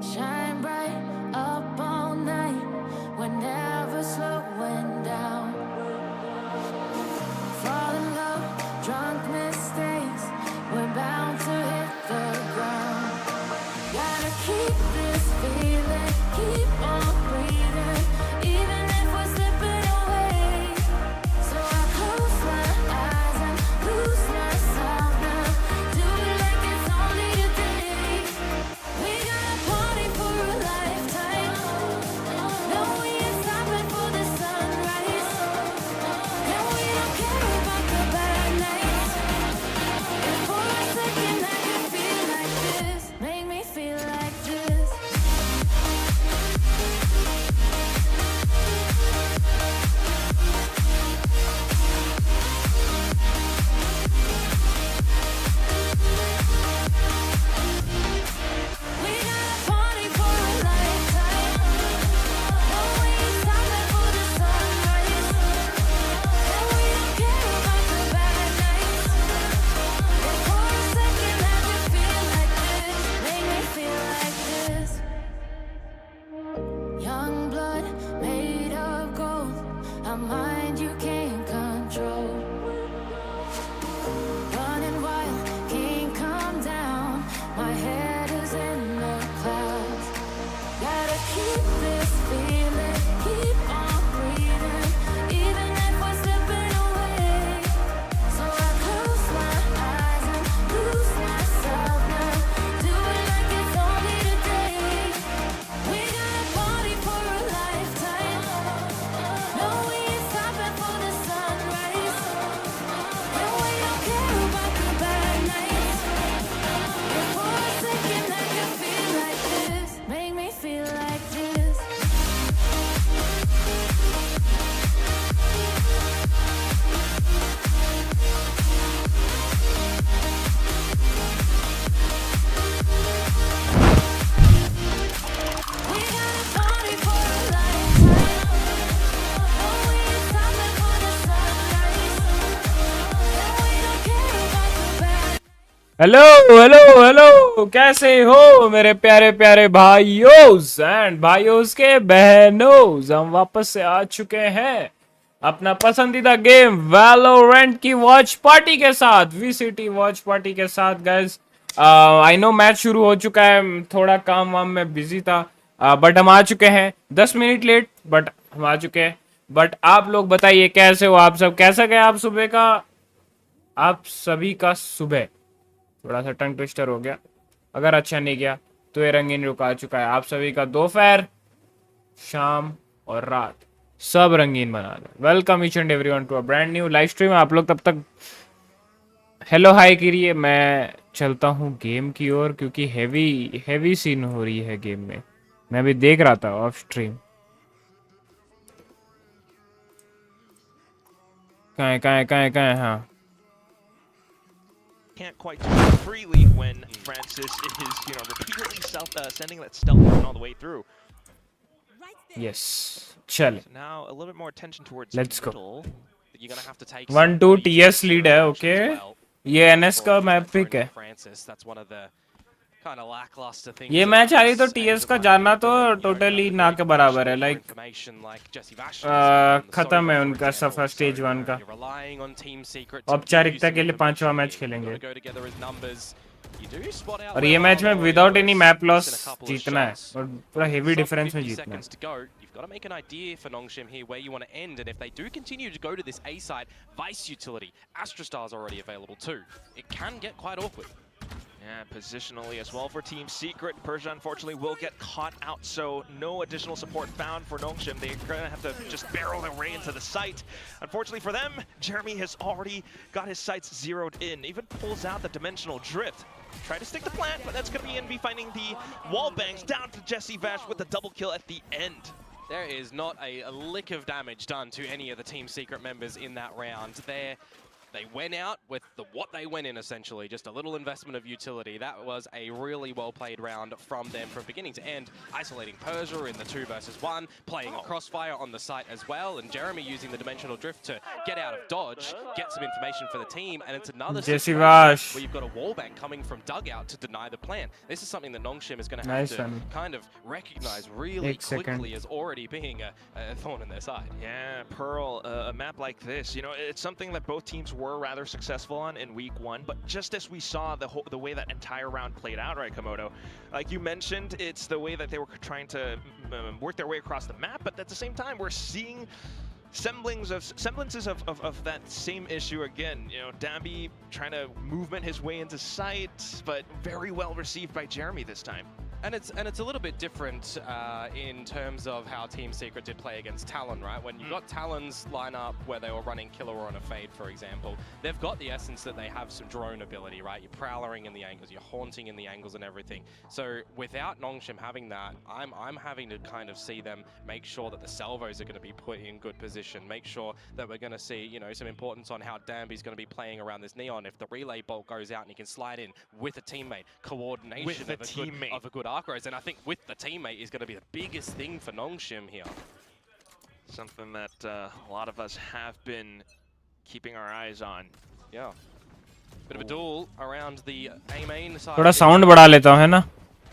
Shine bright up all night. We're never slowing down. Fall in love, drunk mistakes. We're bound to hit the ground. Gotta keep this feeling, keep on breathing, even if we're slipping away. So I close my eyes and lose myself now. Do it like it's only today. We got a party for a lifetime. No, we ain't stopping for the sunrise. And we don't care about the bad nights. If for a second I can feel like this, make me feel like this. We got a party for a lifetime. No, we ain't stopping for the sunrise. And we don't care about the bad nights. If for a second I can feel like this, make me feel like this. Young blood made of gold, a mind you can't control. Running wild, can't come down. My head is in the clouds. Gotta keep this feeling, keep on breathing, even if we're slipping away. So I close my eyes and lose myself now. Do it like it's only today. We got a party for a lifetime. No, we ain't stopping for the sunrise. And we don't care about the bad nights. If for a second I can feel like this, make me feel like this. We got a party for a lifetime. No, we ain't stopping for the sunrise. And we don't care about the bad. Hello hello hello, कैसे हो मेरे प्यारे प्यारे भाइयों and भाइयों के बहनों। हम वापस से आ चुके हैं अपना पसंदीदा गेम वैलोरेंट की वॉच पार्टी के साथ, वीसीटी वॉच पार्टी के साथ। गाइस आई नो मैच शुरू हो चुका है, थोड़ा काम वाम में बिजी था, बट हम आ चुके हैं 10 मिनट लेट, बट हम आ चुके हैं। बट आप लोग बताइए कैसे हो आप सब, कैसा गया आप सुबह का, आप सभी का सुबह। थोड़ा सा टंग ट्विस्टर हो गया, अगर अच्छा नहीं गया तो ये रंगीन रुका चुका है। आप सभी का दोपहर, शाम और रात सब रंगीन बना दो। Welcome each and everyone to a brand new live stream. आप लोग तब तक हेलो हाय करिए, मैं चलता हूँ गेम की ओर, क्योंकि हैवी सीन हो रही है गेम में। मैं भी देख रहा था ऑफ स्ट्रीम। कहाँ है हाँ। Can't quite do it freely when Francis is, repeatedly sending that stealth run all the way through. Yes चल So now a little bit more attention towards Let's go. middle. You're gonna have to take 1-2 some TS lead है, damage okay. as well. ये NS का map pick है। Francis, that's one of the kind of lackluster things. ये that match हारी तो this TS ends का up जानना तो doing. You know, totally you ना have के the बराबर है। information, like information like Jesse Vash is on the खत्म है solo, उनका for example. Suffer stage So, 1 का। you're relying on team secret to औपचारिकता give you के लिए some 5वां information मैच here. खेलेंगे। You've got to go together as numbers. You do spot out और where ये मैच में Valorant without is any map missing loss a couple of जीतना है, shots. और पूरा हेवी Sub डिफरेंस में 50 जीतना है। seconds to go. You've got to make an idea for Nongshim here where you want to end, and if they do continue to go to this A side, Vice utility, Astrastar's already available too. It can get quite awkward. Yeah, positionally as well for Team Secret. Persia unfortunately will get caught out, so no additional support found for Nongshim. They're going to have to just barrel their way into the site. Unfortunately for them, Jeremy has already got his sights zeroed in. Even pulls out the dimensional drift. Try to stick the plant, but that's going to be Envy finding the wall bangs down to Jesse Vash with the double kill at the end. There is not a lick of damage done to any of the Team Secret members in that round. They're They went out with what they went in, essentially. Just a little investment of utility. That was a really well-played round from them from beginning to end. Isolating Persia in the 2 versus 1, playing a crossfire on the site as well, and Jeremy using the dimensional drift to get out of dodge, get some information for the team, and it's another situation where you've got a wallbang coming from dugout to deny the plan. This is something that Nongshim is going to have to kind of recognize really quickly as already being a thorn in their side. Yeah, Pearl, a map like this, you know, it's something that both teams were rather successful on in week 1, but just as we saw the way that entire round played out, right, Komodo? Like you mentioned, it's the way that they were trying to work their way across the map, but at the same time, we're seeing semblances of that same issue again. You know, Dambi trying to movement his way into sight, but very well received by Jeremy this time. And it's a little bit different in terms of how Team Secret did play against Talon, right? When you got Talon's lineup where they were running Killer on a Fade, for example, they've got the essence that they have some drone ability, right? You're prowling in the angles, you're haunting in the angles and everything. So without Nongshim having that, I'm having to kind of see them make sure that the salvos are going to be put in good position, make sure that we're going to see, you know, some importance on how Dambi's going to be playing around this Neon. If the relay bolt goes out and he can slide in with a teammate, coordination of a good Arcros, and I think with the teammate is going to be the biggest thing for Nongshim here. Something that a lot of us have been keeping our eyes on. Yeah. Bit of a duel around the A main side. थोड़ा sound बढ़ा लेता हूँ, है ना?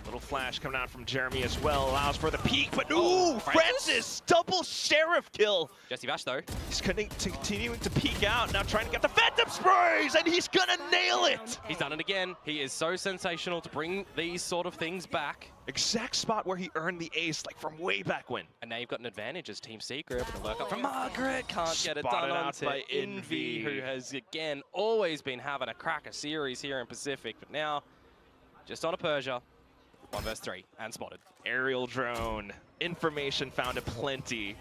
Little flash coming out from Jeremy as well, allows for the peek, but ooh, Francis, double sheriff kill. Jesse Vash though. He's continuing to peek out, now trying to get the phantom sprays, and he's gonna nail it. He's done it again. He is so sensational to bring these sort of things back. Exact spot where he earned the ace, like from way back when. And now you've got an advantage as Team Secret, but the lurk up from Margaret can't get it done onto Envy, who has again always been having a cracker series here in Pacific, but now just on a Persia. 1 versus 3 and spotted. Aerial drone, information found aplenty.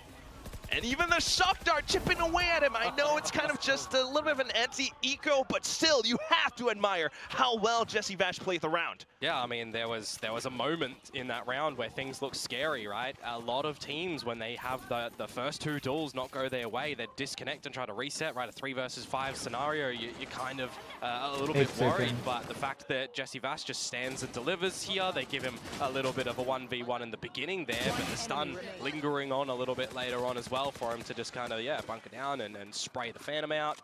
And even the shock dart chipping away at him. I know it's kind of just a little bit of an anti-eco, but still, you have to admire how well Jesse Vash played the round. Yeah, I mean, there was a moment in that round where things looked scary, right? A lot of teams, when they have the first 2 duels not go their way, they disconnect and try to reset, right? A 3 versus 5 scenario, you're kind of a little bit worried, but the fact that Jesse Vash just stands and delivers here, they give him a little bit of a 1v1 in the beginning there, but the stun lingering on a little bit later on as well for him to just kind of, yeah, bunker down and spray the Phantom out.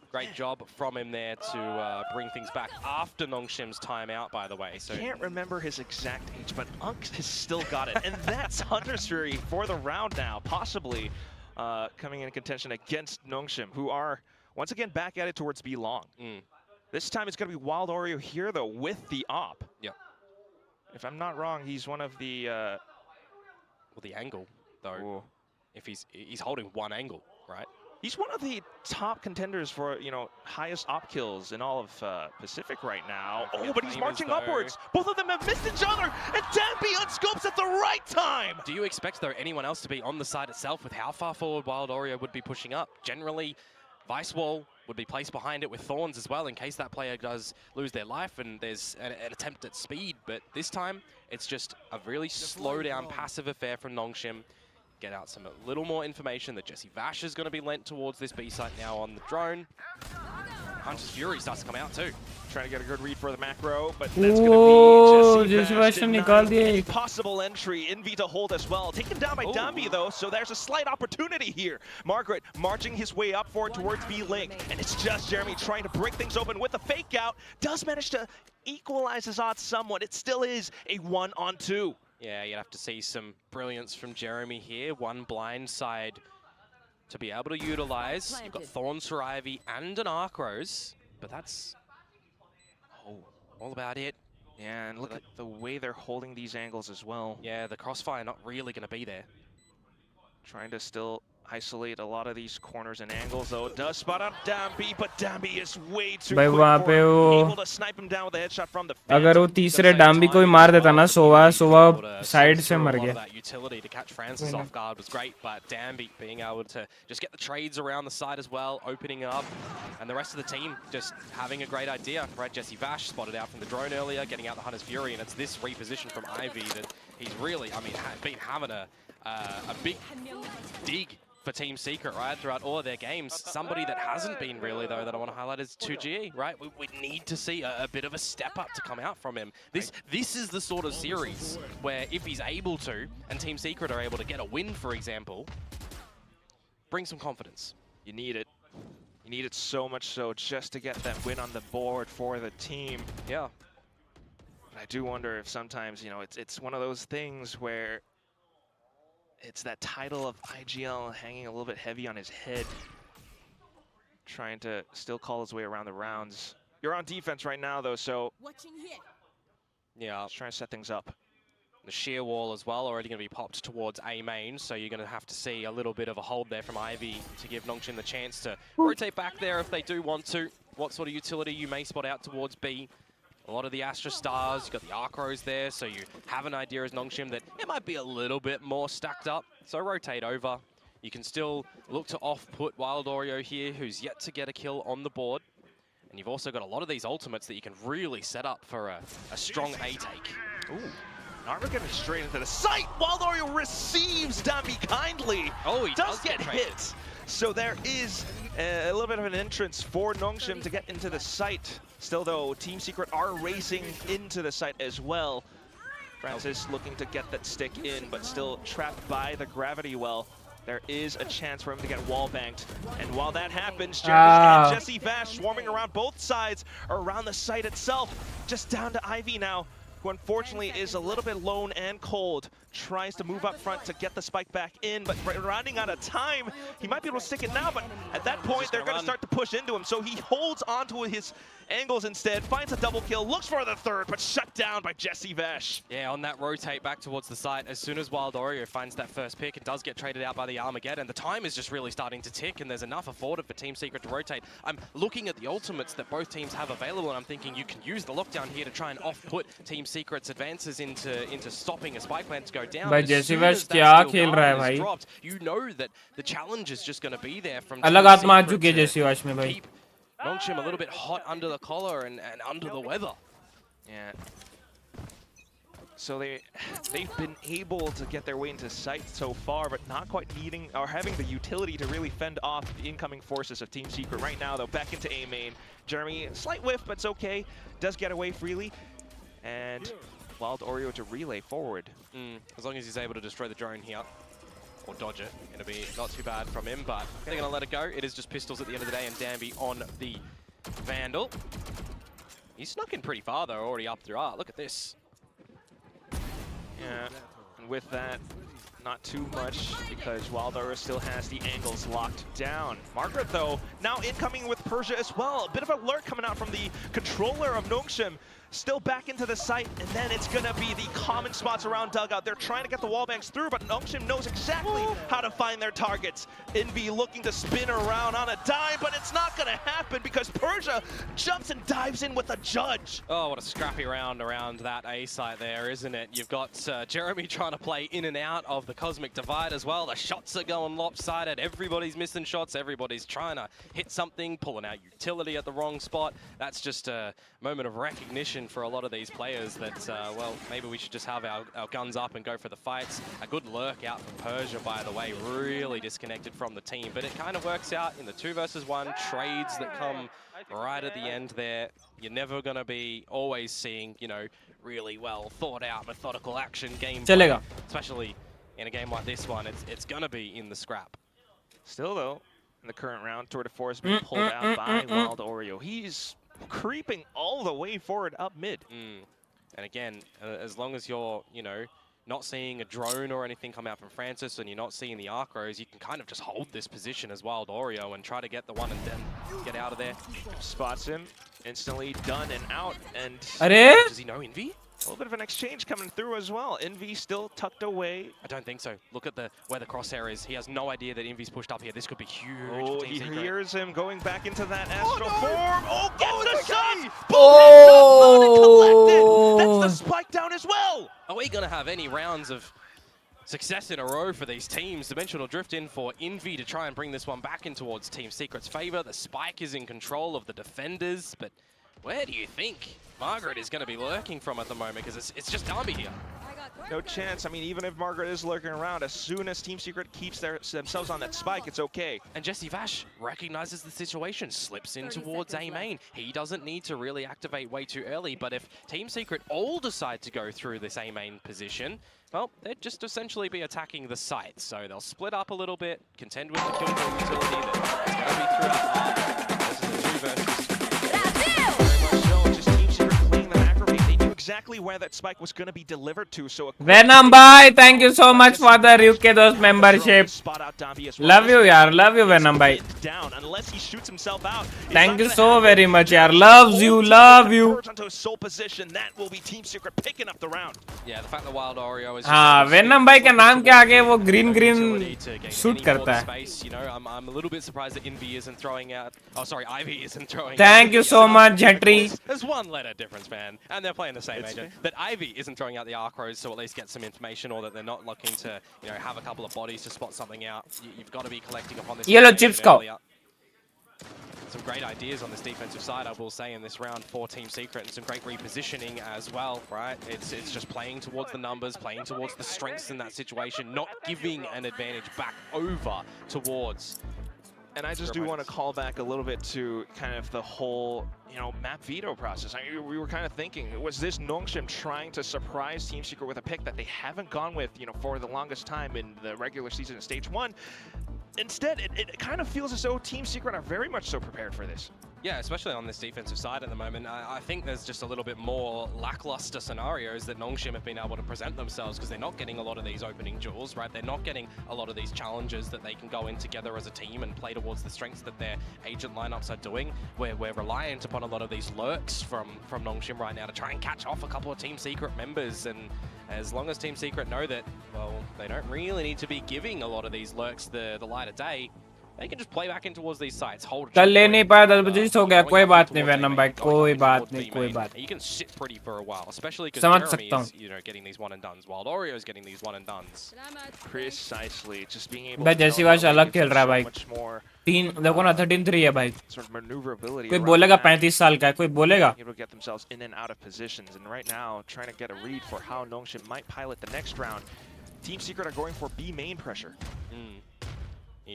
Great job from him there to bring things back after Nongshim's timeout, by the way. So can't remember his exact age, but Unk has still got it. And that's Hunter's Fury for the round now, possibly coming in contention against Nongshim, who are, once again, back at it towards B Long. This time it's going to be Wild Oreo here, though, with the op. Yeah. If I'm not wrong, he's one of the... well, the angle, though. Ooh. If he's holding one angle, right? He's one of the top contenders for, you know, highest op kills in all of Pacific right now. Oh, but he's marching upwards. Both of them have missed each other, and Dambi unscopes at the right time. Do you expect, though, anyone else to be on the side itself with how far forward Wild Oreo would be pushing up? Generally, Vice Wall would be placed behind it with Thorns as well in case that player does lose their life and there's an attempt at speed. But this time, it's just a really slow down passive affair from Nongshim. Get out some little more information that Jesse Vash is going to be lent towards this B site now on the drone. Hunter's Fury starts to come out too. Trying to get a good read for the macro, but that's going to be Jesse Vash denied any possible entry. Envy to hold as well. Taken down by Dambi though, so there's a slight opportunity here. Margaret marching his way up forward towards B-Link, and it's just Jeremy trying to break things open with a fake out. Does manage to equalize his odds somewhat. It still is a 1-on-2. Yeah, you'd have to see some brilliance from Jeremy here. One blind side to be able to utilize. You've got Thorns for Ivy and an Arcros, but that's all about it. Yeah, and look at the way they're holding these angles as well. Yeah, the crossfire not really going to be there. Trying to still isolate a lot of these corners and angles, though. It does spot on Dambi, but Dambi is way too quick for him. Able to snipe him down with a headshot from the अगर वो तीसरे Dambi को ही मार देता ना, सोवा side से मर गया. That utility to catch Francis off guard was great, but Dambi being able to just get the trades around the side as well, opening up, and the rest of the team just having a great idea. Right, Jesse Vash spotted out from the drone earlier, getting out the Hunter's Fury, and it's this reposition from Ivy that he's really, I mean, been having a big dig for Team Secret, right, throughout all of their games. Somebody that hasn't been really, though, that I want to highlight is 2G, right? We need to see a bit of a step up to come out from him. This is the sort of series where if he's able to, and Team Secret are able to get a win, for example, bring some confidence. You need it. You need it so much so just to get that win on the board for the team. Yeah. But I do wonder if sometimes, you know, it's one of those things where it's that title of IGL hanging a little bit heavy on his head, trying to still call his way around the rounds. You're on defense right now, though, so Yeah. let's try and set things up. The sheer wall as well, already going to be popped towards A main, so you're going to have to see a little bit of a hold there from Ivy to give Nongshim the chance to rotate back there if they do want to. What sort of utility you may spot out towards B. A lot of the Astra Stars, you've got the Arcros there, so you have an idea as Nongshim that it might be a little bit more stacked up, so rotate over. You can still look to off-put Wild Oreo here, who's yet to get a kill on the board. And you've also got a lot of these ultimates that you can really set up for a strong A take. Ooh. Narva getting straight into the site. Wild Oreo receives Dambi kindly. Oh, he does get hit. So there is a little bit of an entrance for Nongshim to get into the site. Still, though, Team Secret are racing into the site as well. Francis looking to get that stick in, but still trapped by the gravity well. There is a chance for him to get wall banked. And while that happens, Jeremy and Jesse Vash swarming around both sides around the site itself. Just down to Ivy now, who unfortunately is a little bit lone and cold. Tries to move up front to get the spike back in, but running out of time. He might be able to stick it now, but at that point, they're going to start to push into him. So he holds onto his angles instead, finds a double kill, looks for the third, but shut down by Jesse Vash. Yeah, on that rotate back towards the site, as soon as Wild Oreo finds that first pick, it does get traded out by the Armageddon. The time is just really starting to tick, and there's enough afforded for Team Secret to rotate. I'm looking at the ultimates that both teams have available, and I'm thinking you can use the lockdown here to try and off-put Team Secret's advances into stopping a spike plant to go down. भाई जैसी वैश क्या खेल रहा है भाई dropped, you know that the challenge is just going to be there from अलग आत्मा आ चुकी है जैसी वैश में भाई keep Nongshim a little bit hot under the collar and under the weather. Yeah. So they've been able to get their way into sight so far, but not quite needing or having the utility to really fend off the incoming forces of Team Secret. Right now, though, back into A main. Jeremy, slight whiff, but it's okay. Does get away freely. And Wild Oreo to relay forward. As long as he's able to destroy the drone here, or dodge it, it'll be not too bad from him, but they're going to let it go. It is just pistols at the end of the day, and Danby on the Vandal. He's snuck in pretty far, though, already up through art. Look at this. Yeah, and with that, not too much, because Wild Oreo still has the angles locked down. Margaret, though, now incoming with Persia as well. A bit of an alert coming out from the controller of Nongshim. Still back into the site, and then it's going to be the common spots around dugout. They're trying to get the wall banks through, but Nongshim knows exactly how to find their targets. Envy looking to spin around on a dime, but it's not going to happen because Persia jumps and dives in with a judge. Oh, what a scrappy round around that A site there, isn't it? You've got Jeremy trying to play in and out of the Cosmic Divide as well. The shots are going lopsided. Everybody's missing shots. Everybody's trying to hit something, pulling out utility at the wrong spot. That's just a moment of recognition for a lot of these players that, well, maybe we should just have our guns up and go for the fights. A good lurk out from Persia, by the way, really disconnected from the team, but it kind of works out in the 2 versus 1 trades that come right at the end there. You're never going to be always seeing, you know, really well thought out, methodical action game, especially in a game like this one. It's going to be in the scrap. Still, though, in the current round, Tour de Force being pulled out by Wild Oreo. He's creeping all the way forward up mid. And again, as long as you're, you know, not seeing a drone or anything come out from Francis and you're not seeing the Arcros, you can kind of just hold this position as Wild Oreo and try to get the one and then get out of there. Spots him, instantly done and out. And does he know Envy? A little bit of an exchange coming through as well. Envy still tucked away. I don't think so. Look at where the crosshair is. He has no idea that Envy's pushed up here. This could be huge. Oh, he hears him going back into that astral form. Oh, gets the shot! Oh! That's the spike down as well. Are we going to have any rounds of success in a row for these teams? Dimensional Drift in for Envy to try and bring this one back in towards Team Secret's favor. The spike is in control of the defenders, but Where do you think Margaret is going to be lurking from at the moment? Because it's just Darby here. No chance. I mean, even if Margaret is lurking around, as soon as Team Secret keeps themselves on that spike, it's okay. And Jesse Vash recognizes the situation, slips in towards A main. He doesn't need to really activate way too early, but if Team Secret all decide to go through this A main position, well, they'd just essentially be attacking the site. So they'll split up a little bit, contend with the kill for utility that's going to be throughout. This is the 2 versus. Very much so. Just Team Secret playing the macro game. They knew exactly where that spike was going to be delivered to. So Venom bhai, thank you so much for the RyuK Dost membership. Love you yaar, love you Venom bhai. Down unless he shoots himself out. Thank you so very much yaar. Loves you, love you. Onto a sole position, that will be Team Secret picking up the round. Yeah, the fact that Wild Oreo is हाँ, Venom bhai के नाम के आगे वो green shoot करता है. You know, I'm a little bit surprised that Envy isn't throwing out. Oh, sorry, Ivy isn't throwing. Thank you so much, Jhatri. There's one letter difference, man, and they're playing the same agent. That Ivy isn't throwing out the Arcros to at least get some information, or that they're not looking to, you know, have a couple of bodies to spot something out. You've got to be collecting upon this. Yellow chips go. Some great ideas on this defensive side, I will say, in this round for Team Secret, and some great repositioning as well, right? It's just playing towards the numbers, playing towards the strengths in that situation, not giving an advantage back over towards. And I just do want to call back a little bit to kind of the whole, you know, map veto process. I mean, we were kind of thinking, was this Nongshim trying to surprise Team Secret with a pick that they haven't gone with, you know, for the longest time in the regular season in Stage 1? Instead, it kind of feels as though Team Secret are very much so prepared for this. Yeah, especially on this defensive side at the moment. I think there's just a little bit more lackluster scenarios that Nongshim have been able to present themselves, because they're not getting a lot of these opening duels, right? They're not getting a lot of these challenges that they can go in together as a team and play towards the strengths that their agent lineups are doing. We're reliant upon a lot of these lurks from Nongshim right now to try and catch off a couple of Team Secret members, and as long as Team Secret know that, well, they don't really need to be giving a lot of these lurks the light of day, they can just play back in towards these sites. Hold. कल ले नहीं पाया 10 बजे हो गया. कोई बात नहीं Venom bhai, कोई बात नहीं, कोई बात. You can sit pretty for a while, especially because समझ Jeremy सकता is, you know, getting these one and dones, while Oreo is getting these one and dones. Precisely, just being able. भाई जैसी बात अलग खेल रहा है भाई. Much more 3 देखो ना 13-3 है भाई. sort of maneuverability. कोई बोलेगा 35 साल का है, कोई बोलेगा. Able to get themselves in and out of positions, and right now trying to get a read for how Nongshim might pilot the next round. Team Secret are going for B main pressure.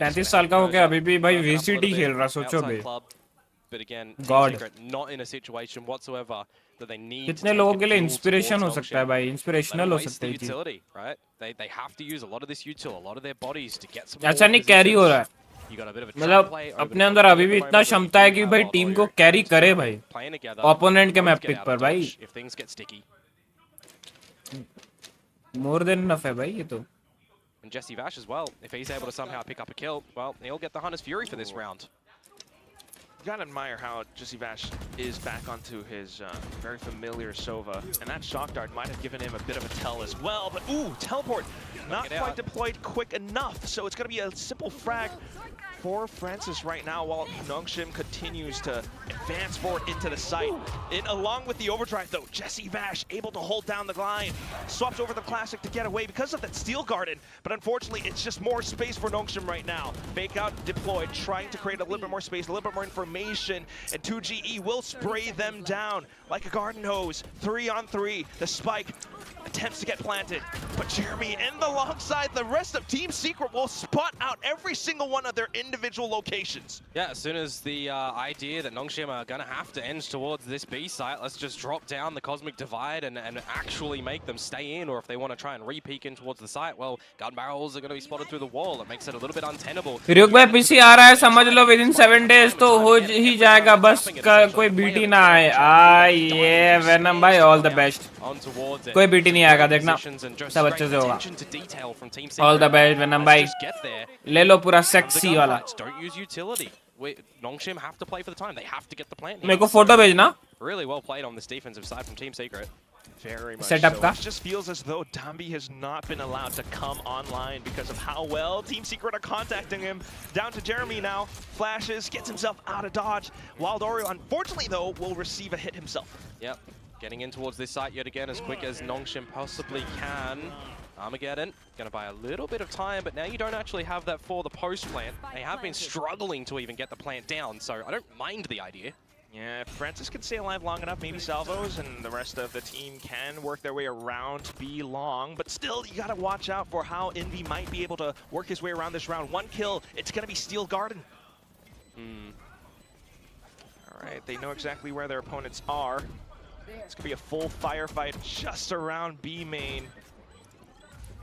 35 साल का हो गया अभी भी भाई VCT खेल रहा, सोचो बे. But again, God. Secret not in a situation whatsoever that they need. कितने लोगों के लिए इंस्पिरेशन हो सकता है भाई, इंस्पिरेशनल हो सकता है. Utility, right? They have to use a lot of this util, a lot of their bodies to get some. ऐसा नहीं कैरी हो रहा है. मतलब अपने अंदर अभी भी इतना क्षमता है कि भाई टीम को कैरी करे भाई, ओपोनेंट के मैप पिक पर भाई. मोर देन इनफ है भाई ये तो. And Jesse Vash as well, if he's able to somehow pick up a kill, well, he'll get the Hunter's Fury for this round. You gotta admire how Jesse Vash is back onto his very familiar Sova, and that shock dart might have given him a bit of a tell as well, but ooh, teleport, not quite deployed quick enough, so it's gonna be a simple frag for Francis right now, while Nongshim continues to advance forward into the site. Along with the overdrive though, Jesse Vash able to hold down the line, swaps over the Classic to get away because of that Steel Garden, but unfortunately it's just more space for Nongshim right now. Fake out deployed, trying to create a little bit more space, a little bit more information, and 2GE will spray them down like a garden hose. 3-on-3, the spike attempts to get planted, but Jeremy and alongside the rest of Team Secret will spot out every single one of their individual locations. Yeah, as soon as the idea that Nongshim are gonna have to end towards this B site, let's just drop down the Cosmic Divide and actually make them stay in, or if they want to try and re-peek in towards the site, well, gun barrels are gonna be spotted through the wall. It makes it a little bit untenable. RyuK भाई PC आ रहा है, समझ लो within 7 days तो हो ही जाएगा, बस कोई BT ना आए. ये Venom भाई all the best. कोई BT नहीं आएगा, देखना सब अच्छे से होगा. All the best Venom भाई, ले लो पूरा sexy वाला. Don't use utility. Nongshim have to play for the time. They have to get the plant. मेरे को फोटो भेजना. Really well played on this defensive side from Team Secret. Very much Setup so. It just feels as though Dambi has not been allowed to come online because of how well Team Secret are contacting him. Down to Jeremy now. Flashes, gets himself out of dodge. Wild Oreo, unfortunately though, will receive a hit himself. Yep. Getting in towards this site yet again as quick as Nongshim possibly can. Armageddon, gonna buy a little bit of time, but now you don't actually have that for the post plant. They have been struggling to even get the plant down, so I don't mind the idea. Yeah, if Francis can stay alive long enough, maybe salvos, and the rest of the team can work their way around be long. But still, you gotta watch out for how Envy might be able to work his way around this round. One kill, it's gonna be Steel Garden. All right, they know exactly where their opponents are. It's gonna be a full firefight just around B main.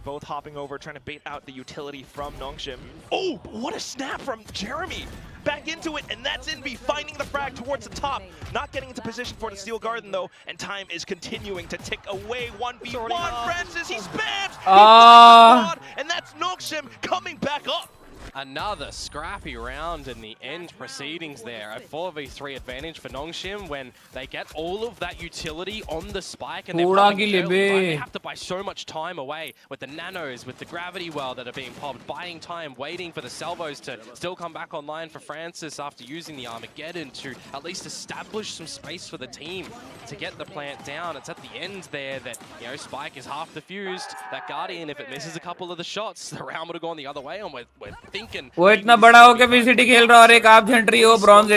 Both hopping over, trying to bait out the utility from Nongshim. Oh, what a snap from Jeremy! Back into it, and that's Envy finding the frag towards the top. Not getting into position for the Steel Garden, though, and time is continuing to tick away. 1v1, Francis, he spams! And that's Nongshim coming back up! Another scrappy round in the end proceedings there. A 4v3 advantage for Nongshim when they get all of that utility on the spike and they have to buy so much time away with the nanos, with the gravity well that are being popped, buying time, waiting for the salvos to still come back online for Francis after using the Armageddon to at least establish some space for the team to get the plant down. It's at the end there that, you know, Spike is half defused. That Guardian, if it misses a couple of the shots, the round would have gone the other way, and we're thinking वो इतना बड़ा हो के VCT खेल रहा और एक आप झंड रही हो bronze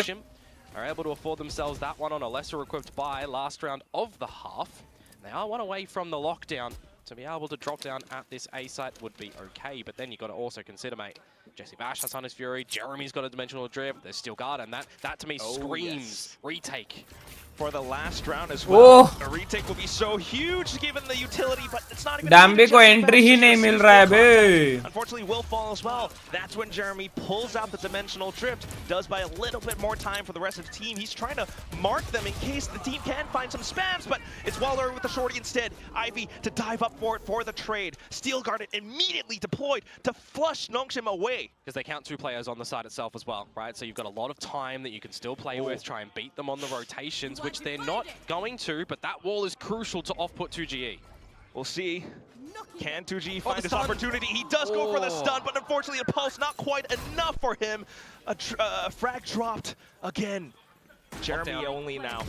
are able to afford themselves that one on a lesser equipped buy last round of the half. They are one away from the lockdown. To be able to drop down at this A site would be okay, but then you've got to also consider, mate, Jesse Bash has Hunter's Fury, Jeremy's got a Dimensional Drift, there's still Guard, and that to me screams retake. For the last round as well. A retake will be so huge given the utility, but it's not even Dambi को entry ही नहीं मिल रहा है बे. Unfortunately, will fall as well. That's when Jeremy pulls out the Dimensional Drift, does buy a little bit more time for the rest of the team. He's trying to mark them in case the team can find some spams, but it's Waller with the shorty instead. Ivy to dive up for it for the trade. Steel Guard immediately deployed to flush Nongshim away. Because they count 2 players on the side itself as well, right? So you've got a lot of time that you can still play with, try and beat them on the rotations, which they're not going to, but that wall is crucial to off-put 2GE. We'll see. Can 2GE find his opportunity? He does go for the stun, but unfortunately a pulse not quite enough for him. A frag dropped again. Jeremy only now.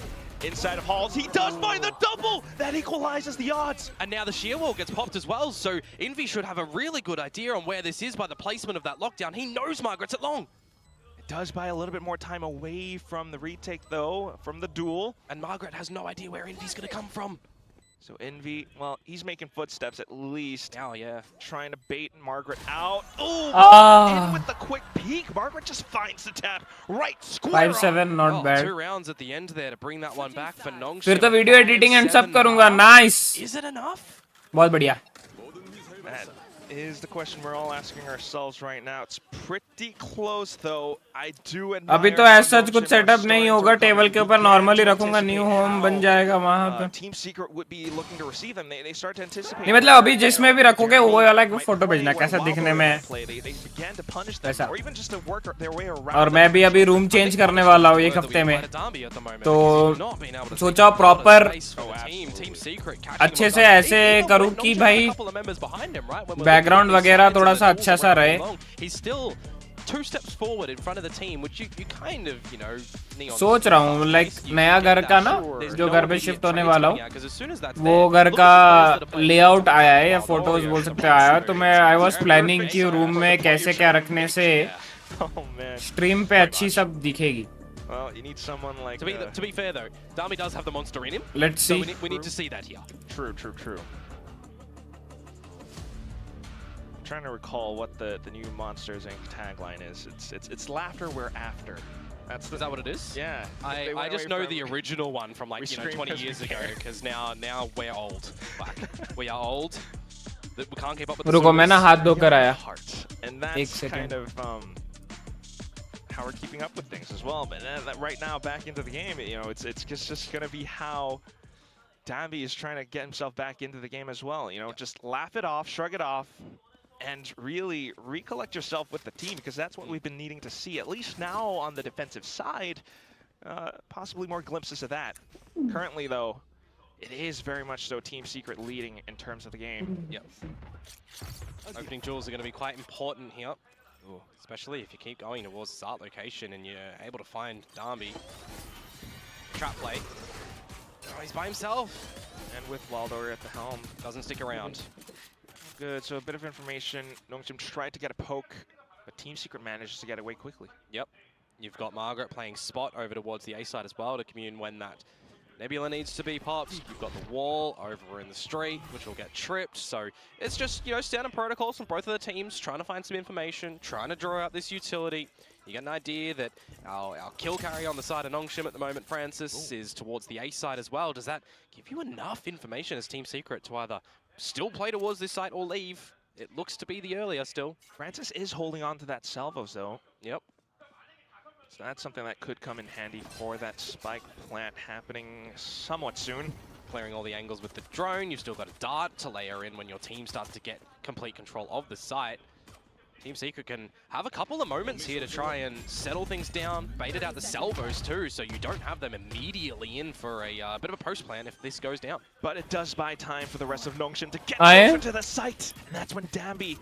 Inside of Halls, he does find the double! That equalizes the odds! And now the shear wall gets popped as well, so Envy should have a really good idea on where this is by the placement of that lockdown. He knows Margaret's at long. It does buy a little bit more time away from the retake, though, from the duel. And Margaret has no idea where Envy's going to come from. So Envy, well, he's making footsteps at least. Oh, yeah. Trying to bait Margaret out. Oh, in with the quick peek. Margaret just finds the tap right square 5-7, not bad. 2 rounds at the end there to bring that one back for Nongshim. फिर तो video editing and सब करूंगा. Nice. Is it enough? बहुत बढ़िया. That is the question we're all asking ourselves right now. It's pretty close, though. I do admire. अभी तो ऐसा कुछ सेटअप नहीं होगा. टेबल के ऊपर नॉर्मली रखूंगा. न्यू होम बन जाएगा वहां पे. Team Secret would be looking to receive them. They start to anticipate. नहीं मतलब अभी जिसमें भी रखोगे वो वाला फोटो भेजना कैसा दिखने में ऐसा. और मैं भी अभी रूम चेंज करने वाला हूँ 1 हफ्ते में, तो सोचा प्रॉपर अच्छे से ऐसे करूँ कि भाई बैकग्राउंड वगैरह थोड़ा सा अच्छा सा रहे. 2 steps forward in front of the team, which you kind of, you know, सोच रहा हूँ लाइक नया घर का ना जो घर पे शिफ्ट होने वाला हूँ वो घर का लेआउट आया है या फोटोज बोल सकते हैं आया, तो मैं आई वाज प्लानिंग कि रूम में कैसे क्या रखने से स्ट्रीम पे अच्छी सब दिखेगी. Well, you need someone like to be fair though, Dami does have the monster in him. Let's see. So we need to see that here. True. I'm trying to recall what the new Monsters Inc. tagline is. It's laughter we're after. Is that what it is? Yeah. I just know the original one from like 20 years ago, because now we're old. Like, we are old. We can't keep up with the रुको मैं ना हाथ धोकर आया. And that's kind of how we're keeping up with things as well. But right now, back into the game, you know, it's just gonna be how Dambi is trying to get himself back into the game as well. You know, just laugh it off, shrug it off, and really recollect yourself with the team, because that's what we've been needing to see, at least now on the defensive side. Possibly more glimpses of that. Currently, though, it is very much so Team Secret leading in terms of the game. Yep. Opening duels are going to be quite important here. Ooh, especially if you keep going towards the start location and you're able to find Darby. Trap play. Oh, he's by himself. And with Waldor at the helm. Doesn't stick around. Good, so a bit of information. Nongshim tried to get a poke, but Team Secret manages to get away quickly. Yep. You've got Margaret playing spot over towards the A side as well to commune when that Nebula needs to be popped. You've got the wall over in the street, which will get tripped. So it's just, you know, standard protocols from both of the teams, trying to find some information, trying to draw out this utility. You get an idea that our kill carry on the side of Nongshim at the moment, Francis, is towards the A side as well. Does that give you enough information as Team Secret to either still play towards this site or leave? It looks to be the earlier still. Francis is holding on to that salvos though. Yep. So that's something that could come in handy for that spike plant happening somewhat soon. Clearing all the angles with the drone. You've still got a dart to layer in when your team starts to get complete control of the site. Team Secret can have a couple of moments here to try and settle things down, baited out the salvos too, so you don't have them immediately in for a bit of a post plan if this goes down. But it does buy time for the rest of Nongshim to get Aye. closer to the site, and that's when Dambi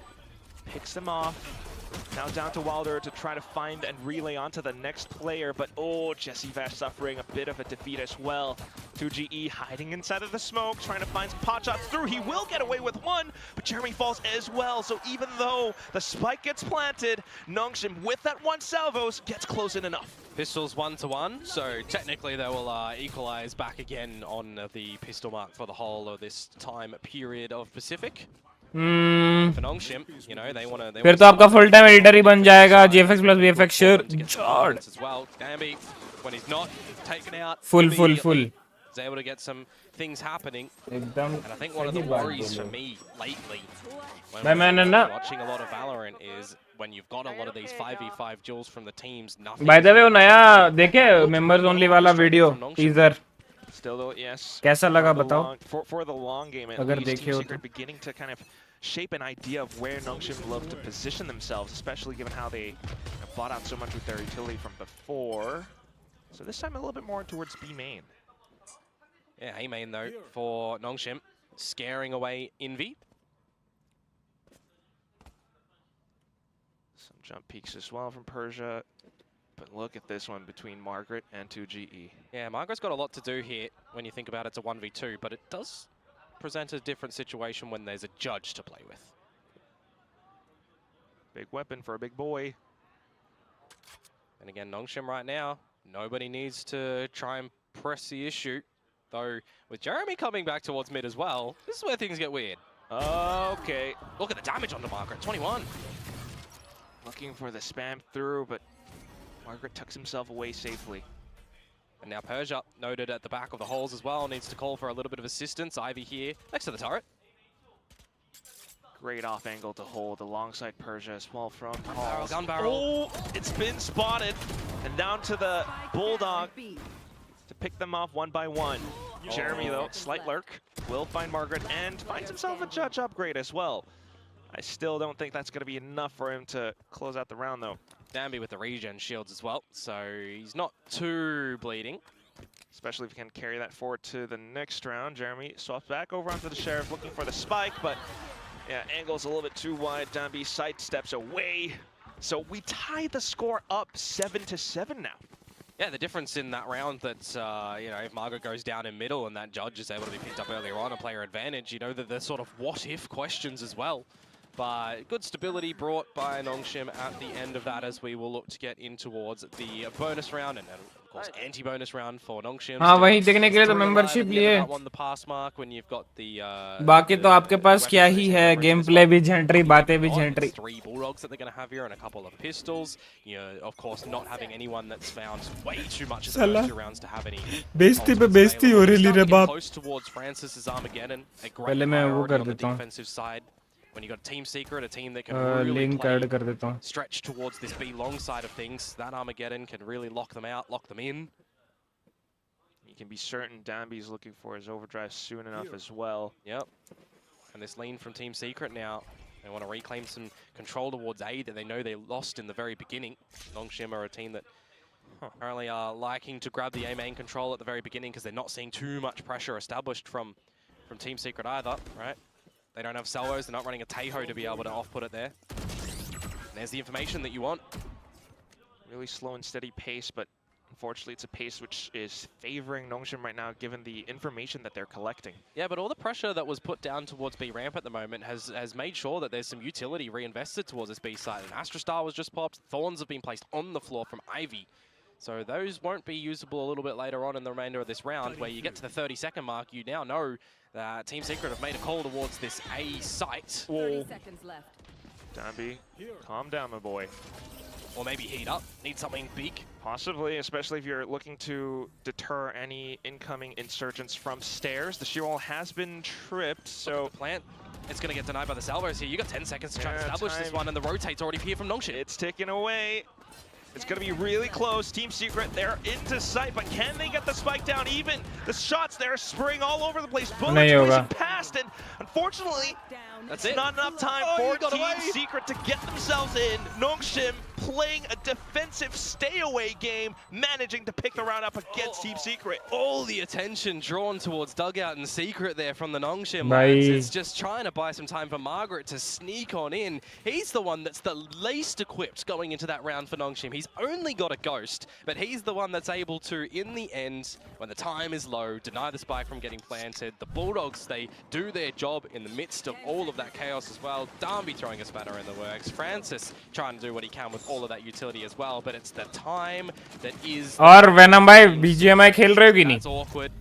picks them off. Now down to Wilder to try to find and relay onto the next player, but oh, Jesse Vash suffering a bit of a defeat as well. 2GE hiding inside of the smoke, trying to find some pot shots through. He will get away with one, but Jeremy falls as well. So even though the spike gets planted, Nongshim with that one salvos gets close in enough. Pistols 1-1, so technically they will equalize back again on the pistol mark for the whole of this time period of Pacific. For Nongshim, you know, they want to. फिर तो आपका full time editor ही बन जाएगा GFX plus VFX sure God as well. Dambi, when he's not taken out, full is able to get some things happening. एकदम And I think one of the worries for me lately when भाई मैंने ना watching a lot of Valorant is when you've got a lot of these 5v5 duels from the teams. Nothing. by the way वो नया देखे members only वाला video teaser Still though, yes. कैसा लगा बताओ For the long game at अगर least, देखे Team हो Secret beginning to kind of shape an idea of where Nongshim love to position themselves, especially given how they have bought out so much with their utility from before. So this time a little bit more towards B main. Yeah, A main though for Nongshim, scaring away Envy. Some jump peeks as well from Persia. But look at this one between Margaret and 2GE. Yeah, Margaret's got a lot to do here when you think about it's a 1v2, but it does present a different situation when there's a judge to play with. Big weapon for a big boy. And again, Nongshim right now, nobody needs to try and press the issue. Though, with Jeremy coming back towards mid as well, this is where things get weird. Okay. Look at the damage onto Margaret, 21. Looking for the spam through, but Margaret tucks himself away safely. And now Persia, noted at the back of the holes as well, needs to call for a little bit of assistance. Ivy here, next to the turret. Great off angle to hold alongside Persia as well from Gun barrel. Oh, it's been spotted. And down to the Bulldog to pick them off one by one. Jeremy, though, slight lurk, will find Margaret and finds himself a judge upgrade as well. I still don't think that's going to be enough for him to close out the round, though. Dambi with the regen shields as well, so he's not too bleeding. Especially if he can carry that forward to the next round. Jeremy swaps back over onto the Sheriff looking for the spike, but yeah, angle's a little bit too wide. Dambi sidesteps away. So we tie the score up 7-7 now. Yeah, the difference in that round that, you know, if Margaret goes down in middle and that judge is able to be picked up earlier on, a player advantage, you know, that there's sort of what-if questions as well. But good stability brought by Nongshim at the end of that as we will look to get in towards the bonus round and of course anti-bonus round for Nongshim. हाँ वही देखने के लिए तो membership लिए won the pass mark when you've got the बाकी तो आपके पास क्या ही है गेम प्ले भी झंटरी बातें भी झंटरी 3 bulldogs that they're going to have here and a couple of pistols, you know, of course not having anyone that's found way too much in the first 2 rounds to have any बेइज्जती पे बेइज्जती हो रही रे बाप close towards Francis's Armageddon, a great पहले मैं वो priority कर on the देता हूँ defensive side. When you got a Team Secret, a team that can really link add कर देता हूँ stretch towards this B long side of things, that Armageddon can really lock them out, lock them in. You can be certain Dambi's looking for his overdrive soon enough as well. Yep. And this lean from Team Secret now, they want to reclaim some control towards A that they know they lost in the very beginning. Nongshim are a team that apparently are liking to grab the A main control at the very beginning because they're not seeing too much pressure established from Team Secret either, right? They don't have salvos, they're not running a Taeho to be able to off-put it there. And there's the information that you want. Really slow and steady pace, but unfortunately, it's a pace which is favoring Nongshim right now, given the information that they're collecting. Yeah, but all the pressure that was put down towards B ramp at the moment has made sure that there's some utility reinvested towards this B side. An Astrostar was just popped. Thorns have been placed on the floor from Ivy. So those won't be usable a little bit later on in the remainder of this round, where you get to the 30-second mark, you now know that Team Secret have made a call towards this A site. 30 seconds left. Dambi, calm down, my boy. Or maybe heat up, need something big. Possibly, especially if you're looking to deter any incoming insurgents from stairs. The shear wall has been tripped, so... The plant, it's going to get denied by the salvos here. You got 10 seconds to try to establish this time. one, and the rotate's already here from Nongshim. It's ticking away. It's going to be really close. Team Secret, they're into sight, but can they get the spike down even? The shots there spraying all over the place. Bullets whizzing past, and unfortunately, That's it's it. not enough time for Team Secret to get themselves in. Nongshim playing a defensive stay-away game, managing to pick the round up against Team Secret. All the attention drawn towards Dugout and Secret there from the Nongshim lads. It's just trying to buy some time for Margaret to sneak on in. He's the one that's the least equipped going into that round for Nongshim. He's only got a Ghost, but he's the one that's able to, in the end, when the time is low, deny the spike from getting planted. The Bulldogs, they do their job in the midst of all of that chaos as well. Darby throwing a spanner in the works. Francis trying to do what he can with all of that utility as well, but it's the time that is... और Venom भाई BGMI खेल रहे हो कि नहीं? That's awkward.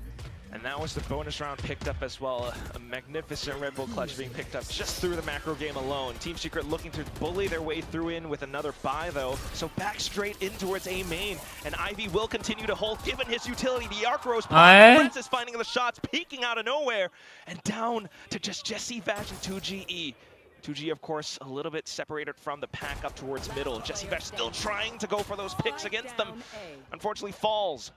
And that was the bonus round picked up as well. A magnificent Red Bull clutch being picked up just through the macro game alone. Team Secret looking to bully their way through in with another buy though. So back straight in towards A main. And Ivy will continue to hold given his utility. The arc rose Francis finding the shots, peeking out of nowhere. And down to just Jesse Vash and 2GE. 2G, of course, a little bit separated from the pack up towards middle. Jesse Vash still trying to go for those picks against them. Unfortunately falls.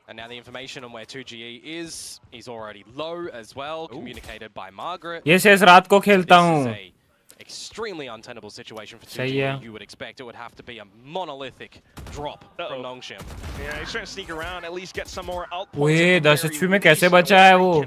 And now the information on where 2GE is, he's already low as well, communicated by Margaret. Yes, रात को खेलता हूँ. This is a extremely untenable situation for 2GE. You would expect it would have to be a monolithic drop from Nongshim. Yeah, he's trying to sneak around, at least get some more outpoints. ओए 10 HP में कैसे बचा है वो?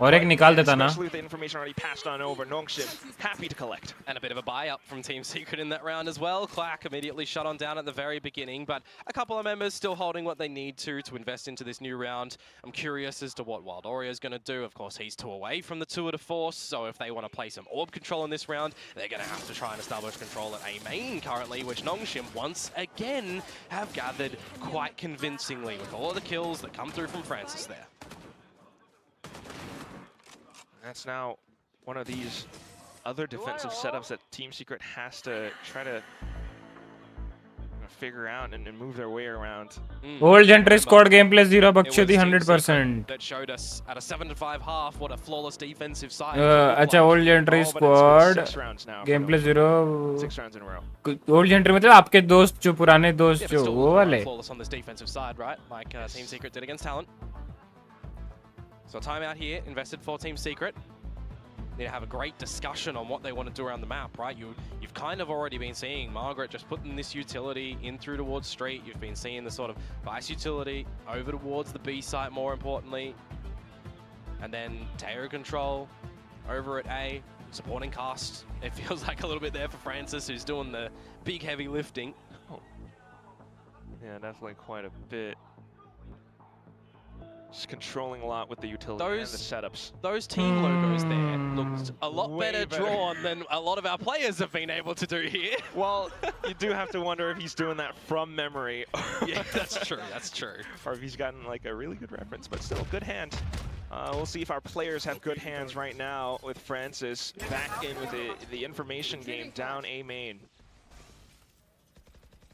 और एक निकाल देता ना. Especially with the information already passed on over. Nongshim happy to collect. And a bit of a buy up from Team Secret in that round as well. Clack immediately shut on down at the very beginning, but a couple of members still holding what they need to invest into this new round. I'm curious as to what Wild Oreo is going to do. Of course, he's 2 away from the tour de force, so if they want to play some orb control in this round, they're going to have to try and establish control at A main currently, which Nongshim once again have gathered quite convincingly with all of the kills that come through from Francis there. That's now one of these other defensive setups that Team Secret has to try to figure out and move their way around. Old Gentry squad gameplay 0 बख्शोदी 100%. That showed us at a 7-5 half what a flawless defensive side. अच्छा Old Gentry squad gameplay 0. 6 rounds in a row. Old Gentry मतलब आपके दोस्त जो पुराने दोस्त जो वो वाले. Flawless on this defensive side, right? Like Team Secret did against Talent. So timeout here, invested for Team Secret. Need to have a great discussion on what they want to do around the map, right? You've kind of already been seeing Margaret just putting this utility in through towards Street. You've been seeing the sort of Vice utility over towards the B site, more importantly. And then Taylor control over at A, supporting cast. It feels like a little bit there for Francis, who's doing the big heavy lifting. Oh. Yeah, definitely quite a bit. Just controlling a lot with the utility and the setups. Those team logos there looked a lot better drawn than a lot of our players have been able to do here. Well, you do have to wonder if he's doing that from memory. Yeah, that's true, that's true. Or if he's gotten like a really good reference, but still good hand. We'll see if our players have good hands right now with Francis back in with the information game down A main.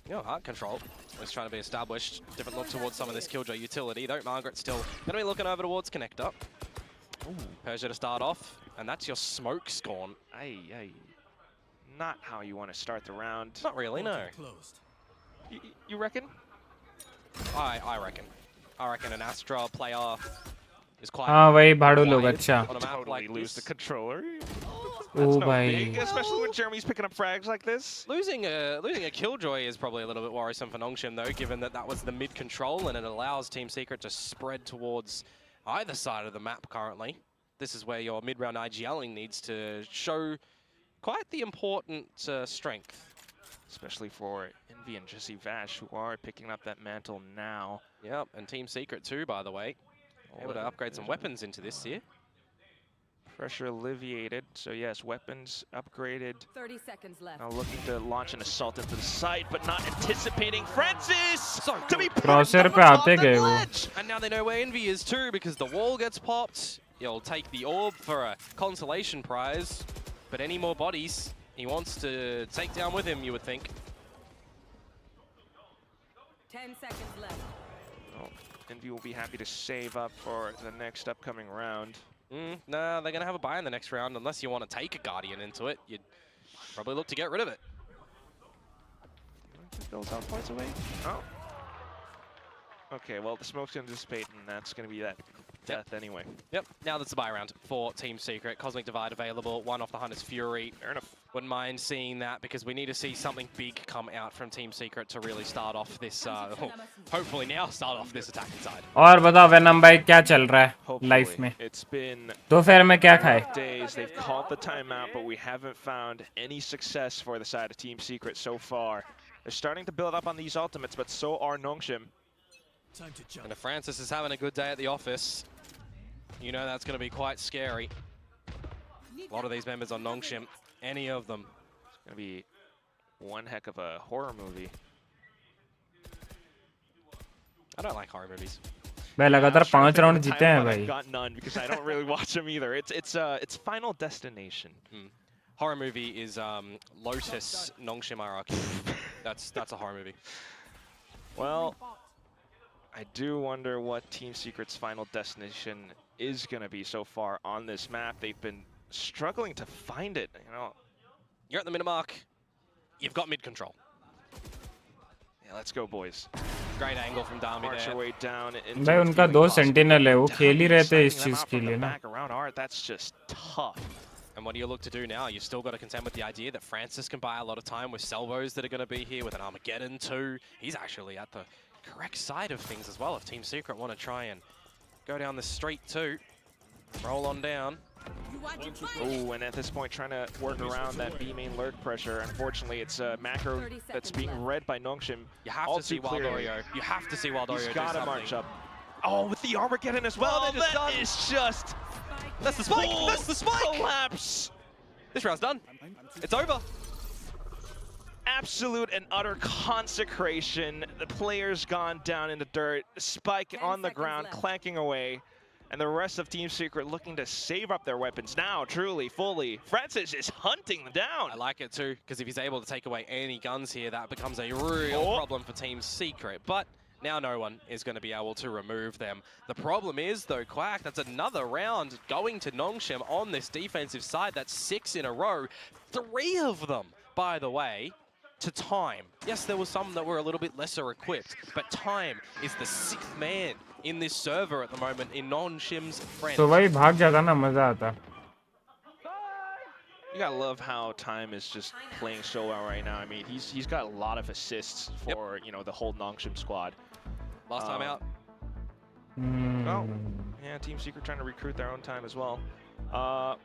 You know, heart control is trying to be established. Different look towards some of this Killjoy utility, though. Margaret's still going to be looking over towards connector. Persia to start off, and that's your smoke scorn. Not how you want to start the round. Not really, no. You reckon? I reckon. I reckon an Astra player is quite... वही भाड़ू लोग अच्छा. Totally lose the controller. Oh, That's no big, especially when Jeremy's picking up frags like this. Losing a Killjoy is probably a little bit worrisome for Nongshim, though, given that that was the mid control and it allows Team Secret to spread towards either side of the map currently. This is where your mid-round IGLing needs to show quite the important strength. especially for Envy and Jesse Vash, who are picking up that mantle now. Yep, and Team Secret too, by the way. Able to upgrade some weapons into this here. Pressure alleviated, so yes, weapons upgraded. 30 seconds left. Now looking to launch an assault into the site, but not anticipating Francis to be Crosshair पे आते गए वो. And now they know where Envy is too, because the wall gets popped. He'll take the orb for a consolation prize, but any more bodies he wants to take down with him, you would think. 10 seconds left. Well, Envy will be happy to save up for the next upcoming round. Nah, they're going to have a buy in the next round. Unless you want to take a Guardian into it, you'd probably look to get rid of it. Those out points away. Oh. Okay, well, the smoke's going to dissipate, and that's going to be that death anyway. Yep, now that's the buy round for Team Secret. Cosmic Divide available, one off the Hunter's Fury. Fair enough. Wouldn't mind seeing that, because we need to see something big come out from Team Secret to really start off this, hopefully now start off this attacking side. और बताओ venom भाई क्या चल रहा है life में? It's been दोपहर में क्या खाए? days. They've called the timeout, but we haven't found any success for the side of Team Secret so far. They're starting to build up on these ultimates, but so are Nongshim. And if Francis is having a good day at the office, you know that's going to be quite scary. A lot of these members on Nongshim, any of them. It's going to be one heck of a horror movie. I don't like horror movies. भाई लगातार 5 round जीते हैं भाई. I've got none because I don't really watch them either. It's Final Destination. Horror movie is Lotus Nongshim hierarchy. That's a horror movie. Well, I do wonder what Team Secret's Final Destination is going to be so far on this map. They've been struggling to find it, you know. You're at the minute mark. You've got mid control. Yeah, let's go, boys. Great angle from Dami March there. your way down into भाई उनका 2 sentinel है, वो खेल ही रहते हैं इस चीज के लिए ना. Back around Art, that's just tough. And what do you look to do now? You've still got to contend with the idea that Francis can buy a lot of time with salvos that are going to be here, with an Armageddon too. He's actually at the correct side of things as well. If Team Secret want to try and go down the street too, roll on down. Oh, and at this point trying to work around that B main lurk pressure. Unfortunately, it's a macro that's being read by Nongshim. You have to see Wild Oreo. You have to see Wild Oreo. He's got to march up. Oh, with the Armageddon as well. Oh, That is just... That's the spike! That's the spike! Collapse! This round's done. It's over. Absolute and utter consecration. The player's gone down in the dirt. Spike on the ground, clanking away. And the rest of Team Secret looking to save up their weapons now, truly, fully. Francis is hunting them down. I like it too, because if he's able to take away any guns here, that becomes a real problem for Team Secret. But now no one is going to be able to remove them. The problem is, though, Quack, that's another round going to Nongshim on this defensive side. That's 6 in a row. 3 of them, by the way, to Time. Yes, there were some that were a little bit lesser equipped, but Time is the 6th man in this server at the moment in Nongshim's friends. तो भाई भाग जाता ना, मजा आता. You gotta love how Time is just playing so well right now. I mean, he's got a lot of assists for you know, the whole Nongshim squad. Last time out. Well, yeah, Team Secret trying to recruit their own Time as well. I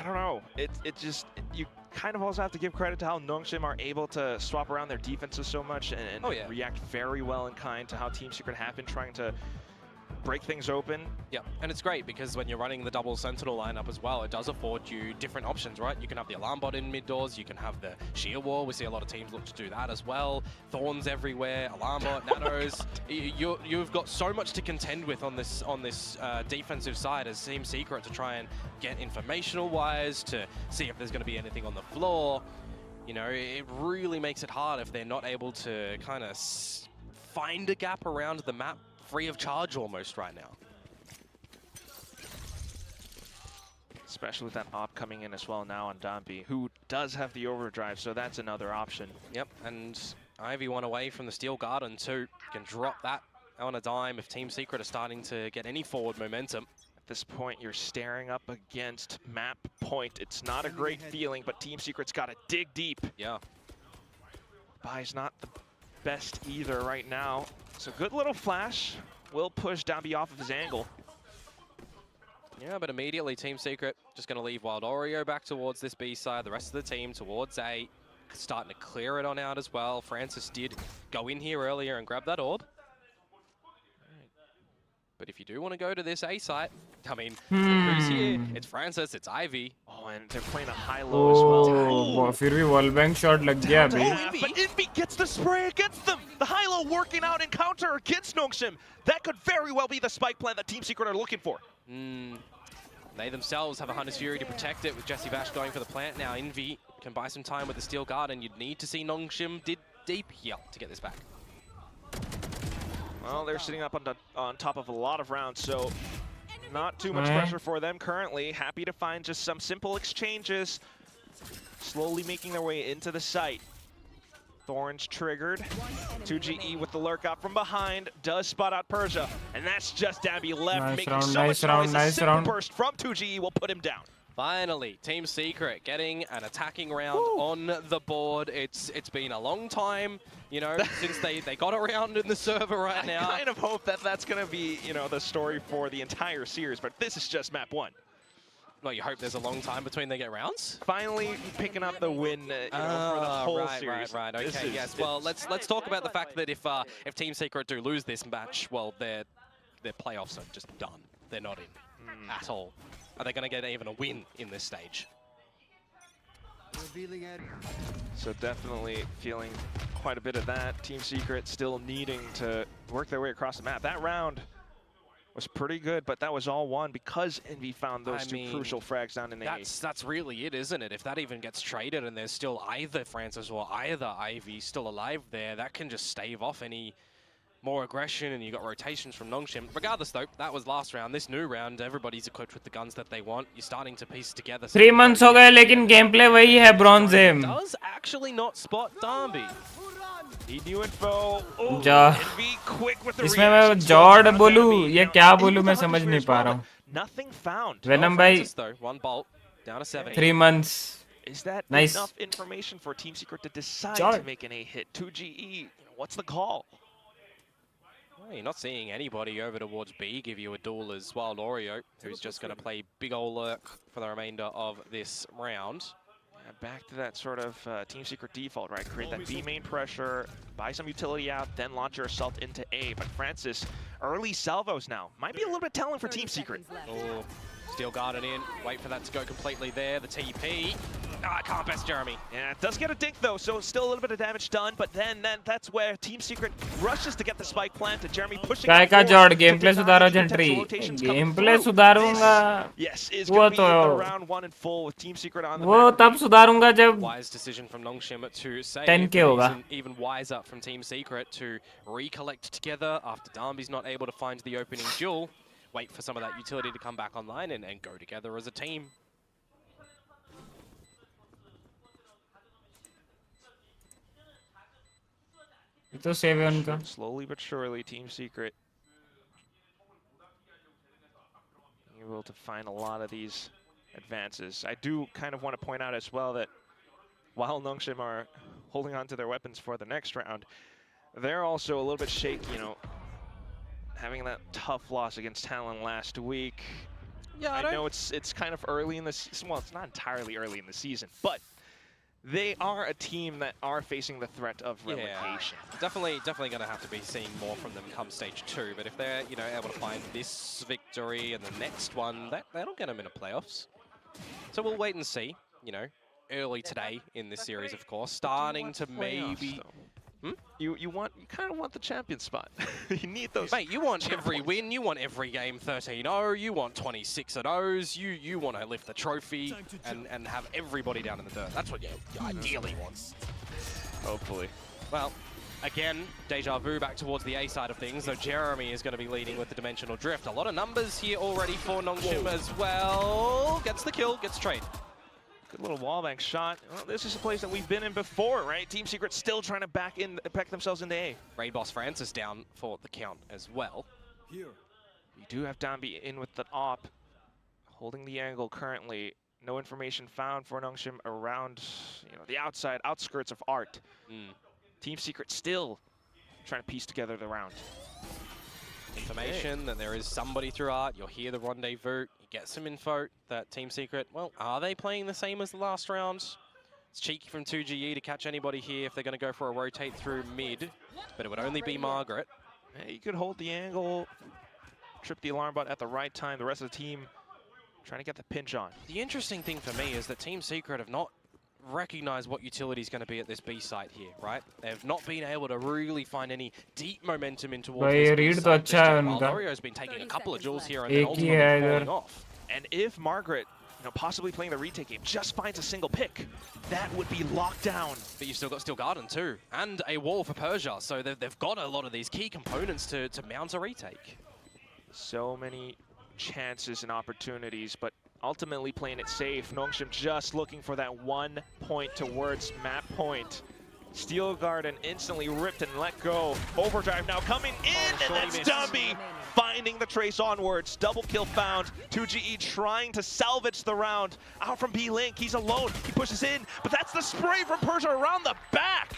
don't know. You kind of also have to give credit to how Nongshim are able to swap around their defenses so much and react very well in kind to how Team Secret have been trying to break things open. Yeah, and it's great because when you're running the double Sentinel lineup as well, it does afford you different options, right? You can have the alarm bot in mid doors, you can have the shear wall. We see a lot of teams look to do that as well. Thorns everywhere, alarm bot, nanos. You've got so much to contend with on this defensive side as Team Secret to try and get informational wise, to see if there's going to be anything on the floor. You know, it really makes it hard if they're not able to kind of find a gap around the map free of charge almost right now. Especially with that op coming in as well now on Dampi, who does have the overdrive, so that's another option. Yep, and Ivy one away from the Steel Garden too. Can drop that on a dime if Team Secret are starting to get any forward momentum. At this point, you're staring up against map point. It's not a great feeling, but Team Secret's got to dig deep. Yeah. Bai's not the best either right now. So good little flash. Will push Dampi off of his angle. Yeah, but immediately Team Secret just going to leave Wild Oreo back towards this B side, the rest of the team towards A. starting to clear it on out as well. Francis did go in here earlier and grab that orb. But if you do want to go to this A site, I mean, who's here? It's Francis, it's Ivy. Oh, and they're playing a high-low as well. Oh, फिर भी wall bank shot लग गया अभी. But Envy gets the spray against them. The high-low working out in counter against Nongshim. That could very well be the spike plan that Team Secret are looking for. They themselves have a Hunter's Fury to protect it with Jesse Bash going for the plant now. Envy can buy some time with the Steel Guard, and you'd need to see Nongshim did deep here to get this back. Well, they're sitting up on top of a lot of rounds, so not too much pressure for them currently. Happy to find just some simple exchanges, slowly making their way into the site. Thorns triggered. 2GE with the lurk out from behind does spot out Persia, and that's just Dabby left, making so much noise. A simple burst from 2GE will put him down. Finally, Team Secret getting an attacking round on the board. It's been a long time, you know, since they got around in the server right now. I kind of hope that that's going to be, you know, the story for the entire series, but this is just map 1. Well, you hope there's a long time between they get rounds? Finally picking up the win you know, for the whole series. Right. Okay, yes. Well, let's talk about the fact that if Team Secret do lose this match, well, their playoffs are just done. They're not in at all. Are they going to get even a win in this stage? So definitely feeling quite a bit of that. Team Secret still needing to work their way across the map. That round was pretty good, but that was all won because Envy found those two crucial frags down in the A. That's really it, isn't it? If that even gets traded and there's still either Francis or either Ivy still alive there, that can just stave off any more aggression, and you got rotations from Nongshim. Regardless though, that was last round. This new round, everybody's equipped with the guns that they want. You're starting to piece together. 3 months हो गए लेकिन gameplay वही है bronze aim. Does actually not spot Darby. Need new info. Oh, Ja. Envy quick with the इसमें मैं जॉर्ड बोलूं या क्या बोलूं मैं समझ नहीं पा रहा हूँ. Nothing found. Venom भाई. Though, 1 bolt down to 7. 3 months. Is that nice. enough information for Team Secret to decide Jord. to make an A hit? 2GE, what's the call? Well, you're not seeing anybody over towards B give you a duel as well. Oreo, who's just going to play big ol' lurk for the remainder of this round. Yeah, back to that sort of Team Secret default, right? Create that B main pressure, buy some utility out, then launch your assault into A. But Francis, early salvos now. Might be a little bit telling for Team Secret. Oh, Steel Garden in. Wait for that to go completely there. The TP. Ah, can't best Jeremy. Yeah, it does get a dink though, so still a little bit of damage done, but then that's where Team Secret rushes to get the spike planted. Jeremy pushing काय का जॉर्ड gameplay सुधारो जंट्री. Gameplay सुधारूंगा. Yes, is going to be around 1 in full with Team Secret on the map. वो तब सुधारूंगा जब Wise decision from Nongshim to save. 10K होगा. Even wiser from Team Secret to recollect together after Darby's not able to find the opening duel. Wait for some of that utility to come back online and go together as a team. तो save है उनका. Slowly but surely, Team Secret able to find a lot of these advances. I do kind of want to point out as well that while Nongshim are holding on to their weapons for the next round, they're also a little bit shaky, you know, having that tough loss against Talon last week. Yeah, I know it's kind of early in the season. Well, it's not entirely early in the season, but they are a team that are facing the threat of relegation. Yeah, definitely going to have to be seeing more from them come stage 2. But if they're, you know, able to find this victory and the next one, that'll get them into playoffs. So we'll wait and see. You know, early today in this series, of course, starting to maybe. You kind of want the champion spot. You need those. Mate, you want every win. You want every game 13-0. You want 26-0s. You want to lift the trophy and have everybody down in the dirt. That's what you ideally want. Hopefully. Well, again, deja vu back towards the A side of things. So Jeremy is going to be leading with the Dimensional Drift. A lot of numbers here already for Nongshim as well. Gets the kill, gets trade. Good little wallbang shot. Well, this is a place that we've been in before, right? Team Secret still trying to back themselves into A. Raid Boss Francis down for the count as well. You do have Dambi in with the op, holding the angle currently. No information found for Nongshim around, you know, the outskirts of Art. Team Secret still trying to piece together the round. Information that there is somebody through Art. You'll hear the rendezvous. You get some info that Team Secret, well, are they playing the same as the last round? It's cheeky from 2GE to catch anybody here if they're going to go for a rotate through mid, but it would only be Margaret. Hey, you could hold the angle, trip the alarm bot at the right time. The rest of the team trying to get the pinch on. The interesting thing for me is that Team Secret have not recognized what utility is going to be at this B site here, right? They've not been able to really find any deep momentum in towards भाई this B read तो site. अच्छा है While उनका Lorio's been taking a couple of jewels here and एक then ही ultimately है falling इधर off. And if Margaret, possibly playing the retake game, just finds a single pick, that would be locked down. But you've still got Steel Garden too, and a wall for Persia, so they've got a lot of these key components to mount a retake. So many chances and opportunities, but ultimately playing it safe. Nongshim just looking for that 1 point towards map point. Steel Garden instantly ripped and let go. Overdrive now coming in, and that's Dumby finding the trace onwards. Double kill found. 2GE trying to salvage the round. Out from B-Link, he's alone. He pushes in, but that's the spray from Persia around the back.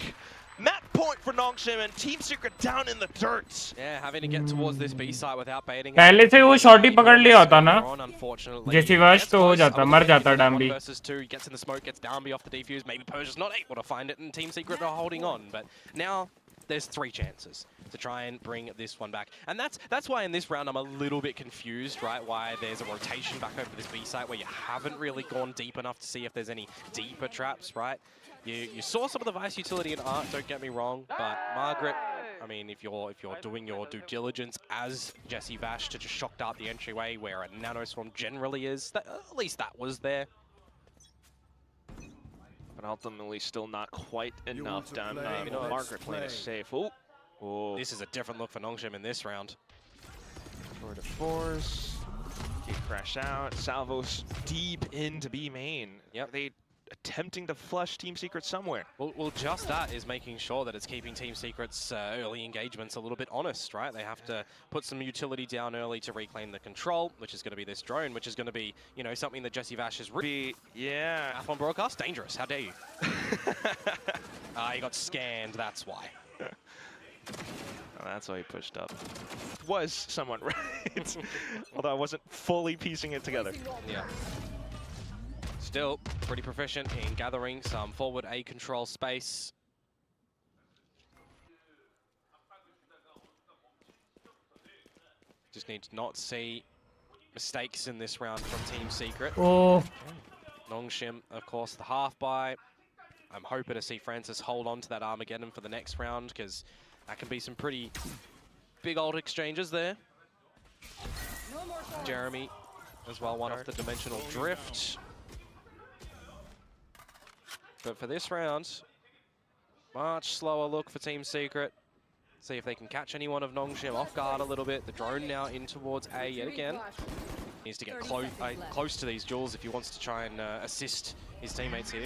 Map point for Nongshim and Team Secret down in the dirt. Yeah, having to get towards this B site without baiting. पहले से वो shot ही पकड़ लिया होता ना Unfortunately, जैसे वश तो हो जाता मर जाता डाम्बी versus 2, he gets in the smoke, gets Downby off the defuse. Maybe Persia's not able to find it, and Team Secret are holding on. But now there's 3 chances to try and bring this one back, and that's why in this round I'm a little bit confused, right? Why there's a rotation back over this B site where you haven't really gone deep enough to see if there's any deeper traps, right? You saw some of the Vice utility in Art, don't get me wrong, but Margaret, I mean, if you're doing your due diligence as Jesse Vash to just shock dart the entryway where a Nano Swarm generally is, at least that was there. But ultimately still not quite enough down. Margaret playing it safe. Oh, This is a different look for Nongshim in this round. Tour de force. Gate crash out. Salvos deep into B main. Yep. They attempting to flush Team Secret somewhere. Well, just that is making sure that it's keeping Team Secret's early engagements a little bit honest, right? They have to put some utility down early to reclaim the control, which is going to be this drone, which is going to be, something that Jesse Vash has Yeah. Half on broadcast, dangerous. How dare you? He got scanned, that's why. Oh, that's why he pushed up. Was somewhat right. Although I wasn't fully piecing it together. Yeah. Still pretty proficient in gathering some forward A control space. Just need to not see mistakes in this round from Team Secret. Oh. Nongshim, of course, the half buy. I'm hoping to see Francis hold on to that Armageddon for the next round, because that can be some pretty big old exchanges there. Jeremy as well, one off the dimensional drift. But for this round, much slower look for Team Secret. See if they can catch anyone of Nongshim off guard a little bit. The drone now in towards A yet again. Needs to get close to these jewels if he wants to try and assist his teammates here.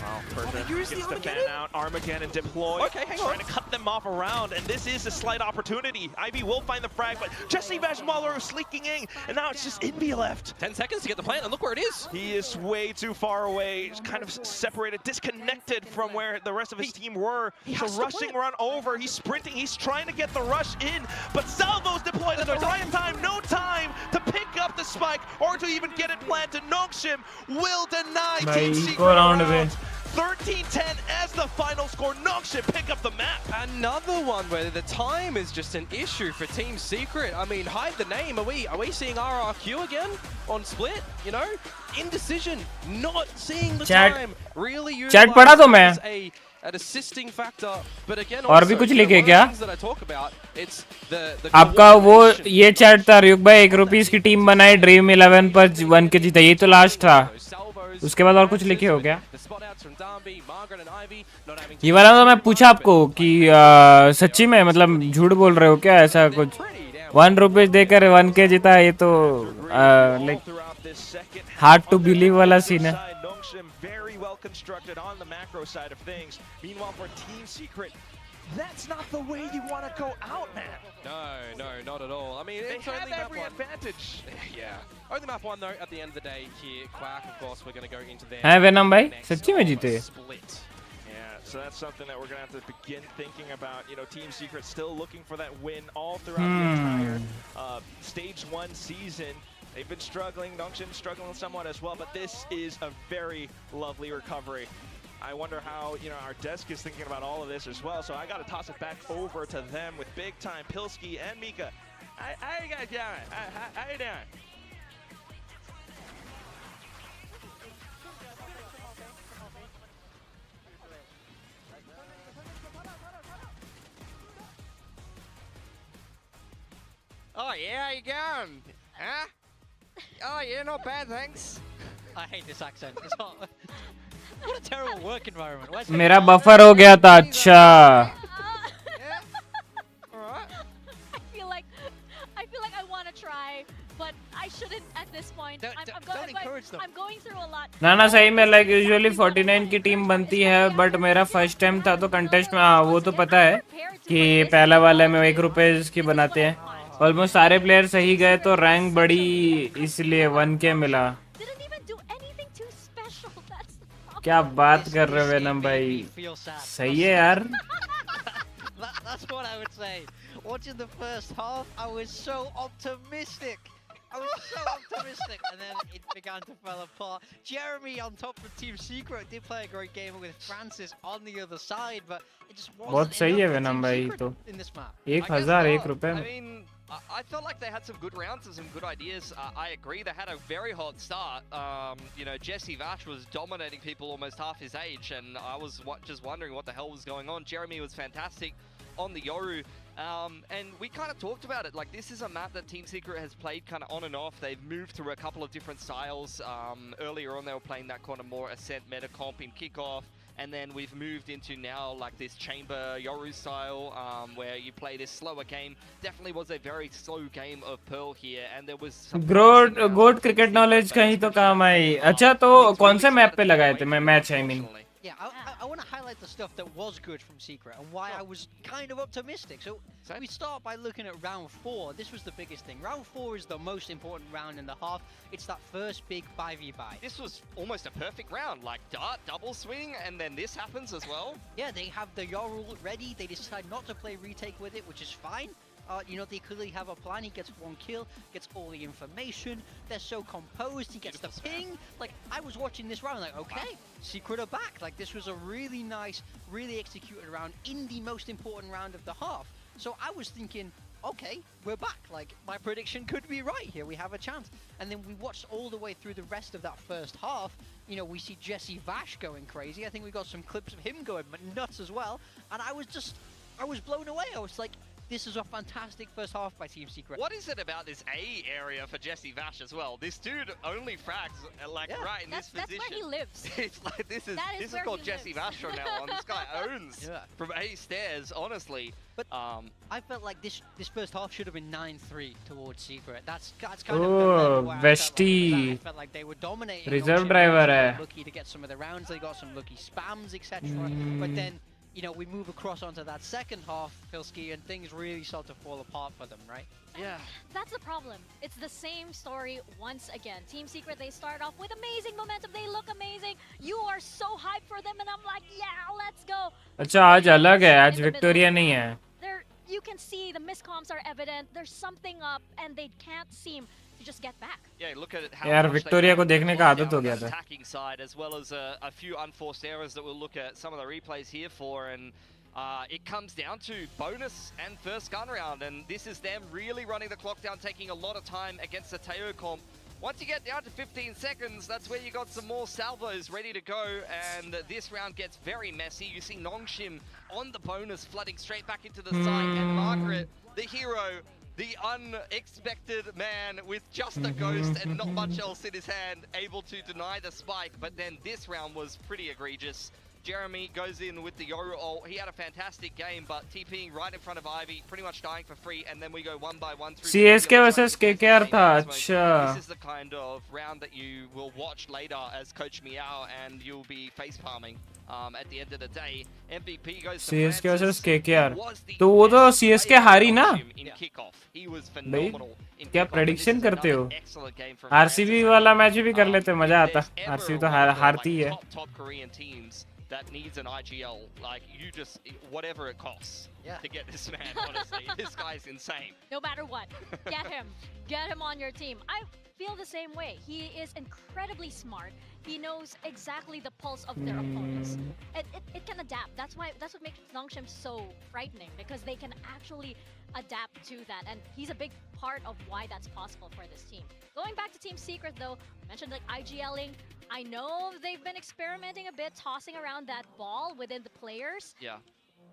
Wow, Persia gets the fan out. Armageddon deployed. Okay, hang on. Trying to cut them off around, and this is a slight opportunity. Ivy will find the frag, but Jesse Vashmaler sneaking in, and now it's just Envy left. 10 seconds to get the plant, and look where it is. He is way too far away, kind of separated, disconnected from where the rest of his team were. So rushing run over, he's sprinting, he's trying to get the rush in, but Salvo's deployed at the right time, no time to pick up the spike or to even get it planted. Nongshim will deny Team Secret round. 13-10 as the final score. Nongshim pick up the map. Another one where the time is just an issue for Team Secret. I mean, hide the name. Are we seeing RRQ again on split? Indecision, not seeing the time. Really chat पढ़ा तो मैं an assisting factor, but again, और भी कुछ लिखे क्या the आपका वो ये चैट था RyuK भाई 1 रुपीस की टीम बनाई ड्रीम 11 पर 1 के जीता, ये तो लास्ट था, उसके बाद और कुछ लिखे हो क्या? ये वाला तो मैं पूछा आपको कि सच्ची में मतलब झूठ बोल रहे हो क्या, ऐसा कुछ 1 रुपीस देकर 1 के जीता, ये तो लाइक हार्ड टू बिलीव वाला सीन है. Constructed on the macro side of things. Meanwhile, for Team Secret, that's not the way you want to go out, man. No, not at all. I mean, they it's have only every map advantage. Yeah. Only map 1 though. At the end of the day, here, Quack. Of course, we're going to go into their. हैं venom भाई, सच्ची में जीते. Split. Yeah, so that's something that we're going to have to begin thinking about. Team Secret still looking for that win all throughout the entire Stage 1 season. They've been struggling. Nongshim struggling somewhat as well, but this is a very lovely recovery. I wonder how, you know, our desk is thinking about all of this as well. So I got to toss it back over to them with Big Time, Pilsky, and Mika. How you guys doing? How you doing? Oh yeah, how you going? Huh? Oh yeah, not bad, thanks. I hate this accent. It's not. What a terrible work environment. Where's मेरा buffer हो गया था अच्छा Yeah. All right. I feel like I want to try, but I shouldn't at this point. Don't encourage them. I'm going through a lot. ना सही में like usually 49 की team बनती है बट मेरा फर्स्ट टाइम था तो कंटेस्ट में हाँ वो तो पता है कि पहला वाले में 1 रुपए की बनाते हैं ऑलमोस्ट सारे प्लेयर सही गए तो रैंक बढ़ी इसलिए 1K मिला Didn't even do anything too special. That's the problem. क्या बात कर रहे हो वेनम भाई Feel sad. सही है यार That's what I would say. Watching the first half, I was so optimistic. I was so optimistic, and then it began to fall apart. Jeremy on top of Team Secret did play a great game with Francis on the other side, but it just wasn't बहुत सही है enough for venom Team भाई Secret तो in this map. 1001 रुपए I mean, I felt like they had some good rounds and some good ideas. I agree, they had a very hot start. You know, Jesse Vash was dominating people almost half his age, and I was just wondering what the hell was going on. Jeremy was fantastic on the Yoru. And we kind of talked about it, like this is a map that Team Secret has played kind of on and off. They've moved through a couple of different styles. Earlier on they were playing that kind of more Ascent meta comp in kickoff, and then we've moved into now like this chamber Yoru style where you play this slower game. Definitely was a very slow game of Pearl here, and there was some goat cricket knowledge कहीं तो काम आई अच्छा तो कौन से map पे लगाए थे मैं match I mean Yeah, I want to highlight the stuff that was good from Secret and why I was kind of optimistic. So we start by looking at round 4. This was the biggest thing. Round 4 is the most important round in the half. It's that first big 5v5. This was almost a perfect round, like dart, double swing, and then this happens as well. Yeah, they have the Yorul ready. They decide not to play retake with it, which is fine. You know, they clearly have a plan. He gets 1 kill, gets all the information. They're so composed. He gets the ping. Like, I was watching this round, like, okay, Secret are back. Like, this was a really nice, really executed round in the most important round of the half. So I was thinking, okay, we're back. Like, my prediction could be right here. We have a chance. And then we watched all the way through the rest of that first half. You know, we see Jesse Vash going crazy. I think we got some clips of him going nuts as well. And I was blown away. I was like, this is a fantastic first half by Team Secret. What is it about this A area for Jesse Vash as well? This dude only frags like right in this position. That's where he lives. It's like this is where called he Jesse lives. Vash from now on. This guy owns from A stairs, honestly. But I felt like this first half should have been 9-3 towards Secret. That's kind of Oh, where Vesti. I felt like they were dominating. Reserve Ocean. driver They hai. were lucky to get some of the rounds. They got some lucky spams, etc. But then, you know, we move across onto that second half, Pilsky, and things really start to fall apart for them, right? Yeah. That's the problem. It's the same story once again. Team Secret, they start off with amazing momentum. They look amazing. You are so hyped for them, and I'm like, yeah, let's go. अच्छा आज अलग है आज Victoria नहीं है You can see the miscomms are evident. There's something up, and they can't seem to just get back. Yeah, look at how यार much they Victoria को can देखने का find आदत out हो on गया the था attacking side, as well as a few unforced errors that we'll look at some of the replays here for, and it comes down to bonus and first gun round, and this is them really running the clock down, taking a lot of time against the Teo comp. Once you get down to 15 seconds, that's where you got some more salvos ready to go, and this round gets very messy. You see Nongshim on the bonus flooding straight back into the site, and Margaret, the hero, the unexpected man with just a ghost and not much else in his hand, able to deny the spike, but then this round was pretty egregious. Jeremy goes in with the Yoru ult. He had a fantastic game, but TPing right in front of Ivy, pretty much dying for free, and then we go 1-by-1 through. CSK versus KKR था अच्छा This is the kind of round that you will watch later as Coach Meow, and you'll be face palming at the end of the day. MVP goes to CSK versus Francis. KKR Was the तो वो तो best CSK player हारी ना in kickoff. He was भाई phenomenal in क्या kickoff, and this prediction is करते हो another excellent game from RCB Francis. वाला मैच भी कर लेते मजा आता If there's आरसीबी ever तो one of the, हारती like, है top Korean teams that needs an IGL, like you just whatever it costs to get this man. Honestly, this guy's insane. No matter what, get him on your team. feel the same way. He is incredibly smart. He knows exactly the pulse of their opponents. It can adapt. That's what makes Nongshim so frightening, because they can actually adapt to that, and he's a big part of why that's possible for this team. Going back to Team Secret though, I mentioned like IGLing. I know they've been experimenting a bit, tossing around that ball within the players. Yeah.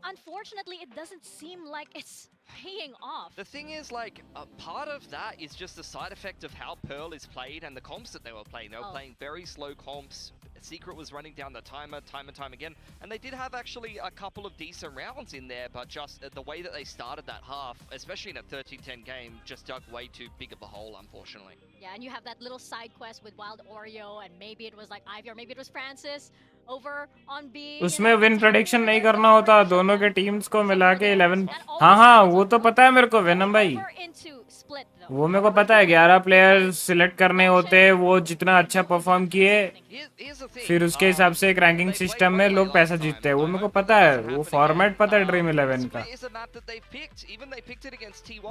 Unfortunately, it doesn't seem like it's paying off. The thing is, like, a part of that is just the side effect of how Pearl is played and the comps that they were playing. They were playing very slow comps. Secret was running down the timer time and time again, and they did have actually a couple of decent rounds in there, but just the way that they started that half, especially in a 13-10 game, just dug way too big of a hole, unfortunately. Yeah, and you have that little side quest with Wild Oreo, and maybe it was like Ivy, or maybe it was Francis over on B. उसमें win prediction नहीं करना होता, दोनों के teams को मिला के 11। हाँ वो तो पता है मेरे को वेनम भाई, वो मेरे को पता है 11 प्लेयर सिलेक्ट करने होते हैं, वो जितना अच्छा परफॉर्म किए फिर उसके हिसाब से एक रैंकिंग सिस्टम में लोग पैसा जीतते हैं, वो मेरे को पता है, वो फॉर्मेट पता है ड्रीम 11 का।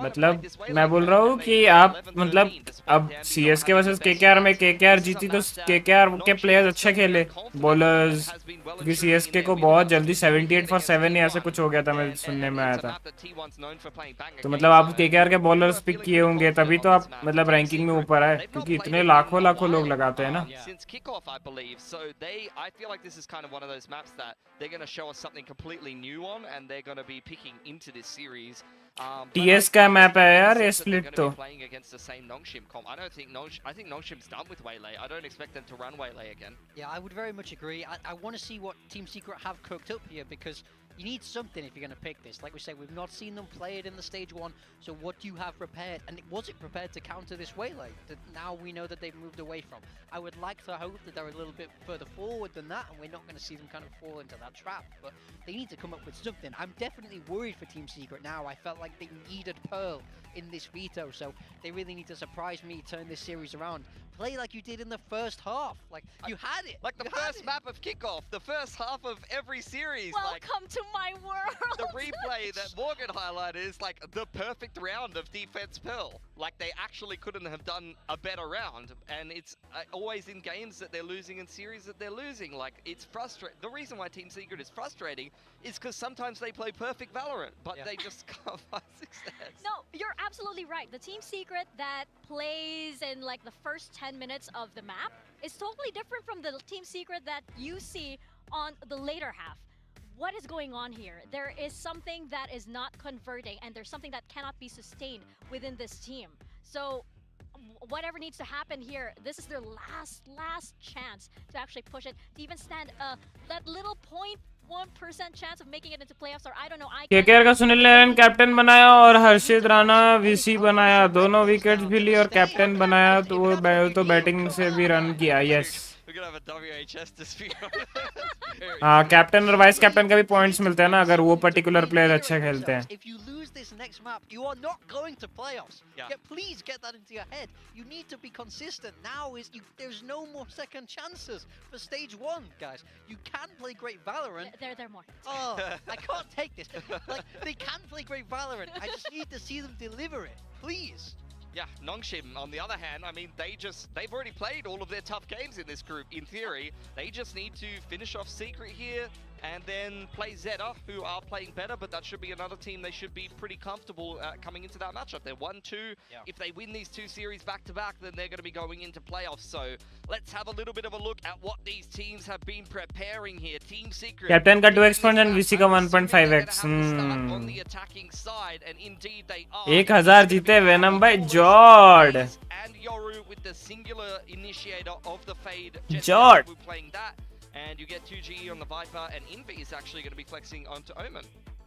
मतलब मैं बोल रहा हूँ कि आप मतलब अब CSK वर्सेस KKR में KKR जीती तो KKR के प्लेयर्स अच्छे खेले बॉलर्स, क्योंकि CSK को बहुत जल्दी 78 for 7 ऐसे कुछ हो गया था, मैं सुनने में आया था। तो मतलब आप KKR के बॉलर्स पिक किए होंगे तभी तो आप मतलब रैंकिंग में ऊपर आए, क्योंकि इतने लाखों लोग लगाते हैं ना। I believe so. I feel like this is kind of one of those maps that they're going to show us something completely new on, and they're going to be picking into this series. TS का map है यार ये split तो। Playing against the same Nongshim comp. I think Nongshim's done with Waylay. I don't expect them to run Waylay again. Yeah, I would very much agree. I want to see what Team Secret have cooked up here, because you need something if you're going to pick this. Like we say, we've not seen them play it in the stage 1, so what do you have prepared? And was it prepared to counter this Waylay that now we know that they've moved away from? I would like to hope that they're a little bit further forward than that, and we're not going to see them kind of fall into that trap, but they need to come up with something. I'm definitely worried for Team Secret now. I felt like they needed Pearl in this veto, so they really need to surprise me, turn this series around. Play like you did in the first half. Like, you had it. Like the first map of kickoff, the first half of every series. Welcome to my world. The replay that Morgan highlighted is like the perfect round of defense Pearl. Like, they actually couldn't have done a better round, and it's always in games that they're losing, in series that they're losing. Like, it's frustrating. The reason why Team Secret is frustrating is because sometimes they play perfect Valorant, but they just can't find success. No, you're absolutely right. The Team Secret that plays in like the first 10 minutes of the map is totally different from the Team Secret that you see on the later half. What is going on here? There is something that is not converting, and there's something that cannot be sustained within this team. So whatever needs to happen here, this is their last chance to actually push it, to even stand that little 0.1% chance of making it into playoffs, or I don't know. KKR का Sunil Narayan captain बनाया और हर्षित Rana VC बनाया, दोनों wickets भी ली और captain बनाया, तो वो बैटिंग से भी रन किया। यस, हाँ, कैप्टन और वाइस कैप्टन का भी पॉइंट्स मिलते हैं ना अगर वो पर्टिकुलर प्लेयर अच्छा खेलते हैं। If you lose this next map, you are not going to playoffs. Please get that into your head. You need to be consistent. Now there's no more second chances for stage 1, guys. You can play great Valorant. They're more. Oh, I can't take this. Like, they can play great Valorant. I just need to see them deliver it, please. Yeah, Nongshim, on the other hand, I mean, they've already played all of their tough games in this group. In theory, they just need to finish off Secret here and then play Zeta, who are playing better, but that should be another team they should be pretty comfortable coming into that matchup. They're 1-2. If they win these 2 series back-to-back, then they're going to be going into playoffs. So let's have a little bit of a look at what these teams have been preparing here. Team Secret. Captain का 2x point and VC का 1.5x. On the attacking side, and indeed they are. 1000 जीते Venom by Jord. And Yoru with the singular initiator of the Fade. Jord. Playing that. And you get 2GE on the Viper, and Envy is actually going to be flexing onto Omen.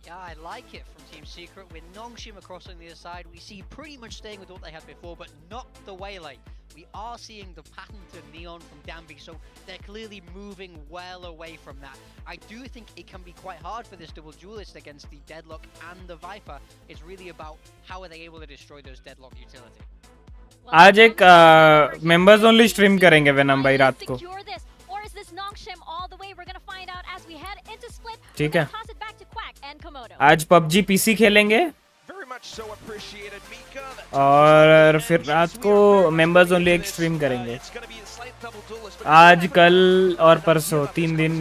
Yeah, I like it from Team Secret. With Nongshim across on the other side, we see pretty much staying with what they had before, but not the Waylay. We are seeing the patented Neon from Danby, so they're clearly moving well away from that. I do think it can be quite hard for this double duelist against the Deadlock and the Viper. It's really about how are they able to destroy those Deadlock utility. आज एक members only stream करेंगे venom भाई रात को। Or is this Nongshim all the way? We're gonna find out as we head into split. ठीक है। Toss it back to Quack and Komodo. आज PUBG PC खेलेंगे। Very much so appreciated, Mika. और फिर रात को मेंबर्स ओनली एक stream करेंगे आज कल और परसों 3 दिन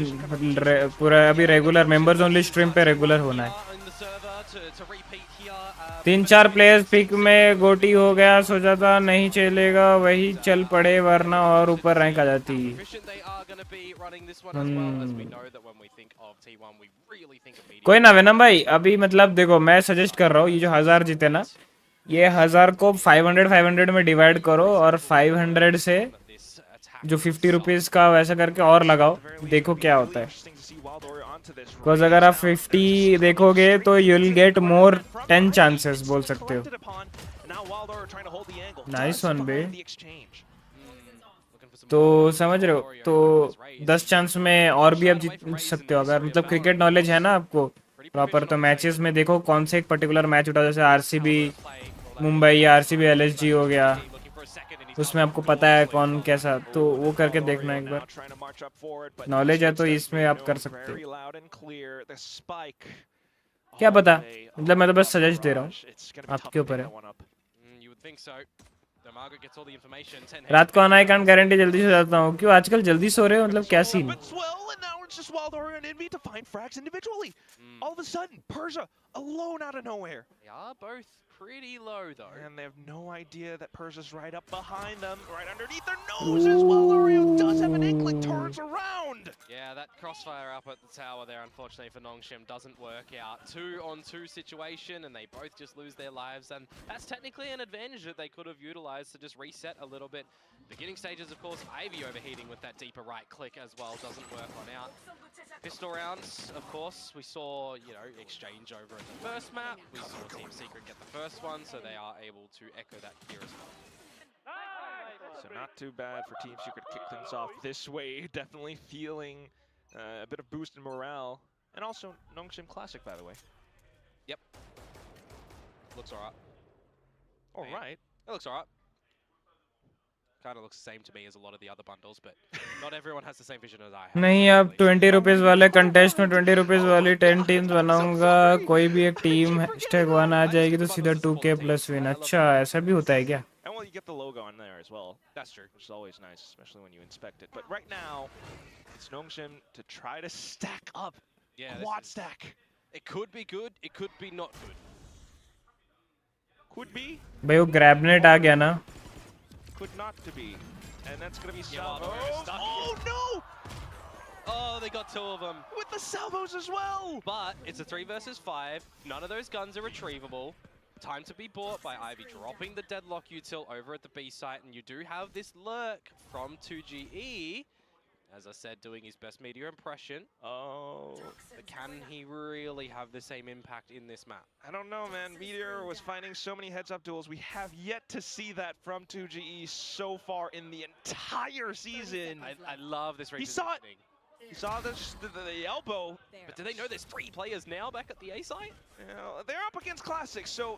पूरा अभी रेगुलर मेंबर्स ओनली स्ट्रीम पे रेगुलर होना है 3-4 प्लेयर्स पिक में गोटी हो गया सोचा था नहीं चलेगा वही चल पड़े वरना और ऊपर रैंक आ जाती कोई ना वेनम भाई अभी मतलब देखो मैं सजेस्ट कर रहा हूँ ये जो 1000 जीते ना ये 1000 को 500 में डिवाइड करो और 500 से जो 50 रुपीज का वैसा करके और लगाओ देखो क्या होता है बिकॉज अगर आप 50 देखोगे तो you will get more 10 chances बोल सकते हो नाइस वन बे तो समझ रहे हो तो 10 चांस में और भी आप जीत सकते हो अगर मतलब क्रिकेट नॉलेज है ना आपको प्रॉपर तो मैचेस में देखो कौन से एक पर्टिकुलर मैच उठा जैसे आरसीबी मुंबई या आरसीबी एलएसजी हो गया उसमें आपको पता है कौन कैसा तो वो करके देखना एक बार नॉलेज है तो इसमें आप कर सकते हो क्या पता मतलब मैं तो बस सजेस्ट दे रहा हूँ आपके ऊपर है रात को आना कांट गारंटी जल्दी सो जाता हूँ क्यों आजकल जल्दी सो रहे हो मतलब क्या scene Just Wildor and Envy to find frags individually. All of a sudden, Persia alone out of nowhere. They are both pretty low though. And they have no idea that Persia's right up behind them, right underneath their noses. While Oreo does have an inkling, turns around. Yeah, that crossfire up at the tower there, unfortunately for Nongshim, doesn't work out. 2-on-2 situation, and they both just lose their lives. And that's technically an advantage that they could have utilized to just reset a little bit. Beginning stages, of course, Ivy overheating with that deeper right click as well, doesn't work on out. Pistol rounds, of course, we saw, you know, exchange over in the first map. We saw Team Secret get the first one, so they are able to echo that here as well. So not too bad for Team Secret to kick things off this way. Definitely feeling a bit of boost in morale. And also Nongshim Classic, by the way. Yep. Looks alright. Alright. It looks alright. Kind of looks the same to me as a lot of the other bundles, but not everyone has the same vision as I have. नहीं अब 20 rupees वाले contest में 20 rupees वाली 10 teams बनाऊंगा कोई भी एक team hashtag 1 आ जाएगी तो सीधा 2k प्लस विन अच्छा ऐसा भी होता है क्या And well, you get the logo on there as well. That's true. Which is always nice, especially when you inspect it. But right now, it's Nongshim to try to stack up. Yeah, quad stack. It could be good, it could be not good. Could be. भाई वो ग्रैबनेट आ गया ना Could not to be. And that's going to be Yeah, salvos. Oh no! Oh, they got 2 of them. With the salvos as well! But it's a 3 versus 5. None of those guns are retrievable. Time to be bought by Ivy, dropping the deadlock util over at the B site. And you do have this lurk from 2GE. As I said, doing his best media impression. Oh. But can he really have the same impact in this map? I don't know, man. Meteor was finding so many heads-up duels. We have yet to see that from 2GE so far in the entire season. I love this He saw it. He saw the elbow. But do they know there's 3 players now back at the A site? You know, they're up against Classics, so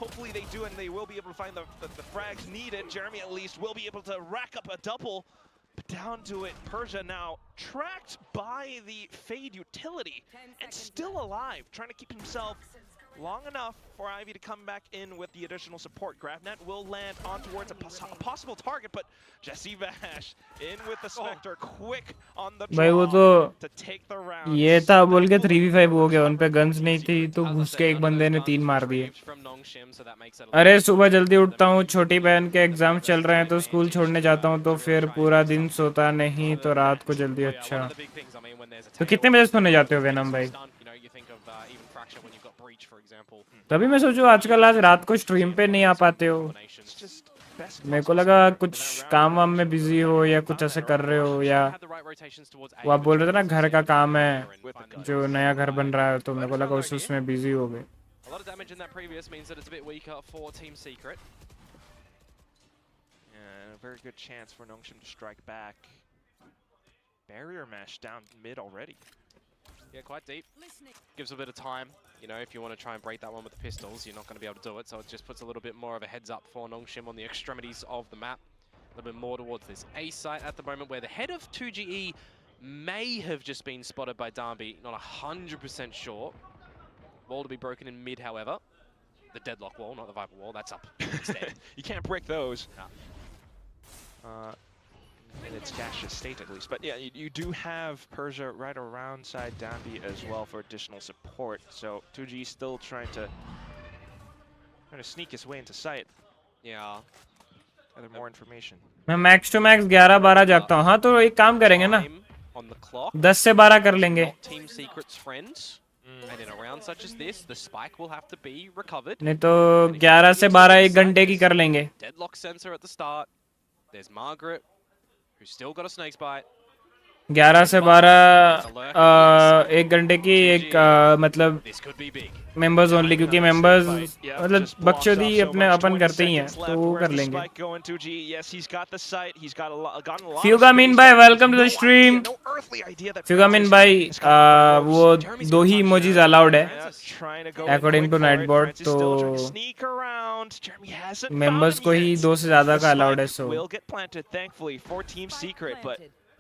hopefully they do, and they will be able to find the frags needed. Jeremy, at least, will be able to rack up a double. But down to it, Persia now tracked by the Fade utility and still alive, trying to keep himself long enough for Ivy to come back in with the additional support. GrabNet will land on towards a possible target, but Jesse Vash in with the Spectre, quick on the draw to take the round. ये था बोल के 3v5 हो गया उन पे guns नहीं थी तो घुस के एक बंदे ने 3 मार दिए अरे सुबह जल्दी उठता हूँ छोटी बहन के एग्जाम चल रहे हैं तो स्कूल छोड़ने जाता हूँ तो फिर पूरा दिन सोता नहीं तो रात को जल्दी अच्छा तो कितने बजे सोने जाते हो वेनम भाई तभी मैं सोचूं आजकल आज रात को स्ट्रीम पे नहीं आ पाते हो मेरे को लगा कुछ काम वाम में बिजी हो या कुछ ऐसे कर रहे हो या वो आप बोल रहे थे ना घर का काम है जो नया घर बन रहा है तो मेरे को लगा उसमें बिजी हो गए A lot of damage in that previous means that it's a bit weaker for Team Secret. And a very good chance for Nongshim to strike back. Barrier mesh down mid already. Yeah, quite deep. Gives a bit of time. You know, if you want to try and break that one with the pistols, you're not going to be able to do it. So it just puts a little bit more of a heads up for Nongshim on the extremities of the map. A little bit more towards this A site at the moment, where the head of 2GE may have just been spotted by Darby. Not 100% sure. Wall to be broken in mid, however. the deadlock wall, not the Viper wall. That's up instead. You can't break those. In its gaseous state, at least. But yeah, you do have Persia right around side Dambi as well for additional support. So 2G still trying to sneak his way into sight. Yeah. Gather more information. मैं max to max 11-12 जागता हूँ. हाँ तो एक काम करेंगे ना, Time on the clock. 10 से 12 कर लेंगे. Not Team Secret's friends. And in a round such as this, the spike will have to be recovered. नहीं तो 11 से 12 1 घंटे की कर लेंगे. Deadlock sensor at the start. There's Margaret, who's still got a snake's bite. 11 से 12 1 घंटे की एक मतलब This could be big. Members only, क्योंकि मेंबर्स मतलब बकचोदी अपने अपन करते ही हैं तो वो कर लेंगे. फ्यूगामिन भाई वेलकम टू द स्ट्रीम. फ्यूगामिन भाई वो 2 ही इमोजीज अलाउड है अकॉर्डिंग टू नाइटबोर्ड, तो मेंबर्स को ही 2 से ज्यादा का अलाउड है. सो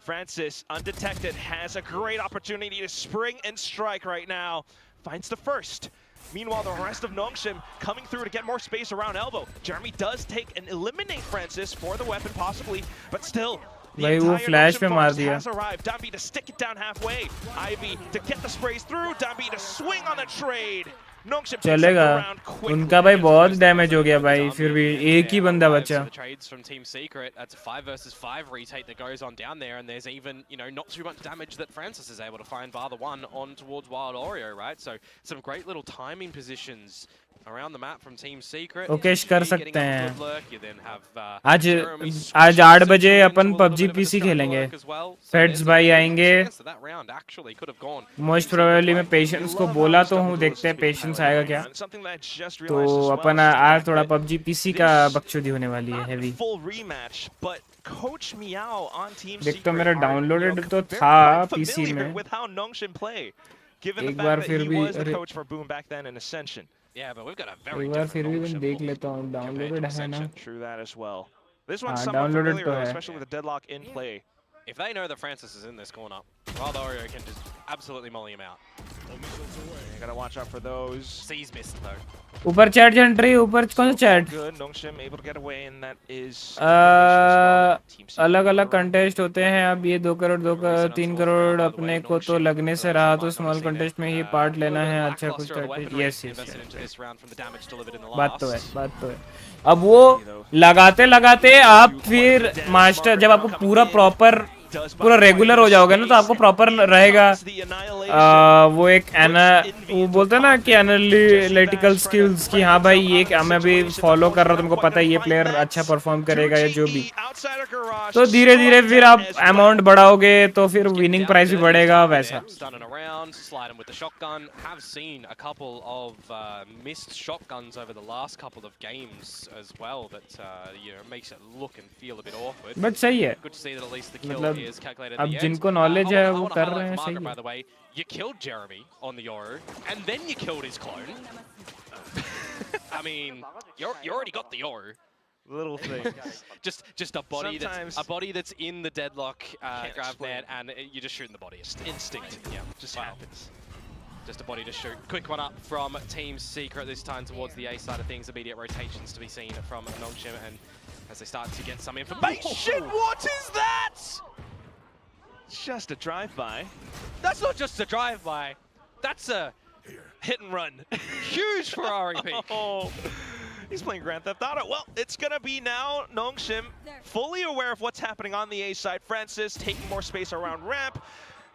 Francis, undetected, has a great opportunity to spring and strike right now. Finds the first. Meanwhile, the rest of Nongshim coming through to get more space around elbow. Jeremy does take and eliminate Francis for the weapon, possibly, but still. भाई वो flash पे मार दिया. Has arrived. Dambi to stick it down halfway. Ivy to get the sprays through. Dambi to swing on the trade. चलेगा. उनका भाई बहुत damage हो गया भाई, फिर भी एक ही बंदा बचा. The trades from Team Secret. That's a 5 versus 5 retake that goes on down there, and there's even, you know, not too much damage that Francis is able to find bar the one on towards Wild Oreo, right? So some great little timing positions around the map from Team Secret. Okesh कर सकते हैं. You then have, आज 8 बजे अपन PUBG PC खेलेंगे. Fades भाई आएंगे. Most probably मैं patience को बोला तो हूँ, देखते हैं पेशेंस आएगा क्या. तो अपन आज थोड़ा PUBG PC का बकचोदी होने वाली है हेवी. देख तो मेरा डाउनलोडेड तो था PC में. एक बार फिर भी Yeah, but we've got a very एक बार different फिर भी option मैं देख लेता हूँ. डाउनलोडेड है ना. True that as well. This one's हाँ, somewhat downloaded familiar, तो though, है. especially with the deadlock in play. If they know that Francis is in this corner, Wild Oreo can just absolutely molly him out. You gotta watch out for those. C's missed though. ऊपर chat जन रही. ऊपर कौन सा chat? Good, Nongshim able to get away, and that is अलग अलग contest होते हैं. अब ये 2 करोड़ 3 करोड़ अपने को तो लगने से रहा, तो स्मॉल कंटेस्ट में ही पार्ट लेना है. अच्छा कुछ यस यस, बात तो है. अब वो लगाते लगाते आप फिर मास्टर, जब आपको पूरा रेगुलर हो जाओगे ना, तो आपको प्रॉपर रहेगा वो एक वो बोलते हैं ना कि एनालिटिकल स्किल्स की. हाँ भाई ये मैं अभी फॉलो कर रहा हूँ, तुमको पता है ये प्लेयर अच्छा परफॉर्म करेगा या जो भी. तो धीरे धीरे फिर आप अमाउंट बढ़ाओगे तो फिर विनिंग प्राइस भी बढ़ेगा वैसा. बट सही है, मतलब अब जिनको नॉलेज है वो कर रहे हैं. सही है. By the way, you killed Jeremy on the Yoru, and then you killed his clone. I mean, you already got the Yoru. little things. just a body that's in the deadlock grab net, and you're just shooting the body. Instinct. Yeah, just happens. Just a body to shoot. Quick one up from Team Secret this time towards the A side of things. Immediate rotations to be seen from Nongshim, and as they start to get some information. What is that? Just a drive-by. That's not just a drive-by. That's a hit and run. Huge Ferrari peak. Oh, he's playing Grand Theft Auto. Well, it's gonna be now Nongshim fully aware of what's happening on the A side. Francis taking more space around ramp.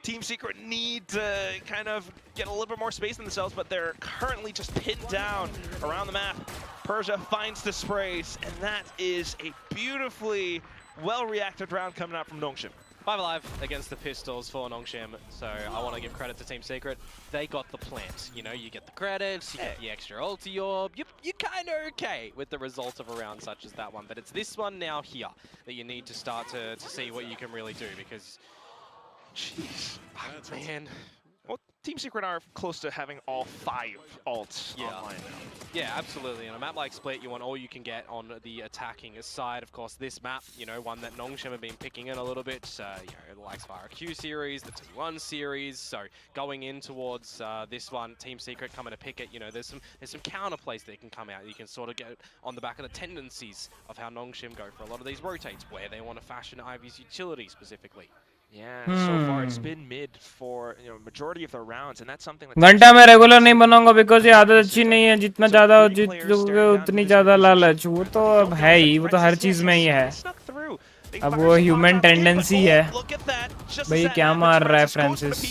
Team Secret need to kind of get a little bit more space in themselves, but they're currently just pinned down around the map. Persia finds the sprays, and that is a beautifully well-reacted round coming out from Nongshim. 5 alive against the pistols for Nongshim, so I want to give credit to Team Secret. They got the plant. You know, you get the credits, you get the extra ulti orb. You're kind of okay with the result of a round such as that one, but it's this one now here that you need to start to see what you can really do, because, jeez, man. Team Secret are close to having all 5 ults online now. Yeah, absolutely. On a map like Split, you want all you can get on the attacking side. Of course, this map, you know, one that Nongshim have been picking in a little bit. You know, the likes of RyuK series, the T1 series. So going in towards this one, Team Secret coming to pick it. You know, there's some counterplays that can come out. You can sort of get on the back of the tendencies of how Nongshim go for a lot of these rotates, where they want to fashion Ivy's utility specifically. Yeah, so far it's been mid for majority of their rounds, and that's something that घंटा मैं regular नहीं बनाऊंगा because ये आदत अच्छी नहीं है. जितना ज्यादा जीतोगे उतनी ज्यादा लालच. वो तो अब है ही, वो तो हर चीज में ही है. अब वो ह्यूमन टेंडेंसी है. भाई क्या मार रहा है Francis.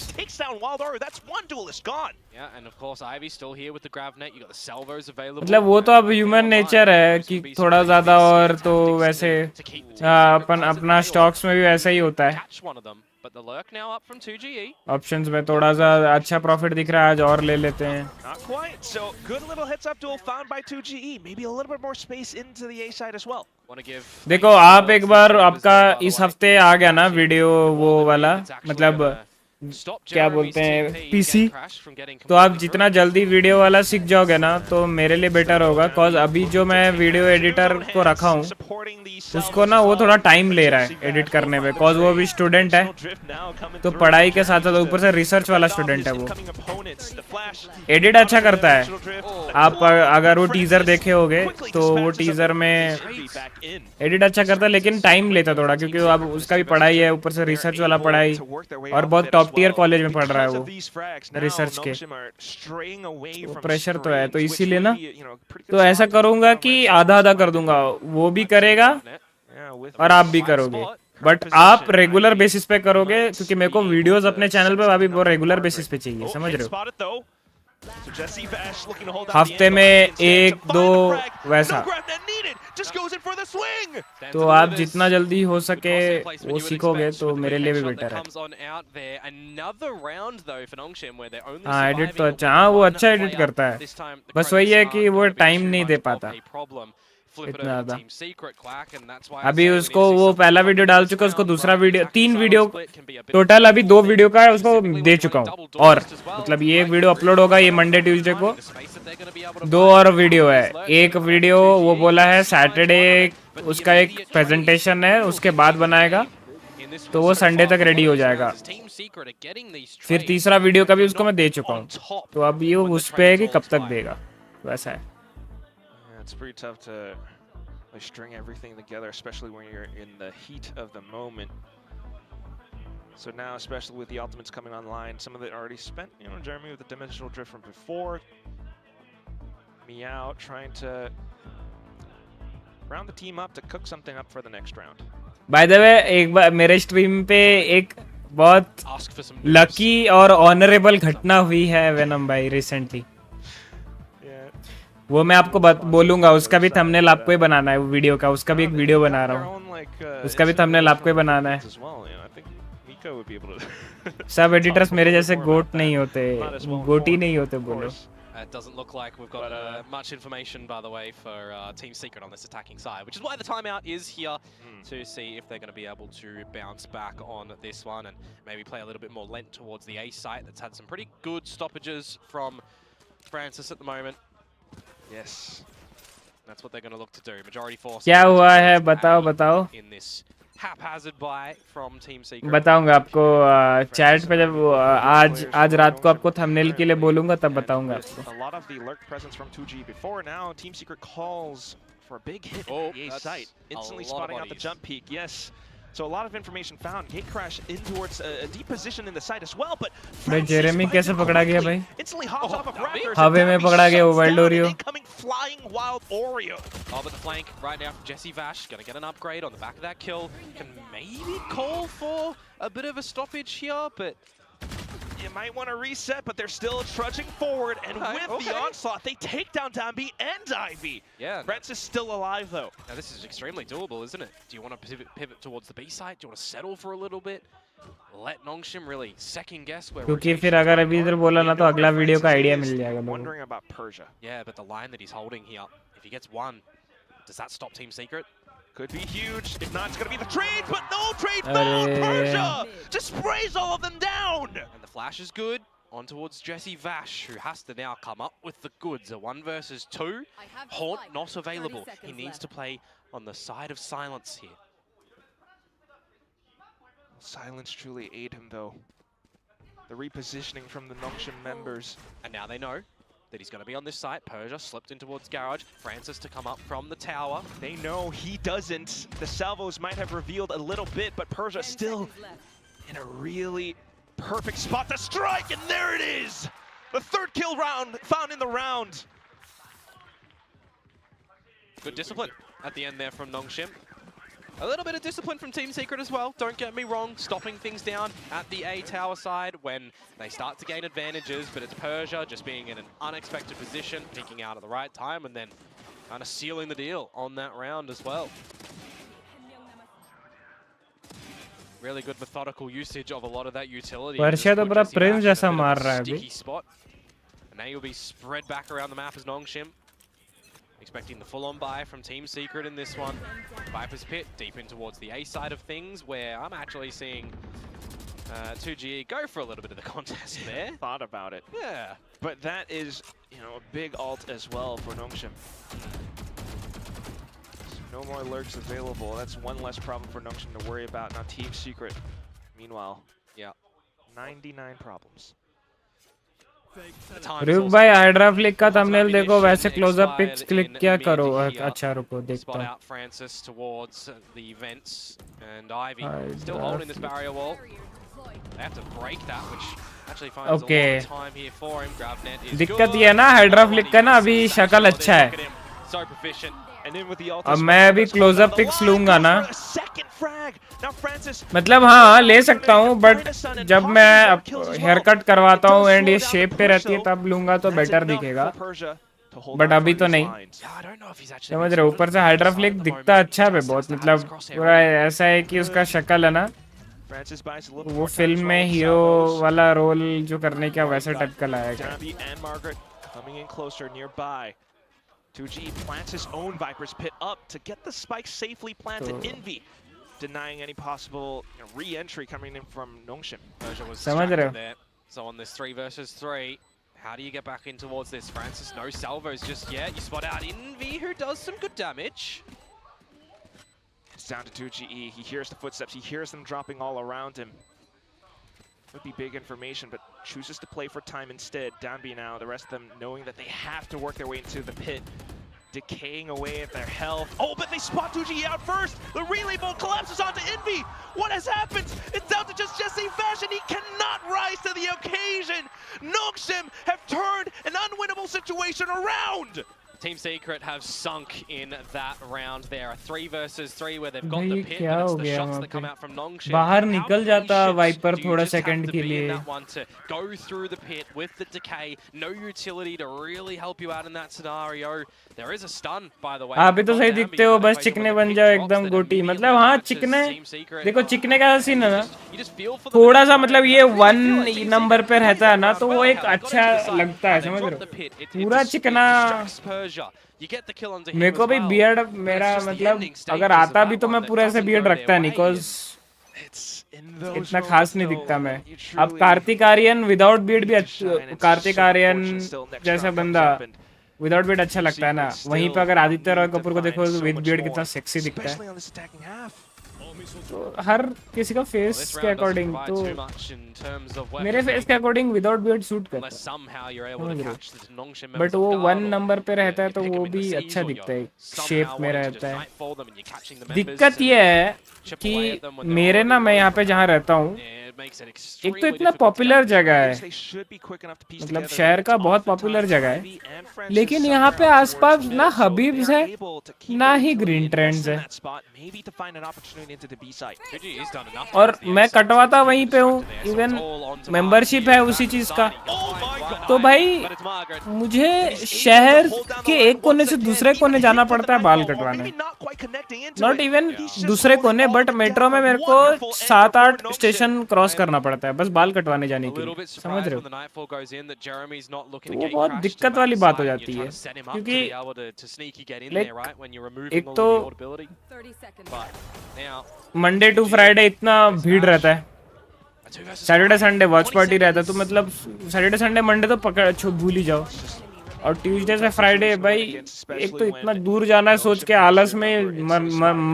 Yeah, and of course Ivy's still here with the grav net. You got the salvos available. मतलब वो तो अब ह्यूमन नेचर है कि थोड़ा ज्यादा और तो वैसे अपन अपना स्टॉक्स में भी वैसा ही होता है. But the lurk now up from 2GE. Options में थोड़ा सा अच्छा प्रॉफिट दिख रहा है, आज और ले लेते हैं. Not quite. So good little heads up duel found by 2GE. Maybe a little bit more space into the A side as well. देखो आप एक बार आपका इस हफ्ते आ गया ना वीडियो वो वाला, मतलब क्या बोलते हैं पीसी, तो आप जितना जल्दी वीडियो वाला सीख जाओगे ना तो मेरे लिए बेटर होगा. कॉज अभी जो मैं वीडियो एडिटर को रखा हूँ उसको ना वो थोड़ा टाइम ले रहा है एडिट करने में. कॉज वो भी स्टूडेंट है तो पढ़ाई के साथ साथ ऊपर से रिसर्च वाला स्टूडेंट है. वो एडिट अच्छा करता है. आप अगर वो टीजर देखे होगे तो वो टीजर में एडिट अच्छा करता है, लेकिन टाइम लेता थोड़ा, क्योंकि अब उसका भी पढ़ाई है, ऊपर से रिसर्च वाला पढ़ाई, और बहुत टॉप टियर कॉलेज में पढ़ रहा है वो रिसर्च के. तो प्रेशर तो है, तो इसीलिए ना तो ऐसा करूंगा कि आधा आधा कर दूंगा. वो भी करेगा और आप भी करोगे, बट आप रेगुलर बेसिस पे करोगे, क्योंकि मेरे को वीडियोस अपने चैनल पे अभी वो रेगुलर बेसिस पे चाहिए. समझ रहे हो? हफ्ते में 1-2 वैसा. तो आप जितना जल्दी हो सके वो सीखोगे तो मेरे लिए भी बेटर है. हाँ एडिट तो अच्छा, हाँ वो अच्छा एडिट करता है. बस वही है कि वो टाइम नहीं दे पाता इतना ज्यादा. अभी उसको वो पहला वीडियो डाल चुका, उसको दूसरा वीडियो 3 वीडियो टोटल, अभी 2 वीडियो का उसको दे चुका हूँ. और मतलब ये वीडियो अपलोड होगा ये मंडे ट्यूसडे को. 2 और वीडियो है. एक वीडियो वो बोला है सैटरडे उसका एक प्रेजेंटेशन है, उसके बाद बनाएगा, तो वो संडे तक रेडी हो जाएगा. फिर तीसरा वीडियो का भी उसको मैं दे चुका हूँ, तो अब ये उस पे है कि कब तक देगा, वैसा है. It's pretty tough to string everything together, especially when you're in the heat of the moment. So now, especially with the ultimates coming online, some of it already spent. Jeremy with the dimensional drift from before. Meow trying to round the team up to cook something up for the next round. By the way, एक बार मेरे stream पे एक बहुत lucky और honourable घटना हुई है venom भाई रिसेंटली. वो मैं आपको बोलूंगा. उसका भी थंबनेल आपको ही बनाना है, वो वीडियो का. उसका भी एक वीडियो बना रहा हूँ, उसका भी थंबनेल आपको ही बनाना है. सब एडिटर्स मेरे जैसे गोट नहीं होते, गोटी नहीं होते बोलो. It doesn't look like we've got much information, by the way, for Team Secret on this attacking side, which is why the timeout is here to see if they're going to be able to bounce back on this one and maybe play a little bit more lent towards the A site that's had some pretty good stoppages from Francis at the moment. Yes, that's what they're going to look to do. Majority force. क्या हुआ है बताओ. In this haphazard buy from Team Secret. बताऊंगा आपको chat पे जब आज रात को आपको थंबनेल के लिए बोलूंगा तब बताऊंगा आपको. A lot of the lurk presence from 2G before. Now Team Secret calls for a big hit on the A site, instantly spotting out the jump peak. Yes. So a lot of information found. Gate crash in towards a deep position in the site as well, but भाई Jeremy कैसे पकड़ा गया भाई? Instantly hops off of Raptors. हवे में पकड़ा गया वो wild Oreo. Coming flying wild Oreo. Oh, but the flank right now from Jesse Vash gonna get an upgrade on the back of that kill. Can maybe call for a bit of a stoppage here, but you might want to reset, but they're still trudging forward, and with the onslaught, they take down Dambi and Ivy. Yeah. Brents is still alive, though. Now this is extremely doable, isn't it? Do you want to pivot towards the B side? Do you want to settle for a little bit? Let Nongshim really second guess where. क्योंकि फिर अगर अभी इधर बोला ना तो अगला video का आइडिया मिल जाएगा. Wondering about Persia. Yeah, but the line that he's holding here, if he gets one, does that stop Team Secret? Could be huge. If not, it's going to be the trade, but no trade found. Persia just sprays all of them down. And the flash is good. on towards Jesse Vash, who has to now come up with the goods. A 1 versus 2. Haunt not available. He needs to play on the side of silence here. Silence truly aid him though. The repositioning from the Nongshim members. And now they know that he's going to be on this site. Persia slipped in towards Garage. Francis to come up from the tower. They know he doesn't. The salvos might have revealed a little bit, but Persia still in a really perfect spot to strike, and there it is! The 3rd kill round found in the round. Good discipline at the end there from Nongshim. A little bit of discipline from Team Secret as well, don't get me wrong, stopping things down at the A tower side when they start to gain advantages, but it's Persia just being in an unexpected position, peeking out at the right time, and then kind of sealing the deal on that round as well. Really good methodical usage of a lot of that utility. वर्षा तो बड़ा प्रेम जैसा मार रहा है अभी. Sticky spot. And now you'll be spread back around the map as Nongshim. Expecting the full-on buy from Team Secret in this one. Viper's Pit deep in towards the A side of things, where I'm actually seeing 2GE go for a little bit of the contest there. Thought about it. Yeah. But that is, you know, a big ult as well for Nongshim. No more lurks available. That's one less problem for Nongshim to worry about. Now Team Secret, meanwhile, Yeah. 99 problems. RyuK भाई hydra flick का thumbnail देखो, वैसे close up pics click क्या करो. अच्छा रुको देखता Spot हूं. out Francis towards the vents, and Ivy still holding this barrier wall. They have to break that, which actually finds a lot of time here for him. GravNet is दिक्कत ये है ना हाइड्रा फ्लिक का ना अभी शक्ल अच्छा है. So proficient. And then with the ult, अब मैं अभी क्लोजअप पिक्स लूंगा ना, मतलब हाँ ले सकता हूँ, बट जब मैं हेयर कट करवाता हूँ एंड ये शेप पे रहती है तब लूंगा तो बेटर दिखेगा, बट अभी तो नहीं. समझ रहे हो, ऊपर से हाइड्रा फ्लिक दिखता अच्छा है बहुत, मतलब पूरा ऐसा है कि उसका शक्ल है ना वो फिल्म में हीरो वाला रोल जो करने का वैसे टाइप का लाएगा. 2G plants his own Viper's Pit up to get the spike safely planted. Envy denying any possible re-entry coming in from Nongshim. Persia was distracted there. So on this 3 versus 3, how do you get back in towards this? Francis, no salvos just yet. You spot out Envy, who does some good damage. It's down to 2GE. He hears the footsteps. He hears them dropping all around him. Would be big information, but chooses to play for time instead. Down B now, the rest of them knowing that they have to work their way into the pit, decaying away at their health. Oh, but they spot 2GE out first! The relay bolt collapses onto Envy! What has happened? It's down to just Jesse Vash, and he cannot rise to the occasion! Nongshim have turned an unwinnable situation around! Team Secret have sunk in that round there. A 3 versus 3 where they've got the pit, but it's the shots that come out from Nongshim. बाहर निकल जाता wiper थोड़ा second के लिए. To go through the pit with the decay, no utility to really help you out in that scenario. There is a stun, by the way. आप भी तो सही दिखते हो, बस चिकने बन जाओ एकदम गोटी. मतलब हाँ चिकने, देखो चिकने का सीन है ना, थोड़ा सा मतलब ये 1 नंबर पे रहता है ना तो वो एक अच्छा लगता है, समझ रहे हो. पूरा चिकना मेरे को भी बियर्ड, मेरा मतलब अगर आता भी तो मैं पूरा ऐसे बियर्ड रखता नहीं, बिकॉज इतना खास नहीं दिखता मैं. अब कार्तिक आर्यन विदाउट बियर्ड भी, कार्तिक आर्यन जैसा बंदा विदाउट बियर्ड अच्छा लगता है ना. वहीं पे अगर आदित्य रॉय कपूर को देखो विद बियर्ड कितना सेक्सी दिखता है. तो हर किसी का फेस के अकॉर्डिंग, तो मेरे फेस के अकॉर्डिंग विदाउट बियर्ड सूट करता है, बट वो 1 नंबर पे रहता है तो वो भी अच्छा दिखता है, शेप में रहता है. दिक्कत ये है कि मेरे ना, मैं यहाँ पे जहाँ रहता हूँ, एक तो इतना पॉपुलर जगह है, मतलब शहर का बहुत पॉपुलर जगह है, लेकिन यहाँ पे आसपास ना हबीब्स है ना ही ग्रीन ट्रेंड्स है, और मैं कटवाता वहीं पे हूँ. इवन मेंबरशिप है उसी चीज का. तो भाई मुझे शहर के एक कोने से दूसरे कोने जाना पड़ता है बाल कटवाने. नॉट इवन दूसरे कोने, बट मेट्रो में मेरे को 7-8 स्टेशन क्रॉस करना पड़ता है बस बाल कटवाने जाने के लिए, समझ रहे हो. तो वो बहुत दिक्कत वाली बात हो जाती है, क्योंकि एक तो मंडे टू फ्राइडे इतना भीड़ रहता है, सैटरडे संडे वॉच पार्टी रहता तो मतलब सैटरडे संडे मंडे तो पकड़ भूल ही जाओ, और ट्यूसडे से फ्राइडे भाई एक तो इतना दूर जाना है सोच के आलस में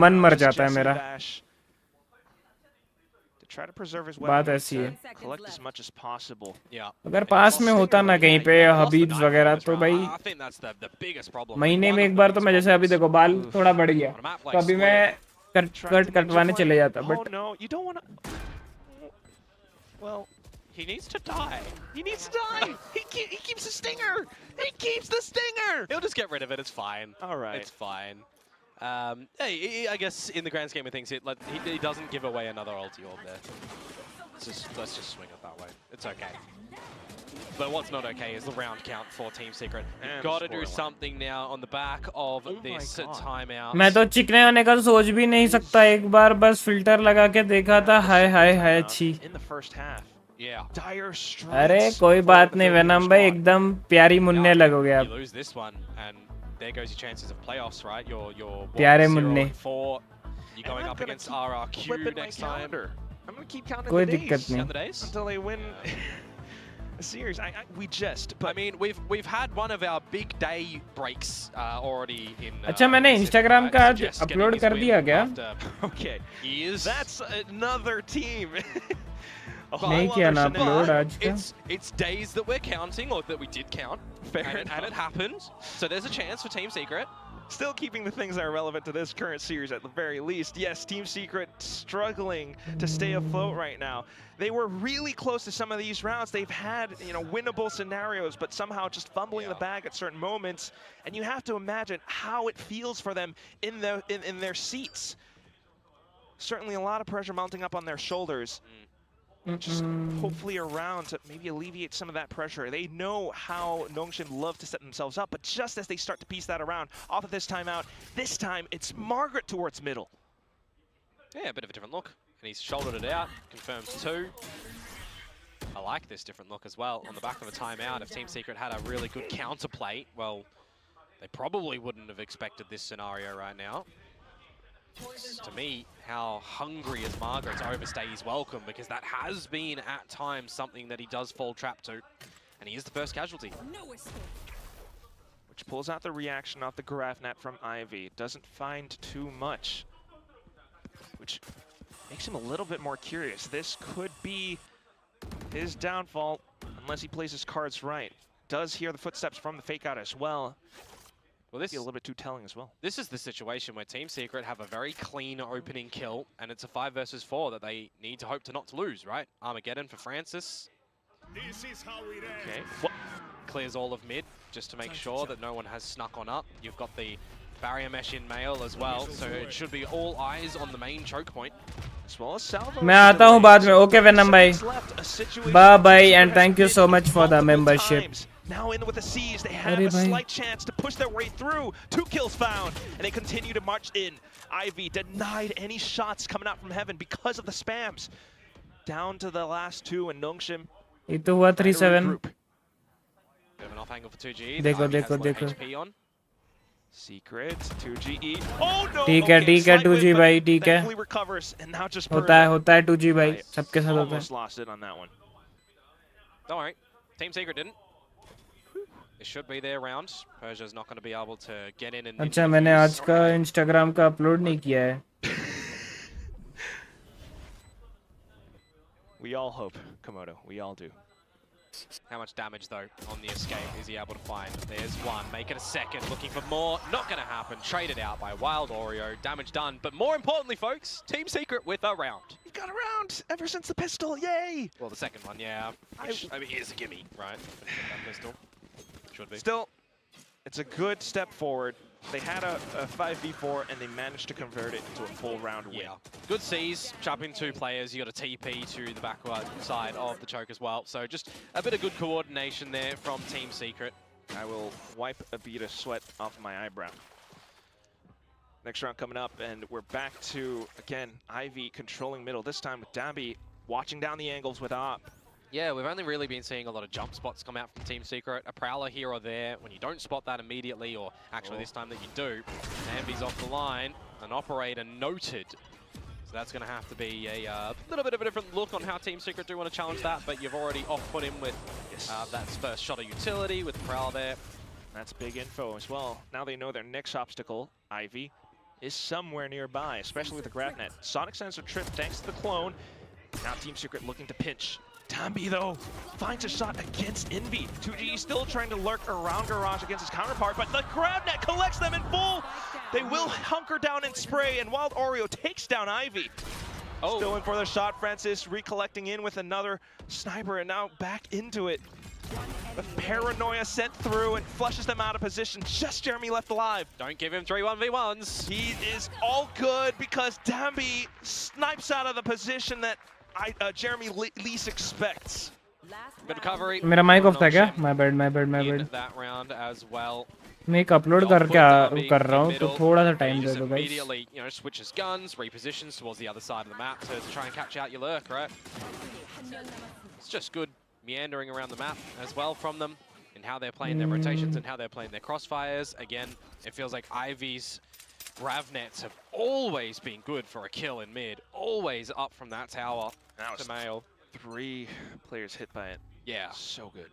मन मर जाता है मेरा। बात ऐसी है, अगर पास में होता ना कहीं पे हबीब्स वगैरह तो भाई महीने में एक बार तो मैं जैसे अभी देखो बाल थोड़ा बढ़ गया तो अभी मैं कटवाने चले जाता, but Well, he needs to die. He needs to die. He keeps the stinger. He keeps the stinger. He'll just get rid of it. It's fine. All right. It's fine. Hey, I guess in the grand scheme of things, he doesn't give away another ulti orb there. Let's just swing it that way. It's okay. But what's not okay is the round count for Team Secret. You've got to do something now on the back of this timeout. मैं तो चिकने होने का सोच भी नहीं सकता, एक बार बस फिल्टर लगा के देखा था, हाय हाय हाय अच्छी। In the first half. Yeah. Dire straits. अरे कोई बात नहीं वेनम भाई, एकदम प्यारी मुन्ने लगोगे आप। You lose this one and there goes your chances of playoffs, right? You're प्यारे मुन्ने। 4. You're going up against RRQ next time. I'm gonna keep counting कोई the दिक्कत days नहीं। The days? until they win a series. We just. I mean, we've had one of our big day breaks already in. अच्छा मैंने Instagram का आज upload कर दिया क्या? Okay. Years. That's another team. नहीं किया ना अपलोड आज का। It's days that we're counting, or that we did count. And it happened. So there's a chance for Team Secret. Still keeping the things that are relevant to this current series at the very least. Yes, Team Secret struggling to stay afloat right now. They were really close to some of these rounds. They've had, winnable scenarios, but somehow just fumbling the bag at certain moments. And you have to imagine how it feels for them in their seats. Certainly a lot of pressure mounting up on their shoulders. Just hopefully around to maybe alleviate some of that pressure. They know how Nongshim love to set themselves up, but just as they start to piece that around, off of this timeout, this time it's Margaret towards middle. Yeah, a bit of a different look. And he's shouldered it out, confirms 2. I like this different look as well. On the back of a timeout, if Team Secret had a really good counterplay, well, they probably wouldn't have expected this scenario right now. To me, how hungry is Margaret to overstay his welcome, because that has been at times something that he does fall trap to, and he is the first casualty. Which pulls out the reaction off the Grafnet from Ivy. Doesn't find too much, which makes him a little bit more curious. This could be his downfall unless he plays his cards right. Does hear the footsteps from the fake out as well. Well, this is a little bit too telling as well. This is the situation where Team Secret have a very clean opening kill, and it's a 5 versus 4 that they need to hope to not lose, right? Armageddon for Francis. Okay. Clears all of mid just to make sure that no one has snuck on up. You've got the barrier mesh in male as well, so it should be all eyes on the main choke point. As well as Salvo. मैं आता हूँ बाद में। Okay venom भाई, bye bye and thank you so much for the membership. Now in with the C's, they have a slight chance to push their way through. 2 kills found, and they continue to march in. Ivy denied any shots coming out from heaven because of the spams. Down to the last 2, and Nongshim. ये तो हुआ 3-7। Bit of an off angle for 2G. देखो। Secret 2GE. Oh no. ठीक है 2G भाई, ठीक है। recovers, and now just होता है 2G भाई, सबके साथ होता है। Almost lost it on that one. Don't worry, Team Secret didn't. It should be their round. Persia's not going to be able to get in and... अच्छा मैंने आज का इंस्टाग्राम का अपलोड नहीं किया है। We all hope, Komodo. We all do. How much damage, though, on the escape is he able to find? There's one. Make it a second. Looking for more. Not going to happen. Traded out by Wild Oreo. Damage done. But more importantly, folks, Team Secret with a round. You've got a round ever since the pistol. Yay! Well, the second one, yeah. Which, I mean, here's a gimme, right? That pistol. Should be. Still, it's a good step forward. They had a 5v4 and they managed to convert it into a full round win. Yeah. Good C's, chopping 2 players. You got a TP to the backward side of the choke as well. So just a bit of good coordination there from Team Secret. I will wipe a bead of sweat off my eyebrow. Next round coming up, and we're back to, again, Ivy controlling middle. This time with Dabby watching down the angles with Op. Yeah, we've only really been seeing a lot of jump spots come out from Team Secret. A Prowler here or there. When you don't spot that immediately, or actually this time that you do, Nambi's off the line. An operator noted. So that's going to have to be a little bit of a different look on how Team Secret do want to challenge that, but you've already off-put him with that first shot of utility with the Prowl there. That's big info as well. Now they know their next obstacle, Ivy, is somewhere nearby, especially with the grab net. Sonic sensor trip thanks to the clone. Now Team Secret looking to pinch. Tambi, though, finds a shot against Envy. 2G still trying to lurk around Garage against his counterpart, but the grab net collects them in full. They will hunker down and spray, and Wild Oreo takes down Ivy. Still in for the shot, Francis recollecting in with another sniper, and now back into it. The paranoia sent through and flushes them out of position. Just Jeremy left alive. Don't give him 3 1v1s. He is all good because Tambi snipes out of the position that Jeremy least expects. Good recovery. मेरा mic off था क्या? My bad. In that round as well. मैं एक upload कर रहा हूँ तो थोड़ा सा time दे दो guys. Immediately, you know, switches guns, repositions towards the other side of the map to try and catch out your lurk, right? It's just good meandering around the map as well from them and how they're playing their rotations and how they're playing their crossfires. Again, it feels like Ivy's grav nets have always been good for a kill in mid, always up from that tower to Mail. 3 players hit by it. Yeah. So good.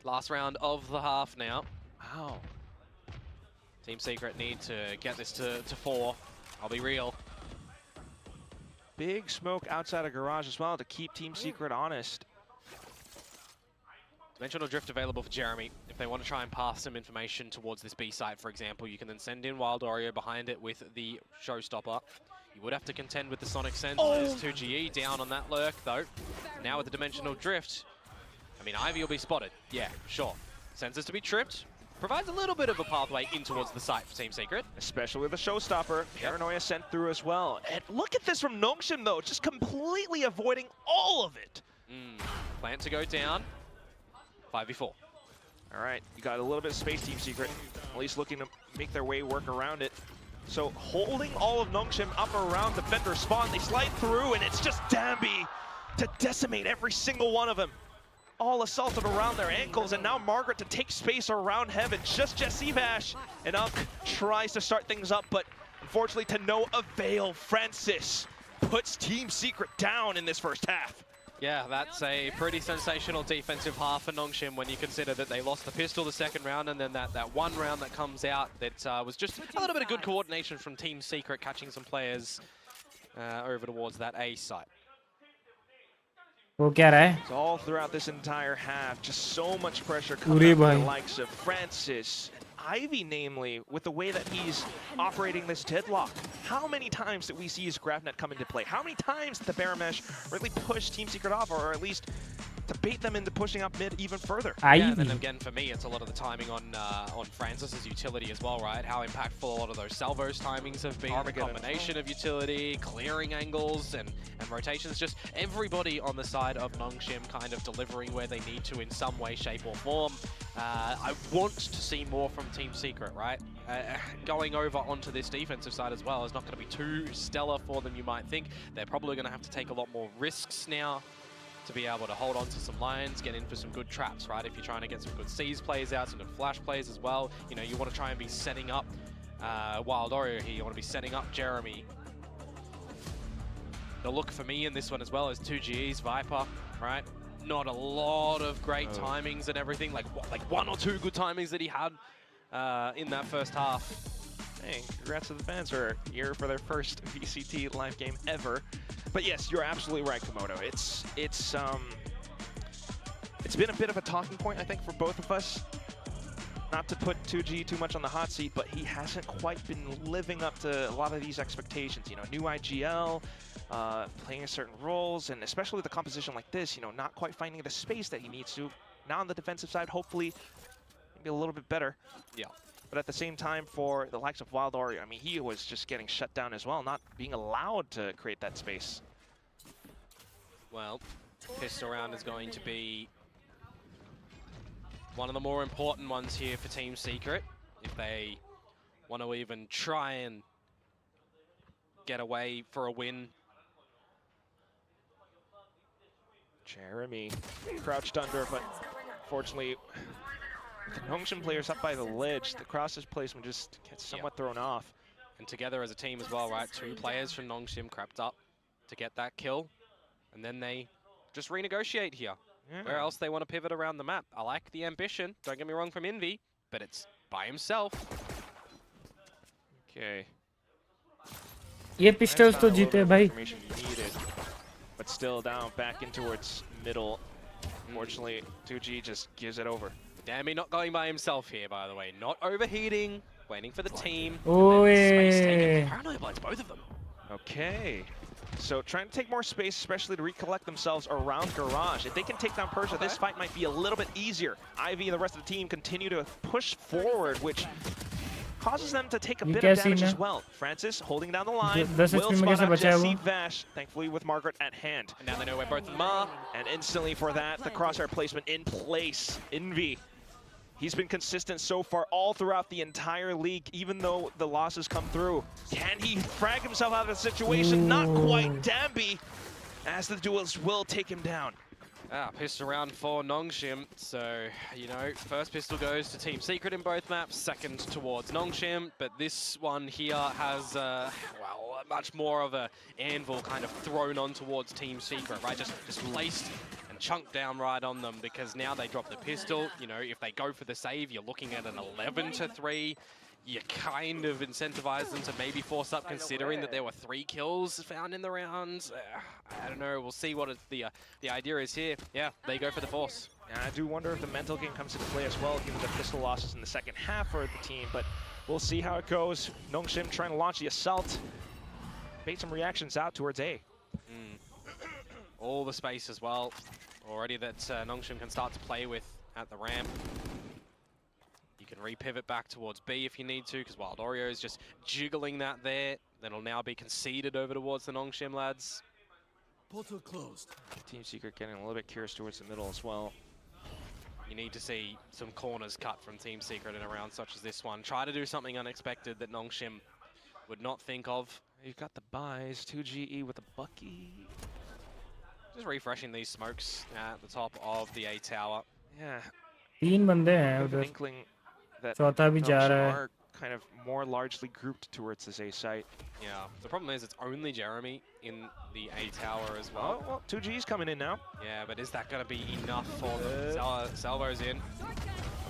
Last round of the half now. Wow. Team Secret need to get this to 4. I'll be real. Big smoke outside of Garage as well to keep Team Secret honest. Dimensional Drift available for Jeremy. If they want to try and pass some information towards this B site, for example, you can then send in Wild Oreo behind it with the Showstopper. You would have to contend with the Sonic Sense. There's 2GE down on that lurk, though. Now with the Dimensional Drift, I mean, Ivy will be spotted. Yeah, sure. Sensors to be tripped. Provides a little bit of a pathway in towards the site for Team Secret. Especially with the Showstopper. Paranoia sent through as well. And look at this from Nongshim, though. Just completely avoiding all of it. Plant to go down. 5v4. All right, you got a little bit of space, Team Secret. At least looking to make their way work around it. So holding all of Nongshim up around defender spawn, they slide through, and it's just Dambi to decimate every single one of them. All assaulted around their ankles, and now Margaret to take space around Heaven. Just Jesse Bash, and Unk tries to start things up, but unfortunately to no avail. Francis puts Team Secret down in this first half. Yeah, that's a pretty sensational defensive half for Nongshim when you consider that they lost the pistol the second round, and then that one round that comes out that was just a little bit of good coordination from Team Secret catching some players over towards that A site. वो क्या रहा है? It's all throughout this entire half, just so much pressure coming from the likes of Francis and Ivy, namely, with the way that he's operating this deadlock. How many times did we see his grab net come into play? How many times did the Baramesh really push Team Secret off, or at least to bait them into pushing up mid even further? Yeah, and then again, for me, it's a lot of the timing on Francis's utility as well, right? How impactful a lot of those salvos timings have been. The combination of utility, clearing angles, and rotations. Just everybody on the side of Nongshim kind of delivering where they need to in some way, shape, or form. I want to see more from Team Secret, right? Going over onto this defensive side as well is not going to be too stellar for them, you might think. They're probably going to have to take a lot more risks now to be able to hold on to some lines, get in for some good traps, right? If you're trying to get some good C's plays out, some good flash plays as well, you know, you want to try and be setting up Wild Oreo here. You want to be setting up Jeremy. The look for me in this one as well is 2GE's Viper, right? Not a lot of great timings and everything, like 1 or 2 good timings that he had in that first half. Hey, congrats to the fans who are here for their first VCT live game ever. But yes, you're absolutely right, Komodo. It's been a bit of a talking point, I think, for both of us. Not to put 2G too much on the hot seat, but he hasn't quite been living up to a lot of these expectations. You know, new IGL, playing certain roles, and especially with a composition like this, you know, not quite finding the space that he needs to. Now on the defensive side, hopefully, maybe a little bit better. Yeah. But at the same time, for the likes of Wild Oreo, I mean, he was just getting shut down as well, not being allowed to create that space. Well, pistol round is going to be one of the more important ones here for Team Secret. If they want to even try and get away for a win. Jeremy crouched under, but unfortunately, the Nongshim players up by the ledge. The crosses placement just gets somewhat thrown off. And together as a team as well, right? 2 players from Nongshim crept up to get that kill. And then they just renegotiate here. Yeah. Where else they want to pivot around the map. I like the ambition, don't get me wrong, from Envy, but it's by himself. Okay. ये pistols तो जीते भाई. Needed, but still down back in towards middle. Unfortunately, 2G just gives it over. Dammy not going by himself here, by the way. Not overheating, waiting for the team. Oh, and then space taken. Paranoia blinds both of them. Okay. So trying to take more space, especially to recollect themselves around Garage. If they can take down Persia, this fight might be a little bit easier. Ivy and the rest of the team continue to push forward, which causes them to take a bit of damage as well. Francis holding down the line. Will spot out Jesse Vash, thankfully with Margaret at hand. And now they know where both of them are. And instantly for that, the crosshair placement in place. Envy. He's been consistent so far all throughout the entire league, even though the losses come through. Can he frag himself out of the situation? Not quite. Damby, as the duels will take him down. Pistol round for Nongshim. So, you know, first pistol goes to Team Secret in both maps, second towards Nongshim. But this one here has, well, much more of a anvil kind of thrown on towards Team Secret, right? Just placed and chunked down right on them, because now they drop the pistol. You know, if they go for the save, you're looking at an 11-3. You kind of incentivize them to maybe force up, considering that there were 3 kills found in the round. I don't know, we'll see what the idea is here. Yeah, they go for the force. And I do wonder if the mental game comes into play as well, given the pistol losses in the second half for the team, but we'll see how it goes. Nongshim trying to launch the assault. Bait some reactions out towards A. All the space as well, already that Nongshim can start to play with at the ramp. You can re-pivot back towards B if you need to, because Wild Oreo is just jiggling that there. Then it'll now be conceded over towards the Nongshim lads. Portal closed. Team Secret getting a little bit curious towards the middle as well. You need to see some corners cut from Team Secret in a round such as this one. Try to do something unexpected that Nongshim would not think of. You've got the buys, 2GE with a Bucky. Just refreshing these smokes at the top of the A tower. Yeah. 3 बंदे हैं An उधर. inkling that चौथा भी जा रहा है. are kind of more largely grouped towards this A site. Yeah, the problem is it's only Jeremy in the A tower as Oh, well. well, 2G's coming in now. Yeah, but is that going to be enough for them? Salvo's in.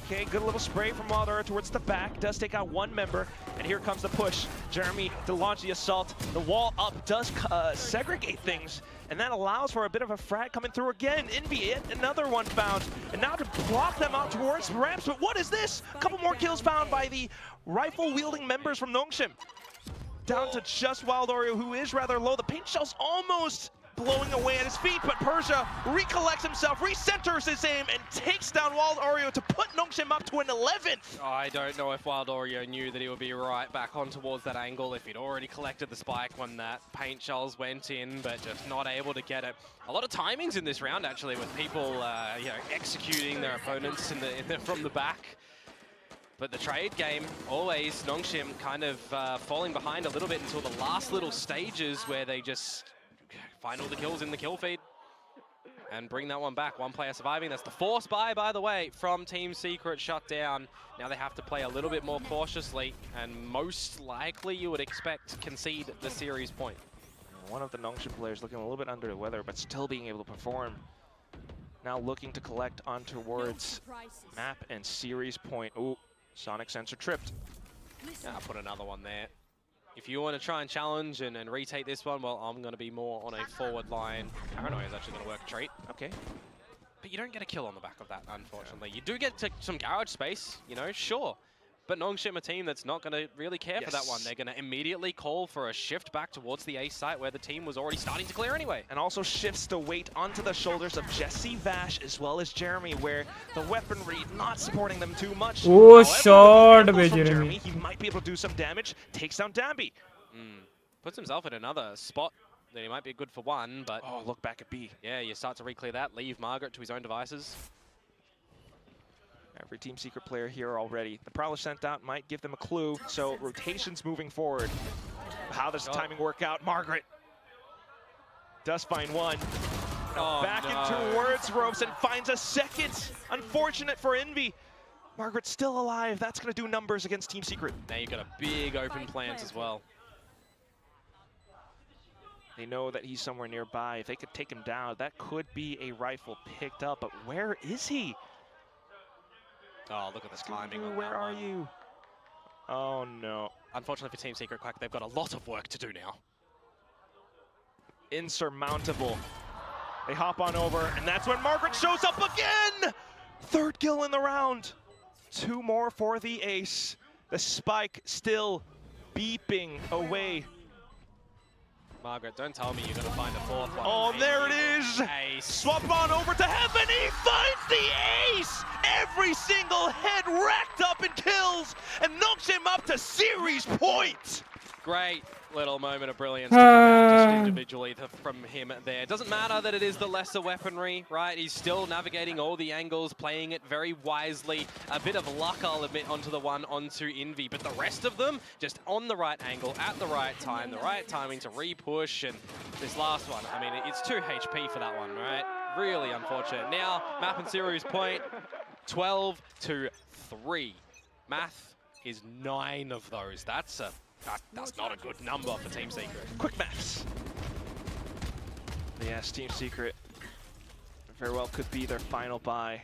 Okay, good little spray from Wilder towards the back. Does take out 1 member, and here comes the push. Jeremy to launch the assault. The wall up does segregate things, and that allows for a bit of a frag coming through again. Envy, another one found, and now to block them out towards ramps. But what is this? A couple more kills found by the rifle-wielding members from Nongshim. Down to just Wild Oreo, who is rather low. The paint shell's almost blowing away at his feet, but Persia recollects himself, recenters his aim, and takes down Wild Oreo to put Nongshim up to an 11th. I don't know if Wild Oreo knew that he would be right back on towards that angle, if he'd already collected the spike when that paint shells went in, but just not able to get it. A lot of timings in this round, actually, with people you know, executing their opponents from the back. But the trade game, always Nongshim kind of falling behind a little bit until the last little stages where they just find all the kills in the kill feed and bring that one back. 1 player surviving. That's the force buy, by the way, from Team Secret shut down. Now they have to play a little bit more cautiously, and most likely you would expect concede the series point. One of the Nongshim players looking a little bit under the weather, but still being able to perform. Now looking to collect on towards map and series point. Ooh, Sonic sensor tripped. Yeah, I'll put another one there. If you want to try and challenge and retake this one, well, I'm going to be more on a forward line. Paranoia is actually going to work a treat. Okay. But you don't get a kill on the back of that, unfortunately. You do get to some garage space, you know, sure. But Nongshim, a team that's not going to really care for that one. They're going to immediately call for a shift back towards the A site where the team was already starting to clear anyway. And also shifts the weight onto the shoulders of Jesse Vash as well as Jeremy, where the weaponry not supporting them too much. Oh, However, shot with the by from Jeremy. He might be able to do some damage. Takes down Damby. Puts himself in another spot that he might be good for 1, but... Oh, look back at B. Yeah, you start to re-clear that, leave Margaret to his own devices. Every Team Secret player here already. The Prowler sent out might give them a clue, so rotations moving forward. How does the timing work out? Margaret does find 1. Oh, Back in towards ropes and finds a second. Unfortunate for Envy. Margaret's still alive. That's going to do numbers against Team Secret. Now you've got a big open plant as well. They know that he's somewhere nearby. If they could take him down, that could be a rifle picked up. But where is he? Oh, look at this timing. on Where that are one. you? Oh, no. Unfortunately for Team Secret, Quack, they've got a lot of work to do now. Insurmountable. They hop on over, and that's when Margaret shows up again! Third kill in the round. 2 more for the ace. The spike still beeping away. Margaret, don't tell me you're going to find a fourth one. Oh, Maybe there it is! Ace. Swap on over to heaven, he finds the ace! Every single head racked up in kills, and knocks him up to series point! Great little moment of brilliance to come out just individually from him there. It doesn't matter that it is the lesser weaponry, right? He's still navigating all the angles, playing it very wisely. A bit of luck, I'll admit, onto the one onto Envy, but the rest of them just on the right angle, at the right time, the right timing to re-push, and this last one, I mean, it's 2 HP for that one, right? Really unfortunate. Now, map and series point, 12-3. Math is 9 of those. That's not a good number for Team Secret. Quick maths. Yes, Team Secret very well could be their final buy.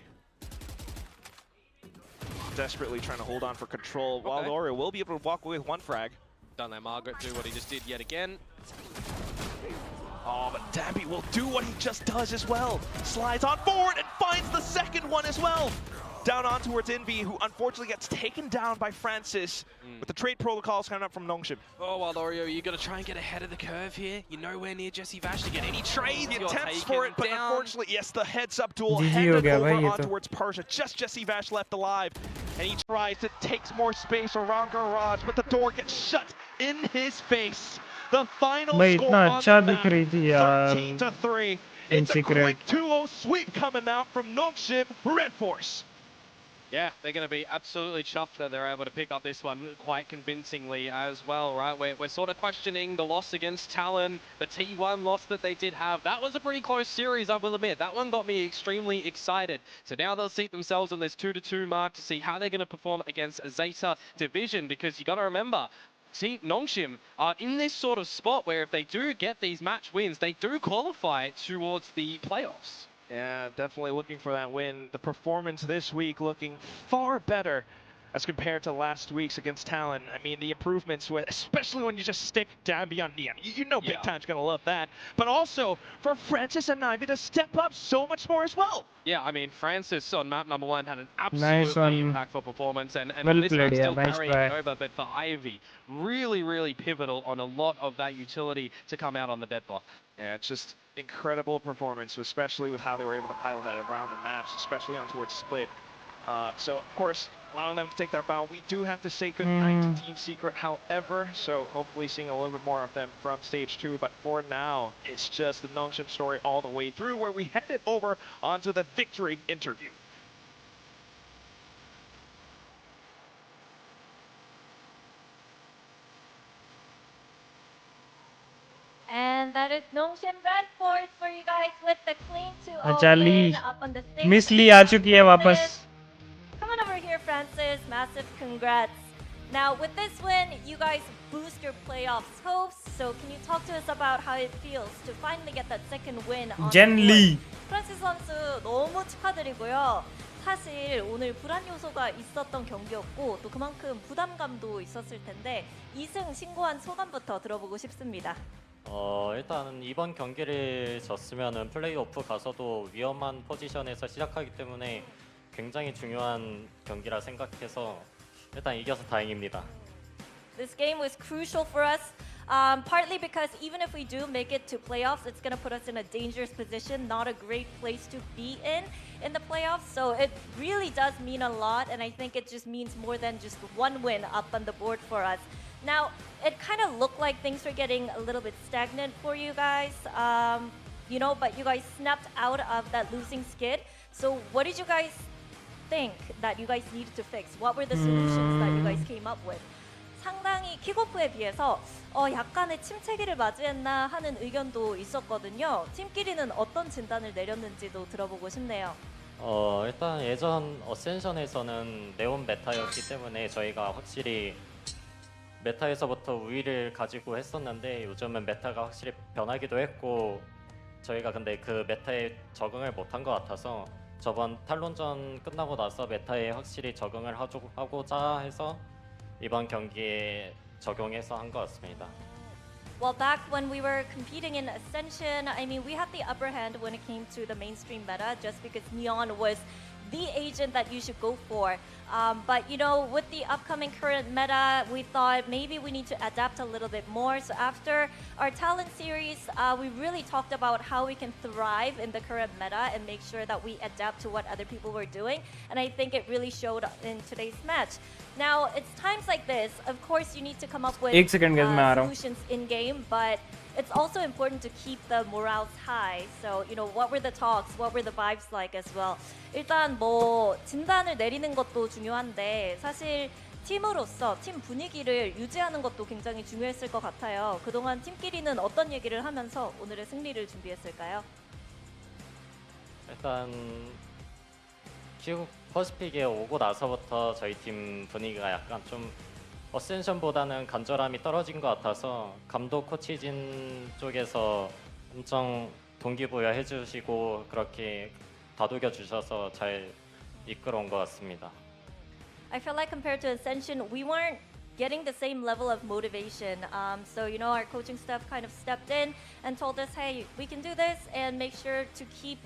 Desperately trying to hold on for control, while Lorio will be able to walk away with 1 frag. Don't let Margaret do what he just did yet again. Oh, but Dabby will do what he just does as well. Slides on forward and finds the second one as well. Down on towards Envy, who unfortunately gets taken down by Francis with the trade protocols coming up from Nongshim. Oh, well, Lorio, you got to try and get ahead of the curve here. You're nowhere near Jesse Vash to get any trades. He You're attempts taken for it, but down. unfortunately, yes, the heads-up duel GG handed हो गया over भाई ये on तो. towards Persia. Just Jesse Vash left alive, and he tries to take more space around Garage, but the door gets shut in his face. The final भाई score इतना on अच्छा the दिख map, रही थी यार 13-3. Team It's a Secret. quick 2-0 sweep coming out from Nongshim Red Force. Yeah, they're going to be absolutely chuffed that they're able to pick up this one quite convincingly as well, right? We're sort of questioning the loss against Talon, the T1 loss that they did have. That was a pretty close series, I will admit. That one got me extremely excited. So now they'll seat themselves on this 2-2 mark to see how they're going to perform against Zeta Division, because you got to remember, Team Nongshim are in this sort of spot where if they do get these match wins, they do qualify towards the playoffs. Yeah, definitely looking for that win. The performance this week looking far better as compared to last week's against Talon. I mean, the improvements, especially when you just stick Dabby on Neon. You know Big Time's going to love that. But also for Francis and Ivy to step up so much more as well. Yeah, I mean, Francis on map number 1 had an Nice absolutely one. impactful performance, and Well this played, one's yeah, still nice carrying try. it over, but for Ivy, really pivotal on a lot of that utility to come out on the dead block. Yeah, it's just incredible performance, especially with how they were able to pilot that around the maps, especially on towards Split. So, of course, allowing them to take their bow, we do have to say goodnight to Team Secret, however, so hopefully seeing a little bit more of them from stage 2, but for now, it's just the Nongshim story all the way through, where we headed over onto the victory interview. And that is Nongshim Red Force for you guys with the clean 2-0 अच्छा Lee win up on the stage. Miss Lee आ चुकी है वापस. Come on over here, Francis. Massive congrats. Now, with this win, you guys boost your playoffs hopes. So, can you talk to us about how it feels to finally get that second win on 젠 the 리. board? 프란시스 선수 너무 축하드리고요. 사실 오늘 불안 요소가 있었던 경기였고 또 그만큼 부담감도 있었을 텐데 2승 신고한 소감부터 들어보고 싶습니다. 일단 이번 경기를 졌으면은 플레이오프 가서도 위험한 포지션에서 시작하기 때문에 굉장히 중요한 경기라 생각해서 일단 이겨서 다행입니다. This game was crucial for us, partly because even if we do make it to playoffs, it's going to put us in a dangerous position, not a great place to be in the playoffs. So it really does mean a lot, and I think it just means more than just one win up on the board for us. Now, it kind of looked like things were getting a little bit stagnant for you guys, you know, but you guys snapped out of that losing skid. So what did you guys think that you guys needed to fix? What were the solutions that you guys came up with? 상당히 킥오프에 비해서 약간의 침체기를 맞이했나 하는 의견도 있었거든요. 팀끼리는 어떤 진단을 내렸는지도 들어보고 싶네요. 일단 예전 어센션에서는 네온 메타였기 때문에 저희가 확실히 메타에서부터 우위를 가지고 했었는데 요즘은 메타가 확실히 변하기도 했고 저희가 근데 그 메타에 적응을 못한 것 같아서 저번 탈론전 끝나고 나서 메타에 확실히 적응을 하고자 해서 이번 경기에 적용해서 한 것 같습니다. Well, back when we were competing in Ascension, I mean, we had the upper hand when it came to the mainstream meta just because Neon was the agent that you should go for. But, you know, with the upcoming current meta, we thought maybe we need to adapt a little bit more. So after our talent series, we really talked about how we can thrive in the current meta and make sure that we adapt to what other people were doing. And I think it really showed in today's match. Now, it's times like this, of course, you need to come up with एक second guys, मैं आ रहा हूँ. solutions in-game, but it's also important to keep the morals high. So, you know, what were the talks? What were the vibes like as well? 일단 뭐 진단을 내리는 것도 중요한데 사실 팀으로서 팀 분위기를 유지하는 것도 굉장히 중요했을 것 같아요. 그동안 팀끼리는 어떤 얘기를 하면서 오늘의 승리를 준비했을까요? 일단 퍼스픽에 오고 나서부터 저희 팀 분위기가 약간 좀 어센션보다는 간절함이 떨어진 것 같아서 감독 코치진 쪽에서 엄청 동기부여 해주시고 그렇게 다독여 주셔서 잘 이끌어온 것 같습니다. I feel like compared to Ascension, we weren't getting the same level of motivation. So, you know, our coaching staff kind of stepped in and told us, hey, we can do this and make sure to keep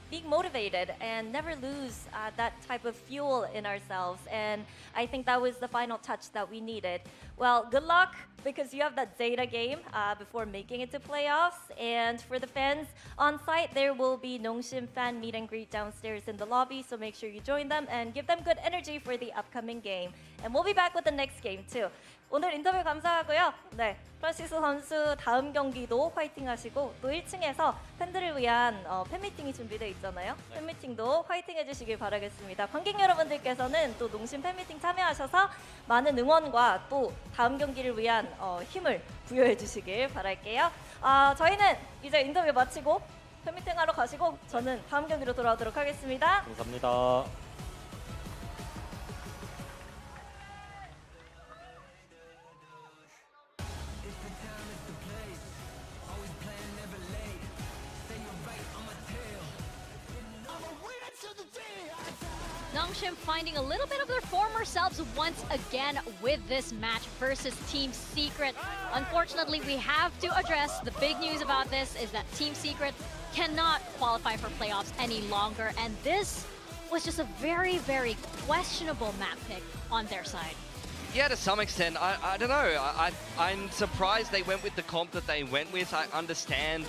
being motivated and never lose that type of fuel in ourselves. And I think that was the final touch that we needed. Well, good luck because you have that Zeta game before making it to playoffs. And for the fans on site, there will be Nongshim fan meet and greet downstairs in the lobby. So make sure you join them and give them good energy for the upcoming game. And we'll be back with the next game too. 오늘 인터뷰 감사하고요. 네, 프란시스 선수 다음 경기도 화이팅 하시고 또 1층에서 팬들을 위한 팬미팅이 준비되어 있잖아요. 팬미팅도 화이팅 해주시길 바라겠습니다. 관객 여러분들께서는 또 농심 팬미팅 참여하셔서 많은 응원과 또 다음 경기를 위한 힘을 부여해 주시길 바랄게요. 저희는 이제 인터뷰 마치고 팬미팅 하러 가시고 저는 다음 경기로 돌아오도록 하겠습니다. 감사합니다. Nongshim finding a little bit of their former selves once again with this match versus Team Secret. Unfortunately, we have to address the big news about this is that Team Secret cannot qualify for playoffs any longer, and this was just a very, very questionable map pick on their side. Yeah, to some extent. I don't know. I'm surprised they went with the comp that they went with. I understand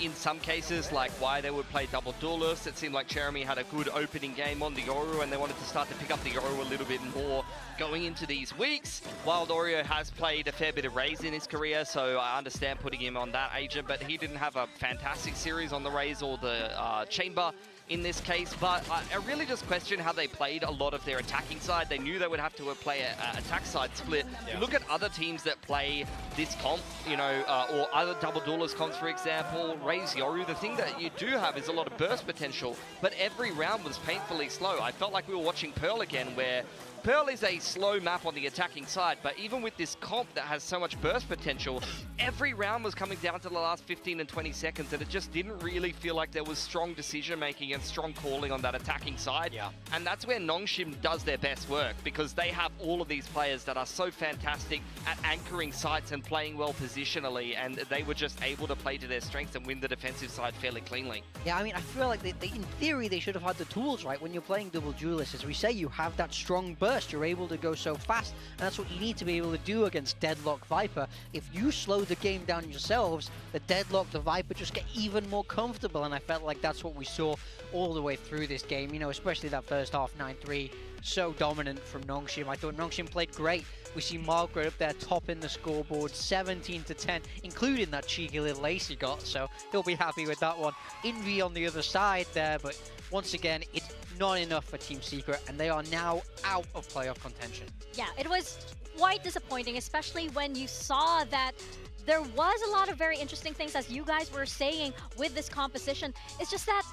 in some cases like why they would play double duelists. It seemed like Jeremy had a good opening game on the Yoru and they wanted to start to pick up the Yoru a little bit more going into these weeks. Wild Oreo has played a fair bit of Raze in his career, so I understand putting him on that agent, but he didn't have a fantastic series on the Raze or the Chamber in this case, but I really just question how they played a lot of their attacking side. They knew they would have to play an attack side split. Yeah. You look at other teams that play this comp, you know, or other double duelist comps, for example, Raze Yoru, the thing that you do have is a lot of burst potential, but every round was painfully slow. I felt like we were watching Pearl again, where Pearl is a slow map on the attacking side, but even with this comp that has so much burst potential, every round was coming down to the last 15 and 20 seconds, and it just didn't really feel like there was strong decision-making and strong calling on that attacking side. Yeah. And that's where Nongshim does their best work, because they have all of these players that are so fantastic at anchoring sites and playing well positionally, and they were just able to play to their strengths and win the defensive side fairly cleanly. Yeah, I mean, I feel like they in theory, they should have had the tools, right? When you're playing double duelists, as we say, you have that strong burst. You're able to go so fast, and that's what you need to be able to do against Deadlock Viper. If you slow the game down yourselves, the Deadlock, the Viper just get even more comfortable, and I felt like that's what we saw all the way through this game, you know, especially that first half, 9-3, so dominant from Nongshim. I thought Nongshim played great. We see Margaret up there topping the scoreboard, 17-10, including that cheeky little ace he got, so he'll be happy with that one. Envy on the other side there, but once again, it's not enough for Team Secret, and they are now out of playoff contention. Yeah, it was quite disappointing, especially when you saw that there was a lot of very interesting things, as you guys were saying, with this composition. It's just that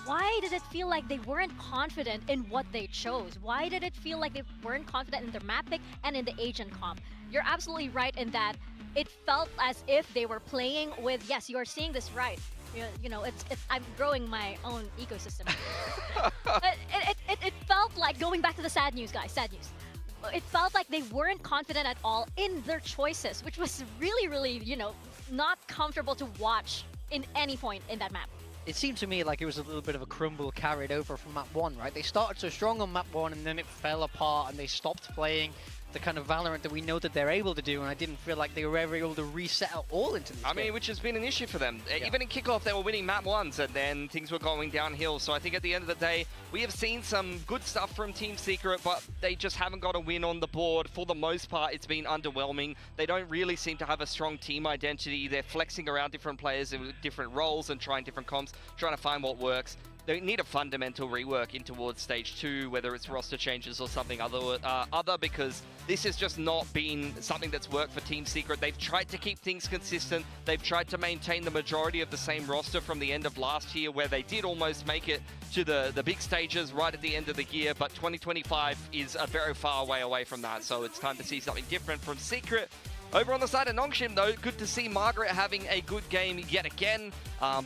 why did it feel like they weren't confident in what they chose? Why did it feel like they weren't confident in their map pick and in the agent comp? You're absolutely right in that it felt as if they were playing with, yes, you are seeing this right. You know, I'm growing my own ecosystem. it felt like, going back to the sad news, guys, sad news. It felt like they weren't confident at all in their choices, which was really, really, you know, not comfortable to watch in any point in that map. It seemed to me like it was a little bit of a crumble carried over from map 1, right? They started so strong on map 1 and then it fell apart and they stopped playing the kind of Valorant that we know that they're able to do, and I didn't feel like they were ever able to reset at all into this game. which has been an issue for them. Yeah. Even in kickoff, they were winning map 1s, and then things were going downhill. So I think at the end of the day, we have seen some good stuff from Team Secret, but they just haven't got a win on the board. For the most part, it's been underwhelming. They don't really seem to have a strong team identity. They're flexing around different players in different roles and trying different comps, trying to find what works. They need a fundamental rework in towards stage 2, whether it's roster changes or something other, because this has just not been something that's worked for Team Secret. They've tried to keep things consistent. They've tried to maintain the majority of the same roster from the end of last year, where they did almost make it to the big stages right at the end of the year, but 2025 is a very far way away from that, so it's time to see something different from Secret. Over on the side of Nongshim, though, good to see Margaret having a good game yet again.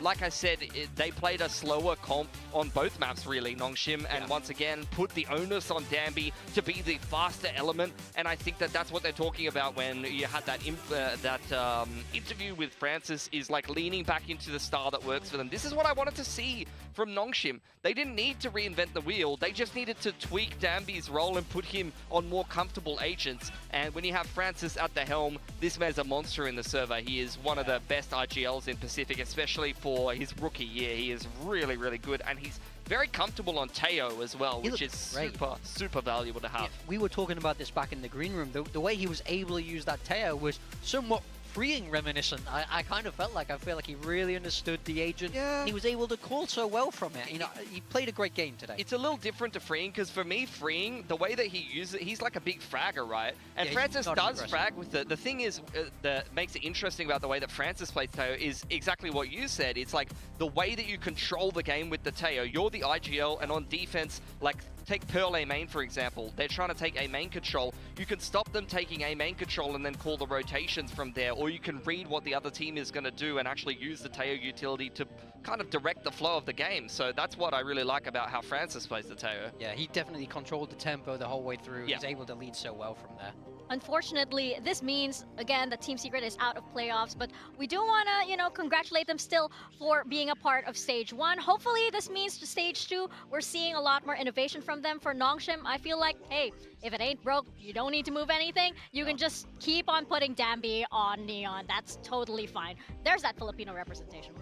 Like I said, they played a slower comp on both maps, really, Nongshim, and once again put the onus on Danby to be the faster element. And I think that that's what they're talking about when you had that interview with Francis, is like leaning back into the style that works for them. This is what I wanted to see from Nongshim. They didn't need to reinvent the wheel. They just needed to tweak Danby's role and put him on more comfortable agents. And when you have Francis at the helm, this man's a monster in the server. He is one of the best IGLs in Pacific, especially for his rookie year. He is really, really good, and he's very comfortable on Teo as well, which is super, super valuable to have. Yeah, we were talking about this back in the green room. The way he was able to use that Teo was somewhat freeing reminiscent. I kind of felt like, I feel like he really understood the agent. Yeah. He was able to call so well from it. You know, he played a great game today. It's a little different to freeing, because for me, freeing, the way that he uses it, he's like a big fragger, right? And Yeah, Francis not does aggressive. frag with it. The thing is, that makes it interesting about the way that Francis plays Teo is exactly what you said. It's like the way that you control the game with the Teo. You're the IGL, and on defense, like, take Pearl A main, for example. They're trying to take A main control. You can stop them taking A main control and then call the rotations from there, or you can read what the other team is going to do and actually use the Teo utility to kind of direct the flow of the game. So that's what I really like about how Francis plays the Teo. Yeah, he definitely controlled the tempo the whole way through. Yeah. He's able to lead so well from there. Unfortunately, this means, again, that Team Secret is out of playoffs, but we do want to, you know, congratulate them still for being a part of Stage 1. Hopefully, this means to Stage 2, we're seeing a lot more innovation from them. For Nongshim, I feel like, hey, if it ain't broke, you don't need to move anything. You can just keep on putting Danby on Neon. That's totally fine. There's that Filipino representation.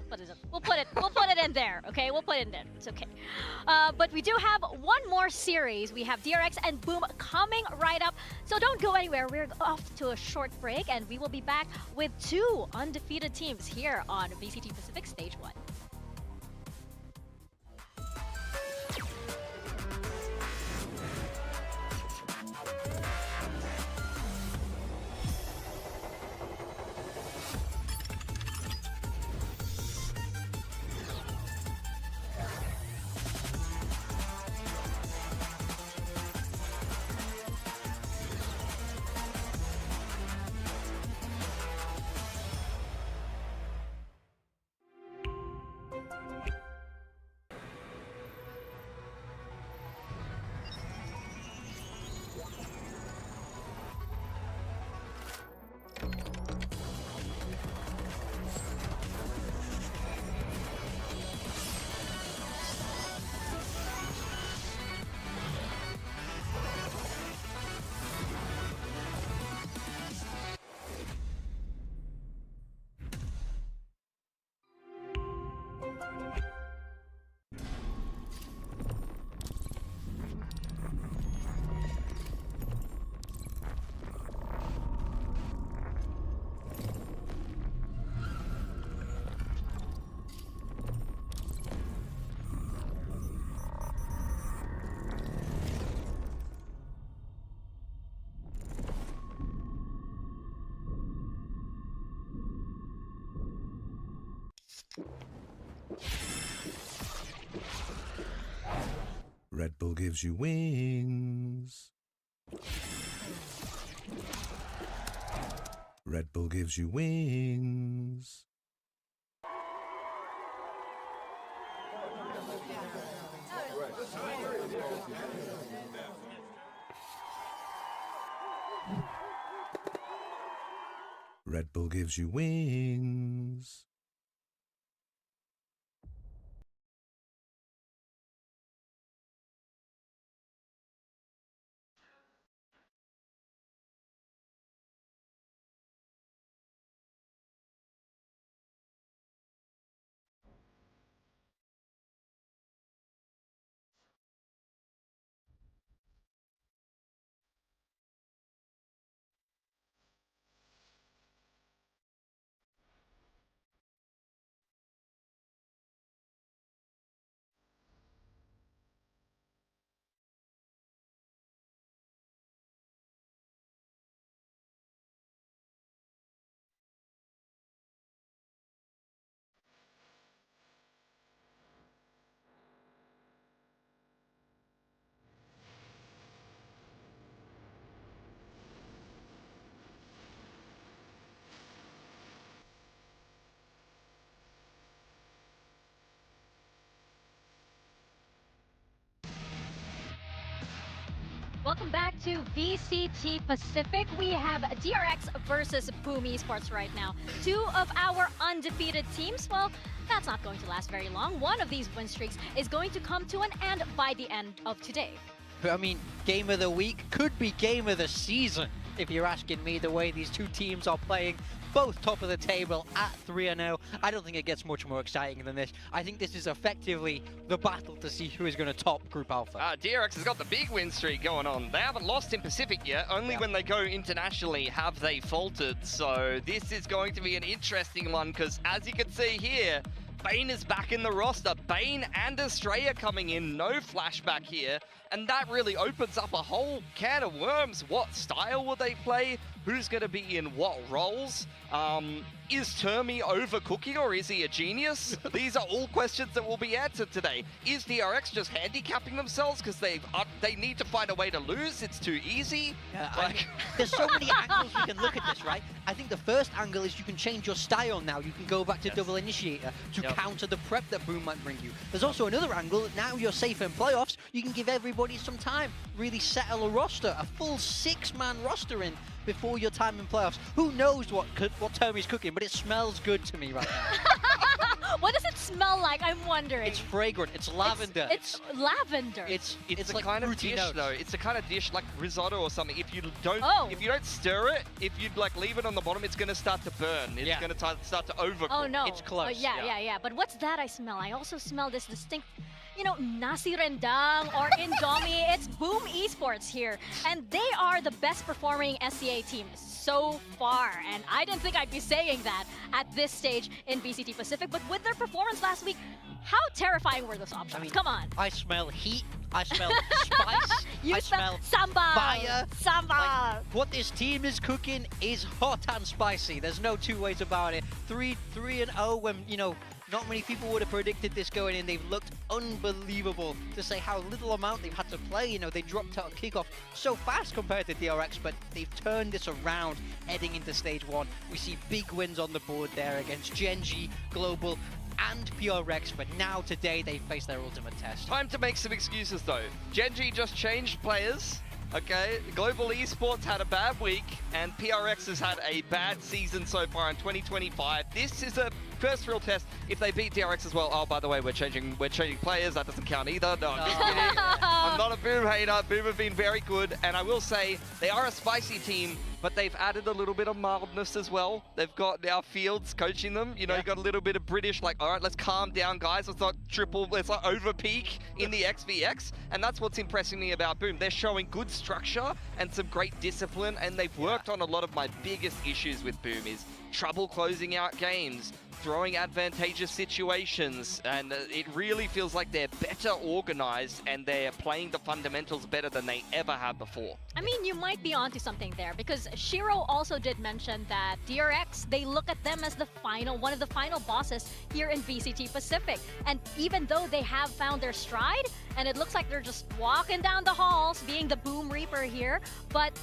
We'll put it in there, okay? We'll put it in there. It's okay. But we do have one more series. We have DRX and Boom coming right up. So don't go anywhere. We're off to a short break, and we will be back with 2 undefeated teams here on VCT Pacific Stage 1. Red Bull gives you wings. Red Bull gives you wings. Red Bull gives you wings. Welcome back to VCT Pacific. We have DRX versus Boom Esports right now. Two of our undefeated teams. Well, that's not going to last very long. One of these win streaks is going to come to an end by the end of today. I mean, game of the week could be game of the season, if you're asking me, the way these two teams are playing. Both top of the table at 3-0. I don't think it gets much more exciting than this. I think this is effectively the battle to see who is going to top Group Alpha. DRX has got the big win streak going on. They haven't lost in Pacific yet. Only when they go internationally have they faltered. So this is going to be an interesting one because, as you can see here, Bane is back in the roster. Bane and Estrella coming in. No flashback here. And that really opens up a whole can of worms. What style will they play? Who's going to be in what roles? Is Termi overcooking or is he a genius? These are all questions that will be answered today. Is DRX just handicapping themselves because they need to find a way to lose? It's too easy? I mean, there's so many angles you can look at this, right? I think the first angle is you can change your style now. You can go back to double initiator to counter the prep that Boom might bring you. There's also another angle. Now you're safe in playoffs. You can give everybody some time. Really settle a roster. A full 6-man roster in before your time in playoffs. Who knows what Termi's cooking, but it smells good to me right now. What does it smell like? I'm wondering. It's fragrant. It's lavender. It's lavender. It's the like kind of fruity dish notes. though. It's the kind of dish like risotto or something. If you don't stir it, if you like leave it on the bottom, it's going to start to burn. It's going to start to overcook. Oh no. It's close. Yeah. But what's that I smell? I also smell this distinct, you know, nasi rendang or indomie. It's Boom Esports here, and they are the best performing SCA team so far. And I didn't think I'd be saying that at this stage in VCT Pacific, but with their performance last week, how terrifying were those options? I mean, Come on. I smell heat. I smell spice. You I smell sambal. fire. Sambal. Like, what this team is cooking is hot and spicy. There's no two ways about it. 3-0 when, you know, not many people would have predicted this going in. They've looked unbelievable to say how little amount they've had to play. You know, they dropped out kickoff so fast compared to DRX, but they've turned this around heading into stage 1. We see big wins on the board there against Genji, Global, and PRX, but now today they face their ultimate test. Time to make some excuses though. Genji just changed players. Okay, Global Esports had a bad week, and PRX has had a bad season so far in 2025. This is a first real test. If they beat DRX as well, oh, by the way, we're changing players. That doesn't count either. No, I'm just kidding. I'm not a Boom hater. Boom have been very good, and I will say they are a spicy team, but they've added a little bit of mildness as well. They've got now Fields coaching them. You know, you got a little bit of British, like, all right, let's calm down, guys. Let's not over peak in the XVX. And that's what's impressing me about Boom. They're showing good structure and some great discipline, and they've worked on a lot of my biggest issues with Boom is trouble closing out games, throwing advantageous situations, and it really feels like they're better organized and they're playing the fundamentals better than they ever have before. I mean, you might be onto something there, because Shiro also did mention that DRX, they look at them as one of the final bosses here in VCT Pacific. And even though they have found their stride, and it looks like they're just walking down the halls, being the Boom Reaper here, but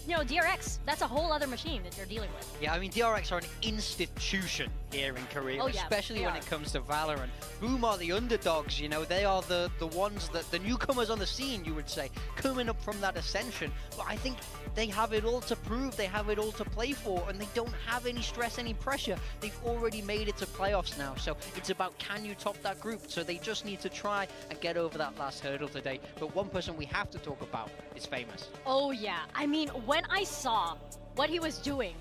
you know, DRX, that's a whole other machine that you're dealing with. Yeah, I mean, DRX are an institution here in Korea, Oh, yeah, especially they when are. it comes to Valorant. Boom are the underdogs, you know, they are the ones that, the newcomers on the scene, you would say, coming up from that ascension. But I think they have it all to prove, they have it all to play for, and they don't have any stress, any pressure. They've already made it to playoffs now, so it's about, can you top that group? So they just need to try and get over that last hurdle today. But one person we have to talk about is Famous. Oh yeah, I mean, when I saw what he was doing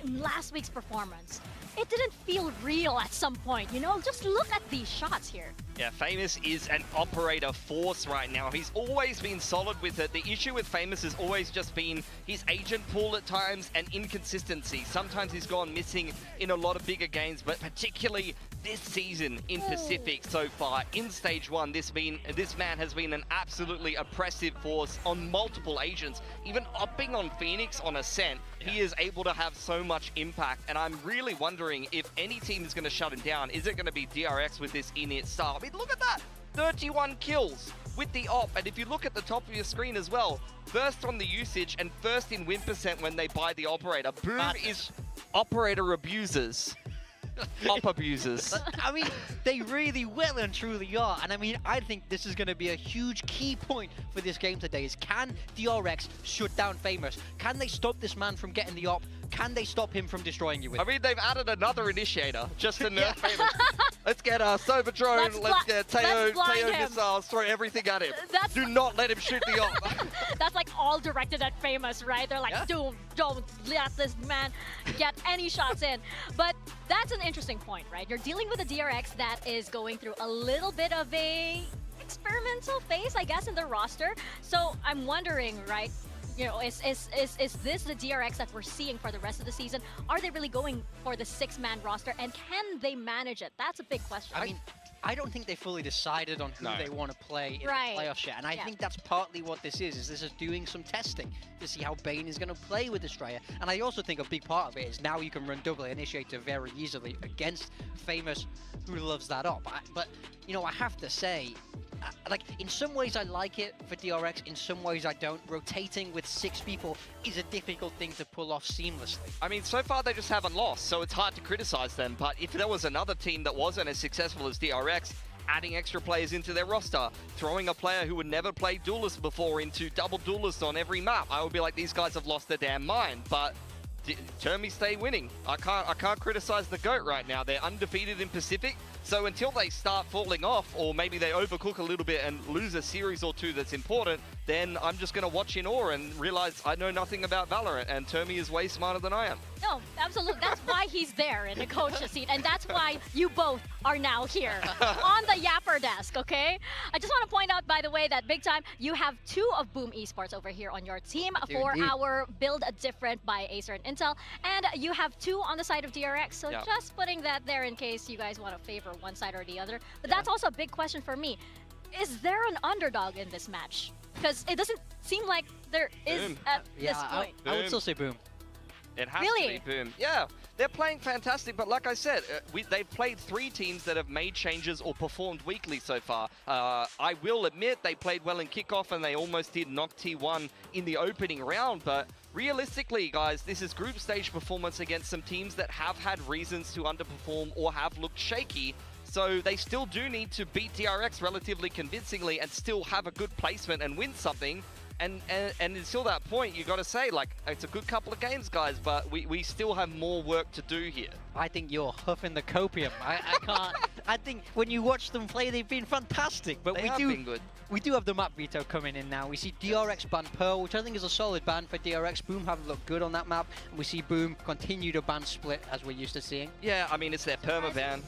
in last week's performance, it didn't feel real at some point, you know? Just look at these shots here. Yeah, Famous is an operator force right now. He's always been solid with it. The issue with Famous has always just been his agent pool at times and inconsistency. Sometimes he's gone missing in a lot of bigger games, but particularly this season in Pacific so far, in Stage 1, this man has been an absolutely oppressive force on multiple agents. Even upping on Phoenix on Ascent, he is able to have so much impact, and I'm really wondering if any team is going to shut him down. Is it going to be DRX with this init style? I mean, look at that! 31 kills with the op, and if you look at the top of your screen as well, first on the usage and first in win percent when they buy the operator. Boom is operator abusers. Op abusers. I mean, they really well and truly are. And I mean, I think this is going to be a huge key point for this game today is, can DRX shut down Famous? Can they stop this man from getting the op? Can they stop him from destroying you with I mean, they've added another initiator just to nerf Famous. Let's get Sober Drone, let's get Teo missiles, throw everything at him. Do not let him shoot the op. That's like all directed at Famous, right? They're like, don't let this man get any shots in. But that's an interesting point, right? You're dealing with a DRX that is going through a little bit of a experimental phase, I guess, in their roster. So I'm wondering, right? You know, is this the DRX that we're seeing for the rest of the season? Are they really going for the 6-man roster, and can they manage it? That's a big question. I mean, I don't think they fully decided on who they want to play in the playoffs yet, and I think that's partly what this is doing some testing to see how Bane is going to play with Estrella. And I also think a big part of it is now you can run double initiator very easily against Famous, who loves that op. But, you know, I have to say, like, in some ways I like it for DRX, in some ways I don't. Rotating with 6 people is a difficult thing to pull off seamlessly. I mean, so far they just haven't lost, so it's hard to criticize them. But if there was another team that wasn't as successful as DRX, adding extra players into their roster, throwing a player who would never play Duelist before into double Duelist on every map, I would be like, these guys have lost their damn mind. But Termi stay winning. I can't criticize the GOAT right now. They're undefeated in Pacific. So until they start falling off, or maybe they overcook a little bit and lose a series or two that's important, then I'm just going to watch in awe and realize I know nothing about Valorant, and Termi is way smarter than I am. No, absolutely. That's why he's there in the coach's seat, and that's why you both are now here on the Yapper desk, okay? I just want to point out, by the way, that big time, you have 2 of Boom Esports over here on your team for our Build Different by Acer and Intel, and you have 2 on the side of DRX, so just putting that there in case you guys want to favor one side or the other. But that's also a big question for me. Is there an underdog in this match? Because it doesn't seem like there is at this point. I would still say Boom. It has to be Boom. Yeah, they're playing fantastic, but like I said, they've played 3 teams that have made changes or performed weakly so far. I will admit they played well in kickoff and they almost did knock T1 in the opening round, but realistically, guys, this is group stage performance against some teams that have had reasons to underperform or have looked shaky. So they still do need to beat DRX relatively convincingly and still have a good placement and win something. And until that point, you got to say, like, it's a good couple of games, guys, but we still have more work to do here. I think you're huffing the copium. I can't. I think when you watch them play, they've been fantastic. But we do have the map veto coming in now. We see DRX ban Pearl, which I think is a solid ban for DRX. Boom haven't looked good on that map. And we see Boom continue to ban Split, as we're used to seeing. Yeah, I mean, it's their perma ban.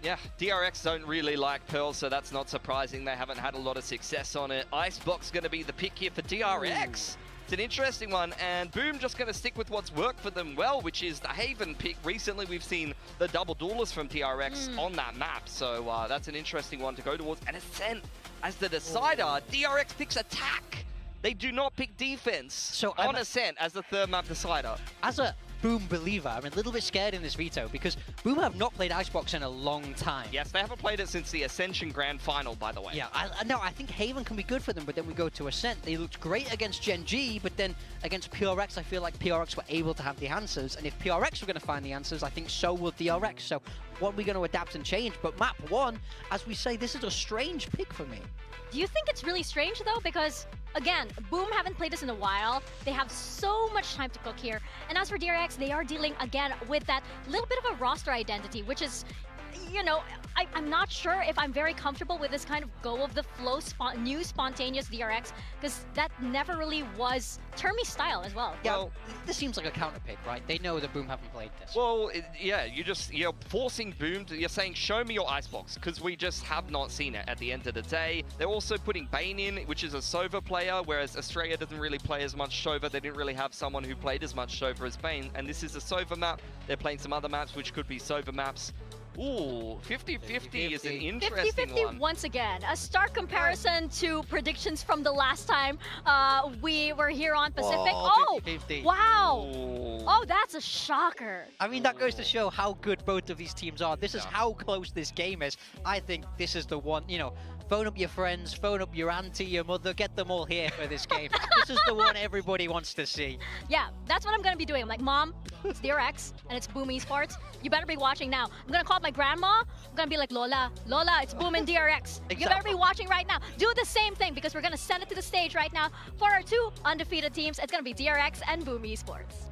Yeah, DRX don't really like Pearl, so that's not surprising. They haven't had a lot of success on it. Icebox going to be the pick here for DRX. It's an interesting one, and Boom just going to stick with what's worked for them well, which is the Haven pick. Recently, we've seen the double duelist from DRX on that map, so that's an interesting one to go towards. And Ascent as the decider. DRX picks attack. They do not pick defense. So on Ascent as the third map decider. As a Boom believer, I'm a little bit scared in this veto because Boom have not played Icebox in a long time. Yes, they haven't played it since the Ascension Grand Final, by the way. Yeah, I think Haven can be good for them, but then we go to Ascent. They looked great against Gen G, but then against PRX, I feel like PRX were able to have the answers. And if PRX were going to find the answers, I think so will DRX. So what are we going to adapt and change? But map 1, as we say, this is a strange pick for me. Do you think it's really strange though? Because again, Boom haven't played this in a while. They have so much time to cook here. And as for DRX, they are dealing again with that little bit of a roster identity, which is, you know, I'm not sure if I'm very comfortable with this kind of go of the flow new spontaneous DRX, because that never really was Termy's style as well. Yeah, well, this seems like a counter pick, right? They know that Boom haven't played this. Well, yeah, you're forcing Boom to, you're saying, show me your Icebox, because we just have not seen it at the end of the day. They're also putting Bane in, which is a Sova player, whereas Australia doesn't really play as much Sova. They didn't really have someone who played as much Sova as Bane, and this is a Sova map. They're playing some other maps, which could be Sova maps. Ooh, 50-50 is an interesting 50-50 one. once again. A stark comparison to predictions from the last time we were here on Pacific. Oh, 50-50. Wow. Ooh. Oh, that's a shocker. I mean, that goes to show how good both of these teams are. This is how close this game is. I think this is the one, you know, phone up your friends, phone up your auntie, your mother, get them all here for this game. This is the one everybody wants to see. Yeah, that's what I'm going to be doing. I'm like, Mom, it's DRX and it's Boom Esports. You better be watching now. I'm going to call up my grandma. I'm going to be like, Lola, it's Boom and DRX. You better be watching right now. Do the same thing because we're going to send it to the stage right now for our 2 undefeated teams. It's going to be DRX and Boom Esports.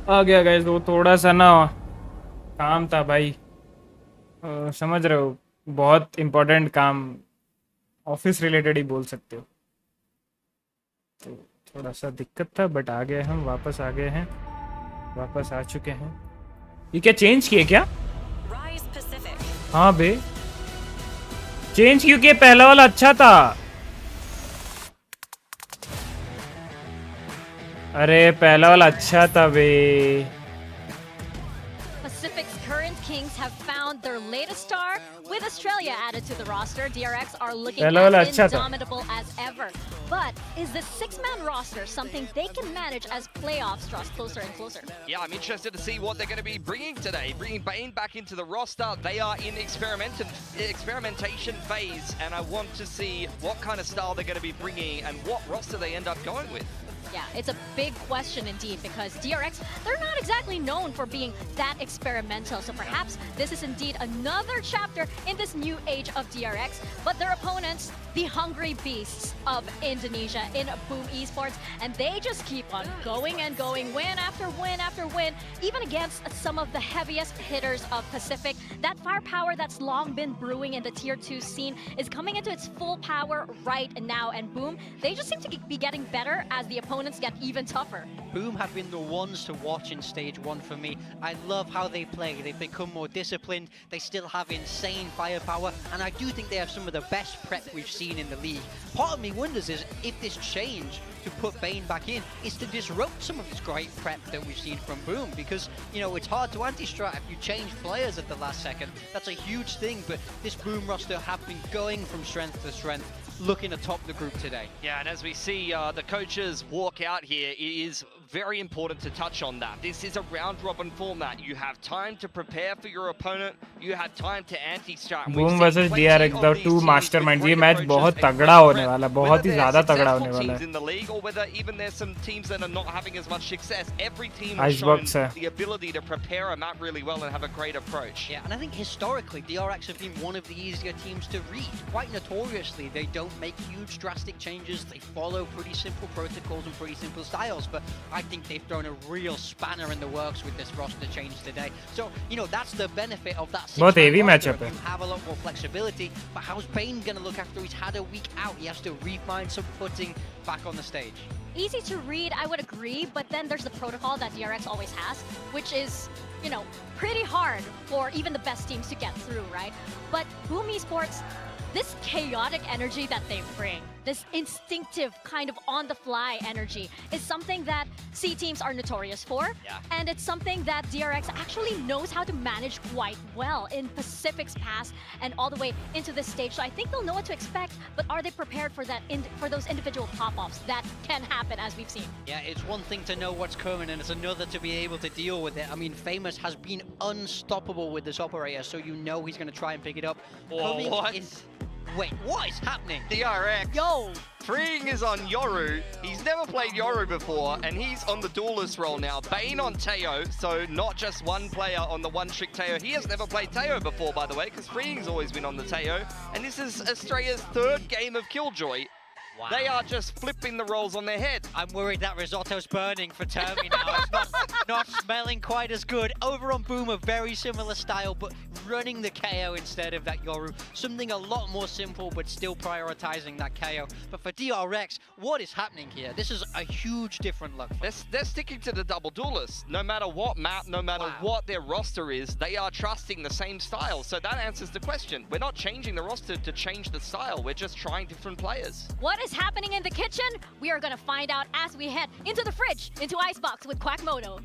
आ गया guys, वो थोड़ा सा ना काम था भाई, समझ रहे हो, बहुत इम्पोर्टेंट काम, ऑफिस रिलेटेड ही बोल सकते हो, तो थोड़ा सा दिक्कत था, बट आ गए हम, वापस आ गए हैं, वापस आ चुके हैं। ये क्या चेंज किए क्या? हाँ बे, चेंज क्यों किए? पहला वाला अच्छा था। अरे पहला वाला अच्छा था बे। Pacific's current kings have found their latest star with Australia added to the roster. DRX are looking as indomitable as ever. But is the 6-man roster something they can manage as playoffs draws closer and closer? Yeah, I'm interested to see what they're going to be bringing today. Bringing Bane back into the roster. They are in experimentation phase, and I want to see what kind of style they're going to be bringing and what roster they end up going with. Yeah, it's a big question indeed because DRX, they're not exactly known for being that experimental. So perhaps this is indeed another chapter in this new age of DRX. But their opponents, the hungry beasts of Indonesia in Boom Esports, and they just keep on going and going, win after win after win, even against some of the heaviest hitters of Pacific. That firepower that's long been brewing in the Tier 2 scene is coming into its full power right now. And Boom, they just seem to be getting better as the opponents get even tougher. Boom have been the ones to watch in Stage 1 for me. I love how they play. They've become more disciplined. They still have insane firepower. And I do think they have some of the best prep we've seen in the league. Part of me wonders is if this change to put Bane back in is to disrupt some of this great prep that we've seen from Boom. Because, you know, it's hard to anti-strat if you change players at the last second. That's a huge thing. But this Boom roster have been going from strength to strength, looking atop the group today. Yeah, and as we see the coaches walk out here, it is very important to touch on that. This is a round-robin format. You have time to prepare for your opponent. you had time to anti-start. And Boom we've versus seen plenty DRX, the of these two teams with masterminds. ये great match approaches बहुत and तगड़ा great होने threat. वाला है, बहुत Whether ही they're ज़्यादा तगड़ा successful होने वाला teams है. in the league, or whether even there's some teams that are not having as much success, every team has Icebox shown है. the ability to prepare a map really well and have a great approach. Yeah, and I think historically, DRX have been one of the easier teams to read. Quite notoriously, they don't make huge drastic changes. They follow pretty simple protocols and pretty simple styles, but I think they've thrown a real spanner in the works with this roster change today. So, you know, that's the benefit of that बहुत heavy six-man matchup roster. है. You have a lot more flexibility, but how's Bane going to look after he's had a week out? He has to refine some footing back on the stage. Easy to read, I would agree, but then there's the protocol that DRX always has, which is, you know, pretty hard for even the best teams to get through, right? But Boom Esports, this chaotic energy that they bring, this instinctive kind of on-the-fly energy is something that C teams are notorious for. Yeah. And it's something that DRX actually knows how to manage quite well in Pacific's past and all the way into this stage. So I think they'll know what to expect, but are they prepared for that for those individual pop-offs that can happen as we've seen? Yeah, it's one thing to know what's coming and it's another to be able to deal with it. I mean, Famous has been unstoppable with this operator, so you know he's going to try and pick it up. Whoa, what? Wait, what is happening? DRX. Yo! Freeing is on Yoru. He's never played Yoru before, and he's on the duelist role now. Bane on Teo, so not just one player on the one-trick Teo. He has never played Teo before, by the way, because Freeing's always been on the Teo. And this is Australia's third game of Killjoy. Wow. They are just flipping the roles on their head. I'm worried that risotto's burning for Termi now. It's not smelling quite as good. Over on Boom, a very similar style, but running the KO instead of that Yoru. Something a lot more simple, but still prioritizing that KO. But for DRX, what is happening here? This is a huge different look. They're sticking to the double duelist. No matter what map, no matter what their roster is, they are trusting the same style. So that answers the question. We're not changing the roster to change the style. We're just trying different players. What is happening in the kitchen? We are gonna find out as we head into the fridge, into Icebox with Quackmoto.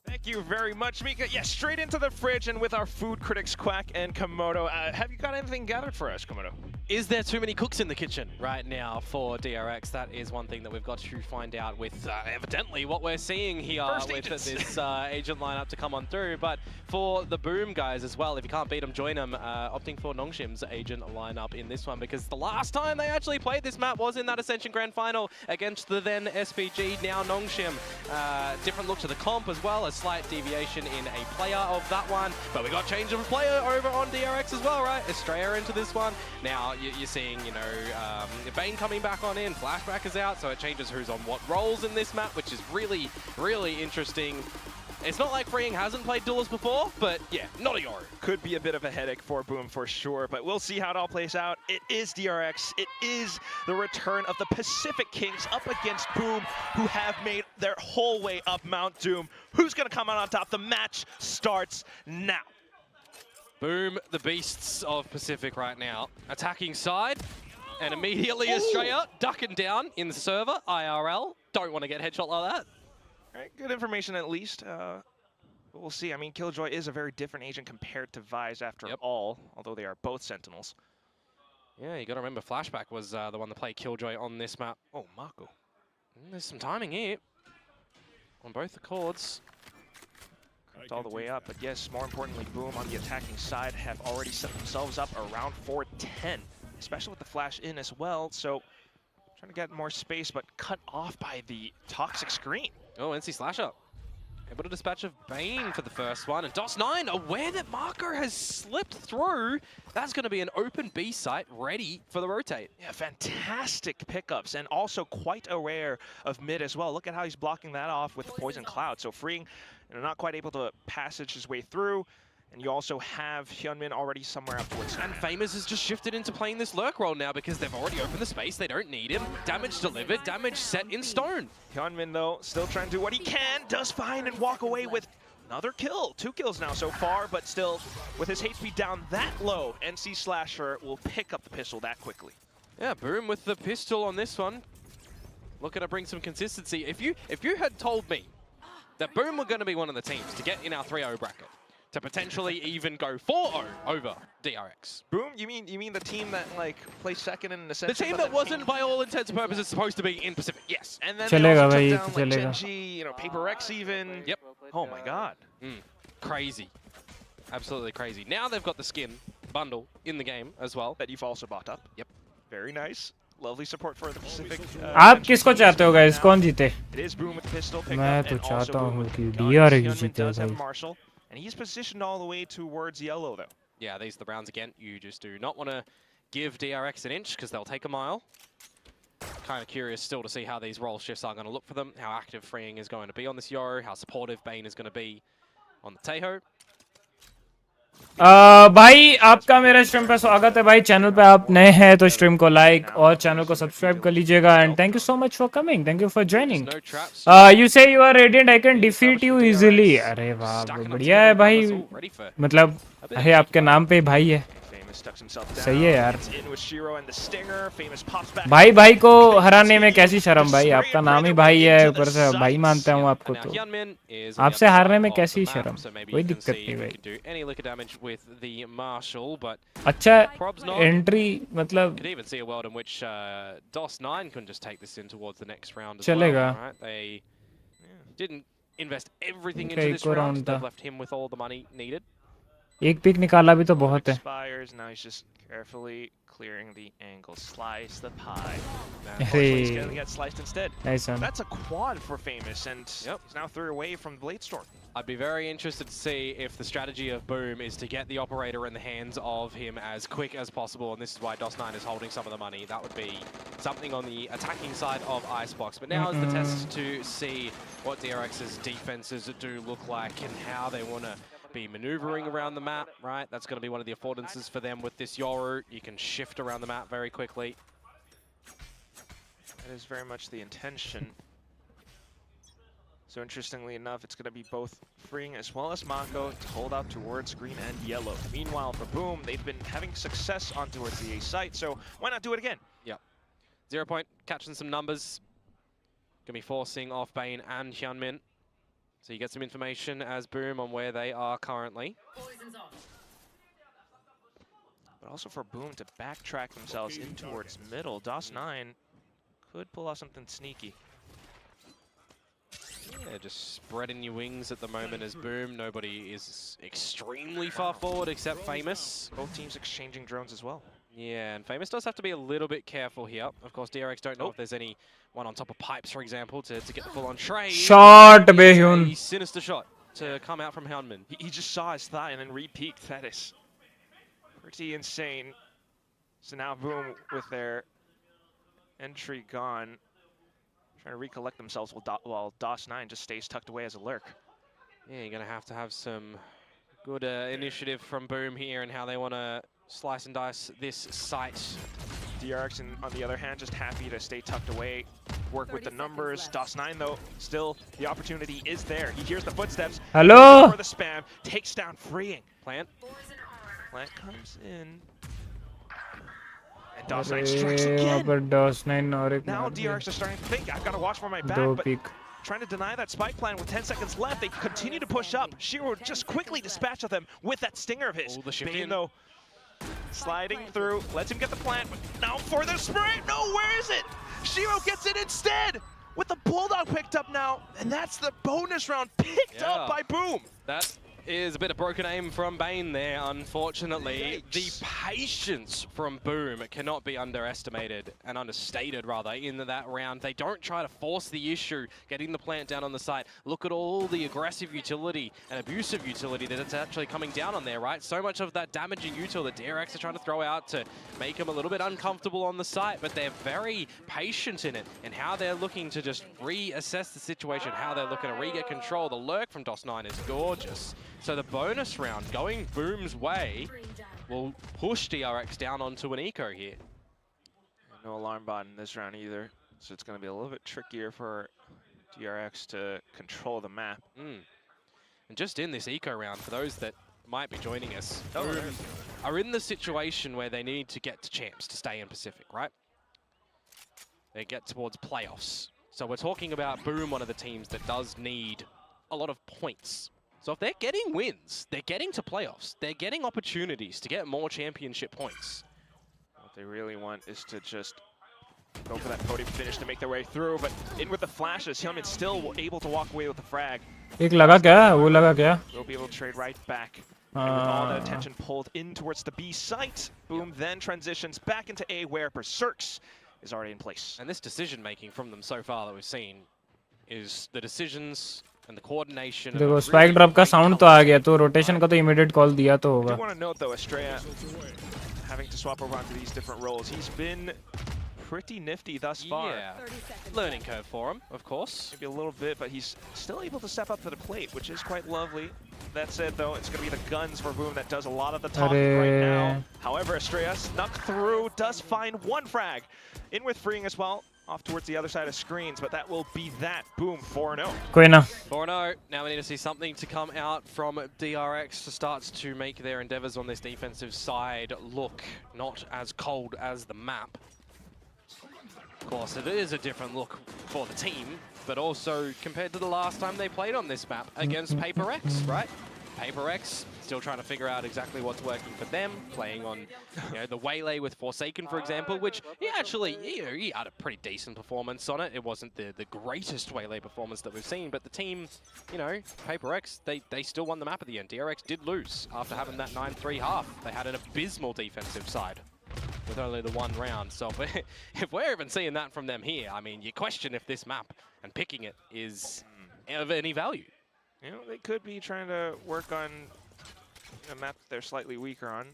Thank you very much, Mika. Yeah, straight into the fridge and with our food critics, Quack and Komodo. Have you got anything gathered for us, Komodo? Is there too many cooks in the kitchen right now for DRX? That is one thing that we've got to find out with evidently what we're seeing here with this agent lineup to come on through. But for the Boom guys as well, if you can't beat them, join them. Opting for Nongshim's agent lineup in this one because the last time they actually played this map was in that Ascension Grand Final against the then SPG, now Nongshim. Different look to the comp as well, a slight deviation in a player of that one. But we got change of a player over on DRX as well, right? Estrella into this one. Now, you're seeing, you know, Bane coming back on in, Flashback is out, so it changes who's on what roles in this map, which is really, really interesting. It's not like Freeing hasn't played duelist before, but yeah, not a Yoru. Could be a bit of a headache for Boom for sure, but we'll see how it all plays out. It is DRX. It is the return of the Pacific Kings up against Boom, who have made their whole way up Mount Doom. Who's going to come out on top? The match starts now. Boom, the beasts of Pacific right now. Attacking side, and immediately Australia ducking down in the server, IRL. Don't want to get headshot like that. All right, good information at least. We'll see. I mean, Killjoy is a very different agent compared to Vise after all, although they are both Sentinels. Yeah, you got to remember Flashback was the one that played Killjoy on this map. Oh, Marco. There's some timing here on both the chords. All the way up, but yes, more importantly, Boom on the attacking side have already set themselves up around 410, especially with the flash in as well. So trying to get more space, but cut off by the toxic screen. Oh, NC slash up. Able to dispatch of Bane for the first one, and DOS9 aware that Marco has slipped through. That's going to be an open B site ready for the rotate. Yeah, fantastic pickups, and also quite aware of mid as well. Look at how he's blocking that off with the Poison Cloud. So Freeing, you know, not quite able to passage his way through. And you also have Hyunmin already somewhere up towards center. And Famous has just shifted into playing this lurk role now because they've already opened the space. They don't need him. Damage delivered, damage set in stone. Hyunmin, though, still trying to do what he can. Does find and walk away with another kill. 2 kills now so far, but still, with his HP down that low, NC Slasher will pick up the pistol that quickly. Yeah, Boom with the pistol on this one. Looking to bring some consistency. If you had told me that Boom were going to be one of the teams to get in our 3-0 bracket, to potentially even go 4-0 over DRX. Boom? You mean the team that like placed second in an Ascension? The team that wasn't, by all intents and purposes, supposed to be in Pacific. Yes. And then they also took down like Genji, you know, Paper X even. Yep. Oh my God. crazy. Absolutely crazy. Now they've got the skin bundle in the game as well. That you've also bought up. Yep. Very nice. Lovely support for the Pacific. आप किसको चाहते हो guys? कौन जीते? It is Boom with the pistol pick मैं up, तो and also चाहता Boom हूँ with कि the gun. DRX Hyunmin जीते does have भाई. Marshall, and he's positioned all the way towards yellow though. Yeah, these are the rounds again. You just do not want to give DRX an inch because they'll take a mile. Kind of curious still to see how these role shifts are going to look for them, how active Freeing is going to be on this Yoru, how supportive Bane is going to be on the Taeho. भाई आपका मेरा stream पे स्वागत है भाई. Channel पे आप नए हैं तो स्ट्रीम को लाइक और चैनल को सब्सक्राइब कर लीजिएगा. And thank you so much for coming. Thank you for joining. You say you are radiant. I can defeat you easily. अरे वाह बढ़िया है भाई. मतलब अरे आपके नाम पे भाई है. सही है यार. भाई भाई को हराने में कैसी शर्म भाई. आपका नाम ही भाई है, ऊपर से भाई मानता हूँ आपको, तो आपसे हारने में कैसी शर्म. कोई दिक्कत नहीं भाई. अच्छा एंट्री मतलब चलेगा. एक और राउंड था. एक पिक निकाला भी तो बहुत है. Clearing the angle, slice the pie. Hey. He's gonna get sliced instead. Nice one. That's a quad for Famous, and he's now 3 away from Blade Storm. I'd be very interested to see if the strategy of Boom is to get the operator in the hands of him as quick as possible, and this is why DOS9 is holding some of the money. That would be something on the attacking side of Icebox. But now is the test to see what DRX's defenses do look like and how they want to be maneuvering around the map, right? That's going to be one of the affordances for them with this Yoru. You can shift around the map very quickly. That is very much the intention. So interestingly enough, it's going to be both Freeing as well as Mako to hold out towards green and yellow. Meanwhile, for Boom, they've been having success on towards the A site, so why not do it again? Yep. 0 point, catching some numbers. Going to be forcing off Bane and Hyunmin. So you get some information as Boom on where they are currently. But also for Boom to backtrack themselves in towards middle. DOS9 could pull off something sneaky. Yeah, just spreading your wings at the moment as Boom. Nobody is extremely far forward except Famous. Both teams exchanging drones as well. Yeah, and Famous does have to be a little bit careful here. Of course, DRX don't know if there's any one on top of pipes, for example, to get the full-on trade. Shot, Baehyun. A sinister shot to come out from Hyunmin. He just saw his thigh and then re-peeked. That is pretty insane. So now Boom with their entry gone, trying to recollect themselves while DOS9 just stays tucked away as a lurk. Yeah, you're going to have some good initiative from Boom here and how they want to slice and dice this site. DRX, on the other hand, just happy to stay tucked away, work with the numbers. DOS9, though, still, the opportunity is there. He hears the footsteps. Hello? For the spam, takes down Freeing. Plant comes in. And DOS9 strikes again. Now DRX are starting to think, I've got to watch for my back, but trying to deny that spike plan with 10 seconds left. They continue to push up. Shiro just quickly dispatches them with that stinger of his. Bane, though, sliding through, lets him get the plant, but now for the spray! No, where is it? Shiro gets it instead! With the Bulldog picked up now, and that's the bonus round picked up by Boom! That is a bit of broken aim from Bane there, unfortunately. Yikes. The patience from Boom cannot be underestimated, and understated rather, in that round. They don't try to force the issue, getting the plant down on the site. Look at all the aggressive utility and abusive utility that it's actually coming down on there, right? So much of that damaging util that DRX are trying to throw out to make them a little bit uncomfortable on the site, but they're very patient in it, and how they're looking to just reassess the situation, how they're looking to re-get control. The lurk from DOS9 is gorgeous. So the bonus round going Boom's way will push DRX down onto an eco here. No alarm bot in this round either, so it's going to be a little bit trickier for DRX to control the map. And just in this eco round, for those that might be joining us, Boom are in the situation where they need to get to champs to stay in Pacific, right? They get towards playoffs. So we're talking about Boom, one of the teams that does need a lot of points. So if they're getting wins, they're getting to playoffs, they're getting opportunities to get more championship points. What they really want is to just Go for that podium finish to make their way through, but in with the flashes, Hyunmin still able to walk away with the frag. एक लगा क्या? वो लगा क्या? We'll be able to trade right back. And with all that attention pulled in towards the B site, Boom then transitions back into A where Berserks is already in place. And this decision making from them so far that we've seen is the decisions and the coordination. देखो spike drop का sound तो आ गया, तो rotation का तो immediate call दिया तो I होगा. do want to note though, Estrella having to swap over onto these different roles. He's been pretty nifty thus far. Yeah, learning curve for him, of course. Maybe a little bit, but he's still able to step up to the plate, which is quite lovely. That said, though, it's going to be the guns for Boom that does a lot of the talking right now. However, Estrella snuck through, does find one frag. In with freeing as well, off towards the other side of screens, but that will be that. Boom, 4-0. कोई ना. 4-0. Now we need to see something to come out from DRX to start to make their endeavors on this defensive side look not as cold as the map. Of course, it is a different look for the team, but also compared to the last time they played on this map against Paper X, right? Paper X still trying to figure out exactly what's working for them, playing on the Waylay with Forsaken, for example, which he actually he had a pretty decent performance on it. It wasn't the greatest Waylay performance that we've seen, but the team, Paper X, they still won the map at the end. DRX did lose after having that 9-3 half. They had an abysmal defensive side with only the one round. So if we're even seeing that from them here, I mean, you question if this map and picking it is of any value. They could be trying to work on a map that they're slightly weaker on,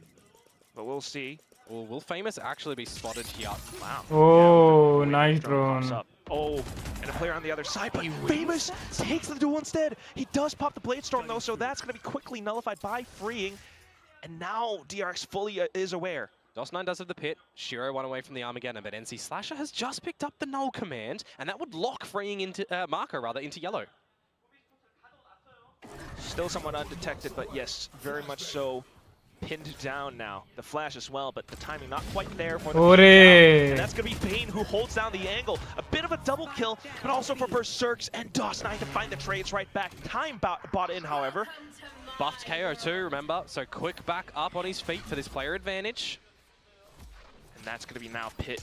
but we'll see. Well, will Famous actually be spotted here? Wow. Oh, nice drone. Oh, and a player on the other side, but Famous takes the duel instead. He does pop the Blade Storm though, so that's going to be quickly nullified by freeing. And now DRX fully is aware. DOS9 does have the pit. Shiro one away from the Armageddon, but NC Slasher has just picked up the null command, and that would lock freeing into Marco into yellow. Still somewhat undetected, but yes, very much so pinned down now. The flash as well, but the timing not quite there for the and that's going to be Bane who holds down the angle. A bit of a double kill, but also for Berserks and DOS9 to find the trades right back. Time bought in, however. Buffed KO too, remember? So quick back up on his feet for this player advantage. And that's going to be now Pit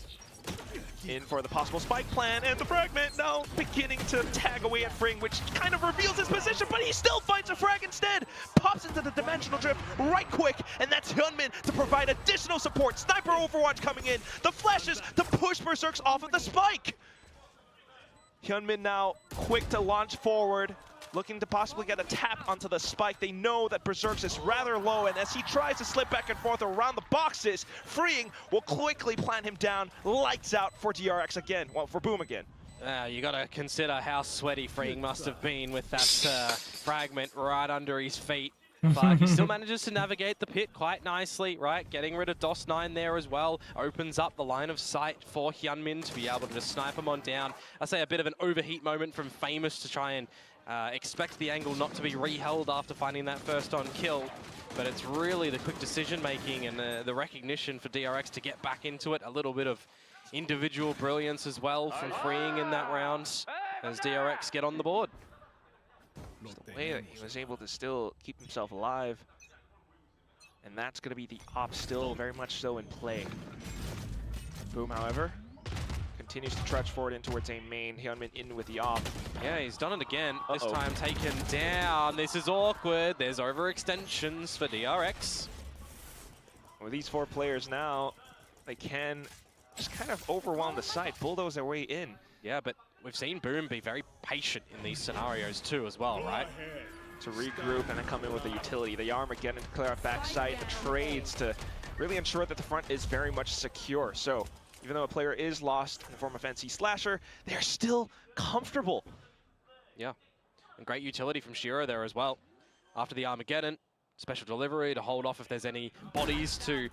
in for the possible spike plan, and the fragment now beginning to tag away at Fring, which kind of reveals his position, but he still finds a frag instead. Pops into the dimensional drift right quick, and that's Hyunmin to provide additional support. Sniper Overwatch coming in. The flashes to push Berserks off of the spike. Hyunmin now quick to launch forward, looking to possibly get a tap onto the spike. They know that Berserks is rather low, and as he tries to slip back and forth around the boxes, freeing will quickly plant him down. Lights out for DRX again, well, for Boom again. You gotta consider how sweaty freeing must have been with that fragment right under his feet. But he still manages to navigate the pit quite nicely, right? Getting rid of DOS9 there as well. Opens up the line of sight for Hyunmin to be able to just snipe him on down. I say a bit of an overheat moment from Famous to try and expect the angle not to be reheld after finding that first on kill. But it's really the quick decision making and the recognition for DRX to get back into it. A little bit of individual brilliance as well from freeing in that round as DRX get on the board. Just the way that he was able to still keep himself alive. And that's going to be the op still very much so in play. Boom, however, continues to trudge forward in towards a main. Hyunmin in with the op. Yeah, he's done it again. This time taken down. This is awkward. There's overextensions for DRX. With these four players now, they can just kind of overwhelm the site, bulldoze their way in. Yeah, but we've seen Boom be very patient in these scenarios too as well, right? To regroup and then come in with the utility. The Armageddon to clear out backside, the trades to really ensure that the front is very much secure. So even though a player is lost in the form of NC Slasher, they're still comfortable. Yeah, and great utility from Shiro there as well. After the Armageddon, special delivery to hold off if there's any bodies to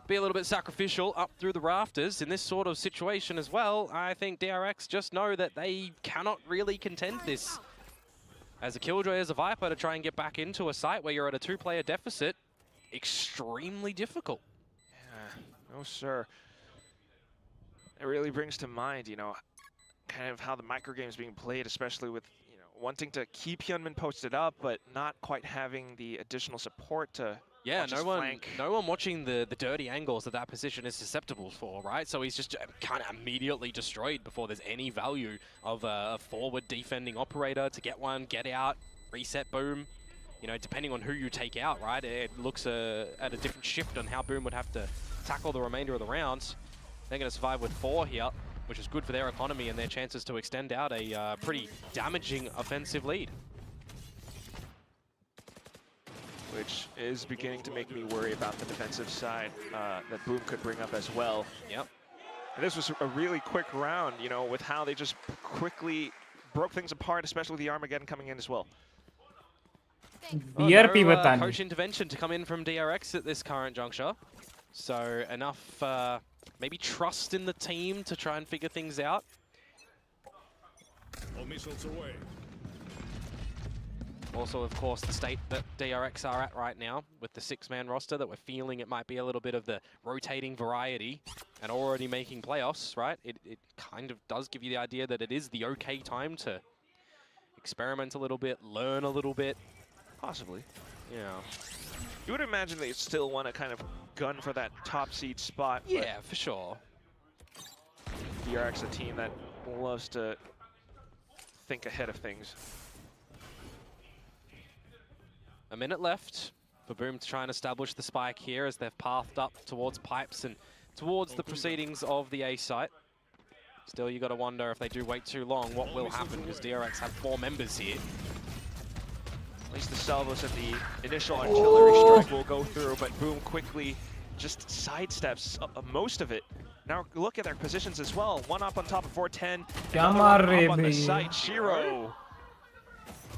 be a little bit sacrificial up through the rafters. In this sort of situation as well, I think DRX just know that they cannot really contend this. As a Killjoy, as a Viper, to try and get back into a site where you're at a two-player deficit, extremely difficult. Yeah, no sir. It really brings to mind, kind of how the microgame is being played, especially with, wanting to keep Hyunmin posted up, but not quite having the additional support to, Yeah, Watch his flank. no one watching the dirty angles that position is susceptible for, right? So he's just kind of immediately destroyed before there's any value of a forward defending operator to get one, get out, reset Boom. You know, depending on who you take out, right? It looks at a different shift on how Boom would have to tackle the remainder of the rounds. They're going to survive with 4 here, which is good for their economy and their chances to extend out a pretty damaging offensive lead. Which is beginning to make me worry about the defensive side that Boom could bring up as well. Yep. And this was a really quick round, you know, with how they just quickly broke things apart, especially with the Armageddon coming in as well. BRP no, बताने. coach intervention to come in from DRX at this current juncture. So enough maybe trust in the team to try and figure things out. All missiles away. Also, of course, the state that DRX are at right now with the 6-man roster that we're feeling it might be a little bit of the rotating variety and already making playoffs, right? It kind of does give you the idea that it is the okay time to experiment a little bit, learn a little bit. Possibly. Yeah. You would imagine they still want to kind of gun for that top seed spot. Yeah, for sure. DRX, a team that loves to think ahead of things. A minute left for Boom to try and establish the spike here as they've pathed up towards pipes and towards the proceedings of the A site. Still, you got to wonder if they do wait too long, what will happen, because DRX have 4 members here. At least the salvos at the initial artillery strike will go through, but Boom quickly just sidesteps most of it. Now look at their positions as well. One up on top of 410, another one up on the site. Shiro,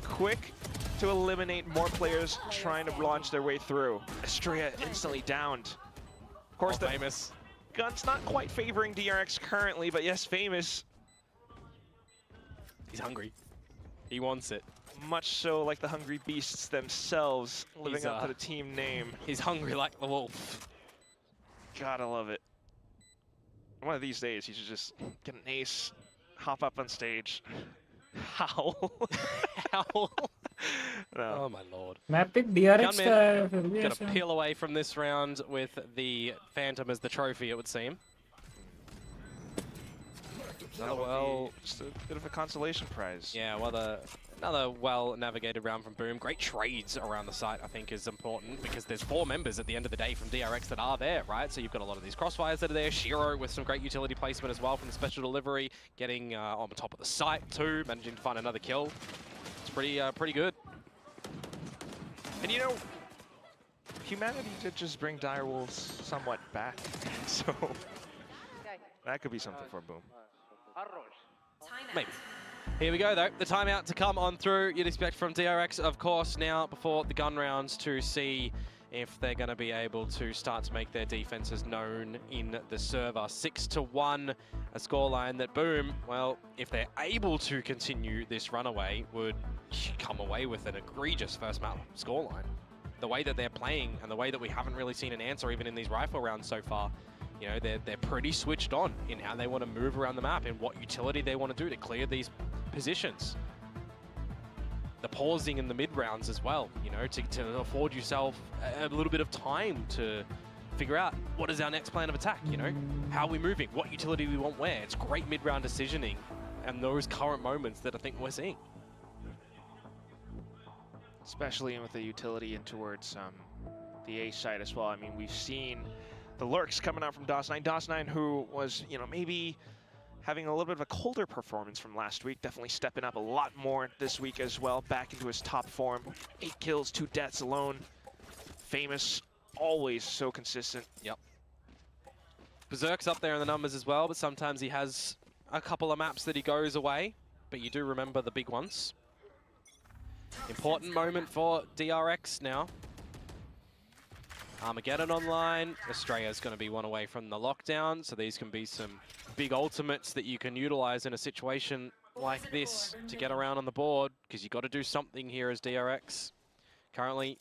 quick to eliminate more players trying to launch their way through. Estrella instantly downed. Of course, the Famous gun's not quite favoring DRX currently, but yes, Famous. He's hungry. He wants it. Much so like the Hungry Beasts themselves, living up to the team name. He's hungry like the wolf. Gotta love it. One of these days, he should just get an ace, hop up on stage, howl. Howl. No. Oh my lord. मैं pick DRX Gunman का फिर भी gonna ऐसा. peel away from this round with the Phantom as the trophy, it would seem. Just a bit of a consolation prize. Yeah, well, another well-navigated round from Boom. Great trades around the site, I think, is important because there's 4 members at the end of the day from DRX that are there, right? So you've got a lot of these crossfires that are there. Shiro with some great utility placement as well from the special delivery, getting on the top of the site too, managing to find another kill. It's pretty good. And you know, humanity did just bring Direwolves somewhat back, so that could be something for Boom. Maybe. Here we go, though. The timeout to come on through. You'd expect from DRX, of course, now before the gun rounds to see if they're going to be able to start to make their defenses known in the server. 6-1, a scoreline that Boom, well, if they're able to continue this runaway, would come away with an egregious first map scoreline. The way that they're playing and the way that we haven't really seen an answer even in these rifle rounds so far, you know, they're pretty switched on in how they want to move around the map and what utility they want to do to clear these positions. The pausing in the mid rounds as well, you know, to afford yourself a little bit of time to figure out what is our next plan of attack, you know? How are we moving? What utility we want where? It's great mid-round decisioning and those current moments that I think we're seeing. Especially with the utility in towards the A side as well. I mean, we've seen the lurks coming out from DOS9. DOS9, who was, you know, maybe having a little bit of a colder performance from last week, definitely stepping up a lot more this week as well, back into his top form. 8 kills, 2 deaths alone. Famous, always so consistent. Yep. Berserk's up there in the numbers as well, but sometimes he has a couple of maps that he goes away, but you do remember the big ones. Important moment for DRX now. Armageddon online. Estrella's going to be one away from the lockdown, so these can be some big ultimates that you can utilize in a situation like this to get around on the board, because you've got to do something here as DRX. Currently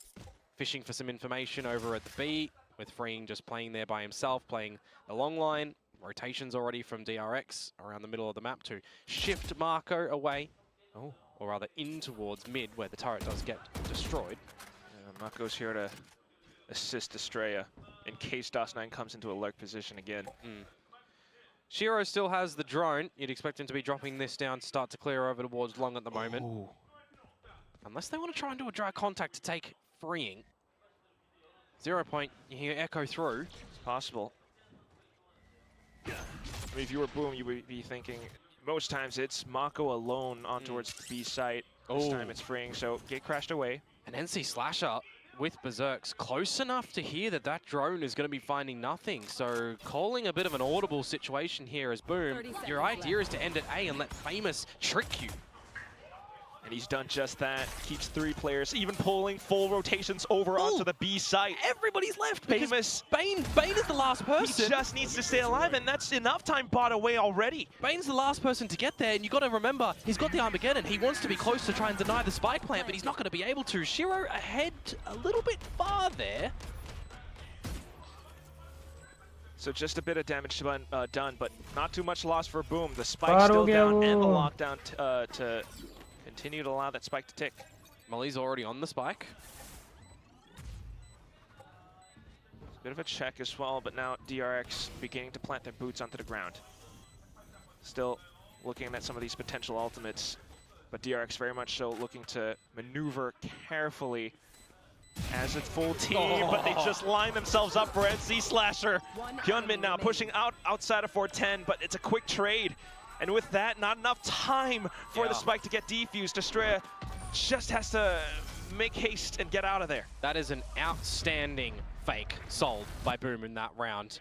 fishing for some information over at the B, with Freeing just playing there by himself, playing the long line. Rotations already from DRX around the middle of the map to shift Marco away, or rather in towards mid, where the turret does get destroyed. Marco's here to assist Estrella in case DOS9 comes into a lurk position again. Shiro still has the drone. You'd expect him to be dropping this down to start to clear over towards long at the moment. Ooh. Unless they want to try and do a dry contact to take freeing. 0 point, you hear echo through. It's possible. I mean, if you were Boom, you would be thinking most times it's Mako alone on towards the B site. This time it's freeing, so gate crashed away. An NC Slasher with Berserks close enough to hear that that drone is going to be finding nothing. So calling a bit of an audible situation here as Boom. Your idea is to end at A and let Famous trick you. And he's done just that. Keeps 3 players, even pulling full rotations over onto the B site. Everybody's left. Famous. Bane is the last person. He just needs to stay alive, and that's enough time bought away already. Bane's the last person to get there, and you got to remember, he's got the Armageddon. He wants to be close to try and deny the spike plant, but he's not going to be able to. Shiro ahead a little bit far there. So just a bit of damage done, but not too much loss for Boom. The spike's still down, and the lockdown to continue to allow that spike to tick. Molly's already on the spike. It's a bit of a check as well, but now DRX beginning to plant their boots onto the ground. Still looking at some of these potential ultimates, but DRX very much so looking to maneuver carefully as a full team, but they just line themselves up for NC Slasher. Hyunmin now pushing outside of 410, but it's a quick trade. And with that, not enough time for the spike to get defused. Estrella just has to make haste and get out of there. That is an outstanding fake sold by Boom in that round.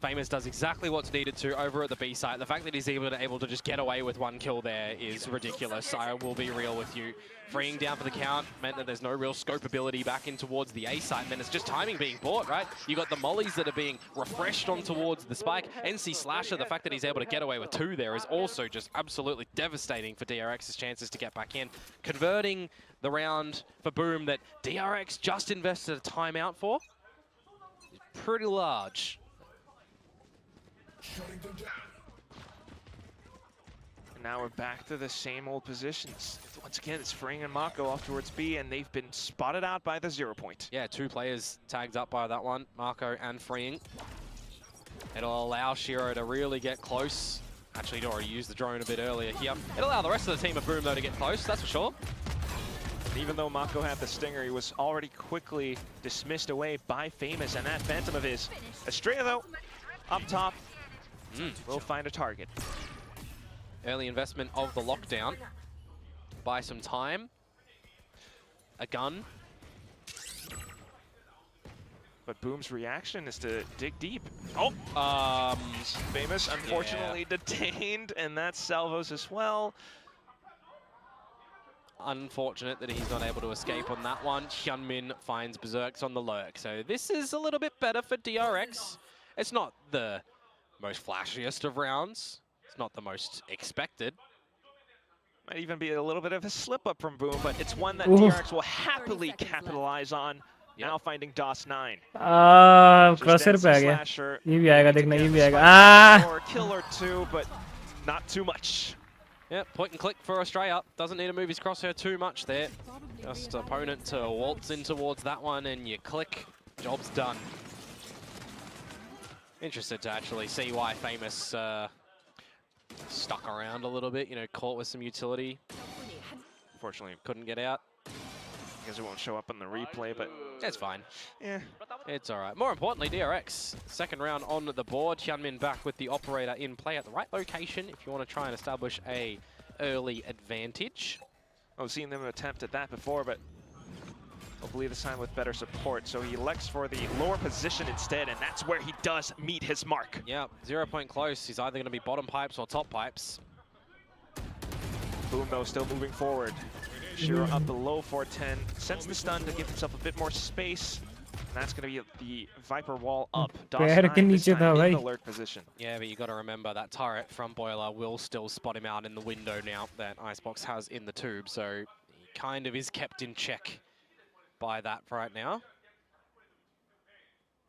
Famous does exactly what's needed to over at the B site. The fact that he's able to just get away with 1 kill there is ridiculous. I will be real with you. Freeing down for the count meant that there's no real scope ability back in towards the A site, and then it's just timing being bought, right? You got the mollies that are being refreshed on towards the spike. NC Slasher, the fact that he's able to get away with 2 there is also just absolutely devastating for DRX's chances to get back in. Converting the round for Boom that DRX just invested a timeout for is pretty large. And now we're back to the same old positions. Once again, it's Freeing and Mako off towards B, and they've been spotted out by the 0 point. Yeah, 2 players tagged up by that one, Mako and Freeing. It'll allow Shiro to really get close. Actually, he'd already used the drone a bit earlier here. It'll allow the rest of the team of Boom, though, to get close, that's for sure. Even though Mako had the stinger, he was already quickly dismissed away by Famous and that Phantom of his. Estrella, though, up top, will find a target. Early investment of the lockdown. Buy some time. A gun. But Boom's reaction is to dig deep. Oh! Famous, unfortunately, detained, and that's Salvos as well. Unfortunate that he's not able to escape on that one. Hyunmin finds Berserks on the lurk. So this is a little bit better for DRX. It's not the most flashiest of rounds. It's not the most expected. Might even be a little bit of a slip-up from Boom, but it's one that DRX will happily capitalize on. Now finding DOS9. क्रॉसर पे आ गया. ये भी आएगा देखना, ये भी आएगा. Or a kill or 2, but not too much. Yeah, point and click for Australia. Doesn't need to move his crosshair too much there. Just opponent to waltz in towards that one, and you click. Job's done. Interested to actually see why Famous stuck around a little bit, you know, caught with some utility. Unfortunately, couldn't get out. I guess it won't show up on the replay, but it's fine. Yeah, it's all right. More importantly, DRX, second round on the board. Hyunmin back with the operator in play at the right location if you want to try and establish a early advantage. I've seen them attempt at that before, but hopefully this time with better support. So he elects for the lower position instead, and that's where he does meet his mark. Yeah, 0 point close. He's either going to be bottom pipes or top pipes. Boom, though, still moving forward. Shiro up below 410, sends the stun to give himself a bit more space. And that's going to be the Viper wall up. DOS9 this time in the lurk position. Yeah, but you got to remember that turret from Boiler will still spot him out in the window now that Icebox has in the tube. So he kind of is kept in check by that right now.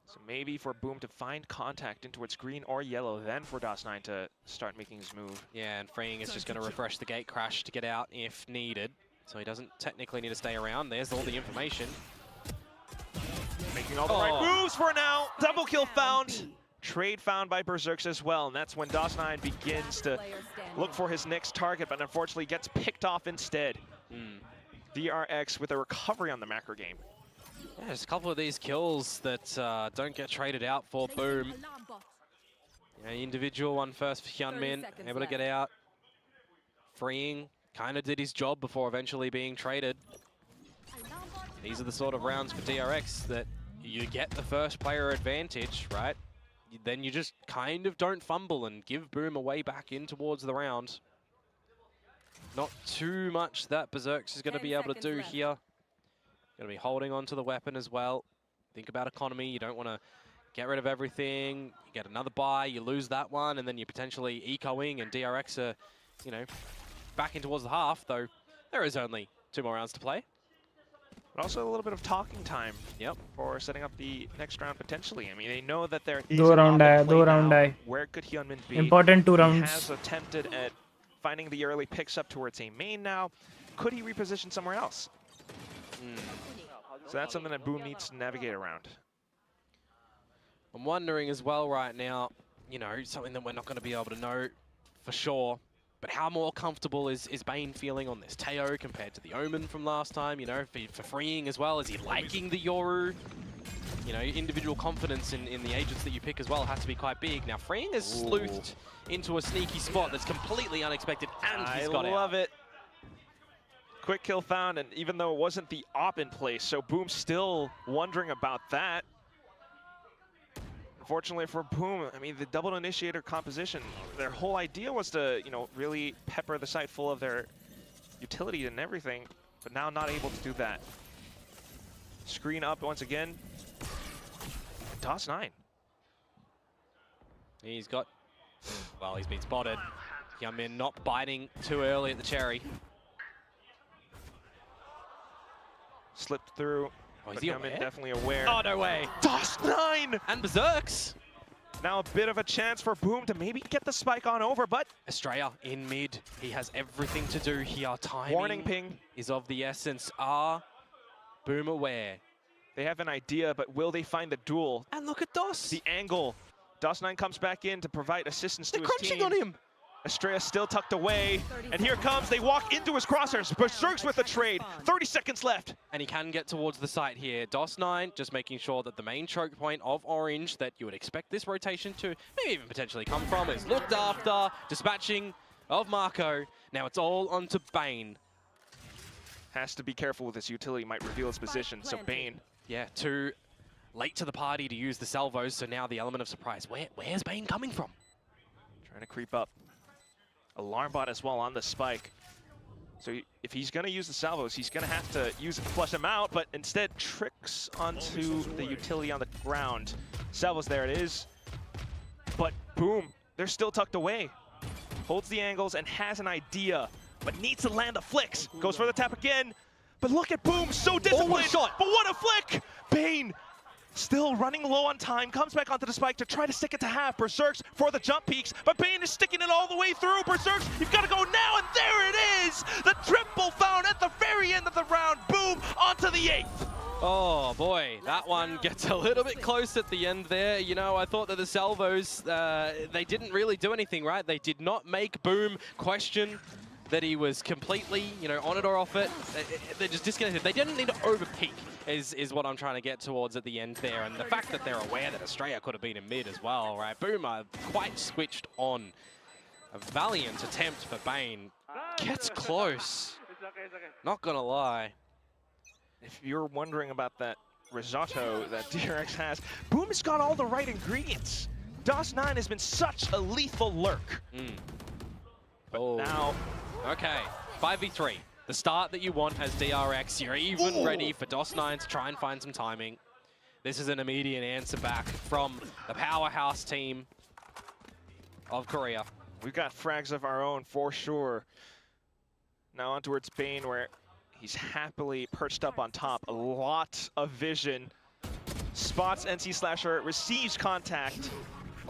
So maybe for Boom to find contact in towards green or yellow, then for DOS9 to start making his move. Yeah, and Freeing is just going to refresh the gate crash to get out if needed. So he doesn't technically need to stay around. There's all the information. Making all the right moves for now. Double kill found. Trade found by Berserks as well, and that's when DOS9 begins to look for his next target, but unfortunately gets picked off instead. DRX with a recovery on the macro game. Yeah, there's a couple of these kills that don't get traded out for Boom. Yeah, individual one first for Hyunmin, able to get out. Freeing, kind of did his job before eventually being traded. These are the sort of rounds for DRX that you get the first player advantage, right? Then you just kind of don't fumble and give Boom a way back in towards the round. Not too much that Berserks is going to be able to do here. Going to be holding on to the weapon as well. Think about economy. You don't want to get rid of everything. You get another buy, you lose that one, and then you're potentially ecoing, and DRX are, you know, back in towards the half, though there is only 2 more rounds to play. But also a little bit of talking time for setting up the next round potentially. I mean, they know that there is दो an round option है, play दो now. round है. Where could Hyunmin be? Important 2 He rounds. has attempted at finding the early picks up towards a main now. Could he reposition somewhere else? So that's something that Boom needs to navigate around. I'm wondering as well right now, you know, something that we're not going to be able to know for sure, but how more comfortable is Bane feeling on this Teo compared to the Omen from last time, you know, for freeing as well? Is he liking the Yoru? You know, individual confidence in the agents that you pick as well has to be quite big. Now, freeing is sleuthed into a sneaky spot that's completely unexpected, and he's got I love it. Quick kill found, and even though it wasn't the op in place, so Boom still wondering about that. Unfortunately for Boom, I mean, the double initiator composition, their whole idea was to, you know, really pepper the site full of their utility and everything, but now not able to do that. Screen up once again. DOS9. He's got, well, he's been spotted. Hyunmin not biting too early at the cherry. Slipped through. Oh, is but he Hyunmin aware? definitely aware. Oh, no way. DOS9! And Berserks! Now a bit of a chance for Boom to maybe get the spike on over, but Estrella in mid. He has everything to do here. Timing warning ping. is of the essence. Are Boom aware? They have an idea, but will they find the duel? And look at DOS. The angle. DOS9 comes back in to provide assistance to They're his team. crunching on him. Estrella still tucked away, and here comes, they walk into his crosshairs. Berserks with the trade, 30 seconds left. And he can get towards the site here. DOS9 just making sure that the main choke point of Orange that you would expect this rotation to maybe even potentially come from is looked after. Dispatching of Marco. Now it's all onto Bane. Has to be careful with this utility, might reveal his position, so Bane. Yeah, too late to the party to use the salvos, so now the element of surprise. Where's Bane coming from? Trying to creep up. Alarm bot as well on the spike. So if he's going to use the salvos, he's going to have to use it to flush them out, but instead tricks onto the utility on the ground. Salvos, there it is. But Boom, they're still tucked away. Holds the angles and has an idea, but needs to land the flicks. Goes for the tap again, but look at Boom, so disciplined. one shot. But what a flick! Bane still running low on time, comes back onto the spike to try to stick it to half. Berserks for the jump peaks, but Bane is sticking it all the way through. Berserks, you've got to go now, and there it is! The triple found at the very end of the round. Boom, onto the 8th. Oh boy, that one gets a little bit close at the end there. You know, I thought that the salvos, they didn't really do anything, right? They did not make Boom question that he was completely, you know, on it or off it. They're just disconnected. They didn't need to overpeak, is what I'm trying to get towards at the end there. And the fact that they're aware that Estrella could have been in mid as well, right? Boom are quite switched on. A valiant attempt for Bane. Gets close. Not gonna lie. If you're wondering about that risotto that DRX has, Boom has got all the right ingredients. DOS9 has been such a lethal lurk. But now... Okay, 5v3. The start that you want as DRX. You're even ready for DOS9 to try and find some timing. This is an immediate answer back from the powerhouse team of Korea. We've got frags of our own for sure. Now on towards Bane, where he's happily perched up on top. A lot of vision. Spots NC Slasher, receives contact.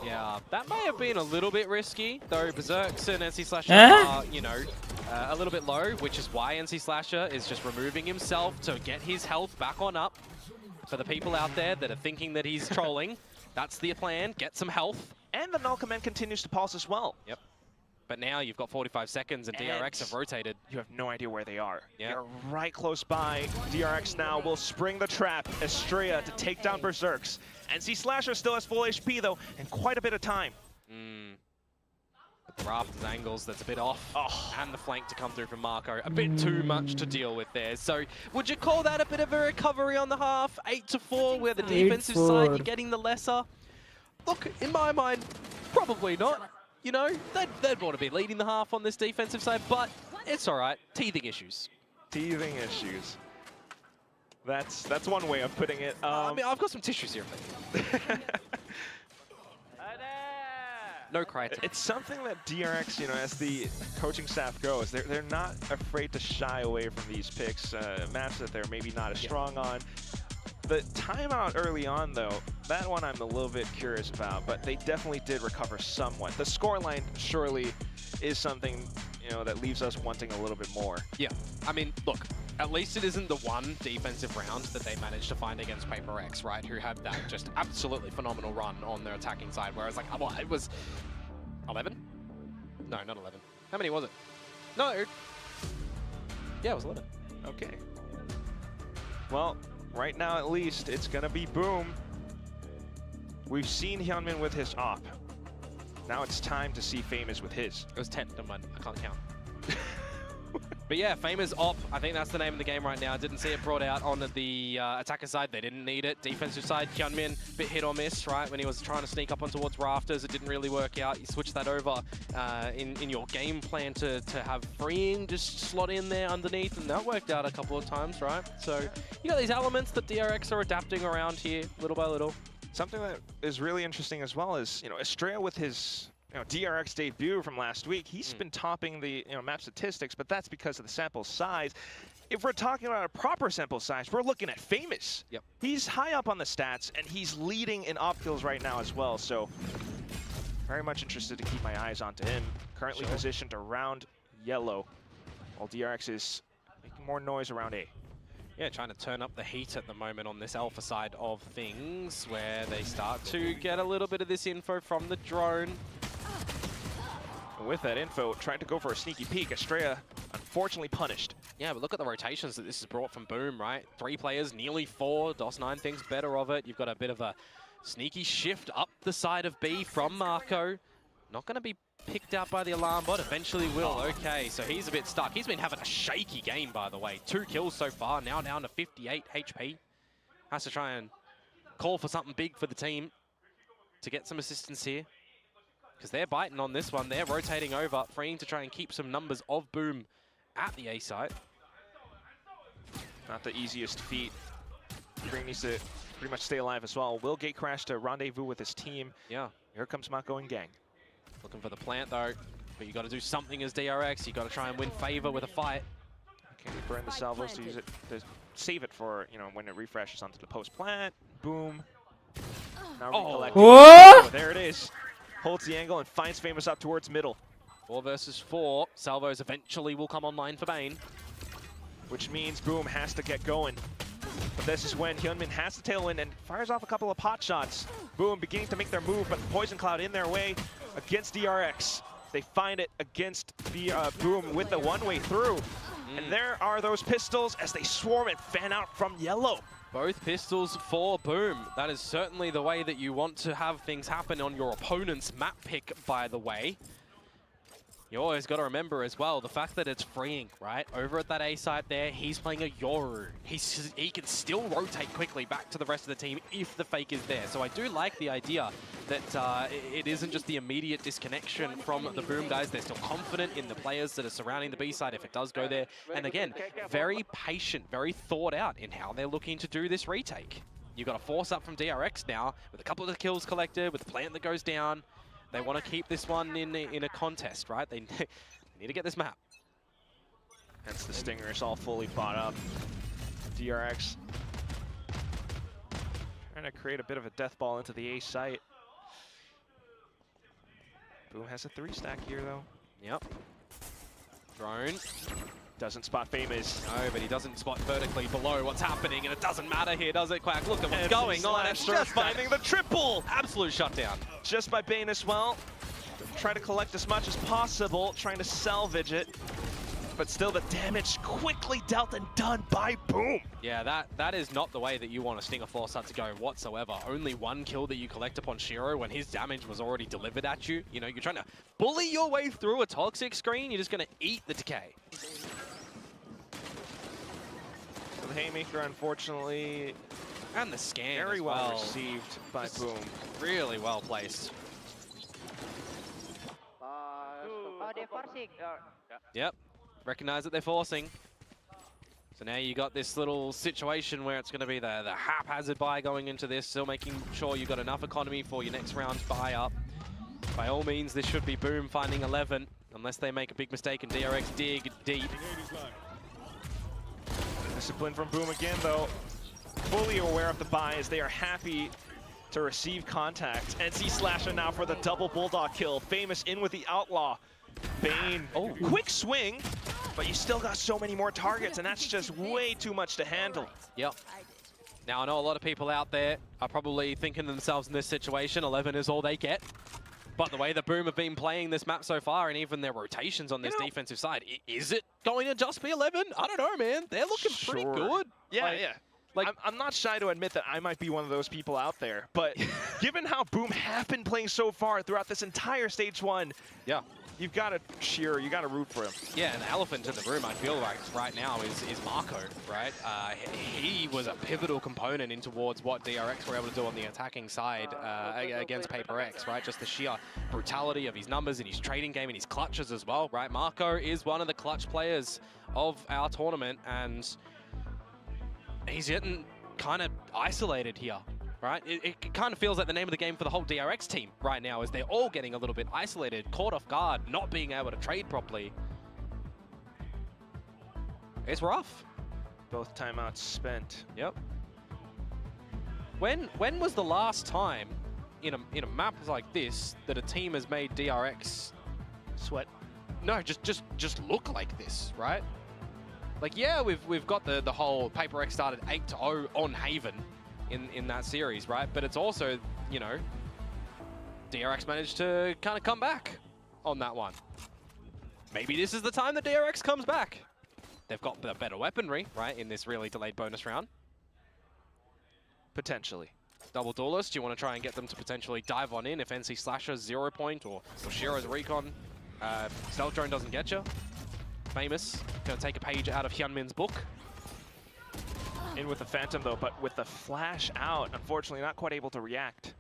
Yeah, that may have been a little bit risky, though Berserks and NC Slasher are, you know, a little bit low, which is why NC Slasher is just removing himself to get his health back on up. For the people out there that are thinking that he's trolling, that's the plan. Get some health. And the null command continues to pulse as well. Yep. But now you've got 45 seconds and DRX have rotated. You have no idea where they are. Yeah. They're right close by. DRX now will spring the trap. Estrella to take down Berserks. NC Slasher still has full HP though, and quite a bit of time. But the rafters angles, that's a bit off. And the flank to come through from Marco. A bit too much to deal with there. So would you call that a bit of a recovery on the half? 8-4, where the defensive side, you're getting the lesser? Look, in my mind, probably not. You know, they'd want to be leading the half on this defensive side, but it's all right. Teething issues. Teething issues. That's one way of putting it. I mean, I've got some tissues here. No crying. It's something that DRX, you know, as the coaching staff goes, they're not afraid to shy away from these picks, maps that they're maybe not as strong on. The timeout early on, though, that one I'm a little bit curious about, but they definitely did recover somewhat. The scoreline surely is something, you know, that leaves us wanting a little bit more. Yeah, I mean, look, at least it isn't the one defensive round that they managed to find against Paper X, right? Who had that just absolutely phenomenal run on their attacking side, whereas like, what, it was 11? No, not 11. How many was it? No, yeah, it was 11. Okay. Well, right now at least, it's gonna be Boom. We've seen Hyunmin with his op. Now it's time to see Famous with his. It was 10, never mind, I can't count. But yeah, Famous op, I think that's the name of the game right now. I didn't see it brought out on the attacker side. They didn't need it. Defensive side, Hyunmin, bit hit or miss, right? When he was trying to sneak up on towards rafters, it didn't really work out. You switch that over in your game plan to have freeing just slot in there underneath, and that worked out a couple of times, right? So you got these elements that DRX are adapting around here, little by little. Something that is really interesting as well is, you know, Estrella with his DRX debut from last week, he's been topping the map statistics, but that's because of the sample size. If we're talking about a proper sample size, we're looking at Famous. Yep. He's high up on the stats, and he's leading in op kills right now as well, so very much interested to keep my eyes onto him. Currently positioned around yellow, while DRX is making more noise around A. Yeah, trying to turn up the heat at the moment on this alpha side of things, where they start to get a little bit of this info from the drone. And with that info, trying to go for a sneaky peek, Estrella unfortunately punished. Yeah, but look at the rotations that this has brought from Boom, right? 3 players, nearly 4. DOS9 thinks better of it. You've got a bit of a sneaky shift up the side of B from Marco. Not going to be picked out by the alarm bot, eventually will. Okay, so he's a bit stuck. He's been having a shaky game, by the way. 2 kills so far, now down to 58 HP. Has to try and call for something big for the team to get some assistance here. Because they're biting on this one. They're rotating over, freeing to try and keep some numbers of Boom at the A site. Not the easiest feat. Green needs to pretty much stay alive as well. Will gate crash to rendezvous with his team. Yeah. Here comes Mako and gang. Looking for the plant though, but you got to do something as DRX. You got to try and win favor with a fight. Can you burn the salvos to use it to save it for when it refreshes onto the post plant? Boom. Now recollecting. What? There it is. Holds the angle and finds Famous up towards middle. 4 versus 4. Salvos eventually will come online for Bane. Which means Boom has to get going. But this is when Hyunmin has to tailwind and fires off a couple of pot shots. Boom beginning to make their move, but Poison Cloud in their way against DRX. They find it against the Boom with the one-way through. And there are those pistols as they swarm and fan out from yellow. Both pistols for Boom. That is certainly the way that you want to have things happen on your opponent's map pick, by the way. You always got to remember as well, the fact that it's freeing, right? Over at that A site there, he's playing a Yoru. He can still rotate quickly back to the rest of the team if the fake is there. So I do like the idea that it isn't just the immediate disconnection from the Boom guys. They're still confident in the players that are surrounding the B side if it does go there. And again, very patient, very thought out in how they're looking to do this retake. You've got a force up from DRX now with a couple of the kills collected, with the plant that goes down. They want to keep this one in a contest, right? They need to get this map. Hence the Stingers all fully bought up. DRX trying to create a bit of a death ball into the A site. Boom has a 3-stack here, though. Yep. Drone. Doesn't spot Famous. No, but he doesn't spot vertically below what's happening, and it doesn't matter here, does it, Quack? Look at what's going on. It's just finding the triple. Absolute shutdown. Just by Bane as well. Trying to collect as much as possible, trying to salvage it. But still, the damage quickly dealt and done by Boom. Yeah, that is not the way that you want a Stinger Force to go whatsoever. Only one kill that you collect upon Shiro when his damage was already delivered at you. You know, you're trying to bully your way through a toxic screen. You're just going to eat the decay. So the Haymaker, unfortunately, and the scan very as well received by Just Boom. Really well placed. Yep. Recognize that they're forcing. So now you got this little situation where it's going to be the haphazard buy going into this, still making sure you got enough economy for your next round's buy up. By all means, this should be Boom finding 11, unless they make a big mistake and DRX dig deep. Discipline from Boom again, though. Fully aware of the buy as they are happy to receive contact. NC Slasher now for the double Bulldog kill. Famous in with the Outlaw. Bane, quick swing, but you still got so many more targets, and that's just way too much to handle. Yep. Now, I know a lot of people out there are probably thinking to themselves in this situation, 11 is all they get. But the way the Boom have been playing this map so far, and even their rotations on this defensive side, is it going to just be 11? I don't know, man. They're looking pretty good. Yeah, Like, I'm not shy to admit that I might be one of those people out there, but given how Boom have been playing so far throughout this entire stage 1, yeah, you've got to cheer, you got to root for him. Yeah, and the elephant in the room, I feel like right now is Marco, right? He was a pivotal component in towards what DRX were able to do on the attacking side against Paper X, right? Just the sheer brutality of his numbers and his trading game and his clutches as well, right? Marco is one of the clutch players of our tournament, and he's getting kind of isolated here, right? It kind of feels like the name of the game for the whole DRX team right now is they're all getting a little bit isolated, caught off guard, not being able to trade properly. It's rough. Both timeouts spent. Yep. When was the last time in a map like this that a team has made DRX sweat? No, just look like this, right? Like, yeah, we've got the whole Paper X started 8-0 on Haven in that series, right? But it's also, you know, DRX managed to kind of come back on that one. Maybe this is the time that DRX comes back. They've got the better weaponry, right, in this really delayed bonus round. Potentially. Double Duelist, you want to try and get them to potentially dive on in if NC Slasher's 0 point or Shiro's recon. Stealth Drone doesn't get you. Famous, gonna take a page out of Hyunmin's book. In with the Phantom though, but with the flash out, unfortunately not quite able to react.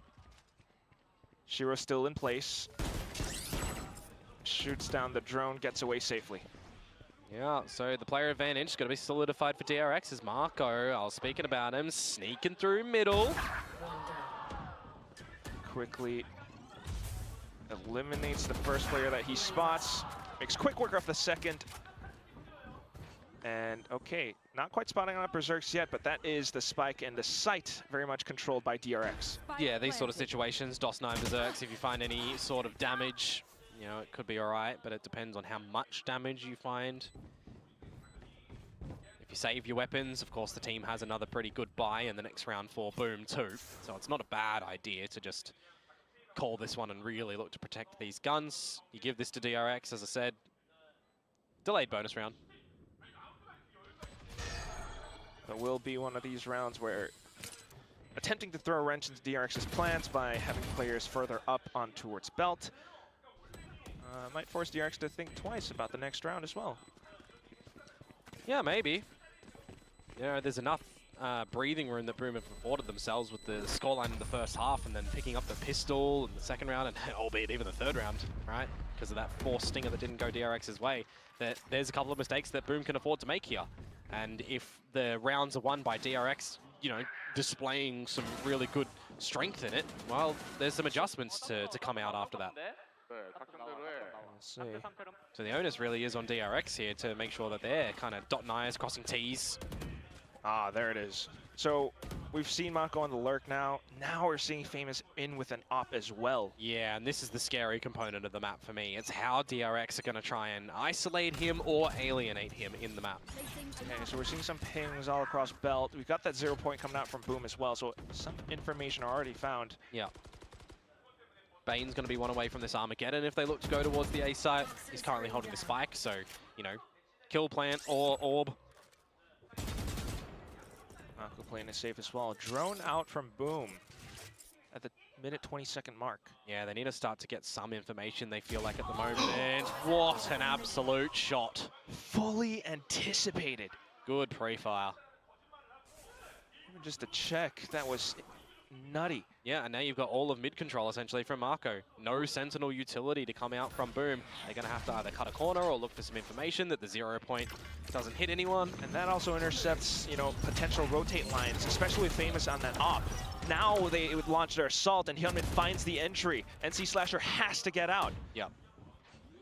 Shiro's still in place. Shoots down the drone, gets away safely. Yeah, so the player advantage is going to be solidified for DRX as Marco, I was speaking about him, sneaking through middle. Quickly eliminates the first player that he spots. Makes quick work off the second. And okay, not quite spotting on Berserks yet, but that is the spike and the site very much controlled by DRX. Yeah, these sort of situations, DOS 9 Berserks, if you find any sort of damage, you know, it could be all right, but it depends on how much damage you find. If you save your weapons, of course, the team has another pretty good buy in the next round for Boom too. So it's not a bad idea to just call this one and really look to protect these guns. You give this to DRX, as I said, delayed bonus round. It will be one of these rounds where attempting to throw a wrench into DRX's plans by having players further up on towards belt might force DRX to think twice about the next round as well. Yeah, maybe. You know, there's enough breathing room that Boom have afforded themselves with the scoreline in the first half and then picking up the pistol in the second round and albeit even the third round, right? Because of that forced stinger that didn't go DRX's way. There's a couple of mistakes that Boom can afford to make here. And if the rounds are won by DRX, you know, displaying some really good strength in it, well, there's some adjustments to come out after that. See. So the onus really is on DRX here to make sure that they're kind of dotting I's, crossing T's. Ah, there it is. So We've seen Mako on the lurk now. Now we're seeing Famous in with an op as well. Yeah, and this is the scary component of the map for me. It's how DRX are going to try and isolate him or alienate him in the map. Okay, so we're seeing some pings all across Belt. We've got that 0 point coming out from Boom as well, so some information already found. Yeah. Bane's going to be one away from this Armageddon if they look to go towards the A site. He's currently holding the spike, so, you know, kill plant or orb. Mako playing it safe as well. Drone out from Boom at the minute 22nd mark. Yeah, they need to start to get some information, they feel like, at the moment. And what an absolute shot. Fully anticipated. Good pre-fire. Even just a check, that was nutty. Yeah, and now you've got all of mid-control, essentially, from Mako. No Sentinel utility to come out from Boom. They're going to have to either cut a corner or look for some information that the 0 point doesn't hit anyone. And that also intercepts, you know, potential rotate lines, especially with Famous on that op. Now they would launch their assault, and Hyunmin finds the entry. NC Slasher has to get out. Yep.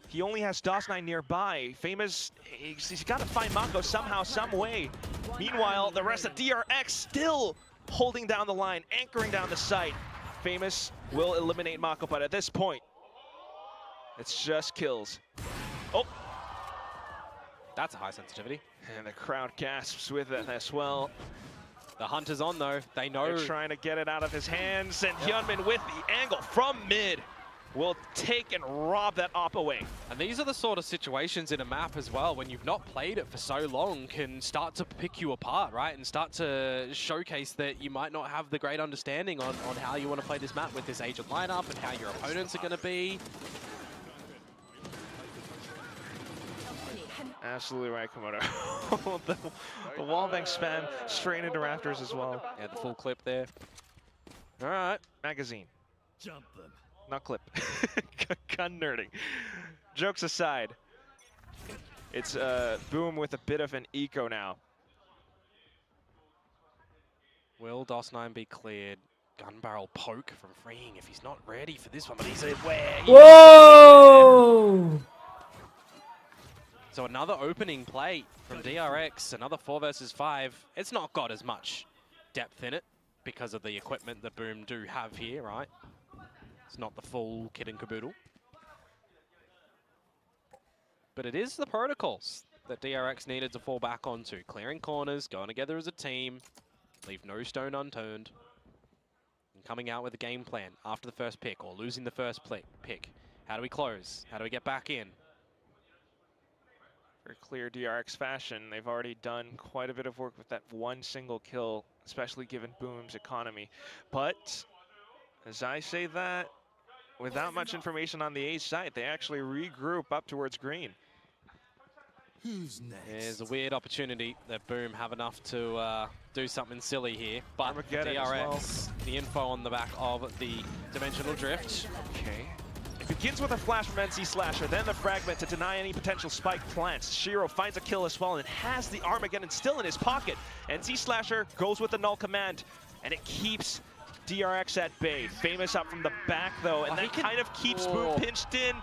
He only has DOS9 nearby. Famous, he's got to find Mako somehow, some way. Meanwhile, the rest of DRX still holding down the line, anchoring down the site. Famous will eliminate Mako, but at this point, it's just kills. Oh! That's a high sensitivity. And the crowd gasps with it as well. The hunt is on, though. They know. They're trying to get it out of his hands, and Hyunmin with the angle from mid will take and rob that op away. And these are the sort of situations in a map as well, when you've not played it for so long, can start to pick you apart, right? And start to showcase that you might not have the great understanding on how you want to play this map with this agent lineup and how your opponents are going to be. Absolutely right, Komodo. the wallbang spam straight into rafters as well. Yeah, the full clip there. All right, magazine. Jump them. Not clip. Gun nerding. Jokes aside, it's Boom with a bit of an eco now. Will DOS9 be cleared? Gun barrel poke from Freeing if he's not ready for this one, but he's aware. Whoa! So another opening play from DRX, another 4 versus 5. It's not got as much depth in it because of the equipment that Boom do have here, right? It's not the full kit and caboodle. But it is the protocols that DRX needed to fall back onto. Clearing corners, going together as a team, leave no stone unturned. And coming out with a game plan after the first pick or losing the first pick. How do we close? How do we get back in? Very clear DRX fashion. They've already done quite a bit of work with that one single kill, especially given Boom's economy. But as I say that, without much information on the A site, they actually regroup up towards green. Who's next? There's a weird opportunity that Boom have enough to do something silly here. But Armageddon DRX, as well. the info on the back of the dimensional drift. Okay. It begins with a flash from NC Slasher, then the fragment to deny any potential spike plants. Shiro finds a kill as well and has the Armageddon still in his pocket. NC Slasher goes with the null command, and it keeps DRX at bay. Famous up from the back though, and that kind of keeps Boom pinched in.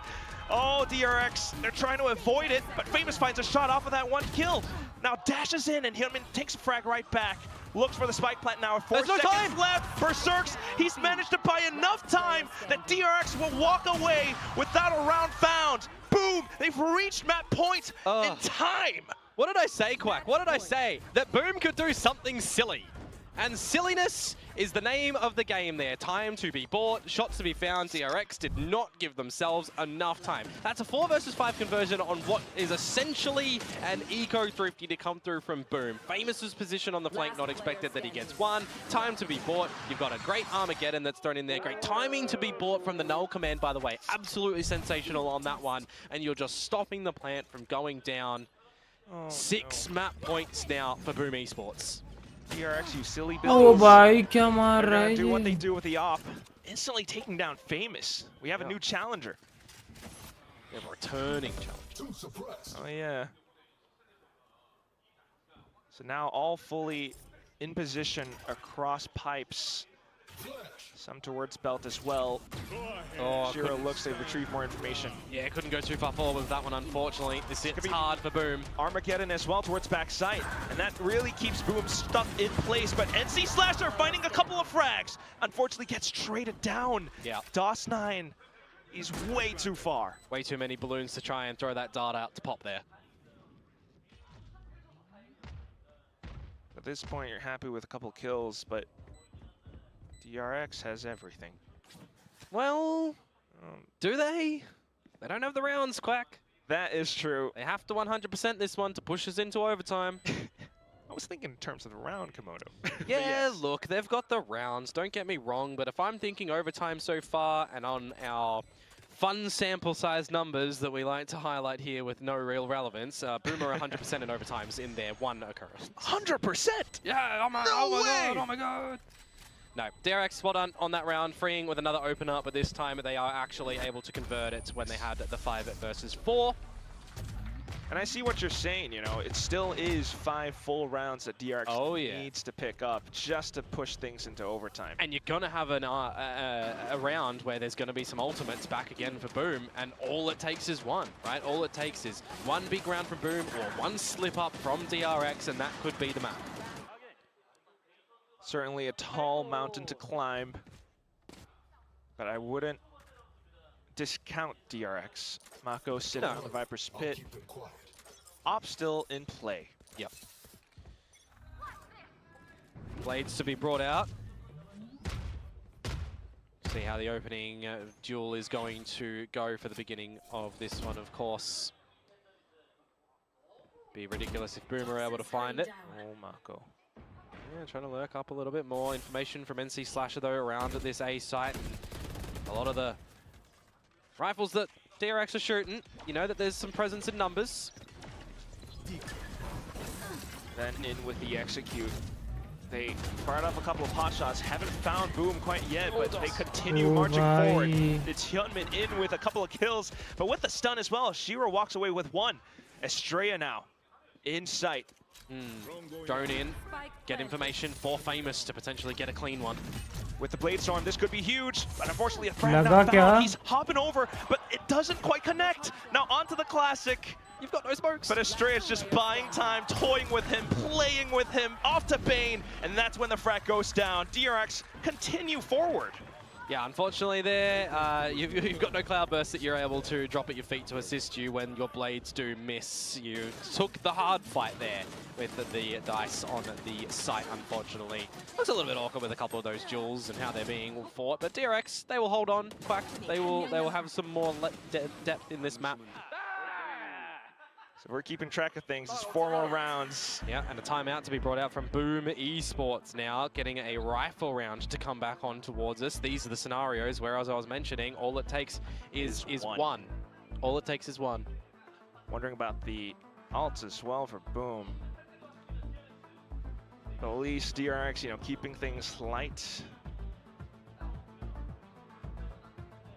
Oh, DRX, they're trying to avoid it, but Famous finds a shot off of that one kill. Now dashes in, and Hyunmin takes a frag right back. Looks for the spike plant now with 4 seconds left. Berserks, he's managed to buy enough time that DRX will walk away without a round found. Boom, they've reached map point in time. What did I say, Quack? What did I say? That Boom could do something silly. And silliness is the name of the game there. Time to be bought, shots to be found. DRX did not give themselves enough time. That's a 4 versus 5 conversion on what is essentially an eco thrifty to come through from Boom. Famous's position on the flank, not expected that he gets one. Time to be bought. You've got a great Armageddon that's thrown in there. Great timing to be bought from the null command, by the way. Absolutely sensational on that one. And you're just stopping the plant from going down. 6 map points now for Boom Esports. DRX, you silly Oh billies. भाई क्या मार They're रहा gonna है do what they ये? do with the op, instantly taking down Famous. We have a new challenger. They're returning challenge. Oh yeah. So now all fully in position across pipes. Some towards belt as well. Oh, Shiro looks to retrieve more information. yeah, couldn't go too far forward with that one, unfortunately. This is hard for Boom. Armageddon as well towards backside, and that really keeps Boom stuck in place. But NC Slasher finding a couple of frags, unfortunately gets traded down. Yeah. DOS9 is way too far. Way too many balloons to try and throw that dart out to pop there. At this point, you're happy with a couple kills, but DRX has everything. Well, do they? They don't have the rounds, Quack. That is true. They have to 100% this one to push us into overtime. I was thinking in terms of the round, Komodo. Yeah, yes. Look, they've got the rounds, don't get me wrong, but if I'm thinking overtime so far and on our fun sample size numbers that we like to highlight here with no real relevance, Boomer 100% in overtimes in their one occurrence. 100%? Yeah, oh my god, oh my god. No, DRX spot on that round, freeing with another opener, but this time they are actually able to convert it when they had the 5 versus 4. And I see what you're saying, you know, it still is 5 full rounds that DRX needs to pick up just to push things into overtime. And you're gonna have a round where there's gonna be some ultimates back again for Boom, and all it takes is one, right? All it takes is one big round from Boom or one slip up from DRX, and that could be the map. Certainly a tall mountain to climb, but I wouldn't discount DRX. Mako sitting on the Viper's pit. Op still in play. Yep. Blades to be brought out. See how the opening duel is going to go for the beginning of this one, of course. Be ridiculous if Boom are able to find it. Oh, Mako. Yeah, trying to lurk up a little bit more. Information from NC Slasher, though, around at this A site. A lot of the rifles that DRX are shooting, you know that there's some presence in numbers. Then in with the execute. They fired off a couple of hot shots, haven't found Boom quite yet, but they continue marching forward. It's Hyunmin in with a couple of kills, but with the stun as well, Shiro walks away with one. Estrella now in sight. Drone in, get information for Famous to potentially get a clean one. With the Blade Storm, this could be huge, but unfortunately a frag not found. He's hopping over, but it doesn't quite connect. Now onto the Classic. You've got no smokes. But Estrella's just buying time, toying with him, playing with him, off to Bane, and that's when the frag goes down. DRX continue forward. Yeah, unfortunately there, you've got no cloud burst that you're able to drop at your feet to assist you when your blades do miss. You took the hard fight there with the dice on the site, unfortunately. Looks a little bit awkward with a couple of those duels and how they're being fought, but DRX, they will hold on. Quack, they will have some more depth in this map. So we're keeping track of things. It's 4 more rounds. Yeah, and a timeout to be brought out from Boom Esports now, getting a rifle round to come back on towards us. These are the scenarios where, as I was mentioning, all it takes is one. All it takes is one. Wondering about the ults as well for Boom. But at least DRX, you know, keeping things light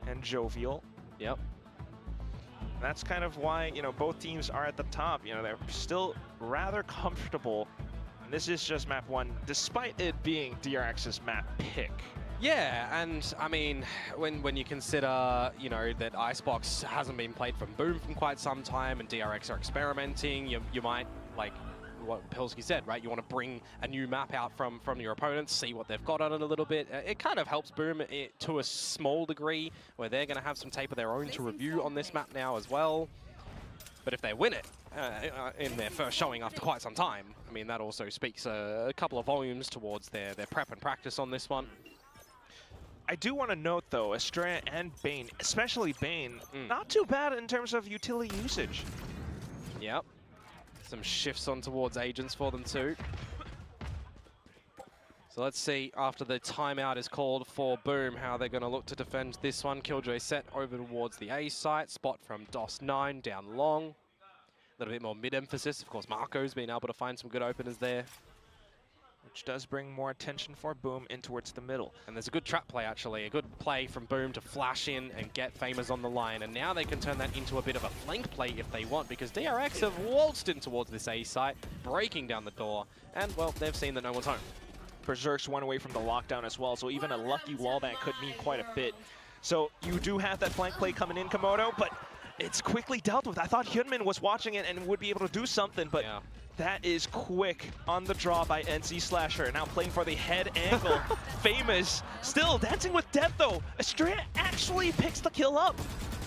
and jovial. Yep. That's kind of why, you know, both teams are at the top. You know, they're still rather comfortable. And this is just map 1, despite it being DRX's map pick. Yeah, and I mean, when you consider, you know, that Icebox hasn't been played from Boom from quite some time and DRX are experimenting, you might, like what Pilsky said, right? You want to bring a new map out from your opponents, see what they've got on it a little bit. It kind of helps Boom to a small degree, where they're going to have some tape of their own to review on this map now as well. But if they win it in their first showing after quite some time, I mean, that also speaks a couple of volumes towards their prep and practice on this one. I do want to note, though, Estrella and Bane, especially Bane, not too bad in terms of utility usage. Yep. Some shifts on towards agents for them too. So let's see, after the timeout is called for Boom, how they're going to look to defend this one. Killjoy set over towards the A site. Spot from DOS9 down long. A little bit more mid-emphasis. Of course, Marco's been able to find some good openers there. Which does bring more attention for Boom in towards the middle. And there's a good trap play, actually. A good play from Boom to flash in and get Famous on the line. And now they can turn that into a bit of a flank play if they want, because DRX have waltzed in towards this A site, breaking down the door. And, well, they've seen that no one's home. Berserk's one away from the lockdown as well, so even a lucky wallbang could mean quite a bit. So you do have that flank play coming in, Komodo, but it's quickly dealt with. I thought Hyunmin was watching it and would be able to do something, but that is quick on the draw by NC Slasher. Now playing for the head angle. Famous still dancing with death though. Estrella actually picks the kill up.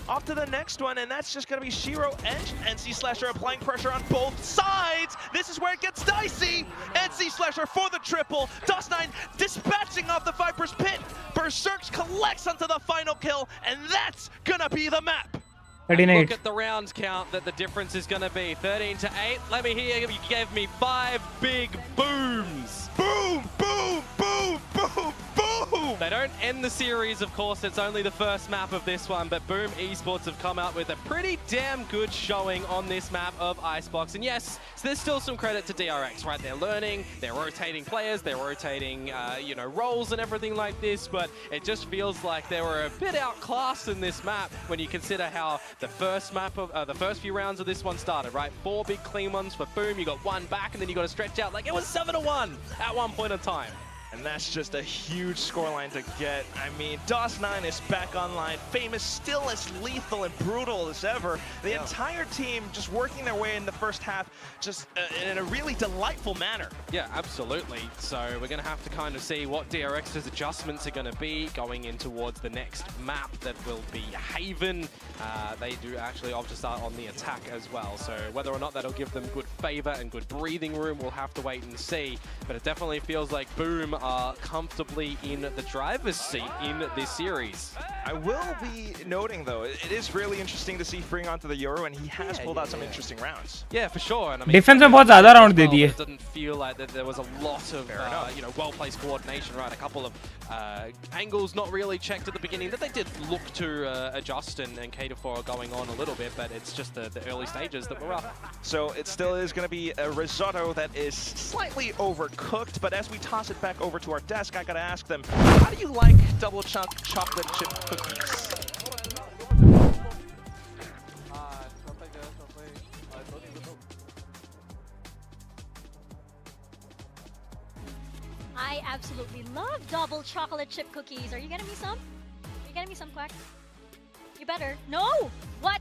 Off to the next one, and that's just going to be Shiro and NC Slasher applying pressure on both sides. This is where it gets dicey. NC Slasher for the triple. Dust9 dispatching off the Viper's pit. Berserk collects onto the final kill, and that's going to be the map. Look at the round count that the difference is going to be. 13 to 8. Let me hear you gave me 5 big booms. Boom, boom, boom, boom, boom. They don't end the series, of course. It's only the first map of this one, but Boom Esports have come out with a pretty damn good showing on this map of Icebox. And yes, there's still some credit to DRX, right? They're learning, they're rotating players, they're rotating, you know, roles and everything like this, but it just feels like they were a bit outclassed in this map when you consider how the first map of the first few rounds of this one started, right? 4 big clean ones for Boom, you got 1 back, and then you got to stretch out like it was 7-1 at one point in time. And that's just a huge scoreline to get. I mean, DOS9 is back online. Famous still as lethal and brutal as ever. The entire team just working their way in the first half, just in a really delightful manner. Yeah, absolutely. So we're going to have to kind of see what DRX's adjustments are going to be going in towards the next map that will be Haven. They do actually opt to start on the attack as well. So whether or not that'll give them good favor and good breathing room, we'll have to wait and see. But it definitely feels like Boom are comfortably in the driver's seat in this series. I will be noting though, it is really interesting to see Freeing onto the Euro, and he has pulled out some interesting rounds. Yeah, for sure. And I mean, defence में बहुत ज़्यादा round दे दिए. It doesn't feel like that there was a lot of you know, well-placed coordination, right? A couple of angles not really checked at the beginning that they did look to adjust and cater for going on a little bit, but it's just the early stages that were rough. So it still is going to be a risotto that is slightly overcooked, but as we toss it back over to our desk, I gotta ask them, how do you like double chocolate chip cookies? I absolutely love double chocolate chip cookies. Are you getting me some? Are you getting me some, Quack? You better. No! What?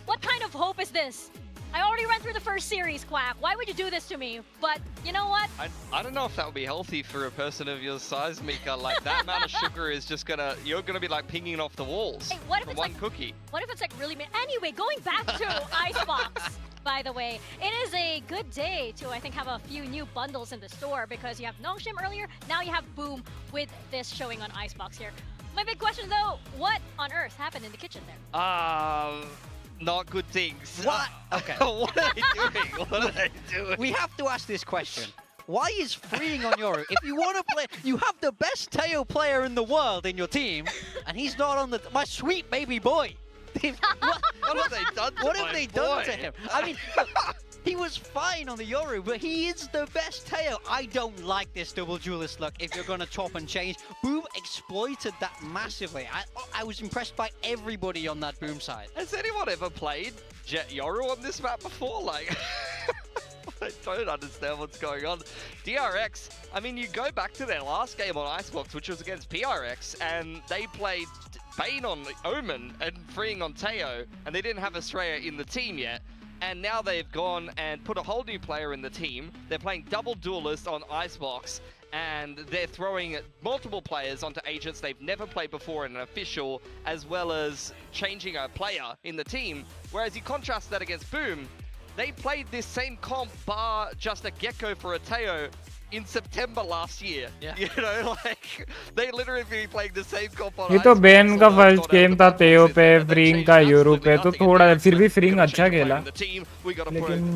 What kind of hope is this? I already ran through the first series, Quack. Why would you do this to me? But you know what? I don't know if that would be healthy for a person of your size, Mika. Like, that amount of sugar is just gonna, you're gonna be like pinging off the walls. Hey, what if for it's one like, cookie? What if it's like really Anyway, going back to Icebox, by the way, it is a good day to, I think, have a few new bundles in the store because you have Nongshim earlier, now you have Boom with this showing on Icebox here. My big question though, what on earth happened in the kitchen there? Not good things. What? Okay. What are they doing? What are they doing? We have to ask this question. Why is freeing on Yoru? If you want to play, you have the best Teo player in the world in your team, and he's not on the... My sweet baby boy. What have they done to What my have they boy? done to him? I mean, he was fine on the Yoru, but he is the best Teo. I don't like this double duelist look if you're going to chop and change. Boom exploited that massively. I was impressed by everybody on that Boom side. Has anyone ever played Jet Yoru on this map before? Like, I don't understand what's going on. DRX, I mean, you go back to their last game on Icebox, which was against PRX, and they played Bane on Omen and Freeing on Teo, and they didn't have Estrella in the team yet. And now they've gone and put a whole new player in the team. They're playing double duelist on Icebox, and they're throwing multiple players onto agents they've never played before in an official, as well as changing a player in the team. Whereas you contrast that against Boom, they played this same comp bar just a Gecko for a Teo in September last year. Yeah. You know, like, they literally be playing the same comp on ये तो Icebox, Ben का although first it's game not था out of the तेओ boxes, पे and they've फ्रींग changed का euro absolutely पे तो nothing. थोड़ा And फिर भी we फ्रींग gotta अच्छा change a player खेला in the team. We gotta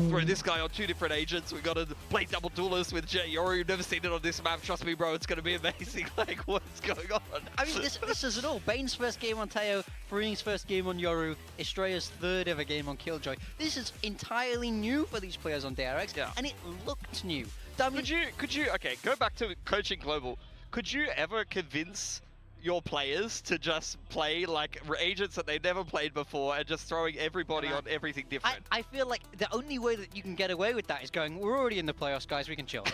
throw this guy on 2 different agents. We gotta play double duelist with Jet Yoru. You've never seen it on this map. Trust me, bro, it's gonna be amazing. Like, what's going on? I mean, this is it all. Bane's first game on Teo, Freeing's first game on Yoru, Estrella's third ever game on Killjoy. This is entirely new for these players on DRX, and it looked new. Could you, okay, go back to coaching global. Could you ever convince your players to just play like agents that they've never played before and just throwing everybody on everything different. I feel like the only way that you can get away with that is going, we're already in the playoffs, guys, we can chill.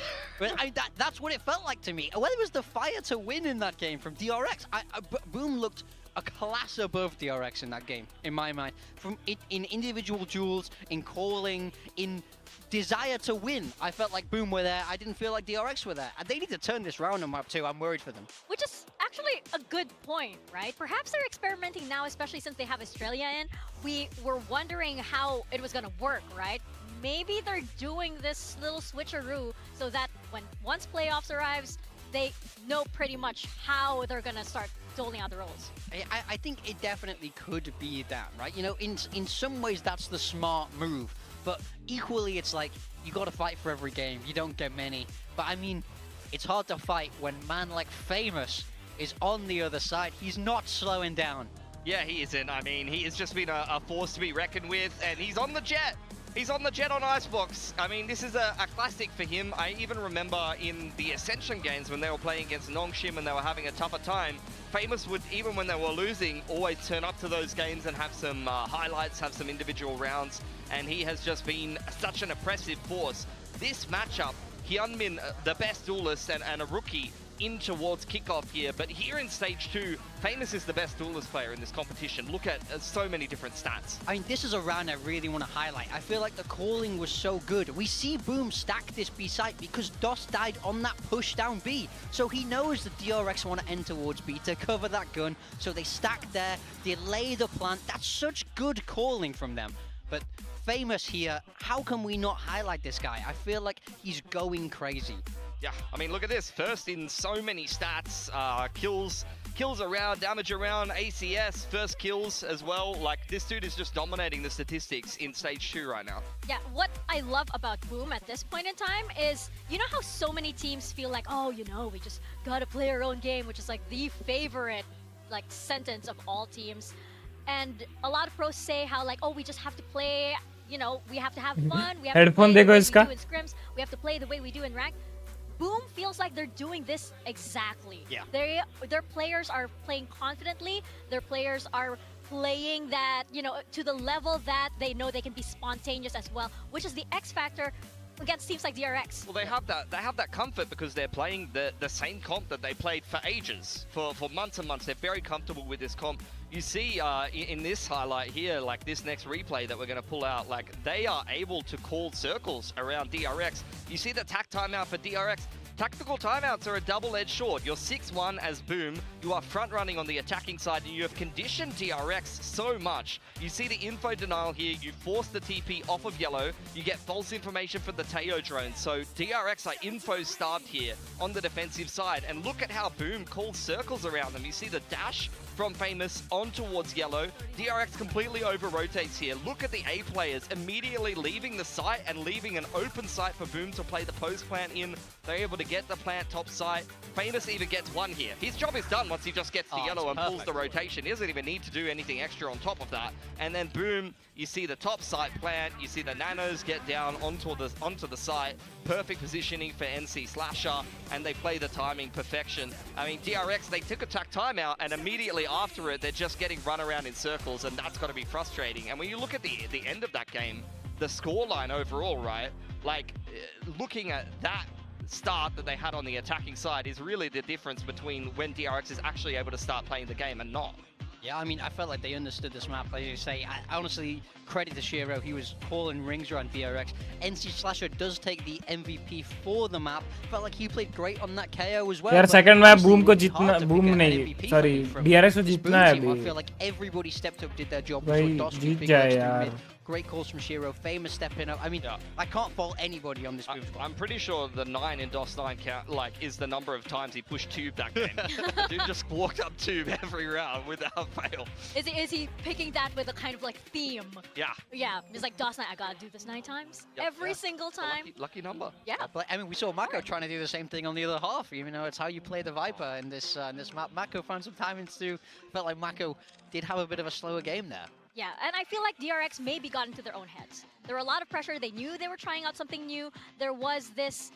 But that's what it felt like to me. Where was the fire to win in that game from DRX? Boom looked a class above DRX in that game, in my mind. In individual duels, in calling, in desire to win. I felt like Boom were there. I didn't feel like DRX were there. And they need to turn this round on map 2. I'm worried for them. Which is actually a good point, right? Perhaps they're experimenting now, especially since they have Australia in. We were wondering how it was going to work, right? Maybe they're doing this little switcheroo so that once playoffs arrives, they know pretty much how they're going to start doling out the roles. I think it definitely could be that, right? You know, in some ways, that's the smart move. But equally, it's like, you got to fight for every game. You don't get many. But I mean, it's hard to fight when man like Famous is on the other side. He's not slowing down. Yeah, he isn't. I mean, he has just been a force to be reckoned with, and he's on the jet. He's on the jet on Icebox. I mean, this is a classic for him. I even remember in the Ascension games when they were playing against Nongshim and they were having a tougher time, Famous would, even when they were losing, always turn up to those games and have some highlights, have some individual rounds, and he has just been such an oppressive force. This matchup, Hyunmin, the best duelist and a rookie, in towards kickoff here, but here in stage 2, Famous is the best duelist player in this competition. Look at so many different stats. I mean, this is a round I really want to highlight. I feel like the calling was so good. We see Boom stack this B site because DOS died on that push down B. So he knows the DRX want to end towards B to cover that gun. So they stack there, delay the plant. That's such good calling from them. But Famous here, how can we not highlight this guy? I feel like he's going crazy. Yeah, I mean, look at this. First in so many stats, kills around, damage around, ACS, first kills as well. Like, this dude is just dominating the statistics in stage 2 right now. Yeah, what I love about Boom at this point in time is, you know how so many teams feel like, oh, you know, we just gotta play our own game, which is like the favorite like sentence of all teams. And a lot of pros say how like, oh, we just have to play, you know, we have to have fun, we have to play the way we do in scrims, we have to play the way we do in rank. Boom feels like they're doing this exactly. Yeah. Their players are playing confidently. Their players are playing that, you know, to the level that they know they can be spontaneous as well, which is the X factor against teams like DRX. Well, they have that comfort because they're playing the same comp that they played for ages, for months and months. They're very comfortable with this comp. You see in this highlight here, like this next replay that we're going to pull out, like they are able to call circles around DRX. You see the tac timeout for DRX. Tactical timeouts are a double-edged sword. You're 6-1 as Boom. You are front-running on the attacking side, and you have conditioned DRX so much. You see the info denial here. You force the TP off of yellow. You get false information from the Teo drone. So DRX are info-starved here on the defensive side. And look at how Boom calls circles around them. You see the dash from Famous on towards yellow. DRX completely over-rotates here. Look at the A players immediately leaving the site and leaving an open site for Boom to play the post plant in. They're able to get the plant top site. Famous even gets one here. His job is done once he just gets the yellow and pulls the rotation. He doesn't even need to do anything extra on top of that. And then Boom, you see the top site plant. You see the nanos get down onto the site. Perfect positioning for NC Slasher, and they play the timing perfection. I mean, DRX, they took a tac timeout, and immediately after it, they're just getting run around in circles, and that's got to be frustrating. And when you look at the end of that game, the scoreline overall, right? Like, looking at that start that they had on the attacking side is really the difference between when DRX is actually able to start playing the game and not. Yeah, I mean, I felt like they understood this map, as you say. I honestly credit to Shiro. He was calling rings around DRX. NC Slasher does take the MVP for the map. Felt like he played great on that KO as well. यार second map Boom को जीतना, Boom नहीं, sorry, DRX को जीतना है अभी. I feel like everybody stepped up, did their job. भाई जीत जाए यार. Great calls from Shiro. Famous stepping up. I mean, I can't fault anybody on this move. I'm pretty sure the 9 in DOS 9 count, like, is the number of times he pushed tube that game. The dude just walked up tube every round without fail. Is he picking that with a kind of like theme? Yeah. Yeah, it's like DOS 9, I gotta do this 9 times. Yep, Every single time. Lucky number. Yeah. I mean, we saw Mako trying to do the same thing on the other half. Even though it's how you play the Viper in this map. Mako found some timings too. Felt like Mako did have a bit of a slower game there. Yeah, and I feel like DRX maybe got into their own heads. There were a lot of pressure. They knew they were trying out something new. There was this,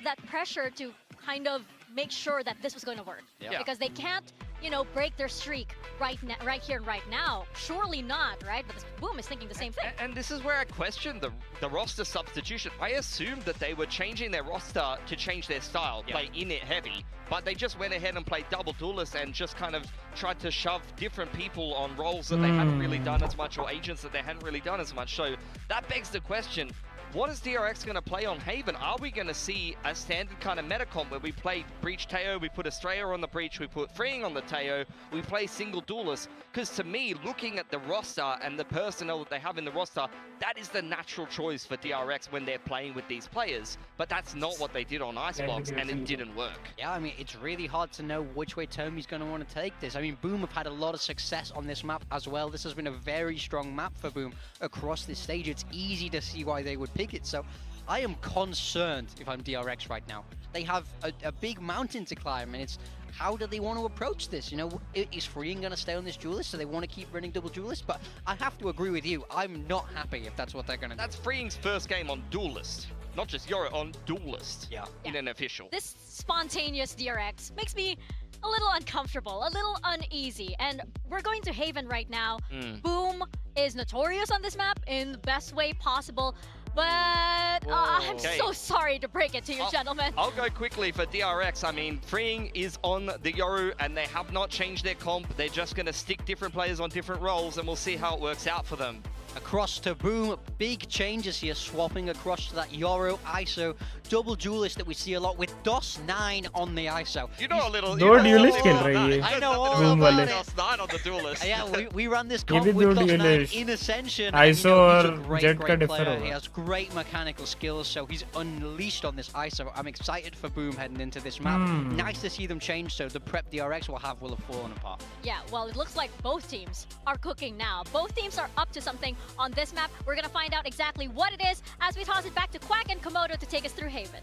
that pressure to kind of make sure that this was going to work. Yeah. Because they can't you know, break their streak right here and right now. Surely not, right? But Boom is thinking the same thing. And this is where I question the roster substitution. I assumed that they were changing their roster to change their style, play in it heavy, but they just went ahead and played double duelist and just kind of tried to shove different people on roles that they hadn't really done as much, or agents that they hadn't really done as much. So that begs the question, what is DRX going to play on Haven? Are we going to see a standard kind of meta comp where we play Breach Teo, we put Estrella on the Breach, we put Freeing on the Teo, we play single duelist? Because to me, looking at the roster and the personnel that they have in the roster, that is the natural choice for DRX when they're playing with these players. But that's not what they did on Icebox, and it didn't work. Yeah, I mean, it's really hard to know which way Tommy's going to want to take this. I mean, Boom have had a lot of success on this map as well. This has been a very strong map for Boom across this stage. It's easy to see why they would pick it. So I am concerned if I'm DRX right now. They have a big mountain to climb, and it's how do they want to approach this? You know, is Freeing going to stay on this duelist? So they want to keep running double duelist? But I have to agree with you. I'm not happy if that's what they're going to do. That's Freeing's first game on duelist. Not just Yoro, on duelist in an official. This spontaneous DRX makes me a little uncomfortable, a little uneasy. And we're going to Haven right now. Boom is notorious on this map in the best way possible. But I'm so sorry to break it to you, gentlemen. I'll go quickly for DRX. I mean, Freeing is on the Yoru, and they have not changed their comp. They're just going to stick different players on different roles, and we'll see how it works out for them. Across to Boom, big changes here, swapping across to that Yoru ISO double duelist that we see a lot with DOS9 on the ISO. You know a little. दो duelist खेल रही है. I know all Boom about वाले. it. DOS9 on the duelist. Yeah, we ran this ये comp भी with दो DOS9 duelist. in Ascension. ISO he's a और great Jet का differ player. होगा. He has great mechanical skills, so he's unleashed on this ISO. I'm excited for Boom heading into this map. Nice to see them change, so the prep DRX will have fallen apart. Yeah, well, it looks like both teams are cooking now. Both teams are up to something on this map. We're going to find out exactly what it is as we toss it back to Quack and Komodo to take us through Haven.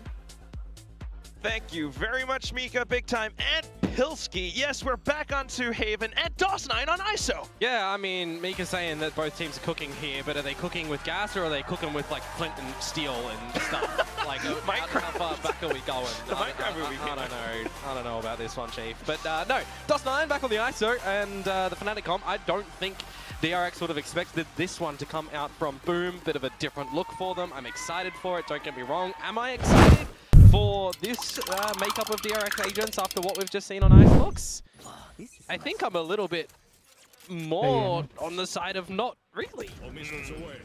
Thank you very much, Mika, Big Time, and Pilski. Yes, we're back onto Haven and DOS9 on ISO. Yeah, I mean, Mika's saying that both teams are cooking here, but are they cooking with gas or are they cooking with like flint and steel and stuff? Like, how far back are we going? I don't know about this one, Chief. But no, DOS9 back on the ISO and the Fnatic comp. I don't think DRX would have expected this one to come out from Boom. Bit of a different look for them. I'm excited for it, don't get me wrong. Am I excited for this makeup of DRX agents after what we've just seen on Icebox? I think I'm a little bit more on the side of not really.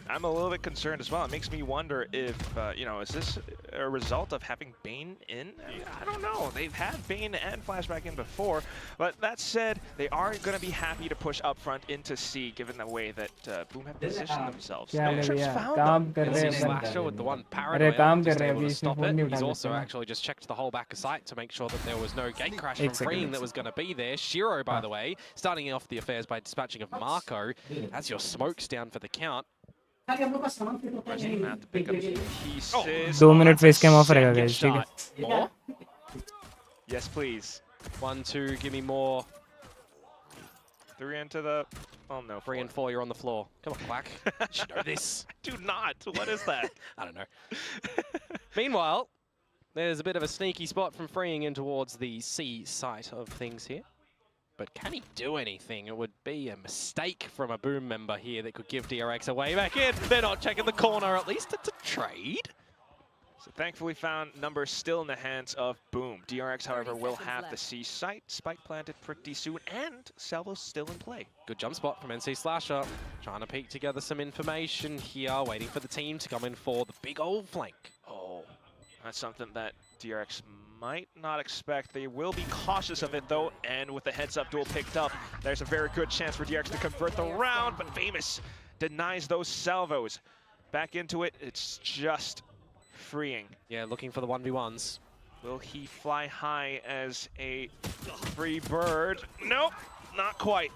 I'm a little bit concerned as well. It makes me wonder if, you know, is this a result of having Bane in? I don't know. They've had Bane and Flashback in before, but that said, they are going to be happy to push up front into C, given the way that Boom have positioned themselves. Notion's found them. Slasher with the one paranoid just able to stop it. He's also actually just checked the whole back of sight to make sure that there was no gate crash from Freeing that was going to be there. Shiro, by the way, starting off the affairs by dispatching of Marco. That's your smokes down for the count. 2 minute face cam off रहेगा guys, ठीक है? More? Yes, please. 1, 2, give me more. 3 into the... Oh no, 3 and 4, you're on the floor. Come on, Quack. You should know this. Do not. What is that? I don't know. Meanwhile, there's a bit of a sneaky spot from Freeing in towards the C site of things here. But can he do anything? It would be a mistake from a Boom member here that could give DRX a way back in. They're not checking the corner. At least it's a trade. So thankfully found numbers still in the hands of Boom. DRX, however, will have the C site. Spike planted pretty soon, and Salvo's still in play. Good jump spot from NC Slasher. Trying to piece together some information here, waiting for the team to come in for the big old flank. Oh, that's something that DRX might not expect. They will be cautious of it though, and with the heads-up duel picked up, there's a very good chance for DRX to convert the round, but Famous denies those salvos. Back into it, it's just Freeing. Yeah, looking for the 1v1s. Will he fly high as a free bird? Nope, not quite.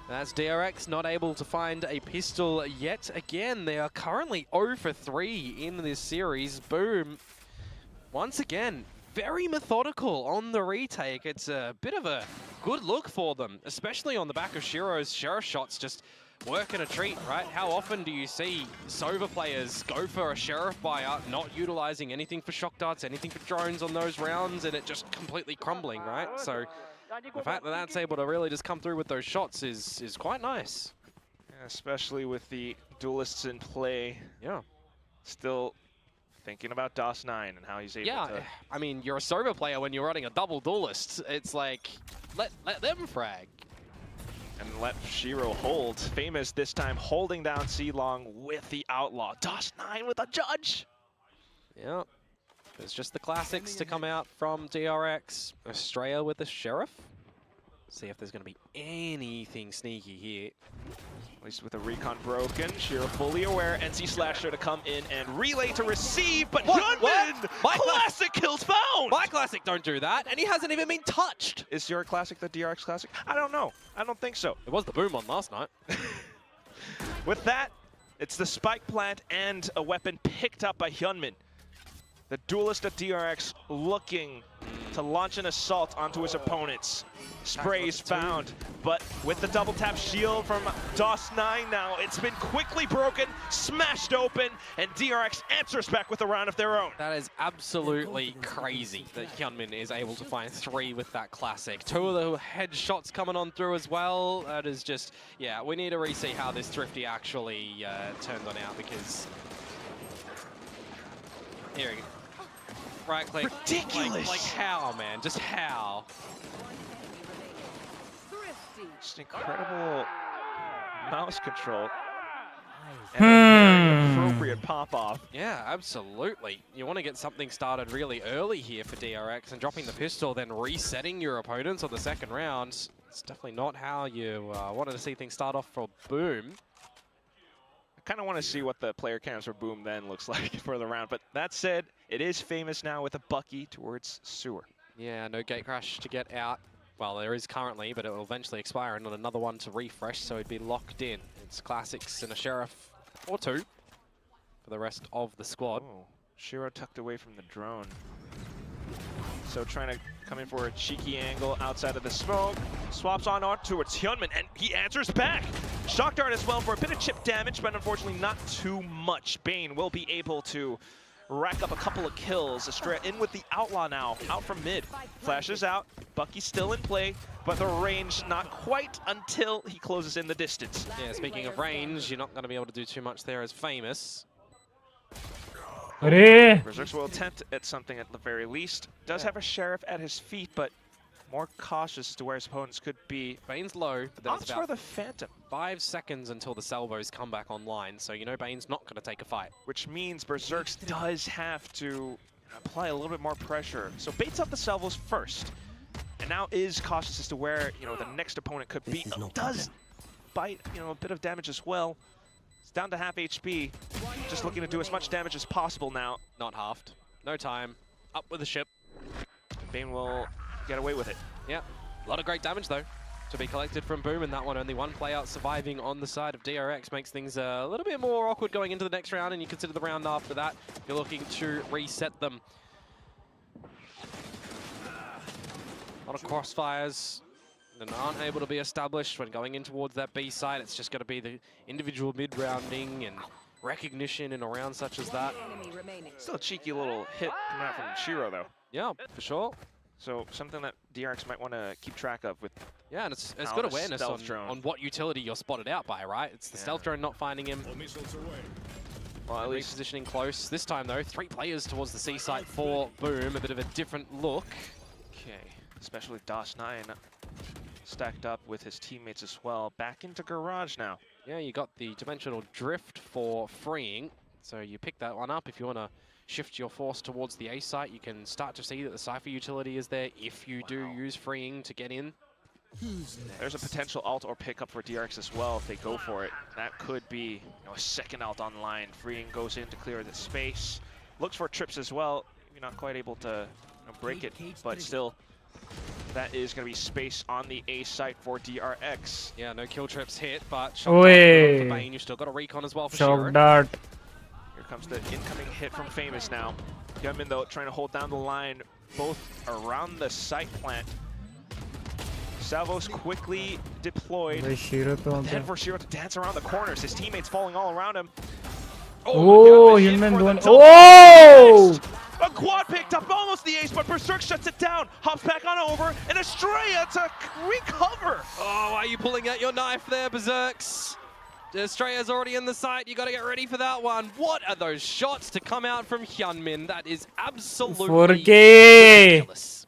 That's DRX not able to find a pistol yet again. They are currently 0 for 3 in this series. Boom. Once again, very methodical on the retake. It's a bit of a good look for them, especially on the back of Shiro's Sheriff shots just working a treat, right? How often do you see Sova players go for a Sheriff buyout, not utilizing anything for shock darts, anything for drones on those rounds, and it just completely crumbling, right? So The fact that that's able to really just come through with those shots is quite nice. Yeah, especially with the duelists in play. Yeah. Still thinking about DOS9 and how he's able to... I mean, you're a server player when you're running a double duelist. It's like, let them frag. And let Shiro hold. Famous this time holding down C-Long with the Outlaw. DOS9 with a judge! Yeah. It's just the classics to come out from DRX. Estrella with the Sheriff. See if there's going to be anything sneaky here. At least with the recon broken, Shiro fully aware. NC Slasher to come in and relay to receive, but Hyunmin! Classic kills found! My classic don't do that, and he hasn't even been touched. Is your classic the DRX classic? I don't know. I don't think so. It was the boom one last night. With that, it's the spike plant and a weapon picked up by Hyunmin. The duelist at DRX looking to launch an assault onto his opponents. Sprays found, but with the double tap shield from DOS9 now, it's been quickly broken, smashed open, and DRX answers back with a round of their own. That is absolutely crazy that Hyunmin is able to find 3 with that classic. 2 of the headshots coming on through as well. That is just, yeah, we need to re-see how this Thrifty actually turned on out, because... Here we go. Right click. Ridiculous! Like how, man? Just how? Just incredible mouse control. And a very appropriate pop-off. Yeah, absolutely. You want to get something started really early here for DRX, and dropping the pistol, then resetting your opponents on the second round. It's definitely not how you wanted to see things start off for Boom. I kind of want to see what the player cams for Boom then looks like for the round. But that said, it is Famous now with a Bucky towards Sewer. Yeah, no gate crash to get out. Well, there is currently, but it will eventually expire, and not another one to refresh, so he'd be locked in. It's classics and a Sheriff or 2 for the rest of the squad. Oh, Shiro tucked away from the drone. So trying to come in for a cheeky angle outside of the smoke. Swaps on towards Hyunmin, and he answers back. Shock Dart as well for a bit of chip damage, but unfortunately not too much. Bane will be able to rack up a couple of kills. Estrella in with the Outlaw now, out from mid. Flashes out, Bucky's still in play, but the range not quite until he closes in the distance. Yeah, speaking of range, you're not going to be able to do too much there as Famous. Berserks will attempt at something at the very least. Does have a Sheriff at his feet, but more cautious as to where his opponents could be. Bane's low, but then it's Opts for the Phantom. 5 seconds until the salvos come back online, so you know Bane's not going to take a fight. Which means Berserks does have to apply a little bit more pressure. So baits up the salvos first, and now is cautious as to where the next opponent could be. Does bite a bit of damage as well. It's down to half HP. Just looking to do as much damage as possible now. Not halved. No time. Up with the ship. Bane will get away with it. Yeah, a lot of great damage though to be collected from Boom in that one. Only one playout surviving on the side of DRX makes things a little bit more awkward going into the next round, and you consider the round after that if you're looking to reset them. A lot of crossfires and aren't able to be established when going in towards that B side. It's just going to be the individual mid-rounding and recognition in a round such as that. Still a cheeky little hit coming out from Shiro though. Yeah, for sure. So something that DRX might want to keep track of with. Yeah, and it's good awareness on what utility you're spotted out by, right? It's the stealth drone not finding him. Well, at least repositioning close. This time though, 3 players towards the C site for Boom. A bit of a different look. Okay, especially DOS9 stacked up with his teammates as well. Back into Garage now. Yeah, you got the dimensional drift for freeing. So you pick that one up if you want to shift your force towards the A site. You can start to see that the Cypher utility is there if you do use freeing to get in. There's a potential alt or pickup for DRX as well if they go for it. That could be a second alt online. Freeing goes in to clear the space. Looks for trips as well. You're not quite able to break it, but still, that is going to be space on the A site for DRX. Yeah, no kill trips hit, but for Bane, you still got a recon as well for sure. Dart. Here comes the incoming hit from Famous now. Hyunmin though trying to hold down the line both around the site plant. Salvos quickly deployed. Then for Shiro to dance around the corners. His teammates falling all around him. Oh, Hyunmin doing. Oh! A quad picked up, almost the ace, but Berserk shuts it down. Hops back on over, and Estrella to recover. Oh, are you pulling out your knife there, Berserks? Estrella's already in the site. You got to get ready for that one. What are those shots to come out from Hyunmin? That is absolutely 4K. ridiculous.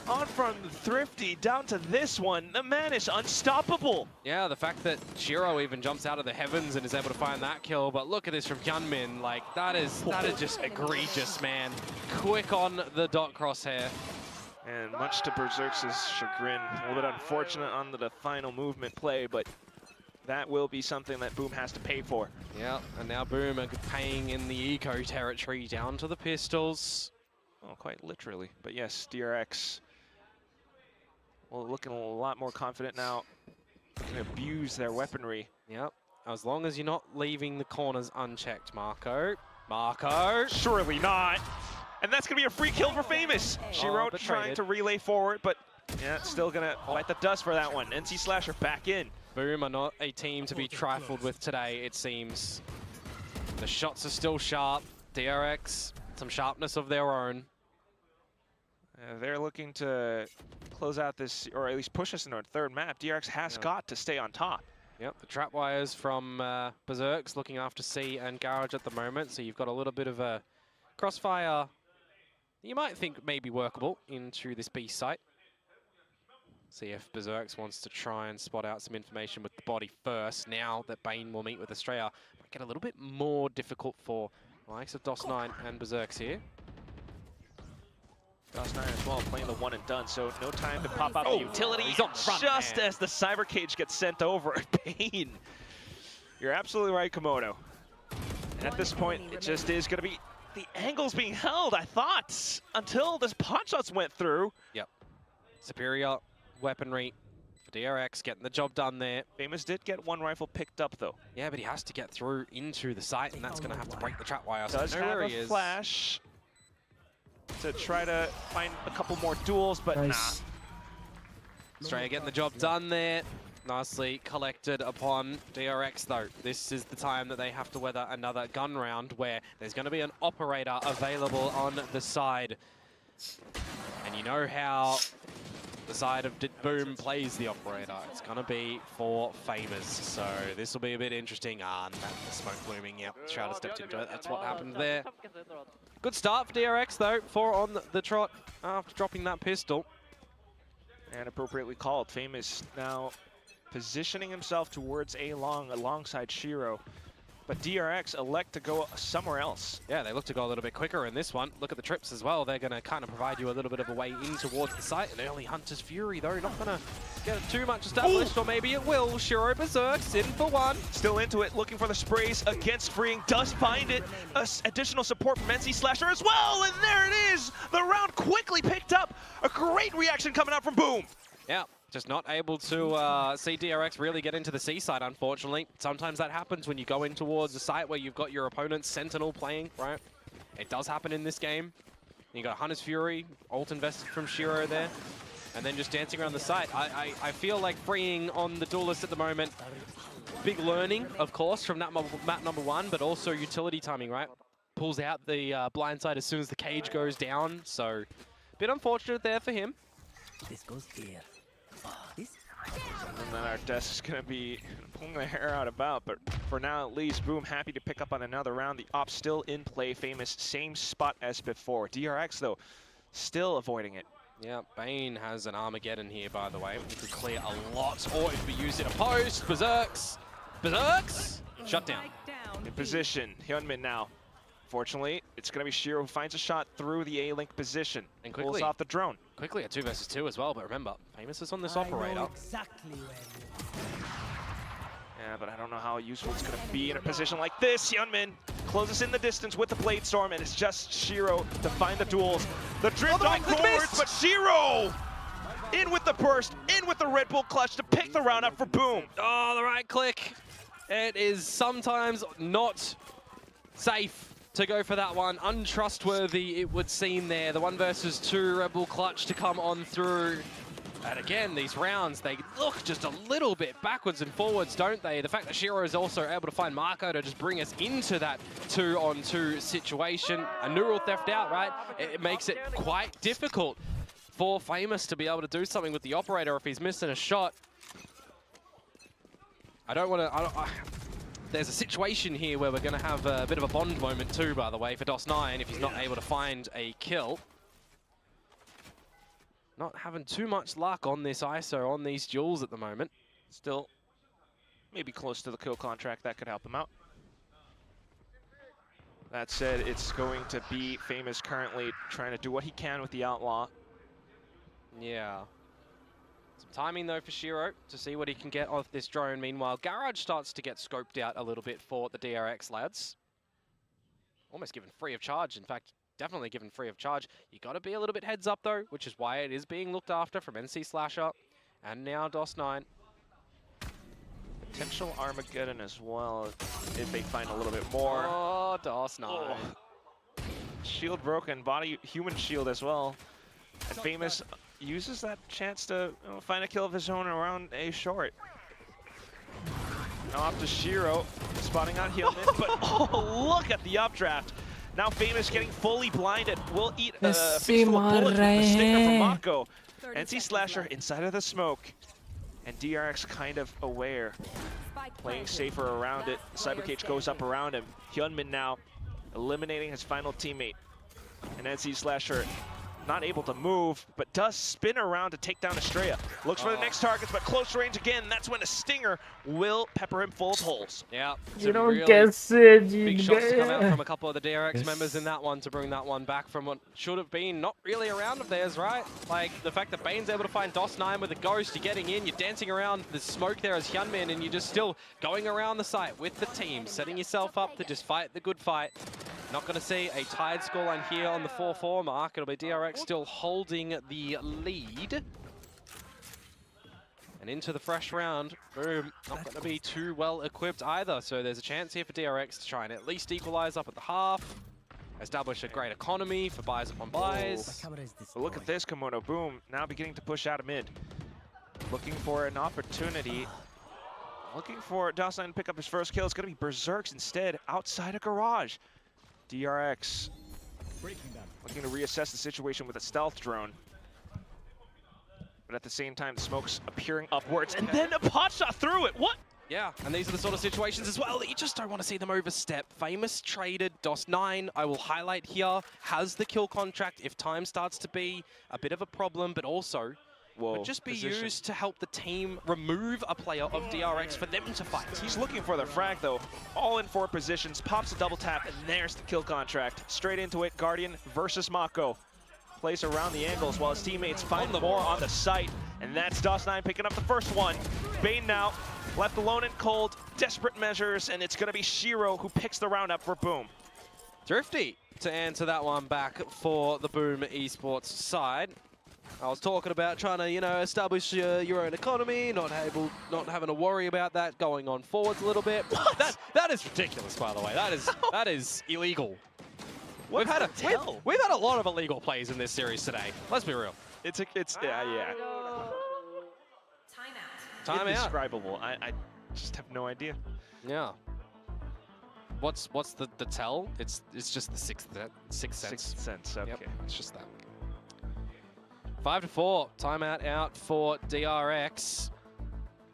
On from Thrifty down to this one. The man is unstoppable. Yeah, the fact that Shiro even jumps out of the heavens and is able to find that kill, but look at this from Hyunmin. Like, that is just egregious, man. Quick on the dot crosshair. And much to Berserk's chagrin, a little bit unfortunate on the final movement play, but that will be something that Boom has to pay for. Yeah, and now Boom are paying in the eco territory down to the pistols. Well, quite literally, but yes, DRX. Well, looking a lot more confident now. Looking to abuse their weaponry. Yep, as long as you're not leaving the corners unchecked, Marco. Marco! Surely not. And that's going to be a free kill for Famous. Shiro trying to relay forward, but yeah, still going to bite the dust for that one. NC Slasher back in. Boom are not a team to be trifled with today, it seems. The shots are still sharp. DRX, some sharpness of their own. They're looking to close out this, or at least push us into a third map. DRX has got to stay on top. Yep, the trap wires from Berserk's looking after C and Garage at the moment, so you've got a little bit of a crossfire you might think may be workable into this B site. See if Berserk's wants to try and spot out some information with the body first. Now that Bane will meet with Estrella, might get a little bit more difficult for the likes of DOS9 and Berserk's here. DOS9 as well, playing the one and done, so no time to pop out the utility. He's on front, just man. as the cyber cage gets sent over. Bane, you're absolutely right, Komodo. And at this point, it just is going to be the angles being held, I thought, until this pot shots went through. Yep. Superior weaponry for DRX, getting the job done there. Famous did get one rifle picked up, though. Yeah, but he has to get through into the site, and that's going to have to break the trap wire. Does have a flash to try to find a couple more duels, but nah. Estrella getting the job done there. Nicely collected upon DRX, though. This is the time that they have to weather another gun round where there's going to be an operator available on the side. And you know how the side of Boom plays the operator. It's going to be for Famous. So this will be a bit interesting. And the smoke blooming. Yep, Shrouder stepped into it. That's what happened there. Good start for DRX, though. 4 on the trot after dropping that pistol. And appropriately called. Famous now positioning himself towards A-Long alongside Shiro. But DRX elect to go somewhere else. Yeah, they look to go a little bit quicker in this one. Look at the trips as well. They're going to kind of provide you a little bit of a way in towards the site. An early Hunter's Fury, though, not going to get it too much established, or maybe it will. Shiro Berserk's in for one. Still into it, looking for the sprays against Freeing. Does find it. Additional support from NC Slasher as well, and there it is. The round quickly picked up. A great reaction coming out from Boom. Yeah. Just not able to see DRX really get into the C side, unfortunately. Sometimes that happens when you go in towards a site where you've got your opponent's Sentinel playing, right? It does happen in this game. You got Hunter's Fury, ult invested from Shiro there, and then just dancing around the site. I feel like Freeing on the Duelist at the moment. Big learning, of course, from that map number 1, but also utility timing, right? Pulls out the blind side as soon as the cage goes down, so a bit unfortunate there for him. This goes here. And then our desk is going to be pulling the hair out about, but for now at least, Boom happy to pick up on another round. The op still in play, Famous same spot as before. DRX though, still avoiding it. Yeah, Bane has an Armageddon here, by the way. He could clear a lot, or if we use it a post. Berserk's! Shut down. In position, Hyunmin now. Fortunately, it's going to be Shiro who finds a shot through the A-Link position and quickly pulls off the drone. Quickly a 2 versus 2 as well, but remember, Famous is on this operator. Exactly where Yeah, but I don't know how useful it's going to be in a position like this. Hyunmin closes in the distance with the Blade Storm, and it's just Shiro to find the duels. The drift off forwards, but Shiro in with the burst, in with the Red Bull clutch to pick the round up for Boom. Oh, the right click. It is sometimes not safe to go for that one. Untrustworthy, it would seem there. The 1 versus 2 Red Bull clutch to come on through. And again, these rounds, they look just a little bit backwards and forwards, don't they? The fact that Shiro is also able to find Marco to just bring us into that 2-on-2 situation. A neural theft out, right? It makes it quite difficult for Famous to be able to do something with the operator if he's missing a shot. I don't want to... There's a situation here where we're going to have a bit of a Bond moment too, by the way, for DOS9 if he's not able to find a kill. Not having too much luck on this ISO, on these duels at the moment. Still, maybe close to the kill contract. That could help him out. That said, it's going to be Famous currently trying to do what he can with the Outlaw. Yeah. Some timing though for Shiro to see what he can get off this drone. Meanwhile, Garage starts to get scoped out a little bit for the DRX lads. Almost given free of charge, in fact. Definitely given free of charge. You got to be a little bit heads up though, which is why it is being looked after from NC Slasher and now DOS9. Potential Armageddon as well if they find a little bit more. Oh, DOS9. Oh. Shield broken, body human shield as well. And Famous uses that chance to find a kill of his own around A short. Now off to Shiro, spotting out Hillman, but oh, look at the updraft. Now Famous getting fully blinded. Will eat a fistful of bullets with the stinger from Mako. NC Slasher inside of the smoke. And DRX kind of aware. Playing safer around it. Cyber Cage goes up around him. Hyunmin now eliminating his final teammate. And NC Slasher not able to move, but does spin around to take down Estrella. Looks for the next targets, but close range again. That's when a stinger will pepper him full of holes. Yeah. You don't really guess it. Big shots to come out from a couple of the DRX members in that one to bring that one back from what should have been not really a round of theirs, right? Like the fact that Bane's able to find DOS9 with a ghost, you're getting in, you're dancing around the smoke there as Hyunmin, and you're just still going around the site with the team, setting yourself up to just fight the good fight. Not going to see a tied scoreline here on the 4-4 mark. It'll be DRX still holding the lead. And into the fresh round, boom, not going to be too well equipped either. So there's a chance here for DRX to try and at least equalize up at the half. Establish a great economy for buys upon buys. Well, look at this, Komodo. Boom, now beginning to push out of mid. Looking for an opportunity. Looking for DOS9 to pick up his first kill. It's going to be Berserks instead, outside a garage. DRX looking to reassess the situation with a stealth drone. But at the same time, the smoke's appearing upwards, and then a pot shot through it. What? Yeah, and these are the sort of situations as well that you just don't want to see them overstep. Famous traded DOS9, I will highlight here, has the kill contract if time starts to be a bit of a problem, but also would just be used to help the team remove a player of DRX for them to fight. He's looking for the frag though. All in 4 positions, pops a double tap, and there's the kill contract. Straight into it, Guardian versus Mako. Plays around the angles while his teammates find more on the site. And that's DOS9 picking up the first one. Bane now, left alone and cold, desperate measures, and it's gonna be Shiro who picks the round up for Boom. Thrifty to answer that one back for the Boom Esports side. I was talking about trying to, establish your own economy, not having to worry about that going on forwards a little bit. What? That is ridiculous, by the way. That is illegal. We've had a lot of illegal plays in this series today. Let's be real. Yeah. Time out. Indescribable. I just have no idea. Yeah. What's the tell? It's just the sixth sense. 6 cents. Okay. Yep, it's just that. 5-4, timeout out for DRX.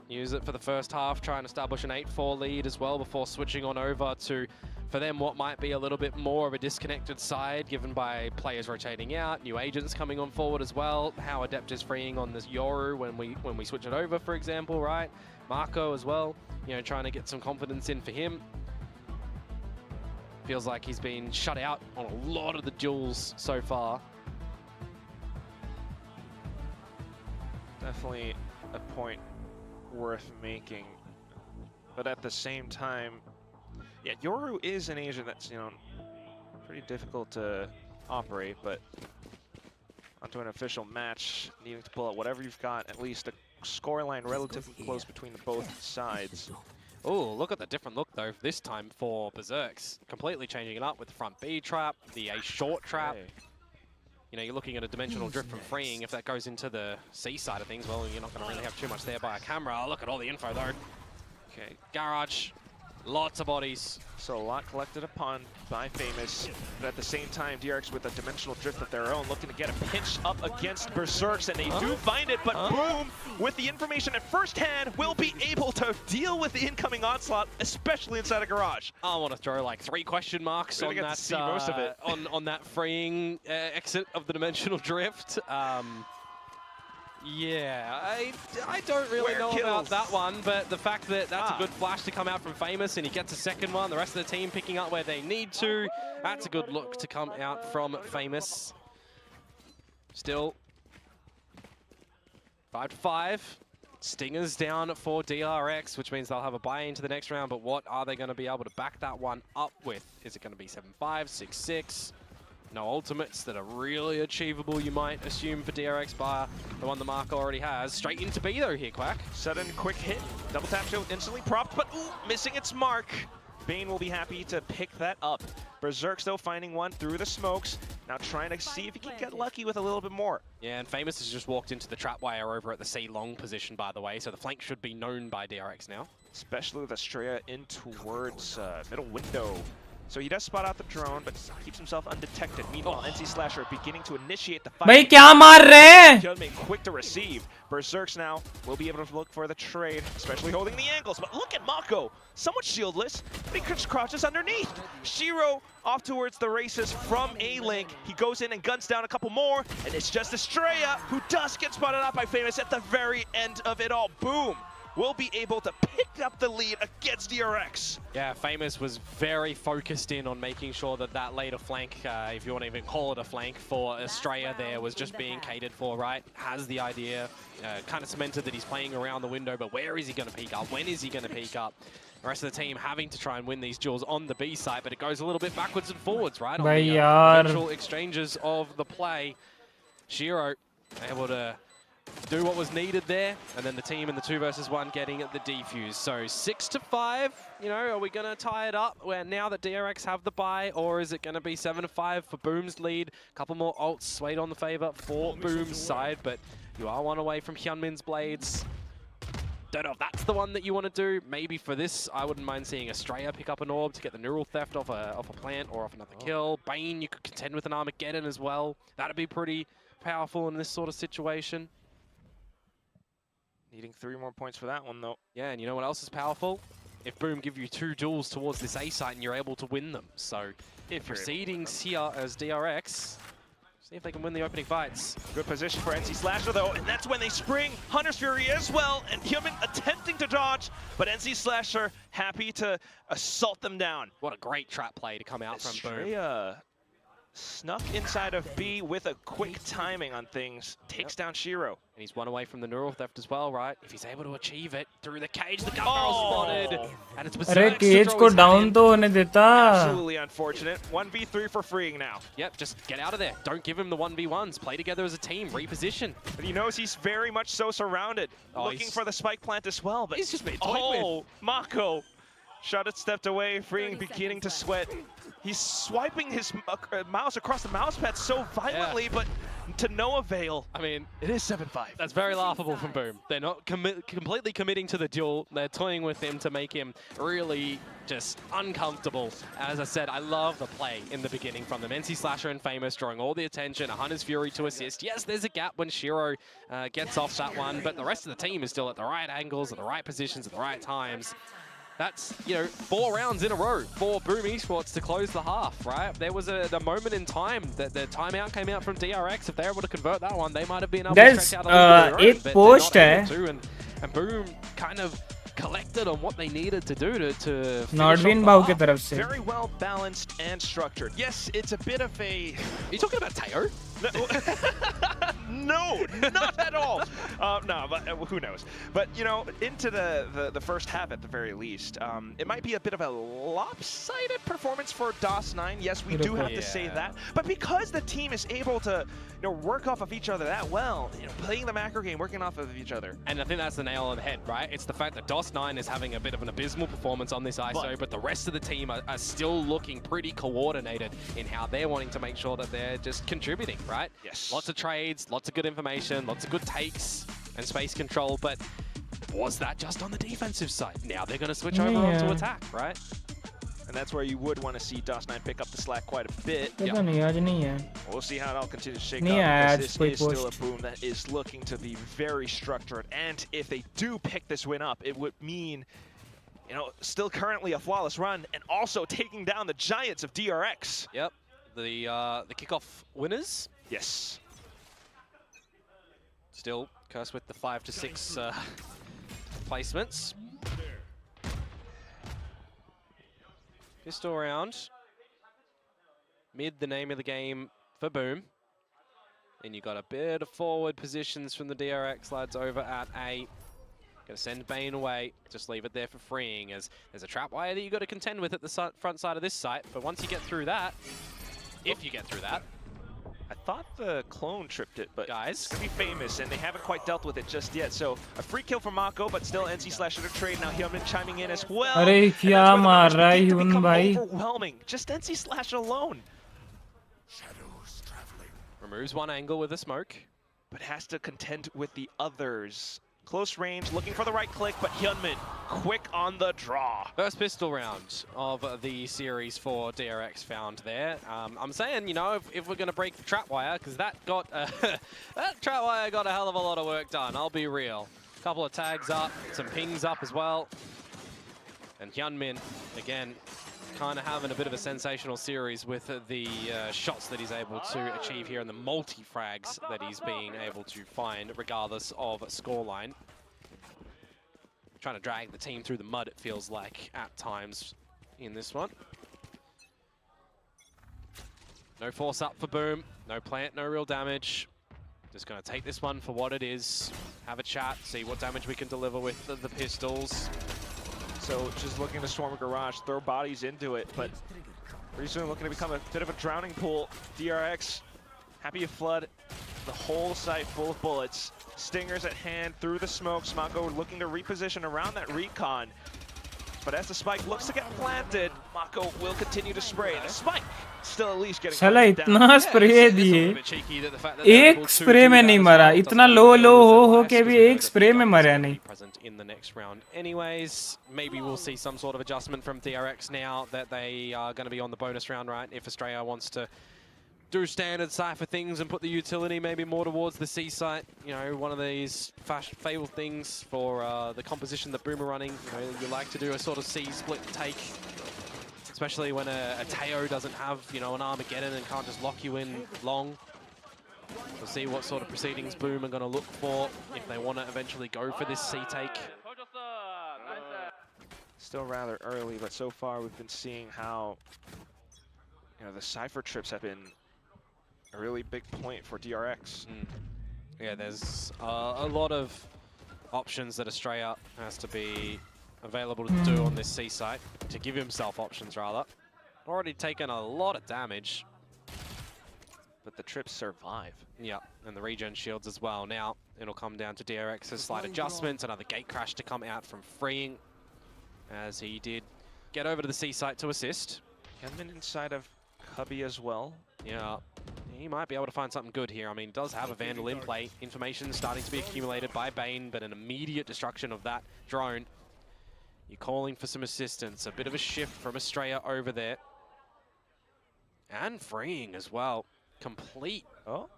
Use it for the first half, try and establish an 8-4 lead as well before switching on over to, for them, what might be a little bit more of a disconnected side, given by players rotating out, new agents coming on forward as well, how Adept is freeing on this Yoru when we switch it over, for example, right? Marco as well, trying to get some confidence in for him. Feels like he's been shut out on a lot of the duels so far. Definitely a point worth making, but at the same time, yeah, Yoru is an agent that's pretty difficult to operate, but onto an official match, needing to pull out whatever you've got, at least a scoreline relatively close between the both sides. Oh, look at the different look though this time for Berserks. Completely changing it up with the front B trap, the A short trap. Okay. you know, you're looking at a dimensional drift from freeing. If that goes into the C side of things, well, you're not going to really have too much there by a camera. Look at all the info, though. Okay, Garage, lots of bodies. So a lot collected upon by Famous, but at the same time, DRX with a dimensional drift of their own, looking to get a pinch up against Berserks, and they do find it, but Boom, with the information at first hand, will be able to deal with the incoming onslaught, especially inside a garage. I want to throw like 3 question marks on that, see most of it. on that freeing exit of the dimensional drift. Yeah, I don't really know about that one, but the fact that that's a good flash to come out from Famous and he gets a second one, the rest of the team picking up where they need to, that's a good look to come out from Famous. Still 5-5. Stingers down for DRX, which means they'll have a buy into the next round, but what are they going to be able to back that one up with? Is it going to be 7-5, 6-6? No ultimates that are really achievable, you might assume, for DRX by the one the Mark already has. Straight into B though here, Quack. Sudden quick hit, double tap shield instantly propped, but missing its mark. Bane will be happy to pick that up. Berserk's though finding one through the smokes. Now trying to see if he can get lucky with a little bit more. Yeah, and Famous has just walked into the trap wire over at the C long position, by the way, so the flank should be known by DRX now. Especially with Estrella in towards middle window. So he does spot out the drone, but keeps himself undetected. Meanwhile, NC Slasher beginning to initiate the fight. भाई क्या मार रहे हैं? Killman quick to receive. Berserks now will be able to look for the trade, especially holding the angles. But look at Mako, somewhat shieldless, but he crouches underneath. Shiro off towards the races from A-Link. He goes in and guns down a couple more, and it's just Estrella who does get spotted out by Famous at the very end of it all. Boom! Will be able to pick up the lead against DRX. Yeah, Famous was very focused in on making sure that that later flank, if you want to even call it a flank, for Estrella there was just being catered for, right? Has the idea, kind of cemented that he's playing around the window, but where is he going to peek up? When is he going to peek up? The rest of the team having to try and win these duels on the B side, but it goes a little bit backwards and forwards, right? On the eventual exchanges of the play. Shiro able to do what was needed there, and then the team in the 2 versus 1 getting the defuse. So 6-5, you know, are we going to tie it up where now that DRX have the bye, or is it going to be 7-5 for Boom's lead? A couple more ults swayed on the favor for Boom's side, but you are 1 away from Hyunmin's blades. Don't know if that's the one that you want to do. Maybe for this, I wouldn't mind seeing Estrella pick up an orb to get the neural theft off a plant or off another kill. Bane, you could contend with an Armageddon as well. That'd be pretty powerful in this sort of situation. Needing 3 more points for that one, though. Yeah, and you know what else is powerful? If Boom give you 2 duels towards this A site and you're able to win them. So, if proceedings here as DRX, see if they can win the opening fights. Good position for NC Slasher, though, and that's when they spring Hunter's Fury as well, and Hyunmin attempting to dodge, but NC Slasher happy to assault them down. What a great trap play to come out from Boom. Snuck inside of B with a quick timing on things. Takes down Shiro. And he's 1 away from the neural theft as well, right? If he's able to achieve it through the cage, the gun barrel spotted. And it's अरे cage को down तो होने देता. Absolutely unfortunate. 1v3 for freeing now. Yep, just get out of there. Don't give him the 1v1s. Play together as a team. Reposition. But he knows he's very much so surrounded. Looking for the spike plant as well. But he's just been toyed with. Mako. Shot it, stepped away, freeing beginning to sweat. He's swiping his mouse across the mouse pad so violently, but to no avail. I mean, it is 7-5. That's very laughable from Boom. They're not completely committing to the duel. They're toying with him to make him really just uncomfortable. As I said, I love the play in the beginning from them. NC Slasher and Famous drawing all the attention. A Hunter's Fury to assist. Yes, there's a gap when Shiro gets off that one, but the rest of the team is still at the right angles, at the right positions, at the right times. That's, you know, 4 rounds in a row for Boom Esports to close the half, right? There was a moment in time that the timeout came out from DRX. If they're able to convert that one, they might have been able to stretch out a little bit of their own, but they're not able to, and Boom kind of collected on what they needed to do to Nordvin Bau की तरफ से. Very well balanced and structured. Yes, it's a bit of a... Are you talking about Teo? No, not at all. No, but who knows? But, you know, into the first half at the very least, it might be a bit of a lopsided performance for DOS9. Yes, we do have to say that. But because the team is able to, you know, work off of each other that well, you know, playing the macro game, working off of each other. And I think that's the nail on the head, right? It's the fact that DOS9 is having a bit of an abysmal performance on this ISO, but the rest of the team are still looking pretty coordinated in how they're wanting to make sure that they're just contributing, right? Yes. Lots of trades, lots of good information, lots of good takes and space control, but was that just on the defensive side? Now they're going to switch over onto attack, right? And that's where you would want to see DOS9 pick up the slack quite a bit. We'll see how it all continues to shake out, because this is still a boom that is looking to be very structured. And if they do pick this win up, it would mean, you know, still currently a flawless run and also taking down the giants of DRX. Yep, the kickoff winners. Yes. Still cursed with the 5 to 6 placements. Pistol round. Mid, the name of the game for Boom. And you got a bit of forward positions from the DRX lads over at A. Gonna send Bane away. Just leave it there for freeing, as there's a trap wire that you got to contend with at the front side of this site. But once you get through that, if you get through that, I thought the clone tripped it, but guys, it's gonna be famous, and they haven't quite dealt with it just yet. So a free kill for Mako, but still NC/Slash trade. Now Hyunmin chiming in as well. अरे क्या मार रहा है Hyun भाई? Overwhelming. Just NC/Slash alone. Removes one angle with a smoke, but has to contend with the others. Close range, looking for the right click, but Hyunmin quick on the draw. First pistol round of the series for DRX found there. I'm saying, you know, if we're going to break the trap wire, because that got that trap wire got a hell of a lot of work done. I'll be real. A couple of tags up, some pings up as well, and Hyunmin again, kind of having a bit of a sensational series with the shots that he's able to achieve here and the multi-frags that he's being able to find regardless of scoreline. Trying to drag the team through the mud, it feels like, at times in this one. No force up for Boom, no plant, no real damage. Just going to take this one for what it is, have a chat, see what damage we can deliver with the pistols. So just looking to swarm a garage, throw bodies into it, but pretty soon looking to become a bit of a drowning pool. DRX, happy to flood the whole site full of bullets. Stingers at hand through the smoke. Mako looking to reposition around that recon. But as the spike looks to get planted, Mako will continue to spray. The spike still at least getting साला इतना spray दिए, एक spray में नहीं मरा, इतना लो हो के भी एक स्प्रे में मरा नहीं. Present in the next round anyways. Maybe we'll see some sort of adjustment from DRX now that they are going to be on the bonus round, right? If Australia wants to do standard Cypher things and put the utility maybe more towards the C site, you know, one of these fabled things for the composition that Boom are running. You know, you like to do a sort of C split take, especially when a Teo doesn't have, you know, an Armageddon and can't just lock you in long. We'll see what sort of proceedings Boom are going to look for if they want to eventually go for this C take. Still rather early, but so far we've been seeing how, you know, the Cypher trips have been a really big point for DRX. Yeah, there's a lot of options that Australia has to be available to do on this C site, to give himself options rather. Already taken a lot of damage, but the trips survive. Yeah, and the regen shields as well. Now it'll come down to DRX's slight adjustments, another gate crash to come out from freeing, as he did get over to the C site to assist. Hyunmin inside of Cubby as well. Yeah, he might be able to find something good here. I mean, does have a Vandal in play. Information starting to be accumulated by Bane, but an immediate destruction of that drone. You're calling for some assistance. A bit of a shift from Australia over there. And freeing as well. Complete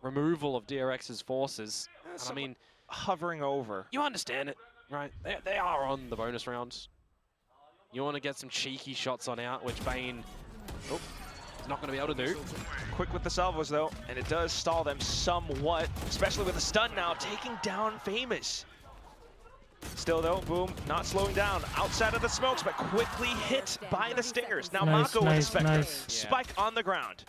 removal of DRX's forces. I mean, hovering over. You understand it, right? They are on the bonus rounds. You want to get some cheeky shots on out, which Bane is not going to be able to do. Quick with the salvos though, and it does stall them somewhat, especially with the stun now, taking down Famous. Still though, Boom not slowing down outside of the smokes, but quickly hit by the Stingers. Now Mako with the Spectre. Spike on the ground.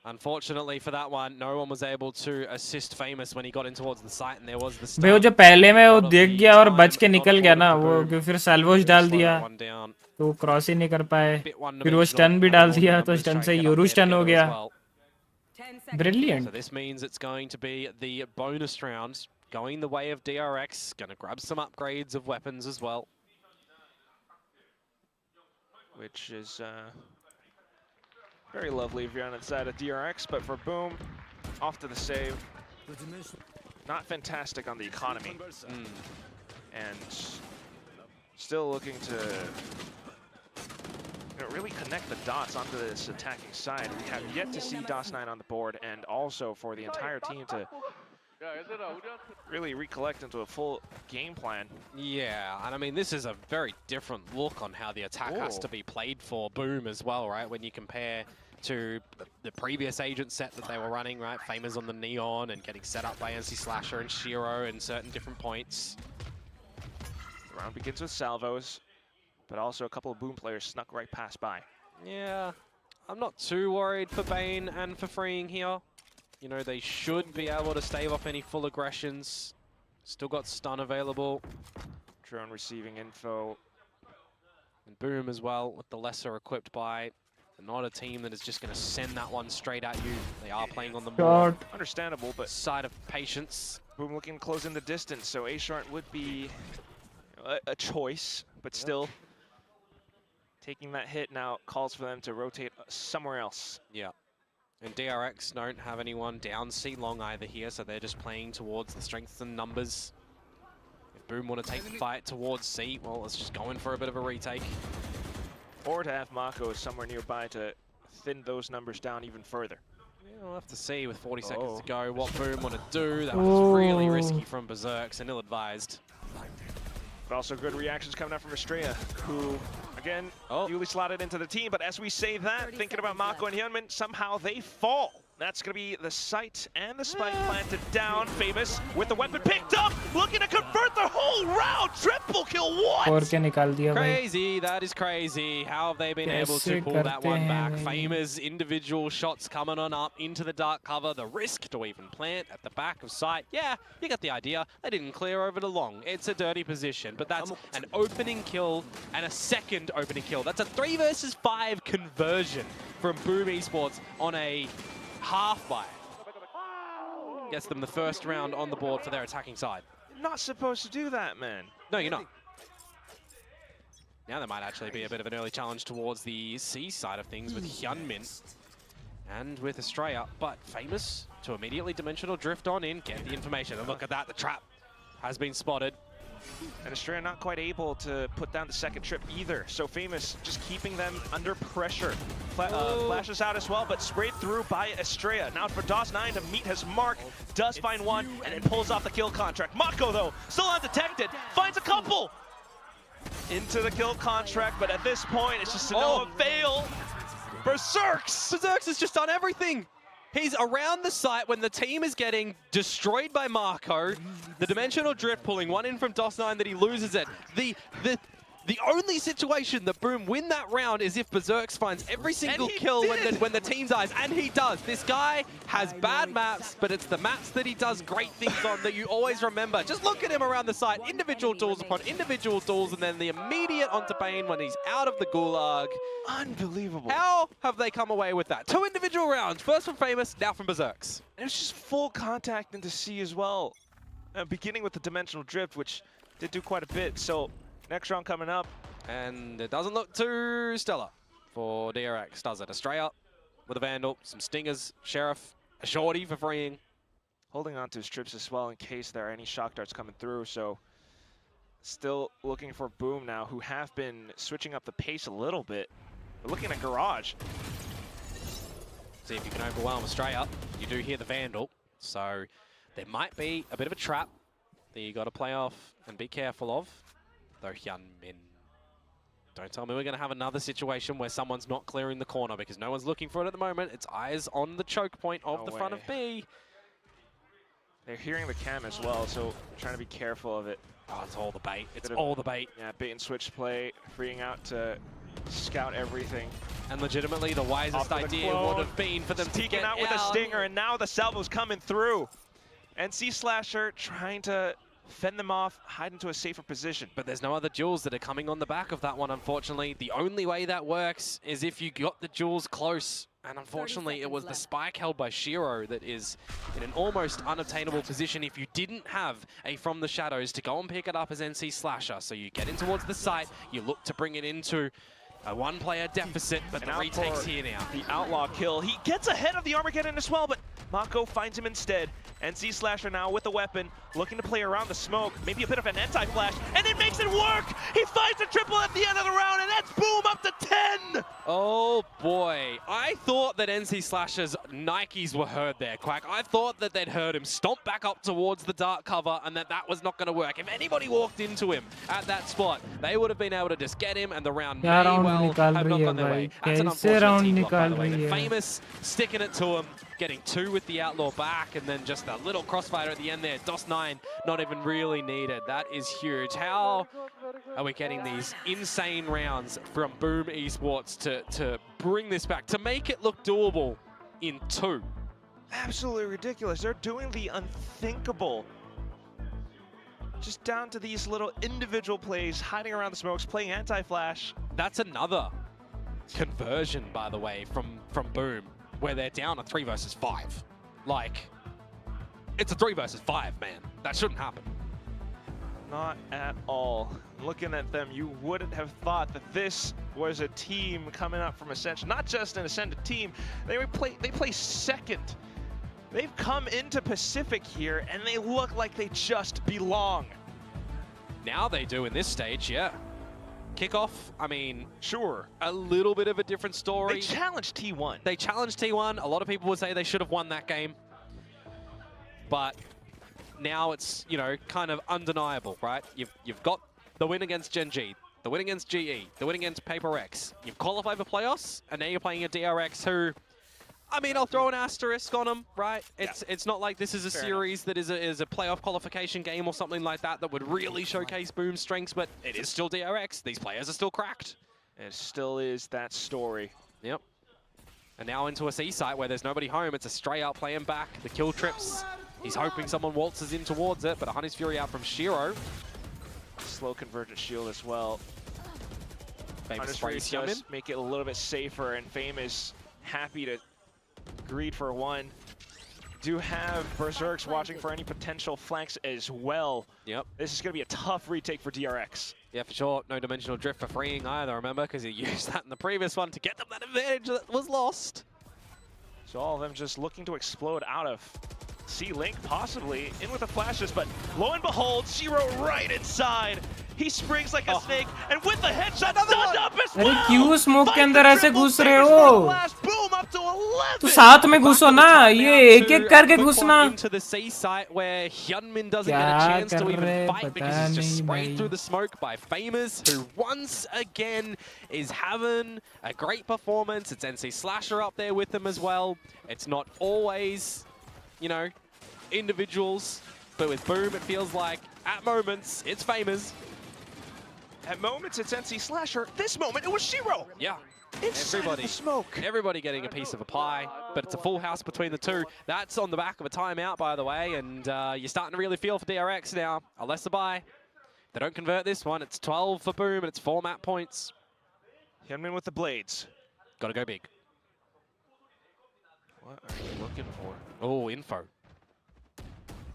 Unfortunately for that one, no one was able to assist Famous when he got in towards the site, and there was the stun. भाई वो जो पहले में वो Lot of देख the गया और बच time के not निकल गया afforded ना for वो Boom. कि फिर सैल्वोज Really डाल slow दिया that one down. तो वो क्रॉस ही नहीं कर पाए Bit फिर वो one-dimensional. स्टन भी Had डाल all the दिया तो numbers स्टन try से and get up your there stun हो together गया as well. Brilliant So this means it's going to be the bonus round, going the way of DRX, going to grab some upgrades of weapons as well. Which is very lovely if you're on the side of DRX, but for Boom, off to the save. Not fantastic on the economy. And still looking to really connect the dots onto this attacking side. We have yet to see DOS9 on the board, and also for the entire team to really recollect into a full game plan. Yeah, and I mean, this is a very different look on how the attack has to be played for Boom as well, right? When you compare to the previous agent set that they were running, right? Famous on the Neon and getting set up by NC Slasher and Shiro in certain different points. The round begins with salvos, but also a couple of Boom players snuck right past by. Yeah, I'm not too worried for Bane and for Freeing here. You know, they should be able to stave off any full aggressions. Still got stun available. Drone receiving info. And Boom as well with the lesser equipped buy. They're not a team that is just going to send that one straight at you. They are playing on the more understandable, but side of patience. Boom looking to close in the distance, so A-Short would be a choice, but still taking that hit now calls for them to rotate somewhere else. Yeah. And DRX don't have anyone down C long either here, so they're just playing towards the strengths and numbers. If Boom want to take the fight towards C, well, let's just go in for a bit of a retake. Or to have Mako somewhere nearby to thin those numbers down even further. Yeah, we'll have to see with 40 seconds to go what Boom want to do. That was really risky from Berserk, and ill-advised. But also good reactions coming out from Estrella, who, again, newly slotted into the team. But as we say that, thinking about Mako and Hyunmin, somehow they fall. That's going to be the sight and the spike planted down. Famous with the weapon picked up, looking to convert the whole round. Triple kill, what? Crazy, that is crazy. How have they been able to pull that one back? Famous individual shots coming on up into the dark cover. The risk to even plant at the back of sight. Yeah, you got the idea. They didn't clear over the long. It's a dirty position, but that's an opening kill and a second opening kill. That's a 3 versus 5 conversion from Boom Esports on a half buy. Gets them the first round on the board for their attacking side. You're not supposed to do that, man. No, you're not. Now there might actually be a bit of an early challenge towards the C side of things with Hyunmin and with Estrella, but Famous to immediately dimensional drift on in, get the information. And look at that, the trap has been spotted. And Estrella not quite able to put down the second trip either. So Famous just keeping them under pressure. Flashes out as well, but sprayed through by Estrella. Now for DOS9 to meet his mark. Does find one, and then pulls off the kill contract. Mako, though, still undetected. Finds a couple into the kill contract, but at this point, it's just no avail. Berserks has just done everything. He's around the site when the team is getting destroyed by Mako. The dimensional drift pulling one in from DOS9 that he loses it. The only situation that Boom win that round is if Berserks finds every single kill when the team dies, and he does. This guy has bad maps, but it's the maps that he does great things on that you always remember. Just look at him around the site, individual duels upon individual duels, and then the immediate onto Bane when he's out of the gulag. Unbelievable. How have they come away with that? 2 individual rounds, first from Famous, now from Berserks. And it's just full contact into C as well. Beginning with the dimensional drift, which did do quite a bit, so next round coming up. And it doesn't look too stellar for DRX, does it? Estrella with a Vandal, some Stingers, Sheriff, a Shorty for freeing. Holding on to his trips as well in case there are any shock darts coming through, so still looking for Boom now, who have been switching up the pace a little bit. We're looking at Garage. See if you can overwhelm Estrella. You do hear the Vandal, so there might be a bit of a trap that you got to play off and be careful of. Though Hyunmin, don't tell me we're going to have another situation where someone's not clearing the corner, because no one's looking for it at the moment. It's eyes on the choke point of the front of B. They're hearing the cam as well, so trying to be careful of it. Oh, it's all the bait. It's all the bait. Yeah, bait and switch play, freeing out to scout everything. And legitimately, the wisest idea would have been for them to Sneaking get out with a stinger, and now the salvo's coming through. NC Slasher trying to fend them off, hide into a safer position. But there's no other duels that are coming on the back of that one, unfortunately. The only way that works is if you got the duels close. And unfortunately, it was the spike held by Shiro that is in an almost unobtainable position if you didn't have a From the Shadows to go and pick it up as NC Slasher. So you get in towards the site, you look to bring it into a one-player deficit, but the retake's here now. The Outlaw kill. He gets ahead of the Armageddon as well, but Mako finds him instead. NC Slasher now with the weapon, looking to play around the smoke, maybe a bit of an anti-flash, and it makes it work! He finds a triple at the end of the round, and that's boom up to 10! Oh boy, I thought that NC Slasher's Nikes were heard there, Quack. I thought that they'd heard him stomp back up towards the dark cover and that was not going to work. If anybody walked into him at that spot, they would have been able to just get him and the round may well have not gone their way. That's an unfortunate team block, by the way. The Famous sticking it to him, getting 2 with the Outlaw back, and then just a little crossfire at the end there. DOS9 not even really needed. That is huge. How are we getting these insane rounds from Boom Esports to bring this back, to make it look doable in 2? Absolutely ridiculous. They're doing the unthinkable. Just down to these little individual plays, hiding around the smokes, playing anti-flash. That's another conversion, by the way, from Boom, where they're down a 3 versus 5. Like, it's a 3 versus 5, man. That shouldn't happen. Not at all. Looking at them, you wouldn't have thought that this was a team coming up from Ascension. Not just an Ascended team, they play second. They've come into Pacific here, and they look like they just belong. Now they do in this stage, yeah. Kickoff, I mean, sure, a little bit of a different story. They challenged T1. They challenged T1. A lot of people would say they should have won that game. But now it's, you know, kind of undeniable, right? You've got the win against Gen G, the win against GE, the win against Paper X. You've qualified for playoffs, and now you're playing a DRX who, I mean, I'll throw an asterisk on them, right? It's not like this is a series that is a playoff qualification game or something like that that would really showcase Boom's strengths, but it is still DRX. These players are still cracked. It still is that story. Yep. And now into a C site where there's nobody home. It's a straight out playing back. The kill trips. He's hoping someone waltzes in towards it, but a Honey's Fury out from Shiro. Slow convergent shield as well. Famous Fury does make it a little bit safer, and Famous happy to greed for one. Do have Berserks watching for any potential flanks as well. Yep. This is going to be a tough retake for DRX. Yeah, for sure. No Dimensional Drift for freeing either, remember? Because he used that in the previous one to get them that advantage that was lost. So all of them just looking to explode out of C-Link, possibly, in with the flashes, but lo and behold, Shiro right inside. He springs like a snake, and with the headshot, stunned up as well! अरे क्यों smoke के अंदर ऐसे घुस रहे हो? तो साथ में घुसो ना, ये एक करके घुसना. Into the C site where Hyunmin doesn't get a chance to even fight because he's just sprayed through the smoke by Famous, who once again is having a great performance. It's NC Slasher up there with them as well. It's not always, you know, individuals, but with Boom, it feels like at moments it's Famous. At moments, it's NC Slasher. This moment, it was Shiro. Yeah. Everybody, smoke. Everybody getting a piece of a pie, but it's a full house between the two. That's on the back of a timeout, by the way, and you're starting to really feel for DRX now. Unless the buy, they don't convert this one. It's 12 for Boom, and it's 4 map points. Hyunmin with the blades. Gotta go big. What are you looking for? Oh, info.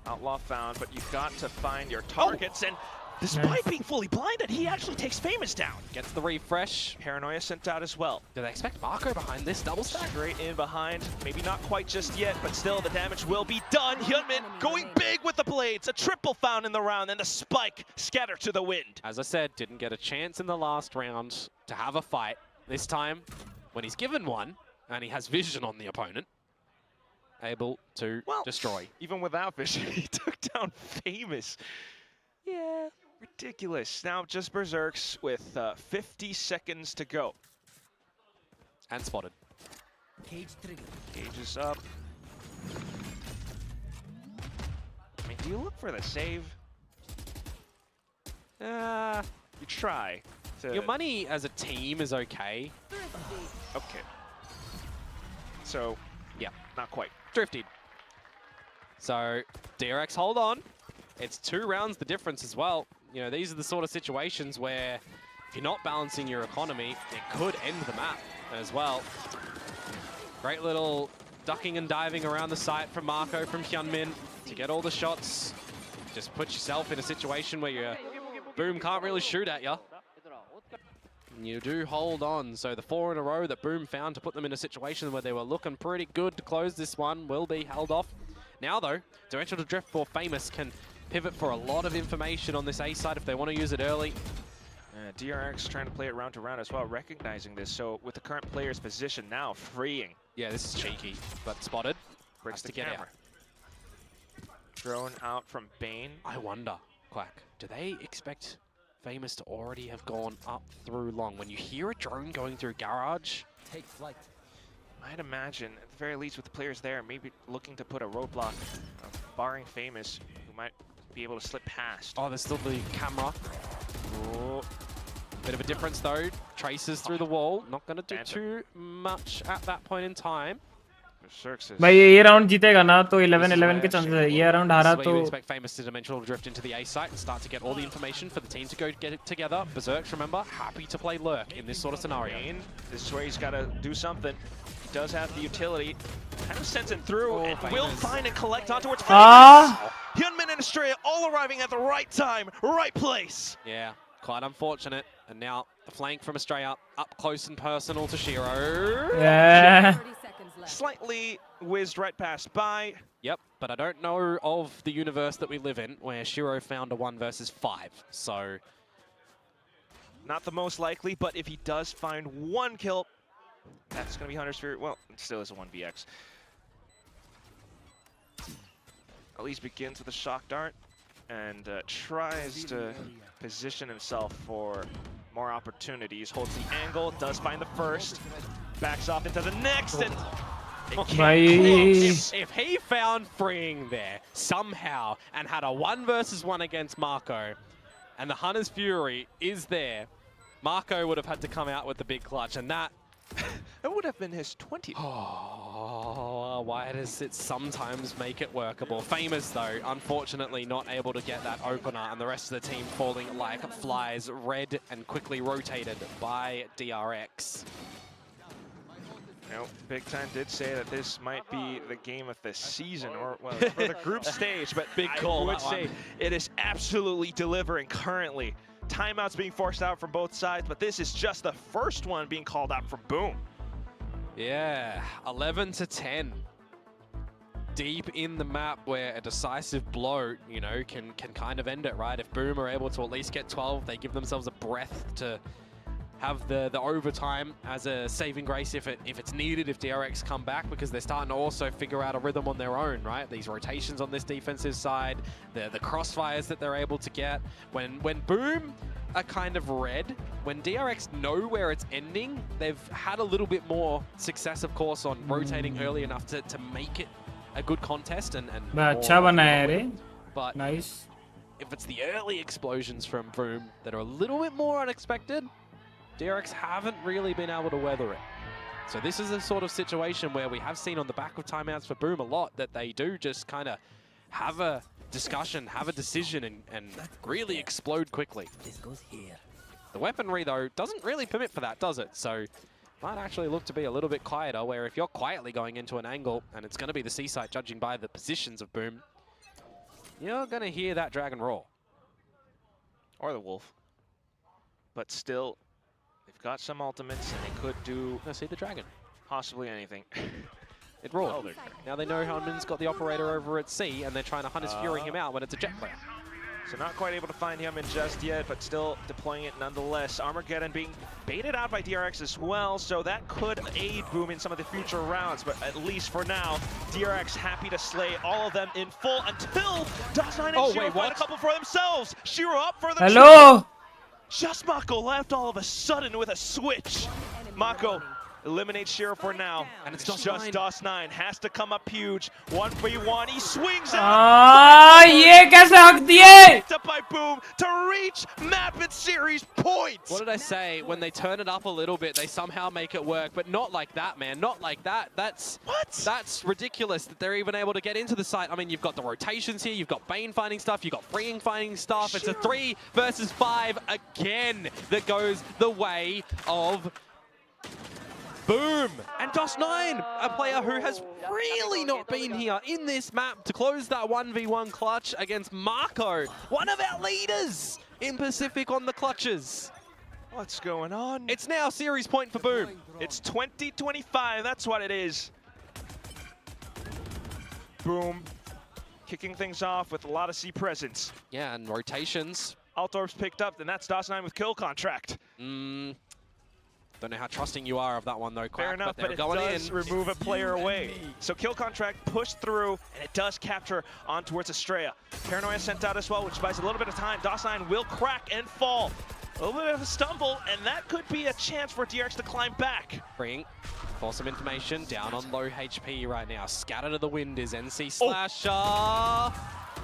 Outlaw found, but you've got to find your targets, and despite being fully blinded, he actually takes Famous down. Gets the refresh. Paranoia sent out as well. Do they expect Marco behind this double stack? Straight in behind. Maybe not quite just yet, but still the damage will be done. Hyunmin going big with the blades. A triple found in the round, and the spike scattered to the wind. As I said, didn't get a chance in the last round to have a fight. This time, when he's given one, and he has vision on the opponent, able to destroy. Even without vision, he took down Famous. Yeah, ridiculous. Now just Berserks with 50 seconds to go. And spotted. Cage trigger. Cage is up. I mean, do you look for the save? You try. to... Your money as a team is okay. Okay. So, yeah, not quite. Drifted. So, DRX, hold on. It's 2 rounds the difference as well. You know, these are the sort of situations where if you're not balancing your economy, it could end the map as well. Great little ducking and diving around the site from Marco from Hyunmin to get all the shots. Just put yourself in a situation where your Boom can't really shoot at you. You do hold on, so the 4 in a row that Boom found to put them in a situation where they were looking pretty good to close this one will be held off. Now though, Directional Drift for Famous can pivot for a lot of information on this A side if they want to use it early. DRX trying to play it round to round as well, recognizing this. So with the current player's position now, freeing. Yeah, this is cheeky, but spotted. Breaks the to get camera. out. Drone out from Bane. I wonder, Quack, do they expect Famous to already have gone up through long? When you hear a drone going through garage, Take flight. I'd imagine, at the very least with the players there, maybe looking to put a roadblock, barring Famous, who might be able to slip past. oh, there's still the camera. Oh, bit of a difference though. Traces through the wall. Not going to do too much at that point in time. भाई ये round जीतेगा ना तो 11-11 के chances है ये round हारा So तो you expect Famous to dimensional drift into the A site and start to get all the information for the team to go get it together. Berserks, remember, happy to play Lurk in this sort of scenario. Bane, this is where he's got to do something. He does have the utility. Kind of sends it through and will find and collect on towards Famous. Hyunmin and Estrella all arriving at the right time, right place. Yeah, quite unfortunate. And now the flank from Estrella up close and personal to Shiro. yeah Slightly whizzed right past by. Yep, but I don't know of the universe that we live in where Shiro found a 1 versus 5. So Not the most likely, but if he does find 1 kill, that's going to be Hunter's Fury. Well, it still is a 1vx. At least begins with a shock dart and tries to position himself for more opportunities. Holds the angle, does find the first, backs off into the next, and it can't if he found freeing there somehow and had a 1 versus 1 against Marco, and the Hunter's Fury is there, Marco would have had to come out with the big clutch, and that would have been his 20th. Oh, why does it sometimes make it workable? Famous, though, unfortunately not able to get that opener, and the rest of the team falling like flies, red and quickly rotated by DRX. No, Big Time did say that this might be the game of the season, or well, for the group stage, but Big call, I would that say one. it is absolutely delivering currently. Timeouts being forced out from both sides, but this is just the first one being called out from Boom. Yeah, 11-10. Deep in the map where a decisive blow, you know, can kind of end it, right? If Boom are able to at least get 12, they give themselves a breath to have the overtime as a saving grace if it's needed, if DRX come back, because they're starting to also figure out a rhythm on their own, right? These rotations on this defensive side, the crossfires that they're able to get. When Boom are kind of red, when DRX know where it's ending, they've had a little bit more success, of course, on rotating early enough to make it a good contest and अच्छा बनाया रे but nice if it's the early explosions from Boom that are a little bit more unexpected, DRX haven't really been able to weather it. So this is a sort of situation where we have seen on the back of timeouts for Boom a lot that they do just kind of have a discussion, have a decision, and really explode quickly. This goes here. The weaponry, though, doesn't really permit for that, does it? So might actually look to be a little bit quieter, where if you're quietly going into an angle, and it's going to be the C site judging by the positions of Boom, you're going to hear that dragon roar. Or the wolf. But still, they've got some ultimates, and they could do... I see the dragon. Possibly anything. It roared. Now they know Hunman's got the operator over at C, and they're trying to Hunter's Fury him out when it's a jet player. So not quite able to find him in just yet, but still deploying it nonetheless. Armageddon being baited out by DRX as well, so that could aid Boom in some of the future rounds, but at least for now, DRX happy to slay all of them in full until Dust9 and Shiro find a couple for themselves. Shiro up for the hello Just Mako left all of a sudden with a switch. Mako eliminates Shiro for now. And it's just DOS9. DOS9 has to come up huge. 1v1, he swings out. ये कैसे हक दिए? Picked up by Boom to reach map and series points. What did I say? When they turn it up a little bit, they somehow make it work, but not like that, man. Not like that. That's ridiculous that they're even able to get into the site. I mean, you've got the rotations here, you've got Bane finding stuff, you've got Freeing finding stuff. It's a 3 versus 5 again that goes the way of Boom. And DOS9, a player who has really not been here in this map to close that 1v1 clutch against Marco, one of our leaders in Pacific on the clutches. What's going on? It's now series point for Boom. It's 2025, that's what it is. Boom, kicking things off with a lot of C presence. Yeah, and rotations. Altorp's picked up, then that's DOS9 with kill contract. Don't know how trusting you are of that one though, Quack, Fair enough, but they're it going does in. remove a player away. So kill contract pushed through, and it does capture on towards Estrella. Paranoia sent out as well, which buys a little bit of time. DOS9 will crack and fall. A little bit of a stumble, and that could be a chance for DRX to climb back. Bring for some information, down on low HP right now. Scattered to the wind is NC Slasher.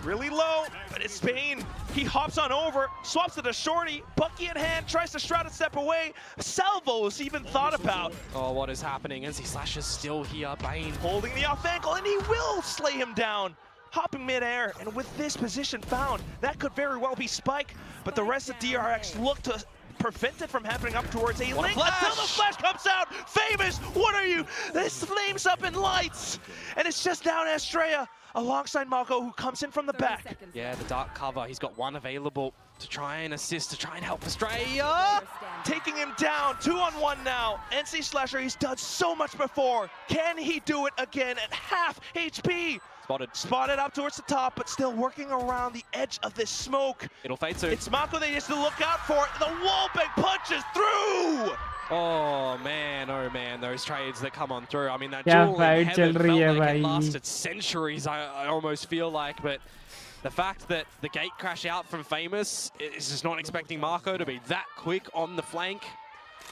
Really low, but it's Bane. He hops on over, swaps it to Shorty, Bucky in hand, tries to strut and step away. Salvo's even thought about. Oh, what is happening? NC Slasher's still here. Bane holding the off ankle, and he will slay him down. Hopping midair, and with this position found, that could very well be Spike, but the rest of DRX look to prevent it from happening up towards a link until the flash comes out. Famous, what are you? This flames up in lights, and it's just down Estrella alongside Malco, who comes in from the back. Yeah, the dark cover. He's got one available to try and assist, to try and help Estrella. Taking him down, 2-on-1 now. NC Slasher, he's done so much before. Can he do it again at half HP? Spotted up towards the top, but still working around the edge of this smoke. It'll fade soon. It's Mako they need to look out for. The wallbang punches through! Oh man, those trades that come on through. I mean, that duel in heaven felt like it lasted centuries, I almost feel like, but the fact that the gate crash out from Famous is just not expecting Marco to be that quick on the flank.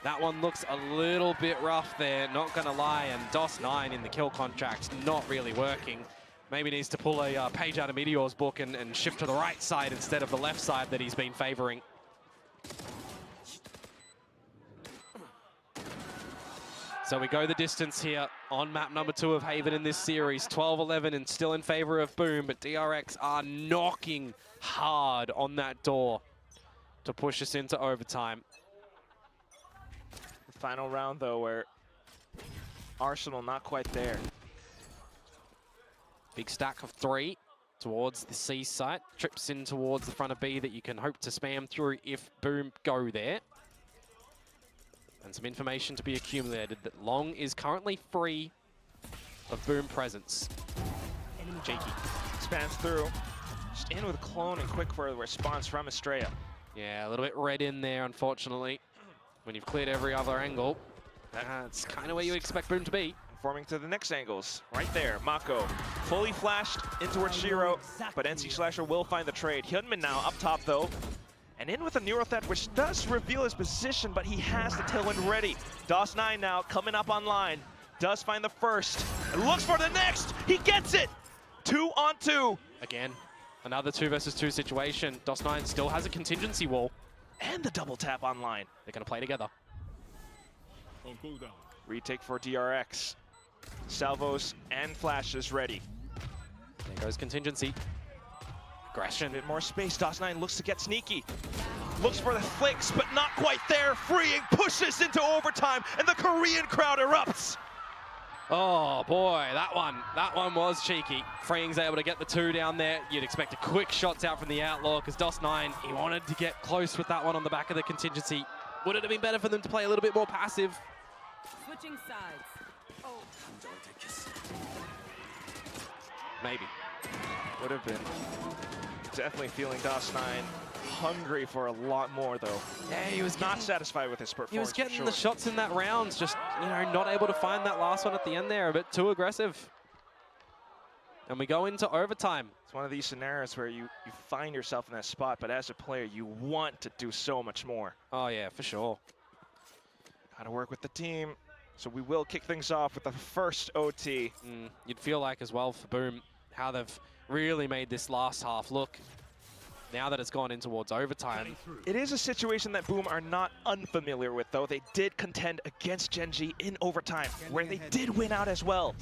That one looks a little bit rough there, not gonna lie, and DOS9 in the kill contract's not really working. Maybe needs to pull a page out of Meteor's book and shift to the right side instead of the left side that he's been favoring. So we go the distance here on map number 2 of Haven in this series. 12-11 and still in favor of Boom, but DRX are knocking hard on that door to push us into overtime. The final round, though, where Arsenal not quite there. Big stack of 3 towards the C site. Trips in towards the front of B that you can hope to spam through if Boom go there. And some information to be accumulated that Long is currently free of Boom presence. Jakey spans through. Just in with Clone and quick for the response from Estrella. Yeah, a little bit red in there, unfortunately. When you've cleared every other angle, that's kind of where you expect Boom to be. Forming to the next angles, right there. Mako fully flashed in towards Shiro, but NC Slasher will find the trade. Hyunmin now up top though, and in with a Neuro Theft, which does reveal his position, but he has the tailwind ready. DOS9 now coming up online, does find the first, and looks for the next. He gets it. 2-on-2. Again, another 2 versus 2 situation. DOS9 still has a contingency wall. And the double tap online. They're gonna play together. Retake for DRX. Salvos and flashes ready. There goes contingency. Aggression. A bit more space. DOS9 looks to get sneaky. Looks for the flicks, but not quite there. Freeing pushes into overtime, and the Korean crowd erupts. Oh boy, that one was cheeky. Freeing's able to get the 2 down there. You'd expect a quick shots out from the Outlaw, because DOS9, he wanted to get close with that one on the back of the contingency. Would it have been better for them to play a little bit more passive? Switching sides. Maybe. Would have been. Definitely feeling DOS9 hungry for a lot more, though. Yeah, he was not satisfied with his performance. He was getting the shots in that round, just, not able to find that last one at the end there, a bit too aggressive. And we go into overtime. It's one of these scenarios where you find yourself in that spot, but as a player, you want to do so much more. Oh, yeah, for sure. Got to work with the team. So we will kick things off with the first OT. You'd feel like as well for Boom, how they've really made this last half look, now that it's gone in towards overtime. It is a situation that Boom are not unfamiliar with, though. They did contend against Gen.G in overtime, where they did win out as well.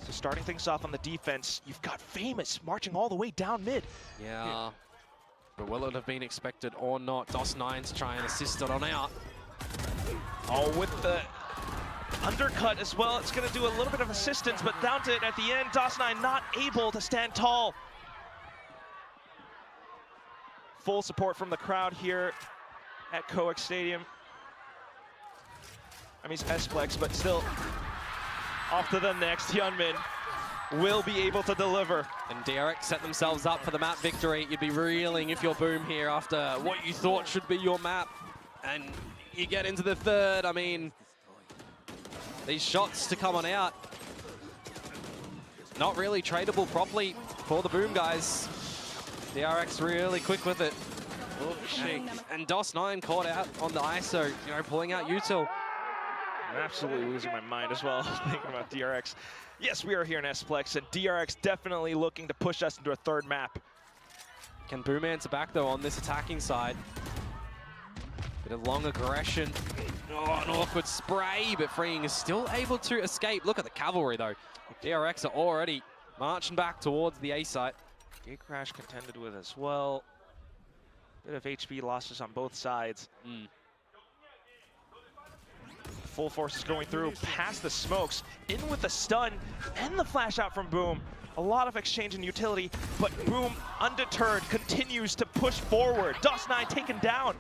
So starting things off on the defense, you've got Famous marching all the way down mid. Yeah, but will it have been expected or not? DOS9 to try and assist it on out. Oh, with the undercut as well, it's going to do a little bit of assistance, but down to it at the end, DOS9 not able to stand tall. Full support from the crowd here at Coex Stadium. I mean, it's S-Flex, but still off to the next. Hyunmin will be able to deliver. And DRX set themselves up for the map victory. You'd be reeling if you're Boom here after what you thought should be your map. And you get into the third. I mean, these shots to come on out, not really tradable properly for the Boom guys. DRX really quick with it. And DOS9 caught out on the ISO, you know, pulling out util. I'm absolutely losing my mind as well, thinking about DRX. Yes, we are here in S-Plex, and DRX definitely looking to push us into a third map. Can Boom answer back, though, on this attacking side? Bit of long aggression. Oh, an awkward spray, but Freeing is still able to escape. Look at the cavalry, though. DRX are already marching back towards the A site. Gatecrash contended with as well. Bit of HP losses on both sides. Full force is going through past the smokes, in with the stun and the flash out from Boom. A lot of exchange and utility, but Boom, undeterred, continues to push forward. DOS9 taken down.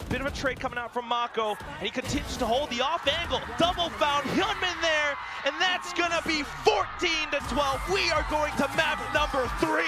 Bit of a trade coming out from Mako, and he continues to hold the off angle. Double found Hyunmin there, and that's gonna be 14-12. We are going to map number 3.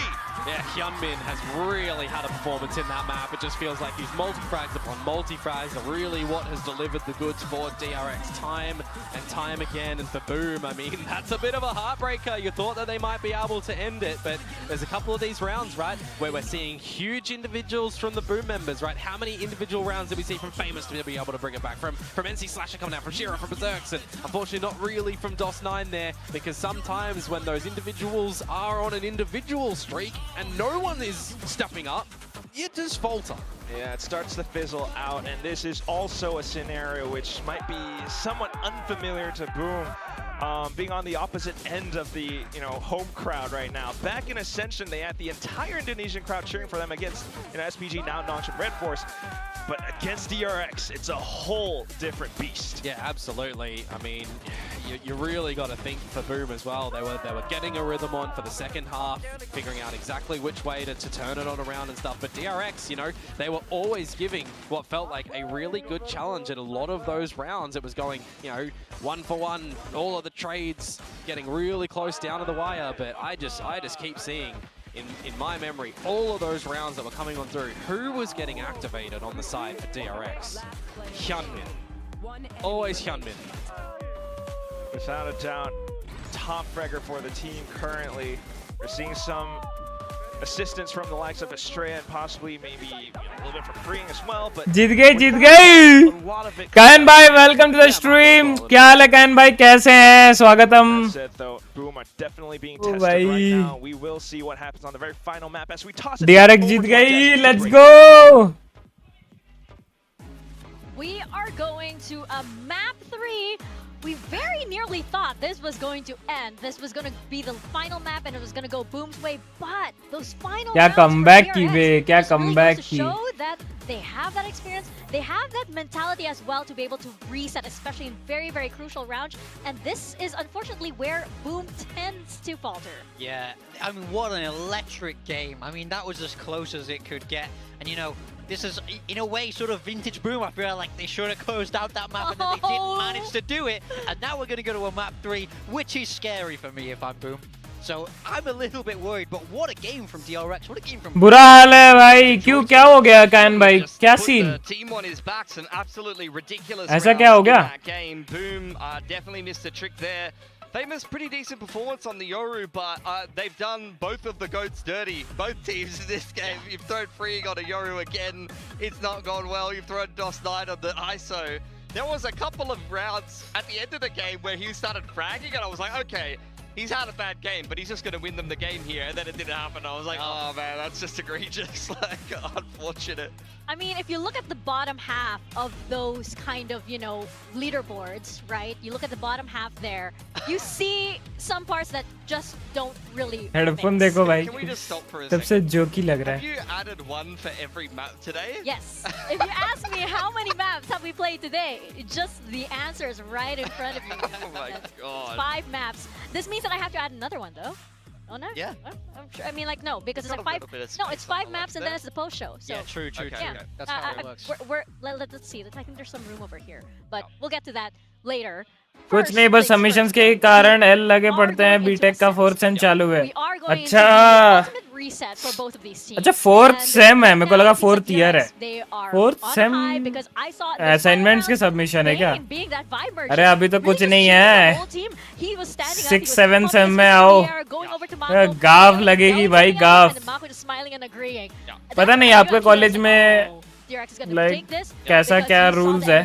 Yeah, Hyunmin has really had a performance in that map. It just feels like he's multi-frags upon multi-frags, are really what has delivered the goods for DRX time and time again. And for Boom, I mean, that's a bit of a heartbreaker. You thought that they might be able to end it, but there's a couple of these rounds, right, where we're seeing huge individuals from the Boom members, right? How many individual rounds did we see from Famous to be able to bring it back? From NC Slasher coming out, from Shira, from Berserks, and unfortunately not really from DOS9 there, because sometimes when those individuals are on an individual streak, and no one is stepping up, you just falter. Yeah, it starts to fizzle out, and this is also a scenario which might be somewhat unfamiliar to Boom, being on the opposite end of the home crowd right now. Back in Ascension, they had the entire Indonesian crowd cheering for them against SPG, now Nongshim Red Force. But against DRX, it's a whole different beast. Yeah, absolutely. I mean, you really got to think for Boom as well. They were getting a rhythm on for the second half, figuring out exactly which way to turn it on around and stuff. But DRX, they were always giving what felt like a really good challenge. In a lot of those rounds, it was going, 1 for 1, all of the trades getting really close down to the wire. But I just keep seeing, in my memory, all of those rounds that were coming on through, who was getting activated on the side for DRX? Hyunmin. Always Hyunmin. Without a doubt, top fragger for the team currently. We're seeing some assistance from the likes of Estrella and possibly maybe a little bit from Freeing as well, but जीत गए कायन भाई, welcome to the stream. क्या हाल है कायन भाई, कैसे हैं? स्वागतम. Boom are definitely being tested right now. We will see what happens on the very final map as we toss it. DRX जीत गई. Let's go. We are going to a map 3. We very nearly thought this was going to end. This was going to be the final map and it was going to go Boom's way. But those final क्या comeback की वे, क्या comeback की. Show that they have that experience. They have that mentality as well to be able to reset, especially in very, very crucial rounds. And this is unfortunately where Boom tends to falter. Yeah, I mean, what an electric game. I mean, that was as close as it could get. And this is, in a way, sort of vintage Boom. I feel like they should have closed out that map and then they didn't manage to do it. And now we're going to go to a map 3, which is scary for me if I'm Boom. So I'm a little bit worried, but what a game from DRX. What a game from बुरा हाल है भाई. क्यों, क्या हो गया कायन भाई? क्या scene? Team on his back, some absolutely ridiculous ऐसा क्या हो गया? game. Boom definitely missed a trick there. Famous, pretty decent performance on the Yoru, but they've done both of the GOATs dirty, both teams in this game. You've thrown Freeing on a Yoru again, it's not gone well. You've thrown DOS9 on the ISO. there was a couple of rounds at the end of the game where he started fragging, and I was like, okay, he's had a bad game, but he's just going to win them the game here, and then it didn't happen. I was like, oh man, that's just egregious, like, unfortunate. I mean, if you look at the bottom half of those kind of, you know, leaderboards, right? You look at the bottom half there, you see some parts that just don't really Headphone mix. देखो भाई. Can we just stop for a तब से second? जोकी लग रहा Have है. you added one for every map today? Yes. If you ask me how many maps have we played today, just the answer is right in front of you. Oh my god. 5 maps. This means that I have to add another one, though. Oh no? Yeah. I'm sure. I mean, like, no, because it's Got like a 5. little bit of No, space it's on 5 the maps left and there. then it's the post show. So Yeah, true. Okay. yeah. That's how it works. Let's see. I think there's some room over here, but we'll get to that later. कुछ नहीं, बस submissions के कारण L लगे पड़ते हैं. BTech का 4th same चालू है. अच्छा अच्छा 4th सेम है. मेरे को लगा 4th ईयर है. 4th सेम असाइनमेंट्स के सबमिशन है क्या? अरे अभी तो कुछ नहीं है. 6th 7th सेम में आओ. गाफ लगेगी भाई, गाफ. पता नहीं आपके कॉलेज में लाइक कैसा क्या रूल्स है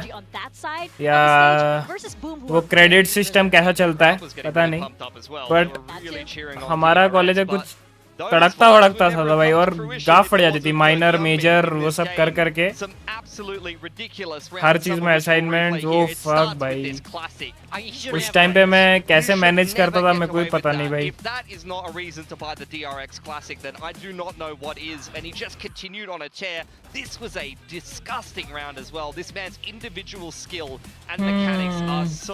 या वो क्रेडिट सिस्टम कैसा चलता है पता नहीं, बट हमारा कॉलेज है कुछ तड़कता भड़कता था भाई, और गाफ पड़ जाती थी. माइनर मेजर वो सब कर करके हर चीज में असाइनमेंट. वो फक भाई, उस टाइम पे मैं कैसे मैनेज करता था मेरे को भी पता नहीं भाई. If that is not a reason to buy the DRX Classic, then I do not know what is. And he just continued on a tear. This was a disgusting round as well. This man's individual skill and mechanics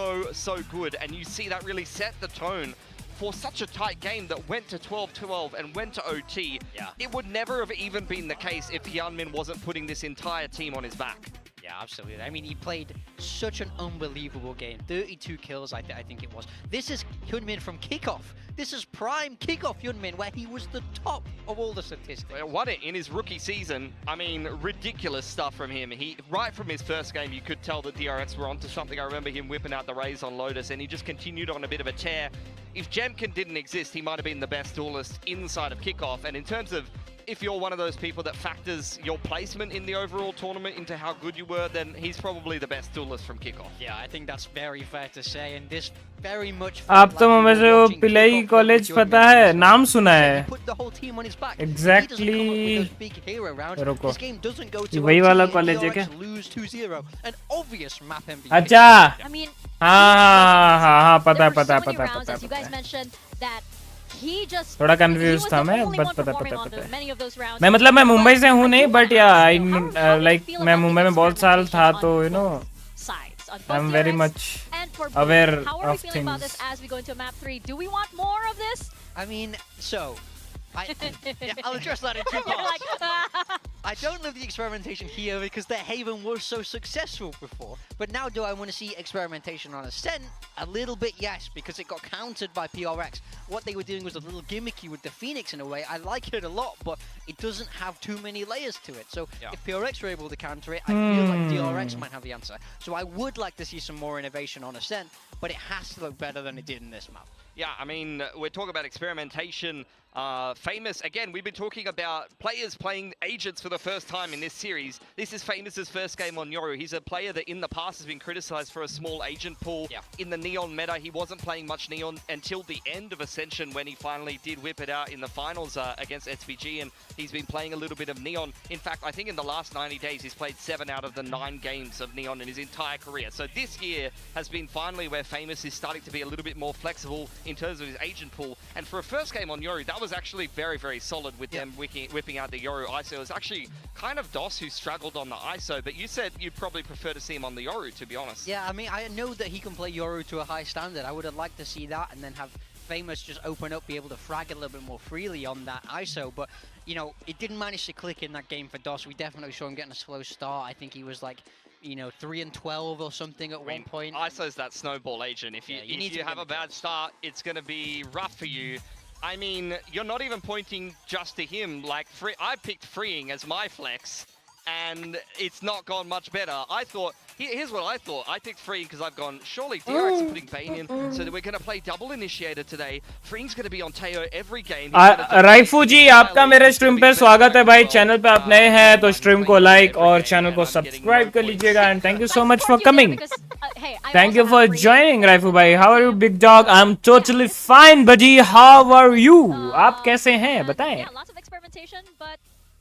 are so good, and you see that really set the tone for such a tight game that went to 12-12 and went to OT. It would never have even been the case if Hyunmin wasn't putting this entire team on his back. Yeah, absolutely. I mean, he played such an unbelievable game. 32 kills, I think it was. This is Hyunmin from kickoff. This is prime kickoff Hyunmin, where he was the top of all the statistics. Won it in his rookie season. I mean, ridiculous stuff from him. He right from his first game, you could tell that DRX were onto something. I remember him whipping out the Rays on Lotus, and he just continued on a bit of a tear. If Jemkin didn't exist, he might have been the best duelist inside of kickoff. And in terms of if you're one of those people that factors your placement in the overall tournament into how good you were, then he's probably the best duelist from kickoff. Yeah, I think that's very fair to say, and this very much. आप तो मुझे वो पिलाई college पता है, नाम सुना है. Exactly. रुको, वही वाला कॉलेज है क्या? अच्छा. हाँ पता है. थोड़ा कंफ्यूज था मैं, बट पता है. मैं मतलब मैं मुंबई से हूँ नहीं, बट या लाइक मैं मुंबई में बहुत साल था, तो you know I am very much aware of things. As we go into map 3, do we want more of this? I mean, so I'll address that in 2 parts. I don't love the experimentation here because their Haven was so successful before. But now do I want to see experimentation on Ascent? A little bit, yes, because it got countered by PRX. What they were doing was a little gimmicky with the Phoenix in a way. I like it a lot, but it doesn't have too many layers to it. So if PRX were able to counter it, I feel like DRX might have the answer. So I would like to see some more innovation on Ascent, but it has to look better than it did in this map. Yeah, I mean, we're talking about experimentation. Famous, again, we've been talking about players playing agents for the first time in this series. This is Famous's first game on Yoru. He's a player that in the past has been criticized for a small agent pool. In the Neon meta, he wasn't playing much Neon until the end of Ascension when he finally did whip it out in the finals against SVG, and he's been playing a little bit of Neon. In fact, I think in the last 90 days, he's played 7 out of the 9 games of Neon in his entire career. So this year has been finally where Famous is starting to be a little bit more flexible in terms of his agent pool. And for a first game on Yoru, that was actually very, very solid with them whipping out the Yoru ISO. It was actually kind of DOS who struggled on the ISO, but you said you'd probably prefer to see him on the Yoru, to be honest. Yeah, I mean, I know that he can play Yoru to a high standard. I would have liked to see that and then have Famous just open up, be able to frag a little bit more freely on that ISO, but, you know, it didn't manage to click in that game for DOS. We definitely saw him getting a slow start. I think he was like, you know, 3-12 or something at one point. ISO's that snowball agent. If you have a bad start, it's going to be rough for you. I mean, you're not even pointing just to him. Like, I picked freeing as my flex, and it's not gone much better. I thought, here's what I thought. I picked Free because I've gone, surely DRX are putting Bane in, so that we're going to play double initiator today. Free's going to be on Teo every game. राइफू जी आपका मेरे stream पे स्वागत है भाई. Channel पे आप नए हैं तो स्ट्रीम को लाइक और चैनल को सब्सक्राइब कर लीजिएगा. And thank you so much for coming. Thank you for joining, Raifu bhai. How are you, big dog? I'm totally fine, buddy. How are you? आप कैसे हैं? बताएं. Yeah, lots of experimentation, but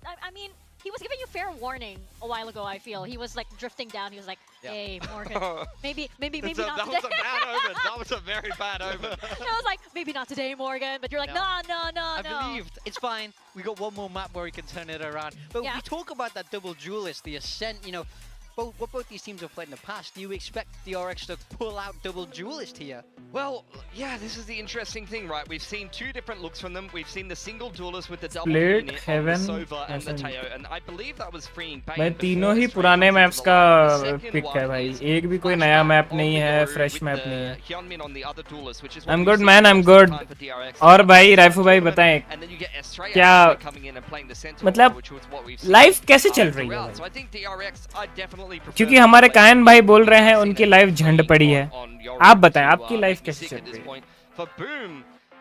I mean, he was giving you fair warning a while ago. I feel he was like drifting down. He was like, "Hey, Morgan, maybe not today." That was a bad omen. That was a very bad omen. I was like, "Maybe not today, Morgan." But you're like, "No." I believed. It's fine. We got one more map where we can turn it around. But we talk about that double duelist, the Ascent, you know. What both these teams have played in the past, do you expect DRX to pull out double duelist here? Well, yeah, this is the interesting thing, right? We've seen two different looks from them. We've seen the single duelist with the double Split, unit Heaven, on the Sova and the Teo, and I believe that was freeing Bane. भाई तीनों ही पुराने maps का pick है भाई. एक भी कोई नया मैप नहीं है, फ्रेश मैप नहीं है. I'm good man, I'm good. और भाई राइफू भाई बताएं क्या मतलब लाइफ कैसे चल रही है? क्योंकि हमारे कायन भाई बोल रहे हैं उनकी लाइफ झंड पड़ी है. आप बताएं आपकी लाइफ कैसे चल रही है?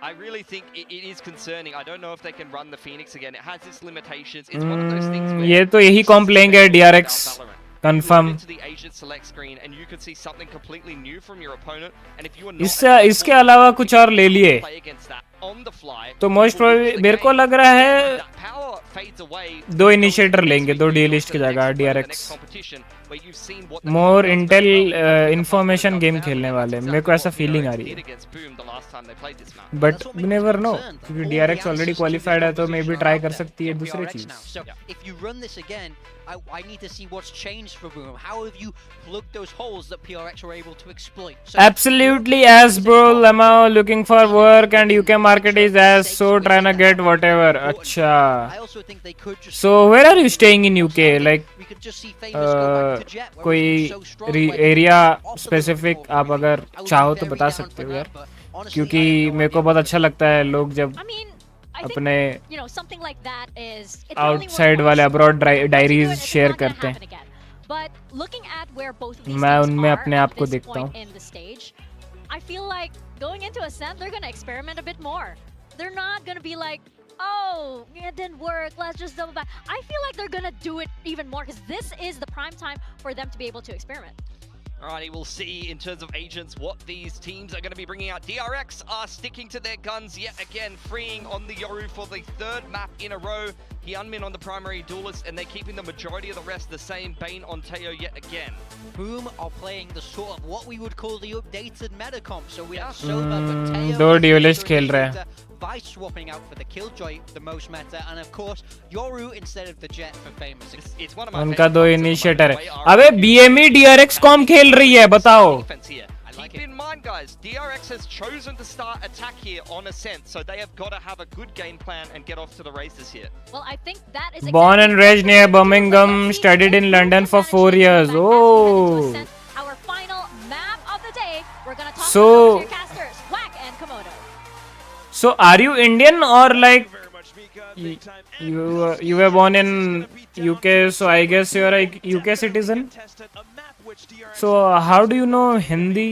I really think it is concerning. I don't know if they can run the Phoenix again. It has its limitations. It's one of those things where ये तो यही कॉम्प लेंगे DRX confirm. इसके अलावा कुछ और ले लिए तो मोस्ट प्रोबेबली मेरे को लग रहा है 2 इनिशिएटर लेंगे, 2 डीलिस्ट की जगह DRX. मोर इंटेल इंफॉर्मेशन गेम खेलने वाले, मेरे को ऐसा फीलिंग आ रही है. बट वी नेवर नो, क्योंकि DRX ऑलरेडी क्वालिफाइड है तो मे बी ट्राई कर सकती है दूसरी चीज. I need to see what's changed for Boom. How have you plugged those holes that PRX were able to exploit? Absolutely, as bro. Lama looking for work and UK market is as so trying to get whatever. Acha. I also think they could just. So where are you staying in UK? Like, कोई area specific आप अगर चाहो तो बता सकते हो यार, क्योंकि मेरे को बहुत अच्छा लगता है लोग जब अपने आउटसाइड वाले अब्रॉड डायरीज शेयर करते हैं. मैं उनमें अपने आप को देखता हूँ. I feel like going into Ascent, they're gonna experiment a bit more. They're not gonna be like, oh, it didn't work, let's just double back. I feel like they're gonna do it even more because this is the prime time for them to be able to experiment. Alrighty, we'll see in terms of agents what these teams are going to be bringing out. DRX are sticking to their guns yet again, freeing on the Yoru for the 3rd map in a row. Hyunmin on the primary duelist, and they're keeping the majority of the rest the same. Bane on Teo yet again. Boom are playing the sort of what we would call the updated meta comp. So we have Sova, but Teo. 2 duelist खेल रहे हैं. By swapping out for the Killjoy, the most meta, and of course Yoru instead of the Jet for famous. It's one of my उनका 2 initiator है. अबे BME DRX com खेल रही है, बताओ. Keep in mind, guys, DRX has chosen to start attack here on Ascent, so they have got to have a good game plan and get off to the races here. Well, I think that is Born and raised near Birmingham, studied in London for 4 years. Oh. Our final map of the day. We're gonna talk So, about your casters, Whack and Komodo. So are you Indian or like you were born in UK, so I guess you're a UK citizen? So how do you know Hindi?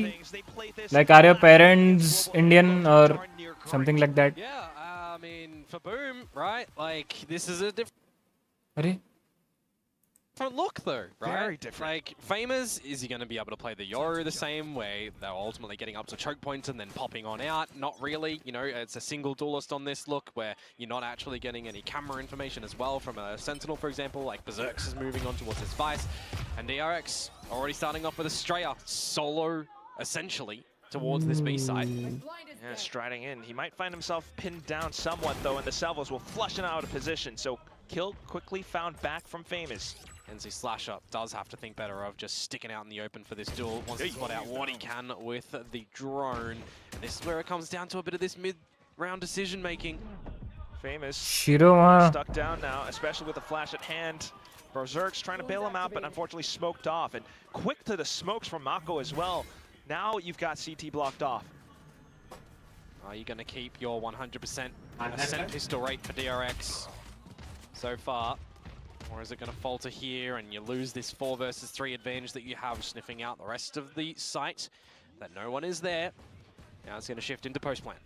Like, are your parents Indian or something like that? Yeah, I mean, for Boom, right? Like, this is a different look, though, right? Very different. Like, Famous, is he going to be able to play the Yoru the same way? They're ultimately getting up to choke points and then popping on out. Not really. You know, it's a single duelist on this look where you're not actually getting any camera information as well from a Sentinel, for example. Like, Berserks is moving on towards his Vice. And DRX already starting off with a Straya solo, essentially, towards this B side. Yeah, striding in. He might find himself pinned down somewhat, though, and the salvos will flush him out of position. So, kill quickly found back from Famous. NC Slash Up does have to think better of just sticking out in the open for this duel. Wants to spot out what he can with the drone. And this is where it comes down to a bit of this mid-round decision-making. Famous Shiroma stuck down now, especially with the flash at hand. Berserk's trying to bail him out, but unfortunately smoked off. And quick to the smokes from Mako as well. Now you've got CT blocked off. Are you going to keep your 100% Ascent pistol rate for DRX so far? Or is it going to falter here and you lose this 4 versus 3 advantage that you have, sniffing out the rest of the site, that no one is there. Now it's going to shift into post plan.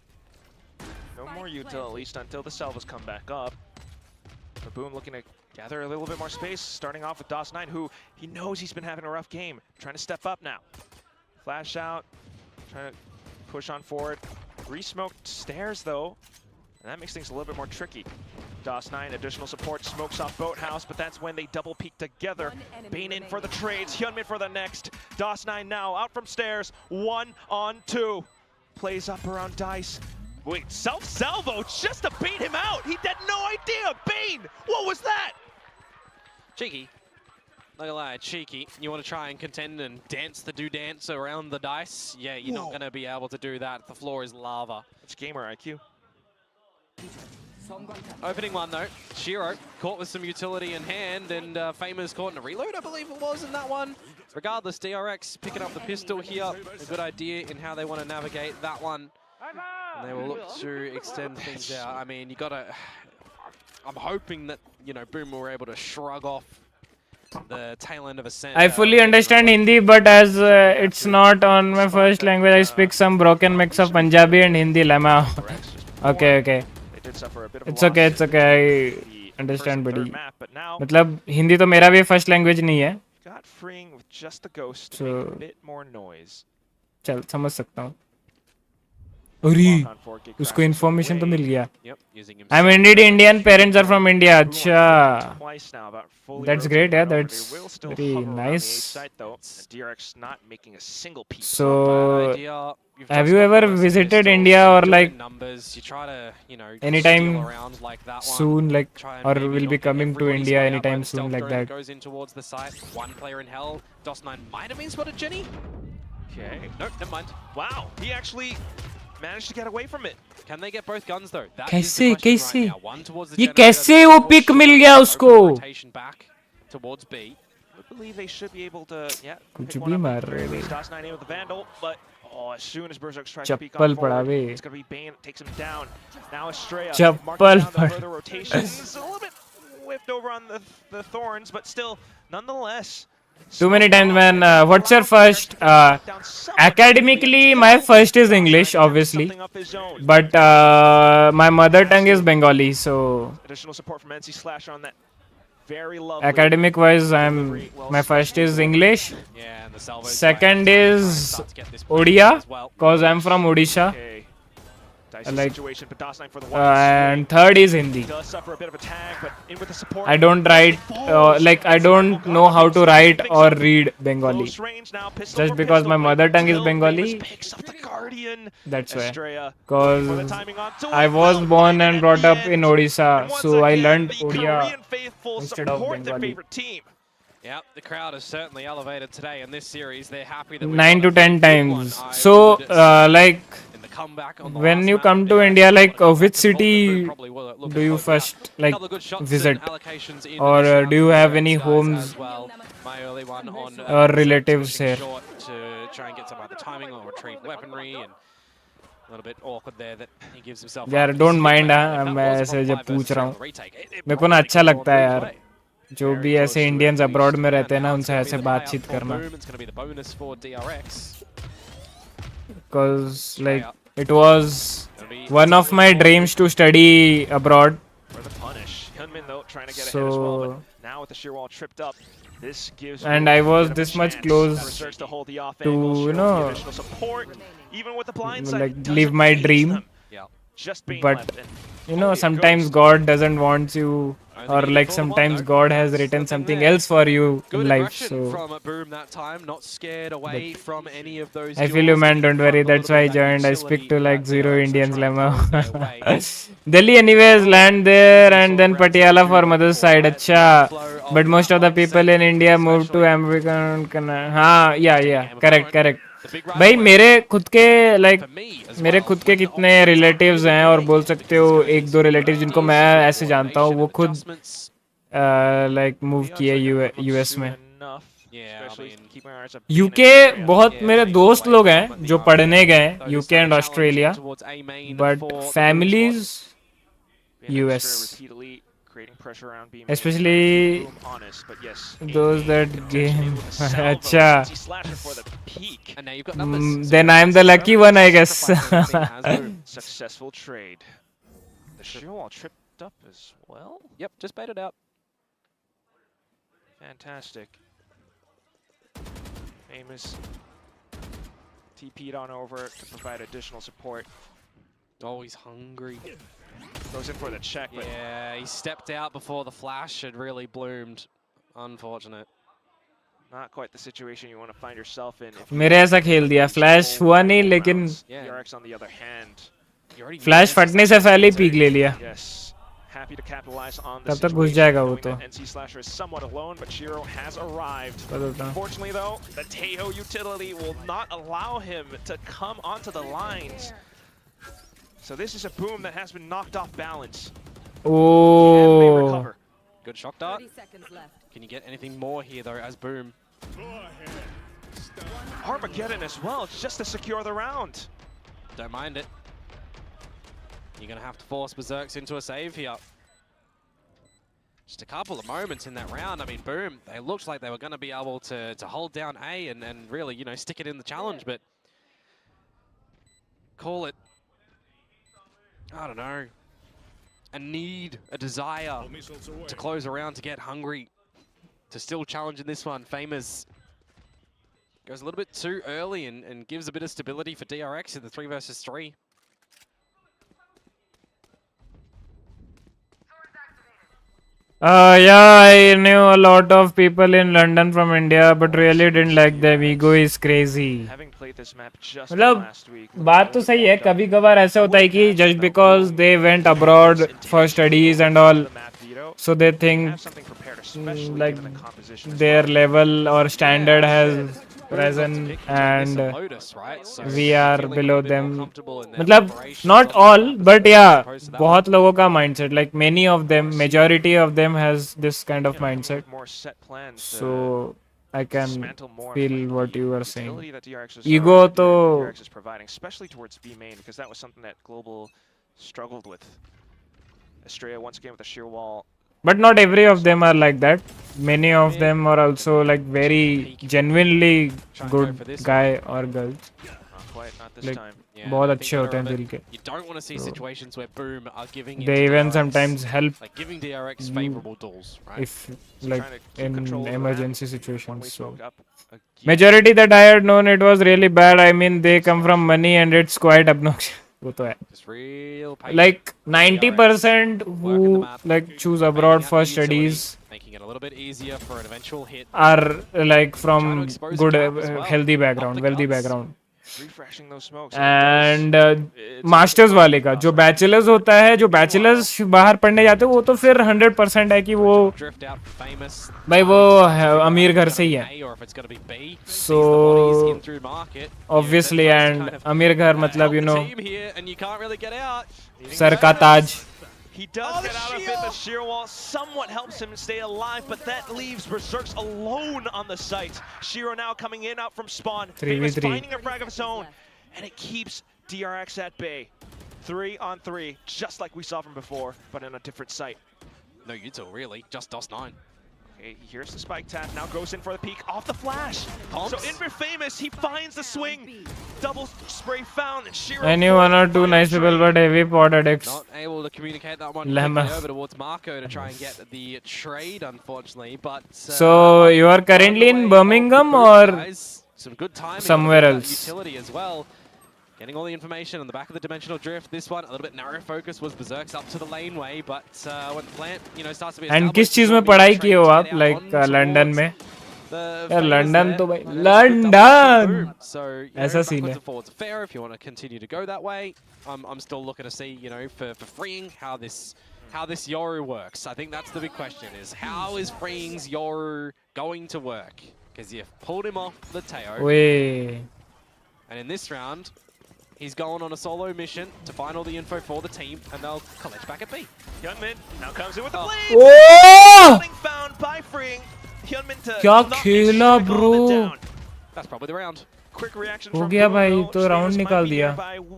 No more util, at least until the salvos come back up. But Boom looking to gather a little bit more space, starting off with DOS9, who he knows he's been having a rough game. Trying to step up now. Flash out, trying to push on forward. Re-smoked stairs though, and that makes things a little bit more tricky. DOS9, additional support, smokes off Boathouse, but that's when they double peek together. Bane in for the trades, Hyunmin for the next. DOS9 now out from stairs, 1-on-2. Plays up around Dice. Wait, self-salvo just to bait him out. He had no idea. Bane, what was that? Cheeky. Not gonna lie, cheeky. You want to try and contend and dance the dance around the dice? Yeah, you're not going to be able to do that. The floor is lava. It's gamer IQ. Opening one though, Shiro caught with some utility in hand, and Famous caught in a reload, I believe it was, in that one. Regardless, DRX picking up the pistol here. A good idea in how they want to navigate that one. And they will look to extend things out. I mean, you gotta... I'm hoping that, you know, Boom were able to shrug off the tail end of Ascent. I fully understand Hindi, but as it's not on my first language, I speak some broken mix of Punjabi and Hindi. Lama. Okay. It's okay. I understand, buddy. मतलब हिंदी तो मेरा भी first language नहीं है. Got freeing with just the ghost to So, make a bit more noise. चल समझ सकता हूँ. अरे उसको इन्फॉर्मेशन तो मिल गया. I'm indeed Indian. Parents are from India. अच्छा. That's great. Yeah, that's very nice. DRX not making a single piece. So, have you ever visited India or like anytime soon, like, or will be coming to India anytime soon, like that? Goes in towards the site. One player in hell. DOS9 might have been spotted, Jenny. Okay. Nope, never mind. Wow, he actually managed to get away from it. Can they get both guns though? That कैसे is the question right now. One towards the ये generator, कैसे वो pick मिल गया उसको? rotation back towards B. I believe they should be able to, yeah, कुछ pick भी one up मार at the very रहे least. हैं. DOS9 in with the Vandal, but as soon as Berserk's trying to peek chappal on पड़ा forward, bay. it's going to be Bane, takes him down. Now Estrella chappal marking down the पड़ा. further rotations. A little bit whipped over on the Thorns, but still, nonetheless. Too many times, man. What's your first? Academically, my first is English, obviously, but my mother tongue is Bengali. So, Additional support from NC Slash on that. Very lovely. academic wise, my first is English. Yeah, and the salvos Second is Odia, cause I'm from Odisha. Okay. Dicey Like, situation, but DOS9 for the and third is Hindi. does suffer a bit of a tag, but in with the support. I don't write, like I don't know how to write or read Bengali. Close range now, pistol Just for because pistol, my but mother tongue is still Bengali. Famous picks up the Guardian. That's why. Estrella Cause for the timing on to I it. was Well born played and at brought the up in end. Odisha, And once so I again, learned the Odia Korean faithful instead of support their Bengali. favorite team. Yeah, the crowd is certainly elevated today in this series. They're happy that 9 to 10 times. I So, would say like, in the comeback on the when last you map, come to DRX India, like, probably which city probably will look do you close out. first, like, Couple of good shots visit? and allocations in Or the do you shot have from any DRX guys homes as well. My early one on or relatives pushing here? short to try and get some other timing or retrieve weaponry, and a little bit awkward there that he gives himself. यार don't mind हाँ मैं ऐसे जब पूछ रहा हूँ मेरे को ना अच्छा लगता है यार जो भी ऐसे इंडियंस अब्रॉड में रहते हैं ना उनसे ऐसे बातचीत करना because like it was one of my dreams to study abroad. For the punish. Hyunmin though trying to get ahead as well, So, but now with the sheer wall tripped up, this gives and Will I a was bit of a this much chance. close Berserk's to hold the off to, angle, you showing know, the additional support, even with the blind side, like doesn't live my phase dream. them. Just being But left, and you know only a sometimes ghost. God doesn't want you, or like sometimes God has written something else for you in life. So from Boom that time, not scared away from any of those. I feel you, man. Don't worry. That's why I joined. I speak to like 0 Indians, Lemma. Delhi, anyways, land there and then Patiala for mother's side. Acha. But most of the people in India moved to American. हाँ, yeah. Correct. भाई मेरे खुद के like मेरे खुद के कितने relatives हैं और बोल सकते हो एक दो relatives जिनको मैं ऐसे जानता हूँ वो खुद like move किए US में. UK बहुत मेरे दोस्त लोग हैं जो पढ़ने गए UK and Australia, but families US. creating pressure around B. Especially honest, but yes, those that game. Acha. For the peak. And now you've got numbers. Then I'm the lucky one, I guess. Successful trade. The sheer wall tripped up as well. Yep, just baited out. Fantastic. Famous TP'd on over to provide additional support. Oh, he's hungry. Goes in for the check, but yeah, he stepped out before the flash had really bloomed. Unfortunate. not quite the situation you want to find yourself in. मेरे ऐसा खेल दिया flash हुआ नहीं लेकिन DRX on the other hand. Flash फटने से पहले ही पीक ले लिया. Yes. Happy to capitalize on तब तक घुस जाएगा वो तो. NC Slasher is somewhat alone, but Shiro has arrived. Unfortunately, though, the Teho utility will not allow him to come onto the lines. So this is a boom that has been knocked off balance. Oh. Good shock dart. Can you get anything more here though as boom? Armageddon as well, just to secure the round. Don't mind it. You're gonna have to force Berserks into a save here. Just a couple of moments in that round. I mean, boom, they looked like they were gonna be able to hold down A and really, you know, stick it in the challenge, but call it, I don't know, a need, a desire to close around, to get hungry, to still challenge in this one. Famous goes a little bit too early and gives a bit of stability for DRX in the 3 versus 3. Yeah, I knew a lot of people in London from India, but really didn't like them. Ego is crazy. मतलब बात तो सही है, कभी कभार ऐसा होता है कि just because they went abroad for studies and all, so they think like their level or standard has risen and we are below them. मतलब not all, but yeah, बहुत लोगों का mindset, like many of them, majority of them has this kind of mindset. So I can feel what you are saying. Ego to DRX is providing, especially towards B main, because that was something that Global struggled with. Estrella once again with a sheer wall. But not every of them are like that. Many of them are also like very genuinely good guy or girls. Like बहुत अच्छे होते हैं दिल के. You don't want to see situations where boom are giving they even sometimes help like giving DRX favorable duels, right? if like in emergency situations. So majority that I had known, it was really bad. I mean, they come from money and it's quite obnoxious. वो तो है. Like 90% who like choose abroad for studies making it a little bit easier for an eventual hit are like from good healthy background, wealthy background. And masters वाले का जो bachelors होता है, जो bachelors बाहर पढ़ने जाते हैं, वो तो फिर 100% है कि वो भाई वो अमीर घर से ही है. So obviously and अमीर घर मतलब you know सर का ताज. He does get out of it. The sheer wall somewhat helps him stay alive, but that leaves Berserks alone on the site. Shiro now coming in out from spawn. Famous finding a frag of his own, and it keeps DRX at bay. 3-on-3, just like we saw from before, but in a different site. No util really, just DOS9. Okay, here's the spike tap, now goes in for the peek off the flash. So Famous, he finds the swing. Double spray found, and Shiro. I knew one or two nice people, but heavy pod addicts. Not able to communicate that one quickly over towards Marco to try and get the trade, unfortunately. But so you are currently in Birmingham or some good timing somewhere else? Utility as well. Getting all the information on the back of the dimensional drift. This one a little bit narrow focus was Berserks up to the laneway, but when the plant starts to be and किस चीज में पढ़ाई किए हो आप, like London में? यार London तो भाई लंदन ऐसा सीन है. Fair if you want to continue to go that way. I'm still looking to see, you know, for freeing how this Yoru works. I think that's the big question: is how is freeing's Yoru going to work? Because you've pulled him off the Teo, and in this round, he's going on a solo mission to find all the info for the team, and they'll collect back at B. Hyunmin now comes in with the blades. Found by freeing. Hyunmin to क्या खेला bro? That's probably the round. Quick reaction हो from गया भाई, तो round निकाल दिया.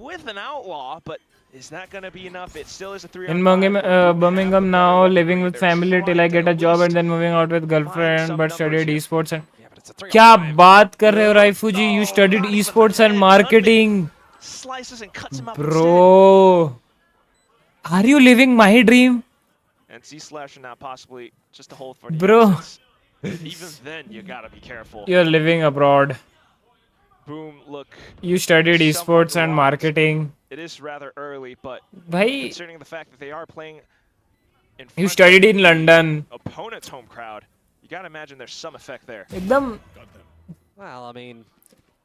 with an outlaw, but Is that going to be enough? It still is a 3-on-5. In Birmingham now, living with family till I get a job and then moving out with girlfriend, but studied esports and. क्या बात कर रहे हो राइफू जी? You studied esports and marketing, Slices and cuts him up bro. Are you living my dream, and C-Slasher now possibly just a hold for bro? DRX. Even then, you gotta be careful. You're living abroad. Boom, look. You studied esports and marketing. It is rather early, but Bhai, considering the fact that they are playing in you front studied of in the London. opponent's home crowd, you gotta imagine there's some effect there. एकदम Well, I mean,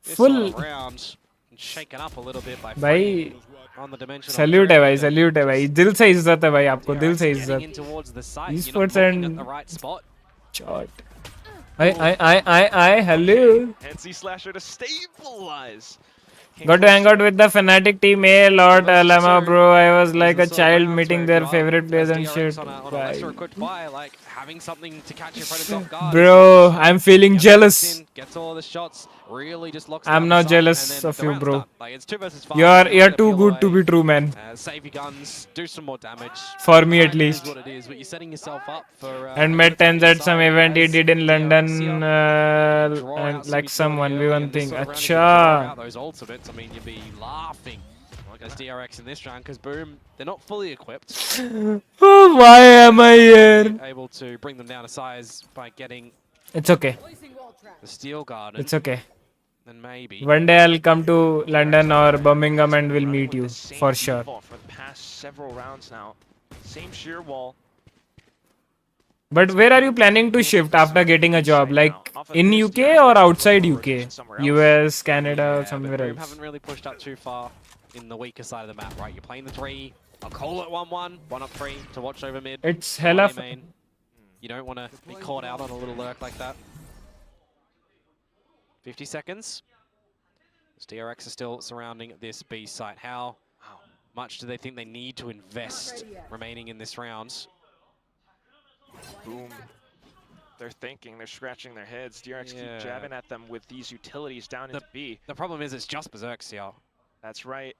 this full. sort of round shaken up a little bit by भाई on the dimensional salute है भाई, drift. Salute है भाई, दिल से इज्जत है भाई आपको, दिल से Getting in इज्जत. towards the site, you're not Esports looking at and the right spot. shot. I hello. And C-Slasher to stabilize. Got to hang out with the Fnatic team a lot, Lama bro. I was like a child meeting their favorite players and shit. On a lesser equipped buy, like having something to catch your opponents off guard. Bro, I'm feeling jealous. Gets all the shots, really just locks I'm down now the site, jealous and then of the you, round's bro. done. Like it's 2 versus 5. You're too good to be true, man. Save your guns, do some more damage. For me at It is least. what it is, but you're setting yourself up for. And met Tens at some event he did in London, and like some 1v1 thing. Acha. Those ultimates, I mean, you'd be laughing. As DRX in this round, because Boom, they're not fully equipped. Oh, why am I here? Able to bring them down to size by getting It's okay. the Steel Garden. It's okay. Then maybe. One day I'll come to London or Birmingham and we'll meet you for sure. For the past several rounds now, same sheer wall. But where are you planning to shift after getting a job? Like in UK or outside UK? US, Canada, or somewhere Boom else? haven't really pushed up too far in the weaker side of the map, right? You're playing the 3. I'll call it 1-1, 1-3 to watch over mid. It's hella main. You don't want to be caught out on a little lurk like that. 50 seconds. As DRX are still surrounding this B site. How much do they think they need to invest remaining in this round? Boom. They're thinking, they're scratching their heads. DRX keep jabbing at them with these utilities down into B. The problem is it's just Berserks here. That's right.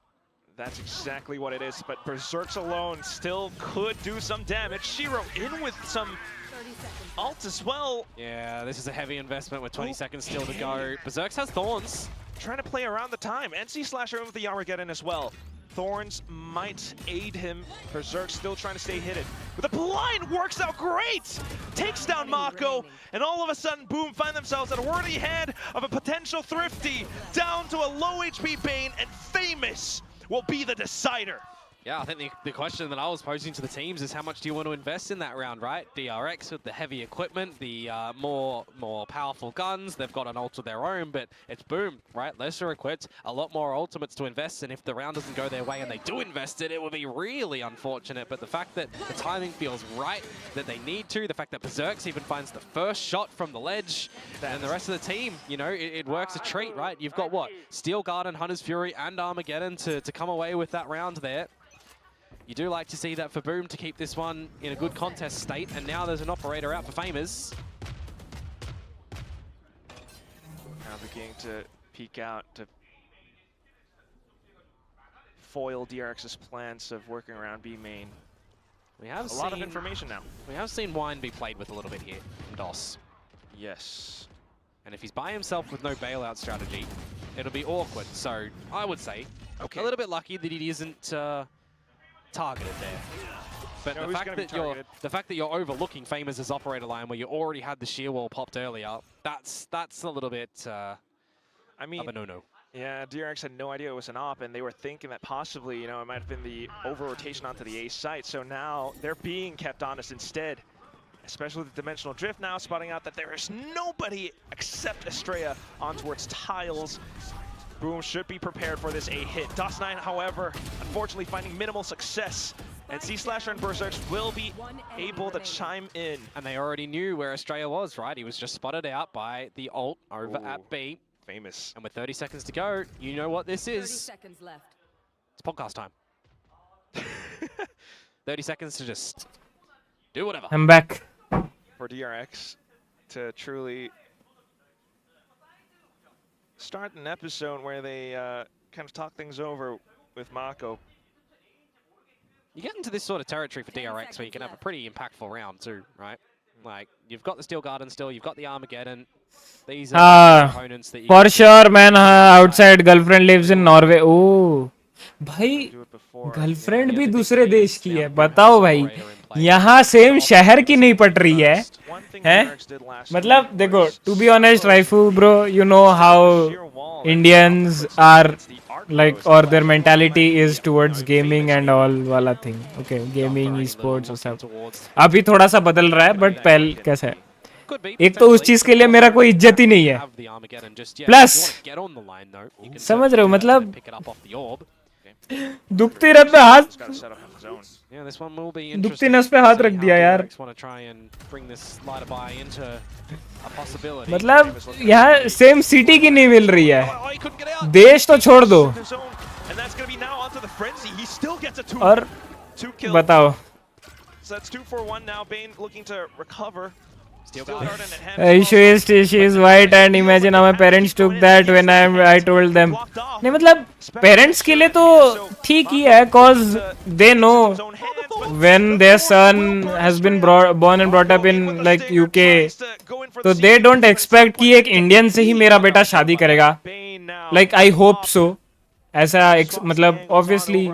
That's exactly what it is. But Berserks alone still could do some damage. Shiro in with some ult as well. Yeah, this is a heavy investment with 20 seconds still to go. Berserks has Thorns. Trying to play around the time. And C-Slasher in with the Armageddon as well. Thorns might aid him. Berserk still trying to stay hidden. But the blind works out great! Takes down Mako, and all of a sudden, Boom find themselves at a worthy hand of a potential Thrifty, down to a low HP Bane, and Famous will be the decider. Yeah, I think the question that I was posing to the teams is how much do you want to invest in that round, right? DRX with the heavy equipment, the more powerful guns, they've got an ult of their own, but it's Boom, right? Lesser equipped, a lot more ultimates to invest in. If the round doesn't go their way and they do invest it, it would be really unfortunate. But the fact that the timing feels right, that they need to, the fact that Berserks even finds the first shot from the ledge, and the rest of the team, you know, it works a treat, right? You've got what? Steel Garden, Hunter's Fury, and Armageddon to come away with that round there. You do like to see that for Boom to keep this one in a good contest state, and now there's an operator out for Famous. Now beginning to peek out to foil DRX's plans of working around B main. We have a lot of information now. We have seen Wine be played with a little bit here from DOS. Yes. And if he's by himself with no bailout strategy, it'll be awkward. So I would say okay, a little bit lucky that he isn't targeted there. But no, the fact that you're overlooking Famous' operator line where you already had the sheer wall popped earlier, that's a little bit I mean, of a no-no. Yeah, DRX had no idea it was an op, and they were thinking that possibly, you know, it might have been the over-rotation onto the A site. So now they're being kept honest instead, especially with the Dimensional Drift now spotting out that there is nobody except Estrella on towards tiles. Boom should be prepared for this A hit. DOS9, however, unfortunately finding minimal success. And C-Slasher and Berserks will be able to chime in. And they already knew where Estrella was, right? He was just spotted out by the ult over at B. Famous. And with 30 seconds to go, you know what this is. 30 seconds left. It's podcast time. 30 seconds to just do whatever. I'm back. For DRX to truly start an episode where they kind of talk things over with Mako. You get into this sort of territory for DRX where you can have a pretty impactful round too, right? Like, you've got the Steel Garden still, you've got the Armageddon. These are opponents that you For sure, man. Outside girlfriend lives in Norway. Oh, भाई girlfriend भी दूसरे देश की है. बताओ भाई, यहाँ same शहर की नहीं पट रही है हैं? मतलब देखो, टू बी ऑनेस्ट राइफू bro, you know how Indians are like, or their mentality is towards gaming and all वाला thing. Okay, gaming, esports और सब अभी थोड़ा सा बदल रहा है, but पहले कैसा है, एक तो उस चीज के लिए मेरा कोई इज्जत ही नहीं है, प्लस समझ रहे हो मतलब दुखती रथ पे हाथ, दुखती नस पे हाथ रख दिया यार. मतलब यहाँ सेम सिटी की नहीं मिल रही है, देश तो छोड़ दो. और बताओ, she is white and imagine how my parents took that when I told them. नहीं मतलब पेरेंट्स के लिए तो ठीक ही है, cause they know when their son has been born and brought up in like UK, तो they don't expect कि एक इंडियन से ही मेरा बेटा शादी करेगा. Like I hope so. ऐसा मतलब ऑब्वियसली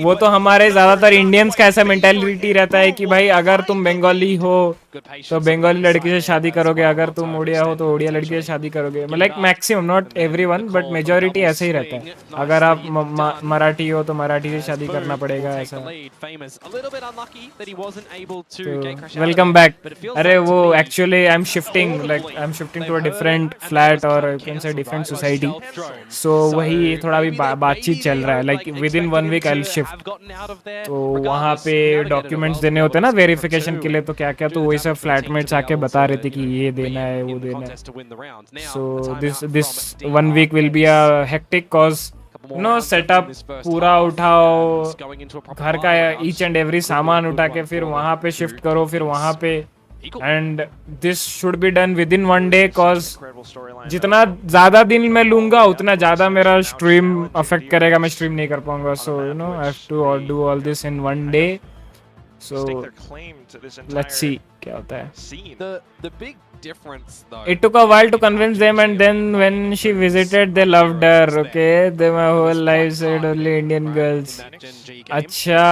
वो तो हमारे ज्यादातर इंडियंस का ऐसा मेंटालिटी रहता है कि भाई अगर तुम बंगाली हो तो बंगाली लड़की से शादी करोगे, अगर तुम उड़िया हो तो उड़िया लड़की से शादी करोगे. Like maximum, not everyone but majority ऐसे ही रहता है. अगर आप मराठी हो तो मराठी से शादी करना पड़ेगा ऐसा. Welcome back. अरे वो actually I am shifting to a different flat और can say different society, so वही थोड़ा भी बातचीत चल रहा है. Like within 1 week I will shift. तो वहाँ पे डॉक्यूमेंट्स देने होते हैं ना वेरिफिकेशन के लिए, तो क्या क्या, तो वही सब फ्लैटमेट्स आके बता रहे थे कि ये देना है वो देना है. So this 1 week will be a hectic cause no setup पूरा उठाओ, घर का ईच एंड एवरी सामान उठा के फिर वहाँ पे शिफ्ट करो, फिर वहाँ पे, and this should be done with in 1 day cause जितना ज्यादा दिन मैं लूंगा उतना ज्यादा मेरा स्ट्रीम अफेक्ट करेगा, मैं स्ट्रीम नहीं कर पाऊंगा. So you know I have to do all this in 1 day. So let's see क्या होता है. The big difference though, it took a while to convince them and then when she visited they loved her. Okay, they my whole life said only Indian girls. अच्छा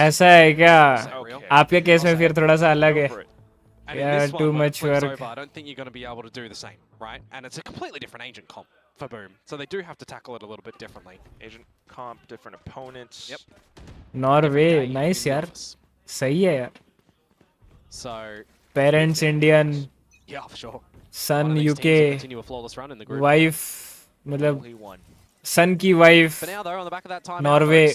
ऐसा है क्या? आपके case में फिर थोड़ा सा अलग है. Yeah, too much work. I don't think you're going to be able to do the same, right? And it's a completely different agent comp for Boom, so they do have to tackle it a little bit differently. Agent comp, different opponents. Yep. Norway, nice यार, सही है यार. So parents Indian, yeah, for sure. son UK, continue a flawless run in the group. wife मतलब सन की wife For now though, on the back of that time, Norway.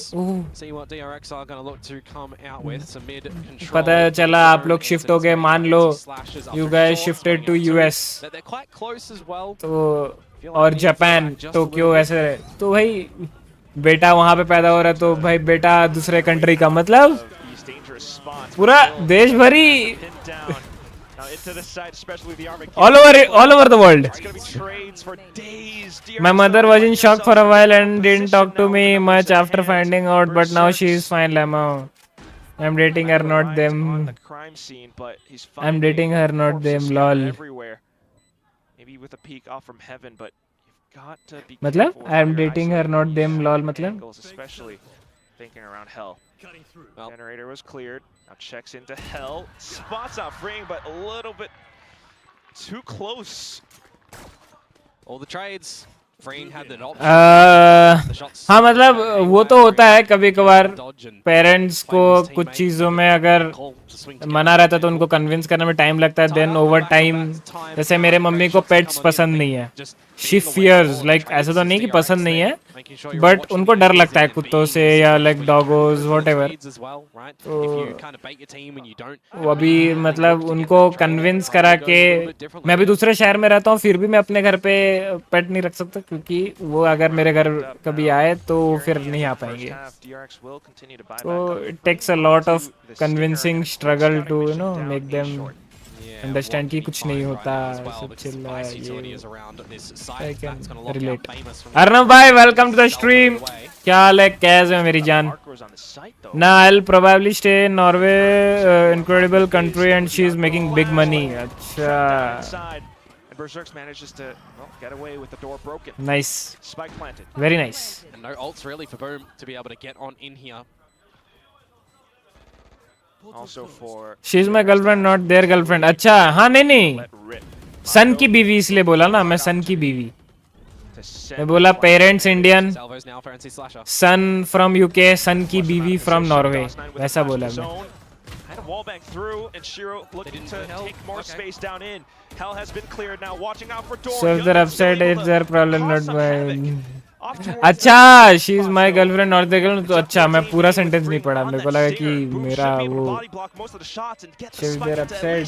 see what DRX are going to look to come out with some mid control. पता चला आप लोग shift हो गए, मान लो you guys shifted to US. They're quite close as well. तो और जापान, टोक्यो, ऐसे. तो भाई बेटा वहाँ पे पैदा हो रहा है, तो भाई बेटा दूसरे कंट्री का, मतलब पूरा देश भरी all over the world. My mother was in shock for a while and didn't talk to me much after finding out, but now she is fine. I'm dating her, not them. I'm dating her, not them. Lol. Maybe with a peek off from heaven, but you've got to be मतलब I'm dating her, not them. Lol मतलब. Especially thinking around hell. Generator was cleared. Now checks into hell. Spots out freeing, but a little bit too close. All the trades. Freeing had that option. हाँ मतलब वो तो होता है कभी कभार, parents को कुछ चीज़ों में अगर मना रहता है तो उनको कन्विंस करने में टाइम लगता है. देन ओवर टाइम, जैसे मेरे मम्मी को पेट्स पसंद नहीं है, शी फियर्स, लाइक ऐसा तो नहीं कि पसंद नहीं है, बट उनको डर लगता है कुत्तों से या लाइक डॉगोज व्हाटएवर. तो अभी मतलब उनको कन्विंस करा के, मैं भी दूसरे शहर में रहता हूँ फिर भी मैं अपने घर पे पेट नहीं रख सकता, क्योंकि वो अगर मेरे घर कभी आए तो फिर नहीं आ पाएंगे. तो it takes a lot of convincing struggle to you know make them understand की कुछ नहीं होता, well, सब because चिल है VCT ये. is around this I side. can That's going to lock relate. out Famous from Arnab भाई welcome to the stream. क्या हाल है, कैसे हो मेरी जान? Nah, I'll probably stay in Norway, incredible country, and she's making big money. अच्छा. And Berserk's manages to get away with the door broken. Nice. Spike planted. Very nice. And no ults really for Boom to be able to get on in here. Also for She's my girlfriend, not their girlfriend. अच्छा, हाँ नहीं नहीं. सन की बीवी इसलिए बोला ना, मैं सन की बीवी. मैं बोला parents Indian, Salvos now for NC Slasher. Son from UK, son की बीवी फ्रॉम नॉर्वे. वैसा बोला मैं. Had a wallbang through, and Shiro looking to take more space down in. Hell has been cleared now. Watching out for door. So if they're upset, it's their problem, not mine. अच्छा, she is my girlfriend, not their girlfriend. तो अच्छा, मैं पूरा sentence नहीं पढ़ा. मेरे को लगा कि मेरा वो. So if they're upset.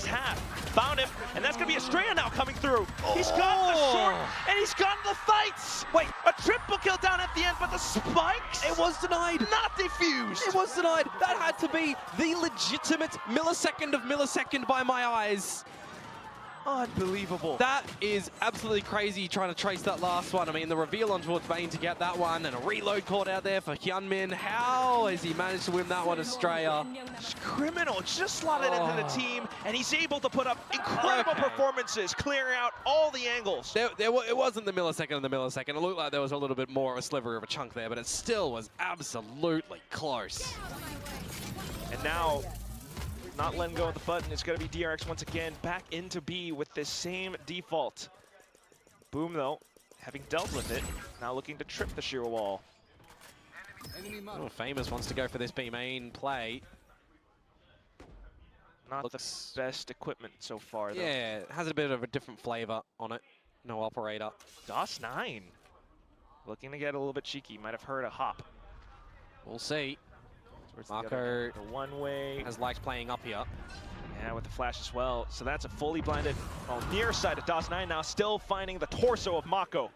Found him, and that's gonna be Estrella now coming through. He's gotten the short, and he's gotten the fights. Wait, a triple kill down at the end, but the spikes. It was denied. Not defused. It was denied. That had to be the legitimate millisecond of millisecond by my eyes. Unbelievable. That is absolutely crazy trying to trace that last one. I mean, the reveal on towards Vayne to get that one, and a reload caught out there for Hyunmin. How has he managed to win that one, Estrella? It's criminal. Just slotted into the team, and he's able to put up incredible performances, clearing out all the angles. It wasn't the millisecond of the millisecond. It looked like there was a little bit more of a sliver of a chunk there, but it still was absolutely close. And now, not letting go of the button, it's going to be DRX once again back into B with this same default. Boom, though, having dealt with it, now looking to trip the Shiro wall. Oh, Famous wants to go for this B main play. Not the best equipment so far, though. Yeah, it has a bit of a different flavor on it. No operator. DOS9 looking to get a little bit cheeky. Might have heard a hop. We'll see. Marco the one way has liked playing up here. Yeah, with the flash as well. So that's a fully blinded near side of DOS9 now, still finding the torso of Mako.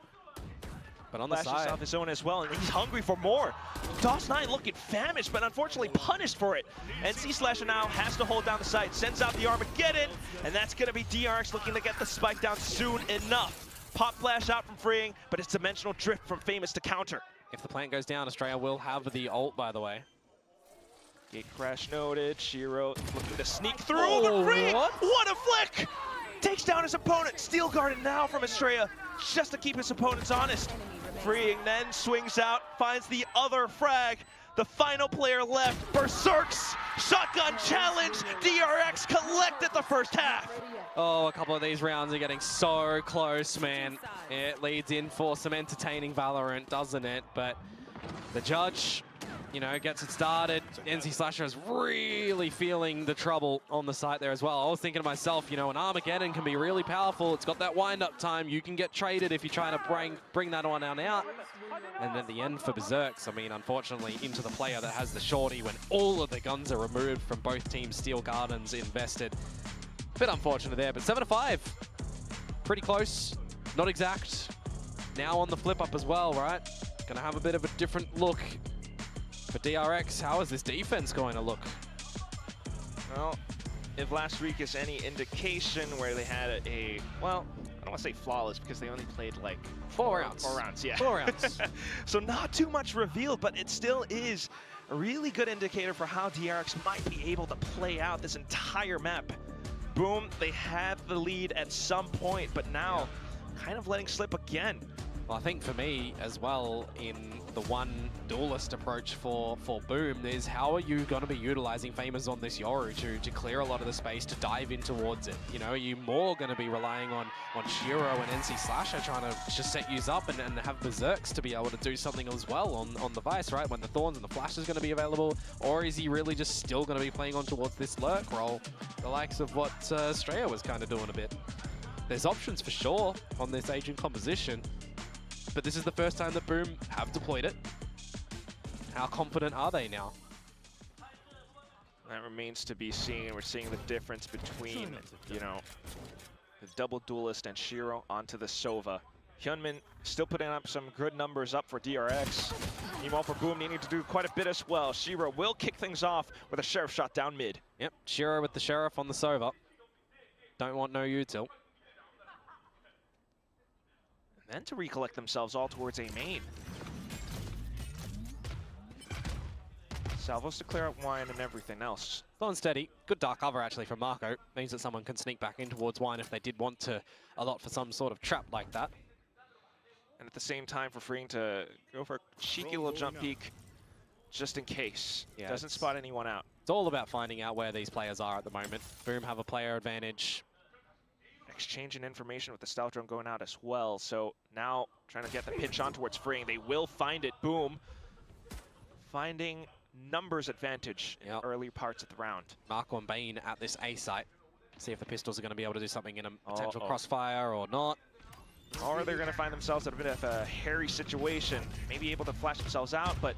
But on the side off his own as well, and he's hungry for more. DOS9 looking famished, but unfortunately punished for it. NC Slasher now has to hold down the site, sends out the Armageddon, and that's going to be DRX looking to get the spike down soon enough. Pop flash out from Freeing, but it's dimensional drift from Famous to counter. If the plant goes down, Australia will have the ult, by the way. Gate crash noted. Shiro looking to sneak through, but Free! What a flick! Takes down his opponent. Steel Garden now from Estrella, just to keep his opponents honest. Freeing then swings out, finds the other frag. The final player left, Berserk's shotgun challenge. DRX collected the first half. Oh, a couple of these rounds are getting so close, man. It leads in for some entertaining Valorant, doesn't it? But the judge, you know, gets it started. NC Slasher is really feeling the trouble on the site there as well. I was thinking to myself, you know, an Armageddon can be really powerful. It's got that wind-up time. You can get traded if you're trying to bring that one out. And at the end for Berserks, I mean, unfortunately, into the player that has the shorty when all of the guns are removed from both teams. Steel Gardens invested. A bit unfortunate there, but 7-5. Pretty close. Not exact. Now on the flip-up as well, right? Gonna have a bit of a different look. For DRX, how is this defense going to look? Well, if last week is any indication where they had a well, I don't want to say flawless because they only played like 4 rounds. 4 rounds, yeah. 4 rounds. So not too much revealed, but it still is a really good indicator for how DRX might be able to play out this entire map. Boom, they had the lead at some point, but now kind of letting slip again. Well, I think for me as well, in the one duelist approach for Boom is how are you going to be utilizing Famous on this Yoru to clear a lot of the space, to dive in towards it? You know, are you more going to be relying on Shiro and NC Slasher trying to just set you up and have Berserks to be able to do something as well on the Vice, right? When the Thorns and the Flash is going to be available, or is he really just still going to be playing on towards this lurk role, the likes of what Estrella was kind of doing a bit? There's options for sure on this agent composition. But this is the first time that Boom have deployed it. How confident are they now? That remains to be seen. We're seeing the difference between, you know, the double duelist and Shiro onto the Sova. Hyunmin still putting up some good numbers up for DRX. Meanwhile, for Boom, needing to do quite a bit as well. Shiro will kick things off with a Sheriff shot down mid. Yep, Shiro with the Sheriff on the Sova. don't want no util. And then to recollect themselves all towards A main. Salvos to clear out wine and everything else. Slow and steady. Good dark cover actually from Marco. Means that someone can sneak back in towards wine if they did want to allot for some sort of trap like that. And at the same time for Freeing to go for a cheeky little jump peek just in case. Yeah, Doesn't spot anyone out. It's all about finding out where these players are at the moment. Boom have a player advantage. Exchanging information with the stealth drone going out as well. So now trying to get the pinch on towards Freeing. They will find it. Boom. Finding numbers advantage in early parts of the round. Marco and Bane at this A site. See if the pistols are going to be able to do something in a potential crossfire or not. Or they're going to find themselves in a bit of a hairy situation. Maybe able to flash themselves out, but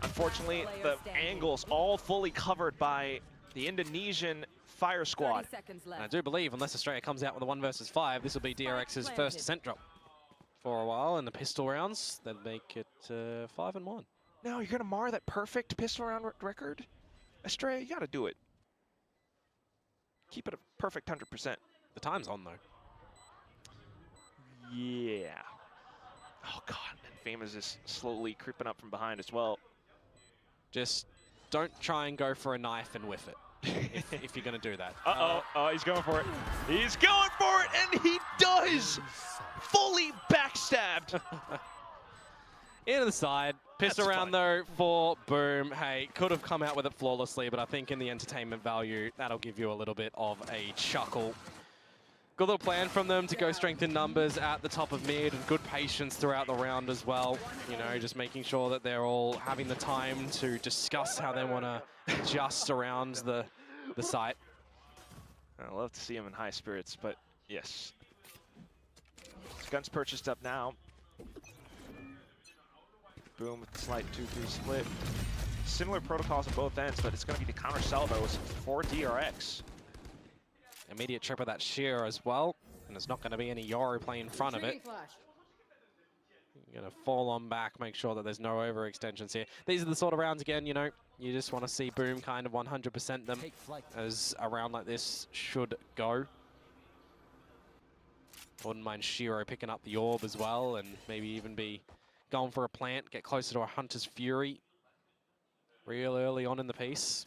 unfortunately the angles all fully covered by the Indonesian fire squad. And I do believe unless Australia comes out with a 1 versus 5, this will be DRX's first descent drop for a while in the pistol rounds. They'll make it 5-1. No, you're going to mar that perfect pistol round record? Australia, you got to do it. Keep it a perfect 100%. The time's on, though. Yeah. Oh, God. And Famous is slowly creeping up from behind as well. Just don't try and go for a knife and whiff it, if you're going to do that. Uh-oh. Oh, he's going for it. He's going for it, and he does! Fully backstabbed. Into the side. Pissed around though for Boom. Hey, could have come out with it flawlessly, but I think in the entertainment value, that'll give you a little bit of a chuckle. Good little plan from them to go strengthen numbers at the top of mid and good patience throughout the round as well. You know, just making sure that they're all having the time to discuss how they want to adjust around the site. I love to see him in high spirits, but yes. Guns purchased up now. Boom with the slight 2-3 split. Similar protocols on both ends, but it's going to be the counter salvos for DRX. Immediate trip of that shear as well, and there's not going to be any Yoru play in front of it. You're going to fall on back, make sure that there's no overextensions here. These are the sort of rounds, again, you know, you just want to see Boom kind of 100% them as a round like this should go. Wouldn't mind Shiro picking up the orb as well, and maybe even be going for a plant, get closer to a Hunter's Fury real early on in the piece.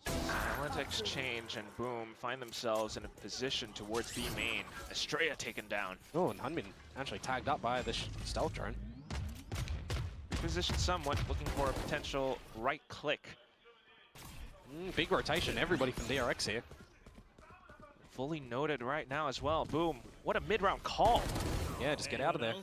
Talent exchange and Boom find themselves in a position towards B main. Estrella taken down. Oh, and Hunmin actually tagged up by the stealth drone. Repositioned somewhat, looking for a potential right click. Big rotation, everybody from DRX here. Fully noted right now as well. Boom, what a mid-round call. Yeah, just get out of there.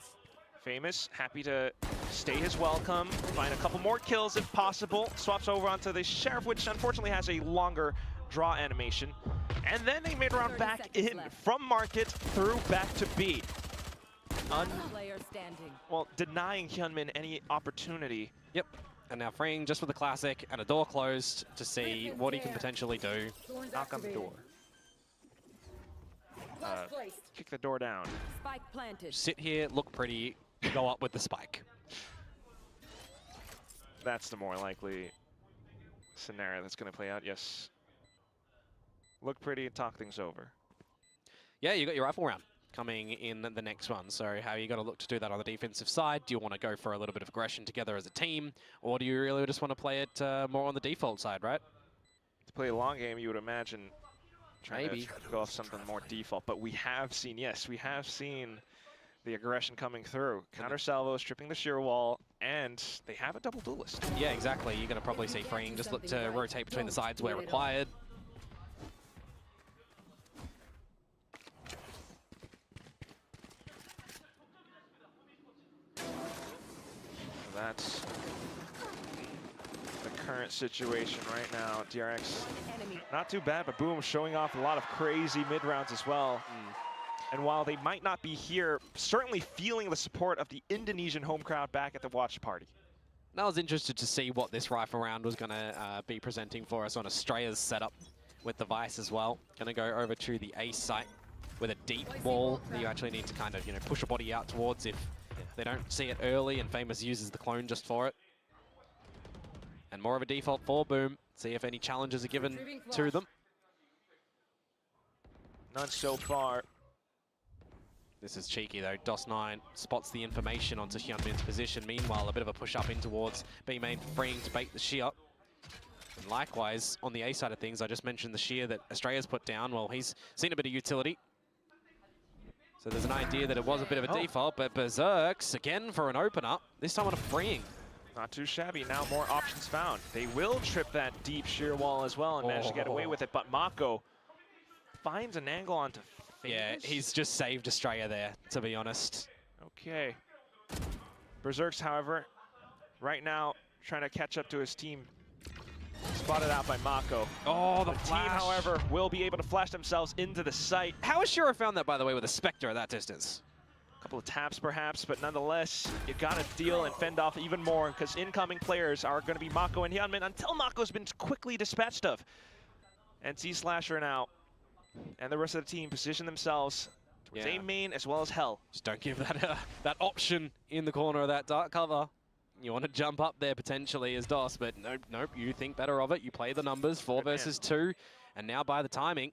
Famous, happy to stay his welcome, find a couple more kills if possible. Swaps over onto the Sheriff, which unfortunately has a longer draw animation. And then they made around back in from Market through back to B. Well, denying Hyunmin any opportunity. Yep, and now Freeing just with the classic and a door closed to see what he can potentially do. Knock on the door. Kick the door down. Spike planted. Sit here, look pretty, go up with the spike. That's the more likely scenario that's going to play out, yes. Look pretty and talk things over. Yeah, you got your rifle round coming in the next one. So how are you going to look to do that on the defensive side? Do you want to go for a little bit of aggression together as a team? Or do you really just want to play it more on the default side, right? To play a long game, you would imagine trying to go off something more default. But we have seen, yes, we have seen the aggression coming through. Counter salvos, stripping the shear wall, and they have a double duelist. Yeah, exactly. You're going to probably see Freeing just look to rotate between the sides where required. That's the current situation right now. DRX, not too bad, but Boom showing off a lot of crazy mid-rounds as well. And while they might not be here, certainly feeling the support of the Indonesian home crowd back at the watch party. I was interested to see what this rifle round was going to be presenting for us on Australia's setup with the Vice as well. Going to go over to the A site with a deep wall that you actually need to kind of, you know, push a body out towards if they don't see it early, and Famous uses the clone just for it. And more of a default for Boom. See if any challenges are given to them. None so far. This is cheeky though. DOS9 spots the information onto Hyunmin's position. Meanwhile, a bit of a push up in towards B main, freeing to bait the shear. And likewise, on the A side of things, I just mentioned the shear that Australia's put down. Well, he's seen a bit of utility. So there's an idea that it was a bit of a default, but Berserks, again for an opener, this time on a freeing. Not too shabby. Now more options found. They will trip that deep sheer wall as well and manage to get away with it, but Mako finds an angle onto Phase. Yeah, he's just saved Australia there, to be honest. Okay. Berserks, however, right now trying to catch up to his team. Spotted out by Mako. Oh, the team, however, will be able to flash themselves into the site. How has Shiro found that, by the way, with a Spectre at that distance? A couple of taps, perhaps, but nonetheless, you gotta deal and fend off even more because incoming players are going to be Mako and Hyunmin until Mako's been quickly dispatched of. And T-Slasher now and the rest of the team position themselves towards A main as well as Hell. Just don't give that that option in the corner of that dark cover. You want to jump up there potentially as DOS, but nope, you think better of it. You play the numbers, 4 versus 2, and now by the timing,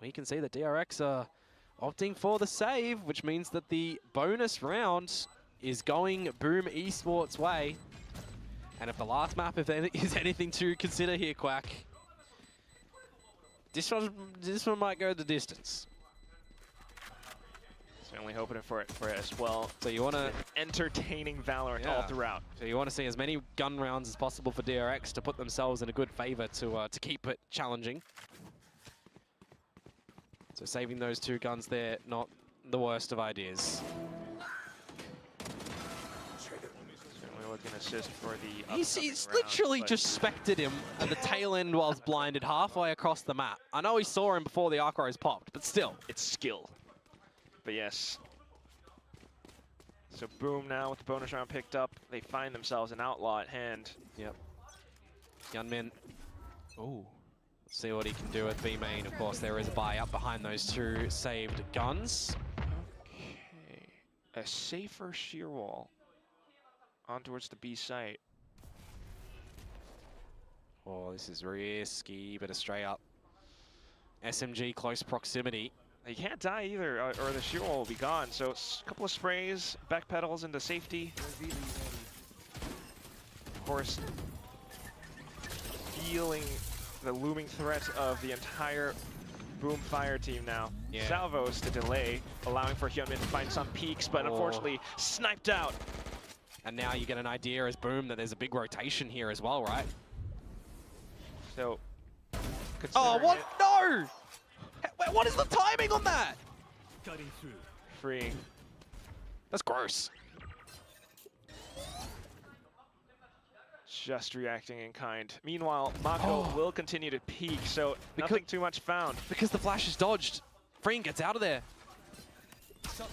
we can see that DRX are opting for the save, which means that the bonus round is going Boom Esports' way. And if the last map is anything to consider here, Quack, this one might go the distance. Certainly hoping for it as well. So you want to entertaining Valorant all throughout. So you want to see as many gun rounds as possible for DRX to put themselves in a good favor to keep it challenging. So saving those 2 guns there, not the worst of ideas. Certainly looking to assist for the He's literally just spected him at the tail end whilst blinded halfway across the map. I know he saw him before the arc rose popped, but still. It's skill. But yes. So Boom now with the bonus round picked up. They find themselves an outlaw at hand. Yep. Hyunmin. Ooh. Let's see what he can do with B main. Of course, there is a buy up behind those 2 saved guns. Okay. A safer sheer wall on towards the B site. Oh, this is risky, but a straight up SMG close proximity. They can't die either, or the sheer wall will be gone. So it's a couple of sprays, back pedals into safety. Of course, feeling the looming threat of the entire Boom Fire team now. Yeah. Salvos to delay, allowing for Hyunmin to find some peaks, but unfortunately sniped out. And now you get an idea as Boom that there's a big rotation here as well, right? So, oh, what? No! What is the timing on that? Cutting through. Freeing. That's gross. Just reacting in kind. Meanwhile, Mako will continue to peak, so nothing too much found. Because the flash is dodged. Freeing gets out of there.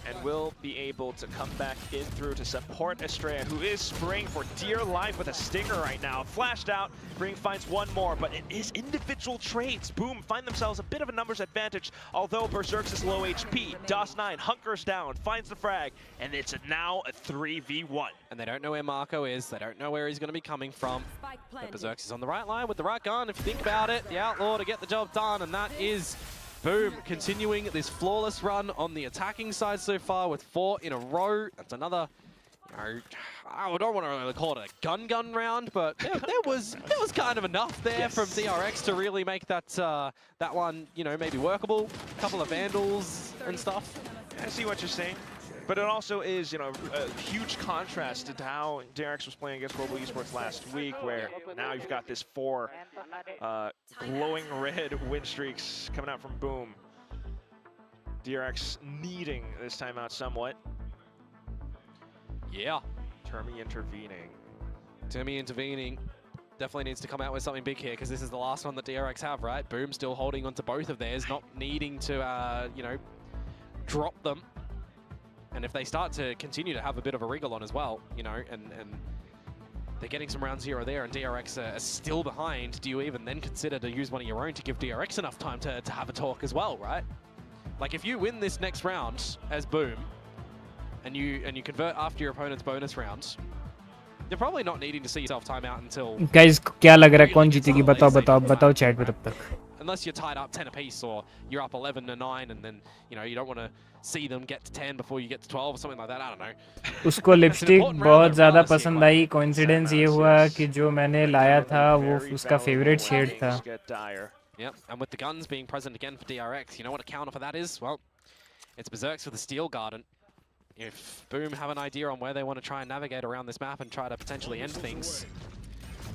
And will be able to come back in through to support Estrella, who is spraying for dear life with a stinger right now. Flashed out, Freeing finds one more, but it is individual trades. Boom find themselves a bit of a numbers advantage, although Berserks is low HP. DOS9 hunkers down, finds the frag, and it's now a 3v1. And they don't know where Mako is, they don't know where he's going to be coming from. But Berserks is on the right line with the right gun, if you think about it. The Outlaw to get the job done, and that is Boom continuing this flawless run on the attacking side so far with 4 in a row. That's another, you know, I don't want to really call it a gun round, but there was kind of enough there from DRX to really make that that one, you know, maybe workable. A couple of vandals and stuff. I see what you're saying. But it also is, you know, a huge contrast to how DRX was playing against Global Esports last week, where now you've got this 4 glowing red win streaks coming out from Boom. DRX needing this timeout somewhat. Yeah. Termi intervening. Termi intervening. Definitely needs to come out with something big here, because this is the last one that DRX have, right? Boom still holding onto both of theirs, not needing to, you know, drop them. And if they start to continue to have a bit of a wriggle on as well, you know, and they're getting some rounds here or there and DRX are still behind, do you even then consider to use one of your own to give DRX enough time to have a talk as well, right? Like if you win this next round as Boom and you convert after your opponent's bonus round, You're probably not needing to see yourself timeout until guys क्या लग रहा है कौन जीतेगी बताओ chat में तब तक unless you're tied up 10 apiece or you're up 11-9 and then you don't want to see them get to 10 before you get to 12 or something like that. I don't know. उसको लिपस्टिक बहुत ज़्यादा पसंद आई coincidence ये हुआ कि जो मैंने लाया था वो उसका फेवरेट शेड था Yep, and with the guns being present again for DRX, you know what a counter for that is? Well, it's Berserks with the Steel Garden. If Boom have an idea on where they want to try and navigate around this map and try to potentially end things,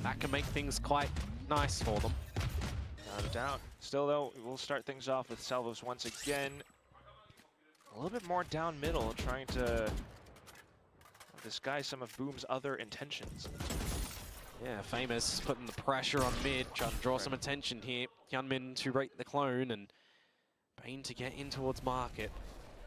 that can make things quite nice for them. Without a doubt. Still though, we'll start things off with Salvos once again. A little bit more down middle, trying to disguise some of Boom's other intentions. Yeah, Famous putting the pressure on mid, trying to draw some attention here. Hyunmin to rate the clone and Bane to get in towards market.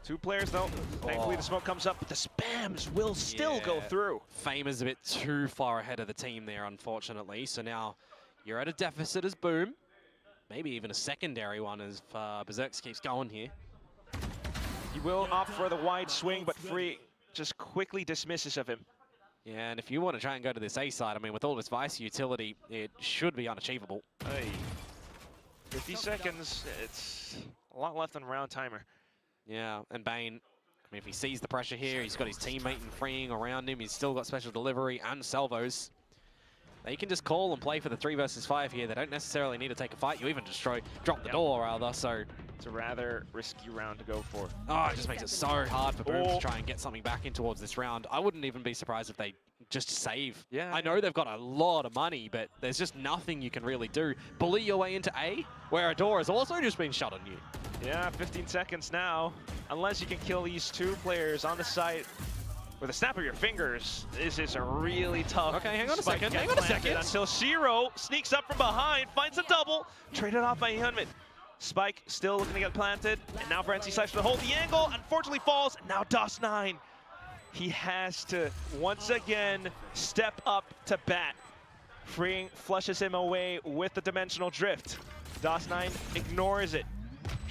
2 players though. Thankfully the smoke comes up, but the spams will still go through. Famous a bit too far ahead of the team there, unfortunately. So now you're at a deficit as Boom. Maybe even a secondary one as Berserks keeps going here. He will opt for the wide swing, but Free just quickly dismisses of him. Yeah, and if you want to try and go to this A side, I mean, with all this Vice utility, it should be unachievable. Hey. 50 seconds, it's a lot left on round timer. Yeah, and Bane, I mean, if he sees the pressure here, he's got his teammate and freeing around him, he's still got special delivery and salvos. They can just call and play for the 3 versus 5 here. They don't necessarily need to take a fight. You even drop the door, rather, so... It's a rather risky round to go for. Oh, it just makes it so hard for Boom to try and get something back in towards this round. I wouldn't even be surprised if they just save. Yeah. I know they've got a lot of money, but there's just nothing you can really do. Bully your way into A, where a door has also just been shut on you. Yeah, 15 seconds now. Unless you can kill these 2 players on the site with a snap of your fingers, this is a really tough. Okay, hang on a spike second. to get Hang on a planted second. Until Shiro sneaks up from behind, finds a double, traded off by Hyunmin. Spike still looking to get planted, and now Francie Sipes to hold the angle, unfortunately falls, and now DOS9. He has to once again step up to bat. Freeing flushes him away with the dimensional drift. DOS9 ignores it.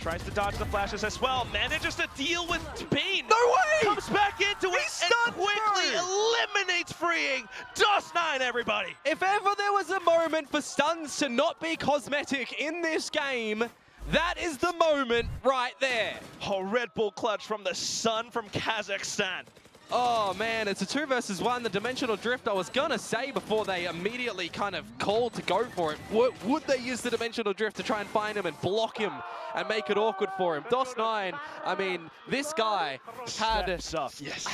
Tries to dodge the flashes as well, manages to deal with Bane. No way! Comes back into it and quickly eliminates Freeing. DOS9, everybody! If ever there was a moment for stuns to not be cosmetic in this game, that is the moment right there. Oh, Red Bull clutch from the sun from Kazakhstan. Oh man, it's a 2 versus 1. The dimensional drift, I was gonna say before they immediately kind of called to go for it. Would they use the dimensional drift to try and find him and block him and make it awkward for him? DOS9, I mean, this guy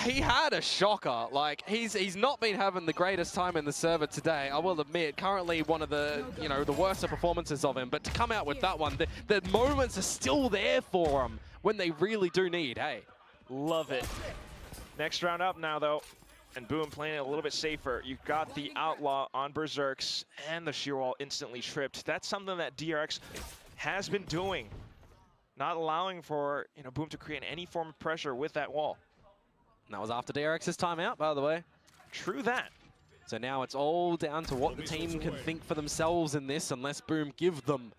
he had a shocker. Like, he's not been having the greatest time in the server today, I will admit. Currently one of the, the worst performances of him, but to come out with that one, the moments are still there for him when they really do need, hey. Love it. Next round up now, though, and Boom playing it a little bit safer. You've got the Outlaw on Berserks, and the sheer wall instantly tripped. That's something that DRX has been doing, not allowing for Boom to create any form of pressure with that wall. And that was after DRX's timeout, by the way. True that. So now it's all down to what the team can think for themselves in this, unless Boom give them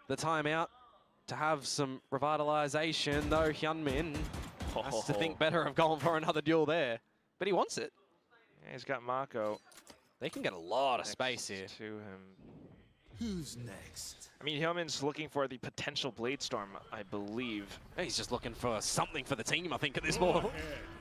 the timeout to have some revitalization, though Hyunmin has to think better of going for another duel there. But he wants it. Yeah, he's got Mako. They can get a lot of space here. To him. Who's next? I mean, Hillman's looking for the potential Blade Storm, I believe. He's just looking for something for the team, I think, at this point.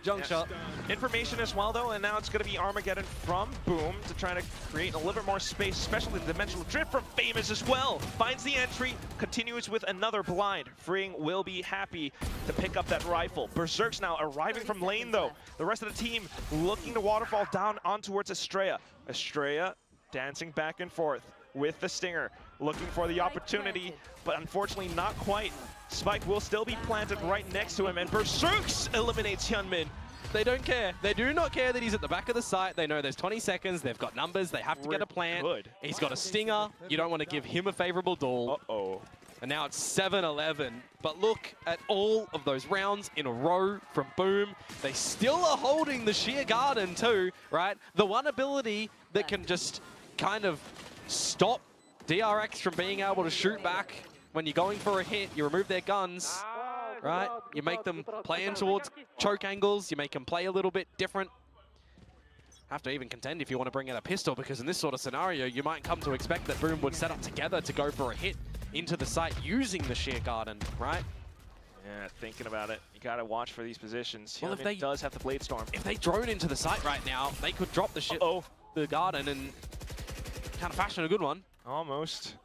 Junk shot. Information as well, though, and now it's going to be Armageddon from Boom to try to create a little bit more space, especially the dimensional drift from Famous as well. Finds the entry, continues with another blind. Freeing will be happy to pick up that rifle. Berserk's now arriving from lane, though. The rest of the team looking to waterfall down on towards Estrella. Estrella dancing back and forth with the Stinger, looking for the opportunity, but unfortunately not quite. Spike will still be planted right next to him, and Berserks eliminates Hyunmin. They don't care. They do not care that he's at the back of the site. They know there's 20 seconds. They've got numbers. They have to get a plant. Good. He's got a Stinger. You don't want to give him a favorable duel. Uh-oh. And now it's 7-11. But look at all of those rounds in a row from Boom. They still are holding the sheer garden too, right? The one ability that can just kind of stop DRX from being able to shoot back when you're going for a hit. You remove their guns, right? You make them play in towards choke angles. You make them play a little bit different. have to even contend if you want to bring out a pistol, because in this sort of scenario, you might come to expect that Boom would set up together to go for a hit into the site using the sheer garden, right? Yeah, thinking about it, you gotta watch for these positions. Well, if they does have the Blade Storm. If they drone into the site right now, they could drop the shit, the garden, and kind of fashion a good one. Almost.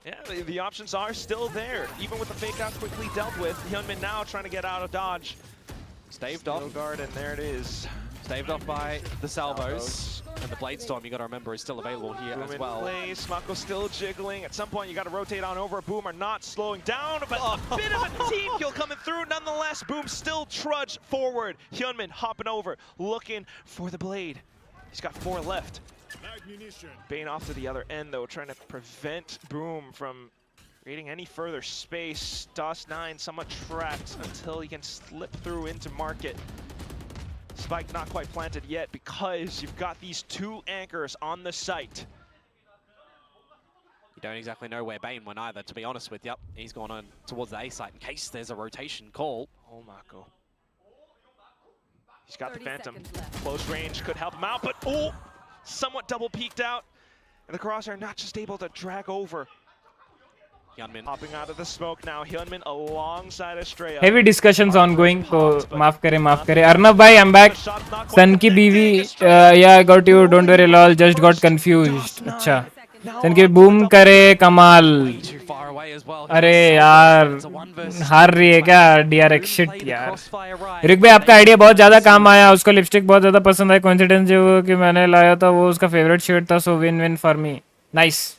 Yeah, the options are still there, even with the fake out quickly dealt with. Hyunmin now trying to get out of dodge. Staved off. Guard, and there it is. Staved off by the salvos. And the Blade Storm, you got to remember, is still available here Boom as well. Place. Smako still jiggling. At some point, you got to rotate on over. Boom are not slowing down, but a bit of a team kill coming through. Nonetheless, Boom still trudge forward. Hyunmin hopping over, looking for the blade. He's got 4 left. Bane off to the other end, though, trying to prevent Boom from creating any further space. DOS9 somewhat trapped until he can slip through into market. Spike not quite planted yet because you've got these 2 anchors on the site. You don't exactly know where Bane went either, to be honest with you. He's gone on towards the A site in case there's a rotation call. Oh, Mako. He's got the Phantom. Close range could help him out, but somewhat double peeked out. And the Crosshair not just able to drag over. Hyunmin hopping out of the smoke now. Hyunmin alongside Estrella. Heavy discussions ongoing. So माफ करे. Arnav bhai, I'm back. Sun की बीवी. Yeah, I got you. Don't worry, lol. Just got confused. अच्छा. Sun की boom करे कमाल. अरे यार हार रही है क्या DRX shit यार. RyuK भाई आपका आइडिया बहुत ज़्यादा काम आया. उसको लिपस्टिक बहुत ज़्यादा पसंद आई. Coincidence जो कि मैंने लाया था वो उसका फेवरेट शर्ट था. So win-win for me. Nice.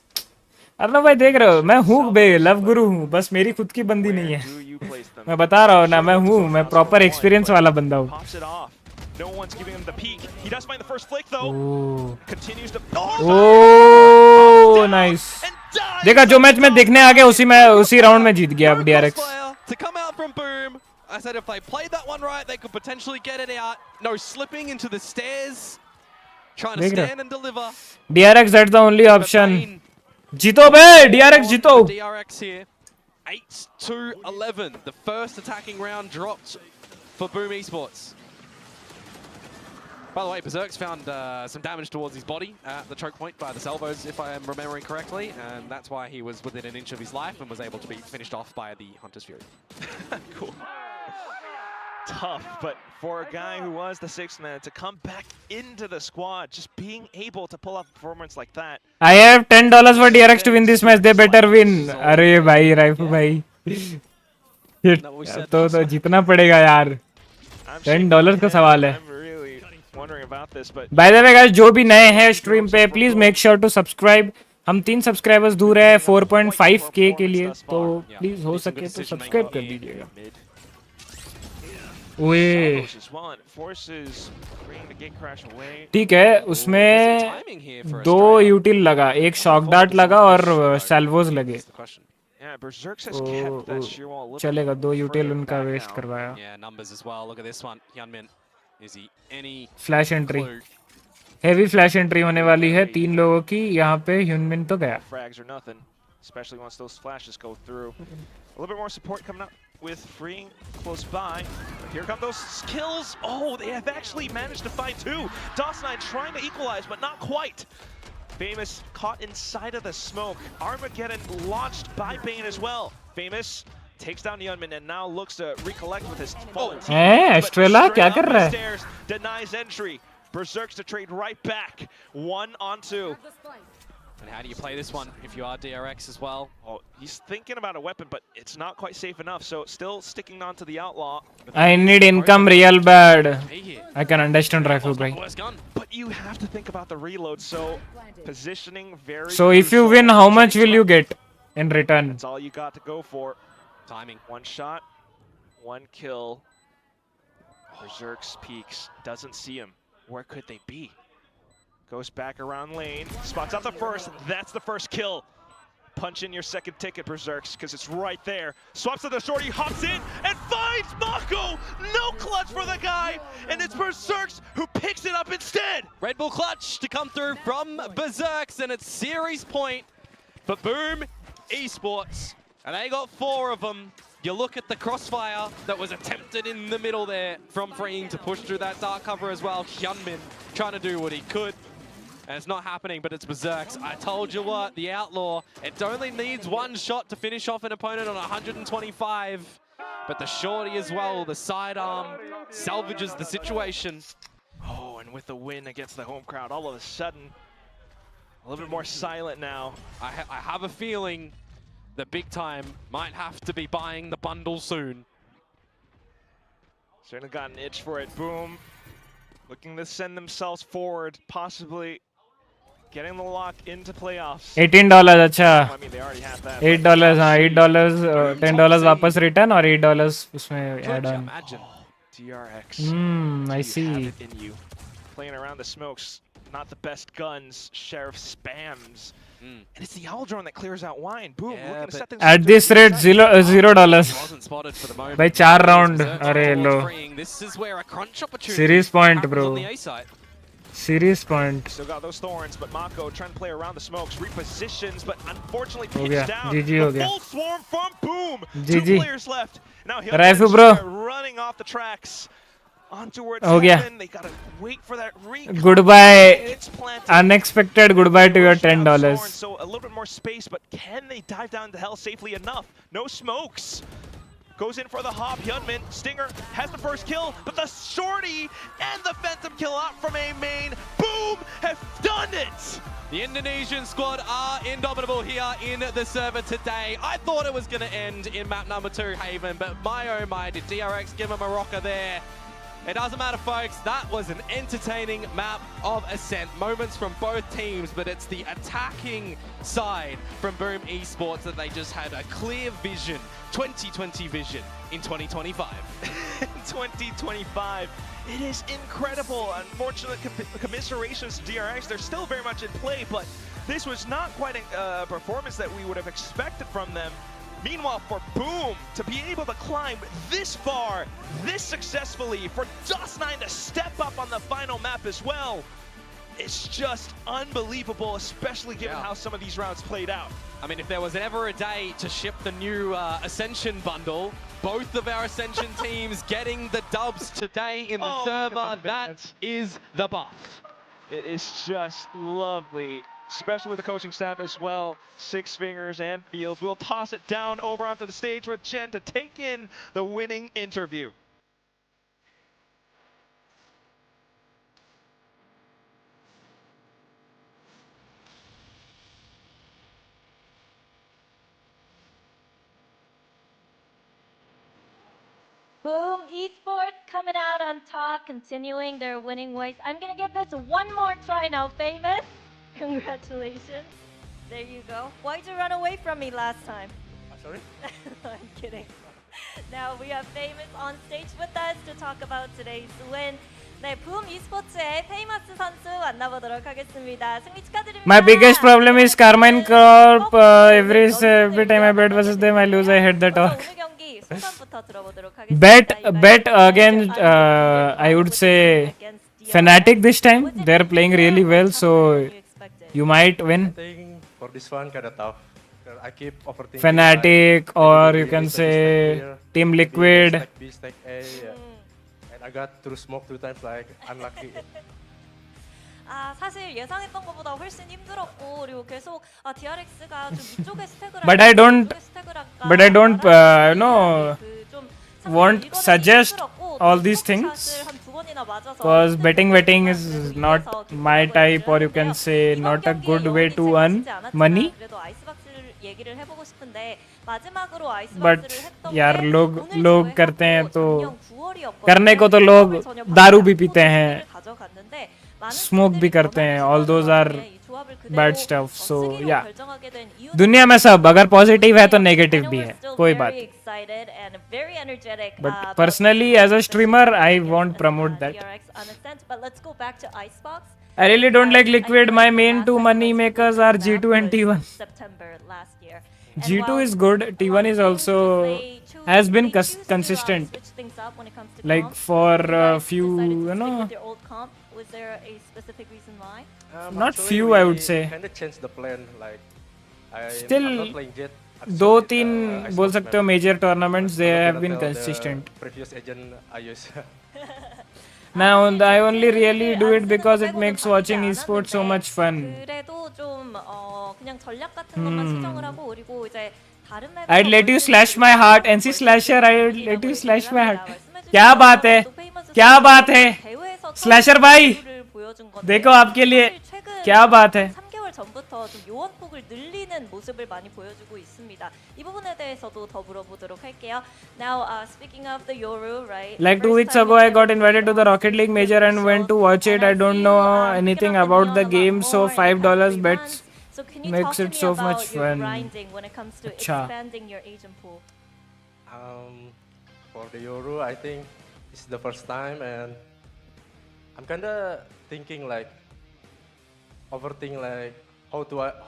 Arnav भाई देख रहे हो, मैं हूँ बे, लव गुरु हूँ, बस मेरी खुद की बंदी नहीं है. मैं बता रहा हूँ ना, मैं हूँ, मैं प्रॉपर एक्सपीरियंस वाला बंदा हूँ. Oh nice. देखा जो मैच में देखने आ गया उसी राउंड में जीत गया अब DRX. I said if they played that one right, they could potentially get it out. No slipping into the stairs. Trying to stand and deliver. DRX, that's the only option. जीतो बे, DRX जीतो. DRX here, 8-11. The first attacking round dropped for Boom Esports. By the way, Berserk's found some damage towards his body at the choke point by the salvos, if I am remembering correctly, and that's why he was within an inch of his life and was able to be finished off by the Hunter's Fury. Cool. Tough, but for a guy who was the 6th man to come back into the squad, just being able to pull off a performance like that. I have $10 for DRX to win this match. They better win. अरे भाई राइफू भाई. तो जीतना पड़ेगा यार. $10 का सवाल है. By the way guys, जो भी नए हैं स्ट्रीम पे, please make sure to subscribe. हम 3 सब्सक्राइबर्स दूर है 4.5K के लिए, तो प्लीज हो सके तो सब्सक्राइब कर दीजिएगा. ओए ठीक है, उसमें 2 यूटिल लगा, एक शॉक डार्ट लगा और सैल्वोज लगे. चलेगा, 2 यूटिल उनका वेस्ट करवाया. Flash entry, heavy flash entry होने वाली है 3 लोगों की. यहाँ पे ह्यूनमिन तो गया. Especially once those flashes go through. A little bit more support coming up with freeing close by. Here come those kills. Oh, they have actually managed to find 2. DOS9 trying to equalize, but not quite. Famous caught inside of the smoke. Armageddon launched by Bane as well. Famous takes down Hyunmin and now looks to recollect with his fallen team. Estrella क्या कर रहा है? Denies entry. Berserks to trade right back. 1 on 2. And how do you play this one if you are DRX as well? Oh, he's thinking about a weapon, but it's not quite safe enough, so still sticking on to the outlaw. I need income real bad. I can understand rifle bhai. But you have to think about the reload, so positioning very. So if you win, how much will you get in return? That's all you got to go for. Timing. 1 shot, 1 kill. Berserk's peaks, doesn't see him. Where could they be? Goes back around lane, spots out the first, that's the first kill. Punch in your second ticket, Berserks, because it's right there. Swaps to the shorty, hops in, and finds Mako! No clutch for the guy, and it's Berserks who picks it up instead! Red Bull clutch to come through from Berserks, and it's series point for Boom Esports. And they got 4 of them. You look at the crossfire that was attempted in the middle there from Freeing to push through that dark cover as well. Hyunmin trying to do what he could. And it's not happening, but it's Berserks. I told you what, the Outlaw, it only needs one shot to finish off an opponent on 125. But the shorty as well, the sidearm, salvages the situation. Oh, and with the win against the home crowd, all of a sudden, a little bit more silent now. I have a feeling the big time might have to be buying the bundle soon. Certainly got an itch for it. Boom. Looking to send themselves forward, possibly getting the lock into playoffs. $18 अच्छा. I mean, they already have that. $8 हाँ $8 $10 वापस return और $8 उसमें add on. Imagine DRX. I Do you see. have it in you? Playing around the smokes, not the best guns. Sheriff spams. And it's the Owl Drone that clears out wine. Boom. Looking to set things At up this to rate, $0. Wasn't spotted for the moment. By 4 round. अरे लो. This is where a crunch opportunity Series point, happens bro. on the A side. Series point. Still got those thorns, but Mako trying to play around the smokes, repositions, but unfortunately हो pitched गया. down. GG हो The गया. full swarm from Boom. GG. 2 players left. Now he'll Raifu, bro. start running off the tracks. On towards हो गया. heaven. They gotta wait for that recon. Goodbye. It's planted. Unexpected goodbye to your Pushed out $10. Zorn, so a little bit more space, but can they dive down to hell safely enough? No smokes. Goes in for the hop. Hyunmin, Stinger has the first kill, but the shorty and the phantom kill out from A main. Boom! Have done it! The Indonesian squad are indomitable here in the server today. I thought it was going to end in map number 2, Haven, but my oh my, did DRX give him a rocker there. It doesn't matter, folks. That was an entertaining map of Ascent. Moments from both teams, but it's the attacking side from Boom Esports that they just had a clear vision, 2020 vision in 2025. 2025. It is incredible. Unfortunate commiserations to DRX. They're still very much in play, but this was not quite a performance that we would have expected from them. Meanwhile, for Boom to be able to climb this far, this successfully, for Dust9 to step up on the final map as well, it's just unbelievable, especially given how some of these rounds played out. I mean, if there was ever a day to ship the new Ascension bundle, both of our Ascension teams getting the dubs today in the server, that is the buff. It is just lovely, especially with the coaching staff as well. Six Fingers and Fields. We'll toss it down over onto the stage with Chen to take in the winning interview. Boom Esports coming out on top, continuing their winning ways. I'm gonna give this one more try now, Famous. Congratulations. There you go. Why'd you run away from me last time? Sorry? I'm kidding. Now we have Famous on stage with us to talk about today's win. 네, 붐 e스포츠의 페이머스 선수 만나보도록 하겠습니다. 승리 축하드립니다. My biggest problem is Carmine Corp. Every time I bet versus them, I lose. I hate the talk. 오늘 경기 소감부터 들어보도록 하겠습니다. Bet again. I would say Fnatic this time. They're playing really well, so you might win. I think for this one kinda tough. I keep overthinking. Fnatic, or you can say Team Liquid. Stack B, stack A, yeah. And I got through smoke 2 times, like unlucky. 아 사실 예상했던 것보다 훨씬 힘들었고 그리고 계속 DRX가 좀 이쪽에 스택을 But I don't no won't suggest all these things because betting is not my type, or you can say not a good way to earn money. 얘기를 해보고 싶은데 마지막으로 But 아이스박스를 यार लोग करते हैं तो करने को तो लोग दारू भी पीते हैं, स्मोक भी करते हैं, all those are bad stuff. So yeah, दुनिया में सब अगर पॉजिटिव है तो नेगेटिव भी है, कोई बात. But personally as a streamer I won't promote that. I really don't like Liquid. My main two money makers are G2 and T1. G2 is good. T1 is also has been consistent. Like for a few, you know. Was there a specific reason why? Not few, I would say. Kind of changed the plan. Like I'm Still, not playing Jet. दो तीन बोल सकते हो major tournaments they have been consistent. Previous agent I use. Now I only really do it because it makes watching esports so much fun. 그래도 좀 그냥 전략 같은 것만 수정을 하고 그리고 이제 다른 맵 I'd let you slash my heart, NC slasher. I'd let you slash my heart. क्या बात है? क्या बात है? Slasher भाई, देखो आपके लिए क्या बात है? 3개월 전부터 좀 요원폭을 늘리는 모습을 많이 보여주고 있습니다. 이 부분에 대해서도 더 물어보도록 할게요. Now, speaking of the Yoru, right? Like 2 weeks ago, I got invited to the Rocket League Major and went to watch it. I don't know anything about the game, so $5 bets So can you makes talk it to me so about much your fun. grinding when it comes to Acha. expanding your agent pool? For the Euro, I think it's the first time, and I'm kinda thinking like overthink like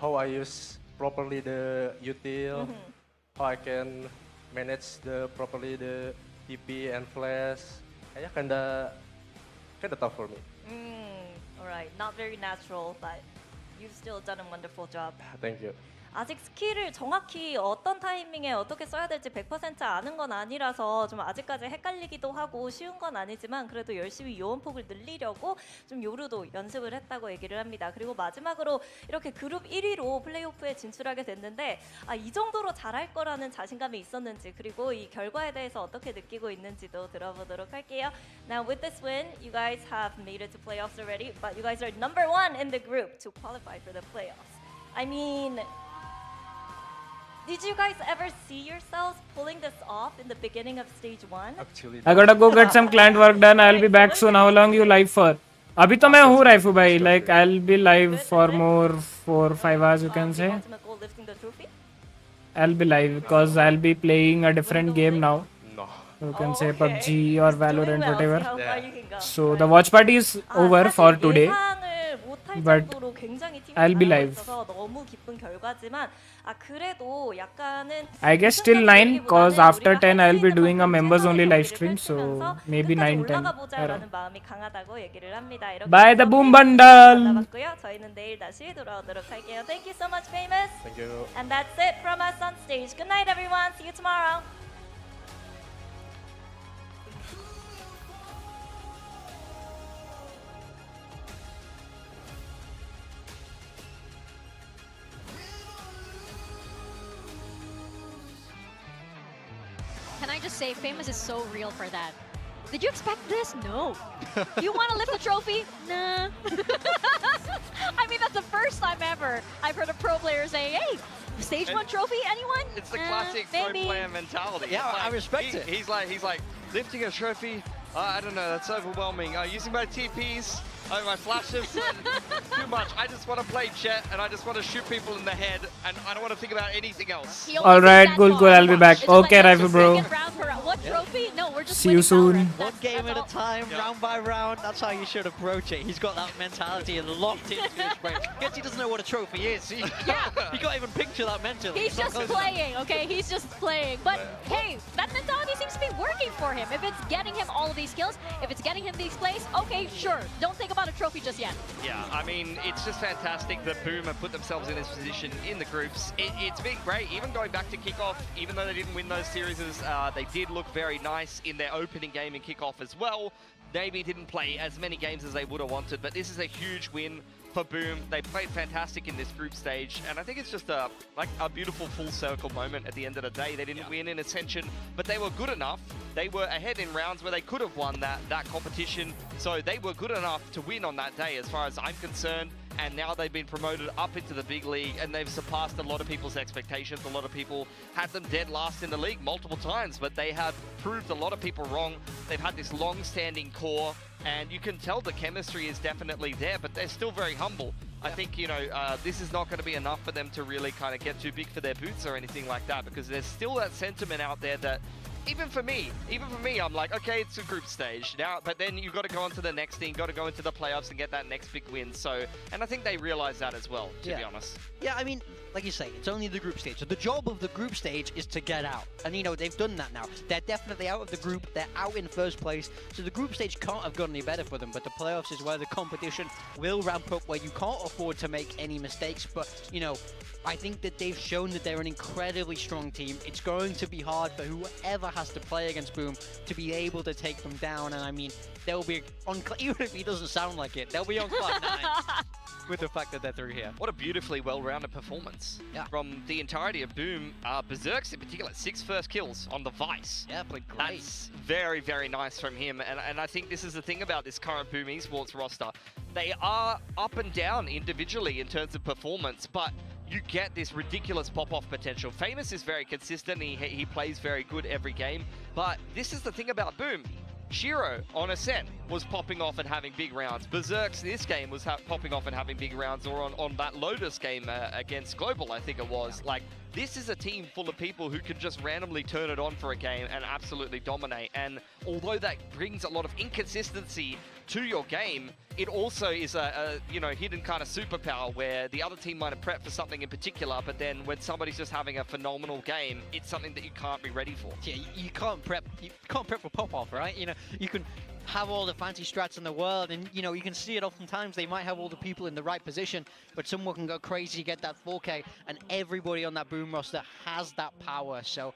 how I use properly the util, how I can manage the properly the TP and flash. Yeah, kinda tough for me. All right, not very natural, but you've still done a wonderful job. Thank you. 아직 스킬을 정확히 어떤 타이밍에 어떻게 써야 될지 100% 아는 건 아니라서 좀 아직까지 헷갈리기도 하고 쉬운 건 아니지만 그래도 열심히 요원폭을 늘리려고 좀 요루도 연습을 했다고 얘기를 합니다. 그리고 마지막으로 이렇게 그룹 1위로 플레이오프에 진출하게 됐는데 이 정도로 잘할 거라는 자신감이 있었는지 그리고 이 결과에 대해서 어떻게 느끼고 있는지도 들어보도록 할게요. Now with this win, you guys have made it to playoffs already, but you guys are number 1 in the group to qualify for the playoffs. I mean, did you guys ever see yourselves pulling this off in the beginning of stage 1? Actually, I gotta go get some client work done. I'll be back soon. How long you live for? अभी तो मैं हूँ राइफू भाई. Like I'll be live for more 4-5 hours. You can say. Ultimate goal lifting the trophy? I'll be live because I'll be playing a different game now. no. You can say PUBG or Valorant, whatever. See how far you can go. So the watch party is over for today. 예상을 못할 but 정도로 굉장히 팀이 I'll be 잘하고 live. 있어서 너무 기쁜 결과지만 그래도 약간은 I guess till 9 cause after 10 I'll be doing a members only live stream, so maybe 9, 10. 올라가보자라는 마음이 강하다고 얘기를 합니다. 이렇게 Buy the 해서 boom 페이머스 bundle. 만나봤고요. 저희는 내일 다시 돌아오도록 할게요. Thank you so much, Famous. Thank you. And that's it from us on stage. Good night, everyone. See you tomorrow. Can I just say, Famous is so real for that. Did you expect this? No. You want to lift the trophy? Nah. I mean, that's the first time ever I've heard a pro player say, hey, stage 1 trophy, anyone? It's the classic pro player mentality. Yeah, It's I respect it. He's like, lifting a trophy, I don't know, that's overwhelming. Using my TPs, my flashes, too much. I just want to play Jet and I just want to shoot people in the head and I don't want to think about anything else. Alright, cool, I'll be back. Okay, Rifle bro. What trophy? No, we're just See you soon. One game at a time, round by round. That's how you should approach it. He's got that mentality and locked into his brain. Guess he doesn't know what a trophy is. He can't even picture that mentally. He's just playing, okay? He's just playing. But hey, that mentality seems to be working for him. If it's getting him all of these kills, if it's getting him these plays, okay, sure. Don't think about a trophy just yet. Yeah, I mean, it's just fantastic that Boom have put themselves in this position in the groups. It's been great, even going back to kickoff, even though they didn't win those series, they did look very nice in their opening game and kickoff as well. Maybe didn't play as many games as they would have wanted, but this is a huge win for Boom. They played fantastic in this group stage, and I think it's just a beautiful full circle moment at the end of the day. They didn't win in Ascension, but they were good enough. They were ahead in rounds where they could have won that competition, so they were good enough to win on that day as far as I'm concerned. And now they've been promoted up into the big league and they've surpassed a lot of people's expectations. A lot of people had them dead last in the league multiple times, but they have proved a lot of people wrong. They've had this long-standing core and you can tell the chemistry is definitely there, but they're still very humble. I think, you know, this is not going to be enough for them to really kind of get too big for their boots or anything like that, because there's still that sentiment out there that even for me, I'm like, okay, it's a group stage now, but then you've got to go on to the next thing, got to go into the playoffs and get that next big win. So, and I think they realize that as well, to be honest. Yeah, I mean, like you say, it's only the group stage. So the job of the group stage is to get out. And, you know, they've done that now. They're definitely out of the group. They're out in first place. So the group stage can't have gone any better for them. But the playoffs is where the competition will ramp up, where you can't afford to make any mistakes. But, you know, I think that they've shown that they're an incredibly strong team. It's going to be hard for whoever has to play against Boom to be able to take them down. And, I mean, they'll be on, even if he doesn't sound like it, they'll be on cloud 9. With the fact that they're through here. What a beautifully well-rounded performance from the entirety of Boom. Berserks in particular, 6 first kills on the Vice. Yeah, played great. That's very, very nice from him. And I think this is the thing about this current Boom Esports roster. They are up and down individually in terms of performance, but you get this ridiculous pop-off potential. Famous is very consistent. He plays very good every game. But this is the thing about Boom. Shiro on Ascent was popping off and having big rounds. Berserks this game was popping off and having big rounds, or on that Lotus game against Global, I think it was. Like, this is a team full of people who can just randomly turn it on for a game and absolutely dominate. And although that brings a lot of inconsistency to your game, it also is a you know, hidden kind of superpower where the other team might have prepped for something in particular, but then when somebody's just having a phenomenal game, it's something that you can't be ready for. Yeah, you can't prep for pop-off, right? You know, you can have all the fancy strats in the world, and you know, you can see it oftentimes. They might have all the people in the right position, but someone can go crazy, get that 4K, and everybody on that Boom roster has that power. So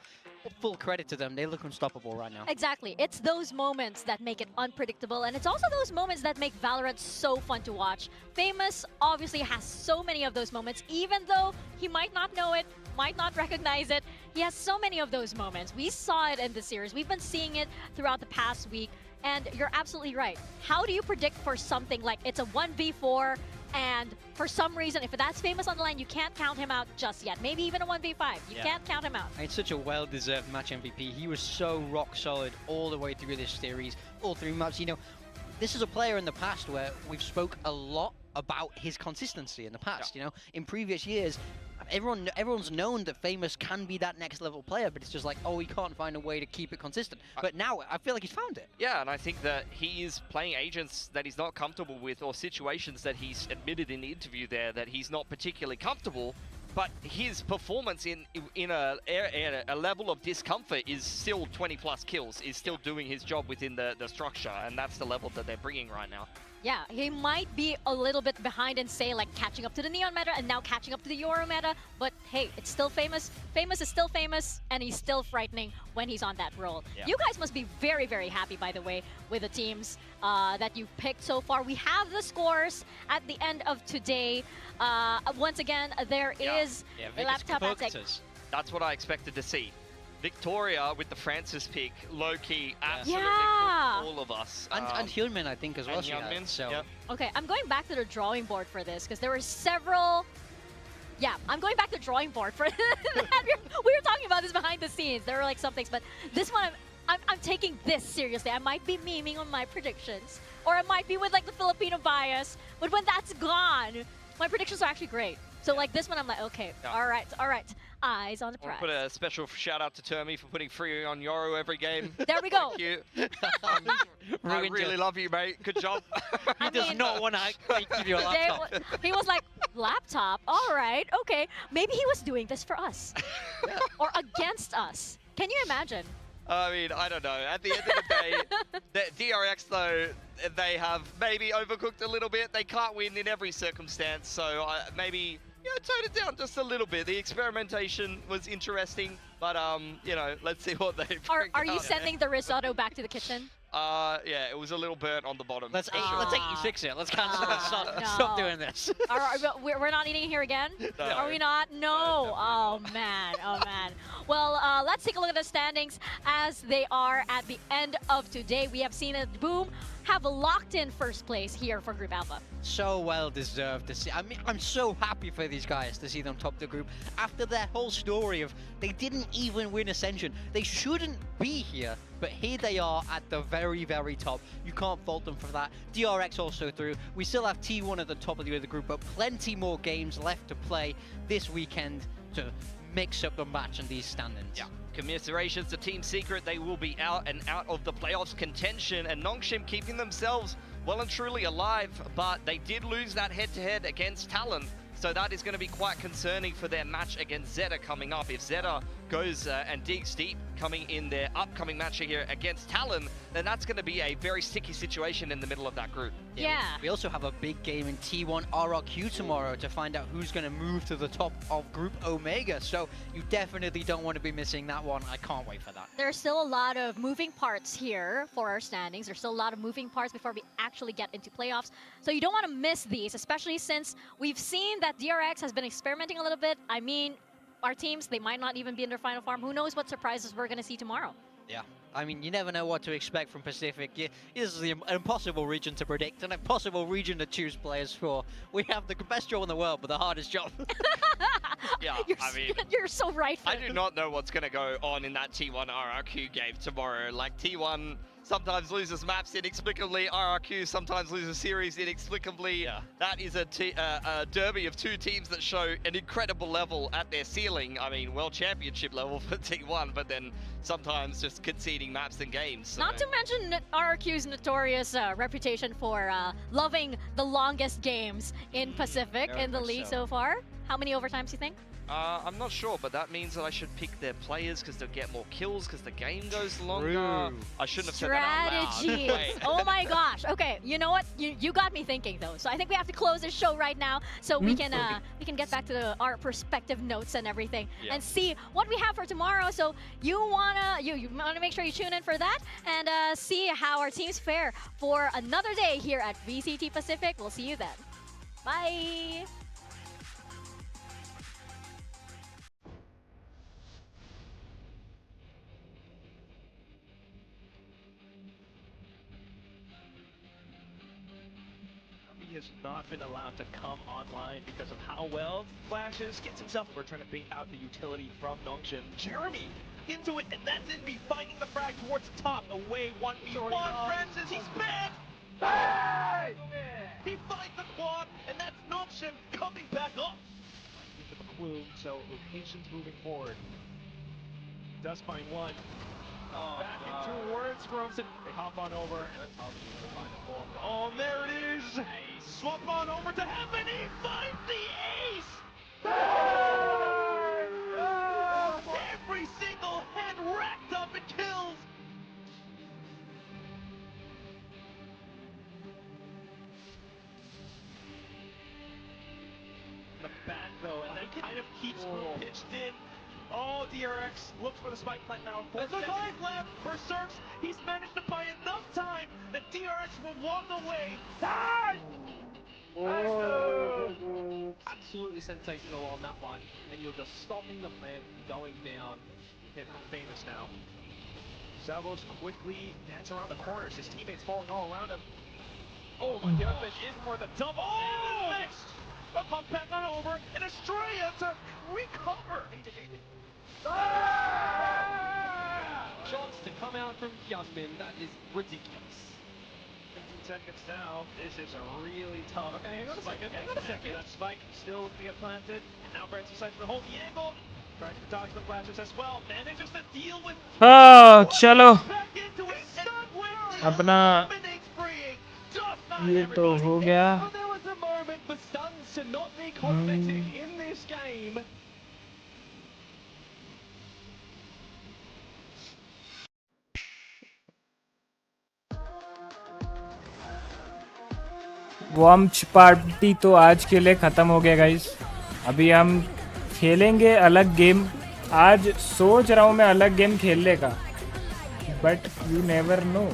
full credit to them. They look unstoppable right now. Exactly. It's those moments that make it unpredictable, and it's also those moments that make Valorant so fun to watch. Famous obviously has so many of those moments, even though he might not know it, might not recognize it. He has so many of those moments. We saw it in the series. We've been seeing it throughout the past week, and you're absolutely right. How do you predict for something like it's a 1v4, and for some reason, if that's Famous on the line, you can't count him out just yet. Maybe even a 1v5. You can't count him out. It's such a well-deserved match MVP. He was so rock solid all the way through this series, all 3 maps. You know, this is a player in the past where we've spoke a lot about his consistency in the past. You know, in previous years, everyone's known that Famous can be that next level player, but it's just like, oh, he can't find a way to keep it consistent. But now I feel like he's found it. Yeah, and I think that he is playing agents that he's not comfortable with, or situations that he's admitted in the interview there that he's not particularly comfortable. But his performance in a level of discomfort is still 20+ kills, is still doing his job within the structure, and that's the level that they're bringing right now. Yeah, he might be a little bit behind in, say, like catching up to the Neon meta and now catching up to the Euro meta, but hey, it's still Famous. Famous is still Famous, and he's still frightening when he's on that role. Yeah. You guys must be very, very happy, by the way, with the teams that you've picked so far. We have the scores at the end of today. Once again, there is a laptop at That's what I expected to see. Victoria with the Francis pick, low-key, absolutely all of us. And Hyunmin, I think, as well. So. Okay, I'm going back to the drawing board for this, because there were several... Yeah, I'm going back to the drawing board for we were talking about this behind the scenes. There were like some things, but this one, I'm taking this seriously. I might be memeing on my predictions, or I might be with like the Filipino bias, but when that's gone, my predictions are actually great. So like this one, I'm like, okay, all right. Eyes on the prize. I'll put a special shout out to Termi for putting free on Yoru every game. There we go. Thank you. I really love you, mate. Good job. He does not want to give you a laptop. He was like, laptop? All right, okay. Maybe he was doing this for us. Or against us. Can you imagine? I mean, I don't know. At the end of the day, the DRX, though, they have maybe overcooked a little bit. They can't win in every circumstance, so maybe... tone it down just a little bit. The experimentation was interesting, but you know, let's see what they. Are you sending the risotto back to the kitchen? Yeah, it was a little burnt on the bottom. Let's fix it. Let's cancel it. Stop doing this. We're not eating here again? No. Are we not? No. Oh man. Oh man. Well, let's take a look at the standings as they are at the end of today. We have seen a Boom have a locked-in first place here for Group Alpha. So well deserved to see. I mean, I'm so happy for these guys to see them top the group after their whole story of they didn't even win Ascension. They shouldn't be here, but here they are at the very, very top. You can't fault them for that. DRX also through. We still have T1 at the top of the other group, but plenty more games left to play this weekend to mix up the match in these standings. Yeah. Commiserations to Team Secret. They will be out of the playoffs contention, and Nongshim keeping themselves well and truly alive, but they did lose that head-to-head against Talon. So that is going to be quite concerning for their match against Zeta coming up. If Zeta goes and digs deep coming in their upcoming match here against Talon, then that's going to be a very sticky situation in the middle of that group. Yeah. We also have a big game in T1 RRQ tomorrow to find out who's going to move to the top of Group Omega. So you definitely don't want to be missing that one. I can't wait for that. There's still a lot of moving parts here for our standings. There's still a lot of moving parts before we actually get into playoffs. So you don't want to miss these, especially since we've seen that DRX has been experimenting a little bit. I mean, our teams, they might not even be in their final form. Who knows what surprises we're going to see tomorrow? Yeah. I mean, you never know what to expect from Pacific. This is an impossible region to predict, an impossible region to choose players for. We have the best job in the world, but the hardest job. Yeah, I mean, you're so right. I do not know what's going to go on in that T1 RRQ game tomorrow. Like, T1 sometimes loses maps inexplicably, RRQ sometimes loses series inexplicably. Yeah. That is a derby of two teams that show an incredible level at their ceiling. I mean, World Championship level for T1, but then sometimes just conceding maps and games. So. Not to mention RRQ's notorious reputation for loving the longest games in Pacific in the league so far. How many overtimes do you think? I'm not sure, but that means that I should pick their players because they'll get more kills because the game goes longer. True. I shouldn't have said that out loud. Strategies. Wait. Oh my gosh. Okay, you know what? You got me thinking though. So I think we have to close this show right now so we can get back to our perspective notes and everything and see what we have for tomorrow. So you wanna make sure you tune in for that and see how our teams fare for another day here at VCT Pacific. We'll see you then. Bye. He has not been allowed to come online because of how well Flashes gets himself. We're trying to bait out the utility from Nongshim. Jeremy into it, and that's it. Be finding the frag towards the top. Away 1v1. Francis, he's back! Hey! He finds the quad, and that's Nongshim coming back up. Into the clue, so locations moving forward. Does find one. Back in towards Rosen. They hop on over. Oh, there it is! Swap on over to Heaven. He finds the ace! Every single head racked up and kills! The back though, and that kind of keeps pitched in. Oh, DRX looks for the spike plant now. 4 seconds left for Surfs. He's managed to buy enough time that DRX will walk away. Absolutely sensational on that one. And you're just stopping the plant going down. Hit from Famous now. Salvos quickly dance around the corners. His teammates falling all around him. Oh, my God, in for the double. Oh! Next! A pump back on over, and Estrella to recover. Chance to come out from Youngmin, that is ridiculous. 15 seconds now. This is a really tough. Okay, hang on a second. That spike still looking to get planted. And now Brent's decides to hold the angle. Tries to dodge the flashes as well. Manages to deal with. चलो Back into it. अपना ये तो हो गया. There was a moment for stuns to not be cosmetic in this game. Watch party तो आज के लिए ख़त्म हो गया गाइस. अभी हम खेलेंगे अलग गेम. आज सोच रहा हूँ मैं अलग गेम खेलने का, बट यू नेवर नो.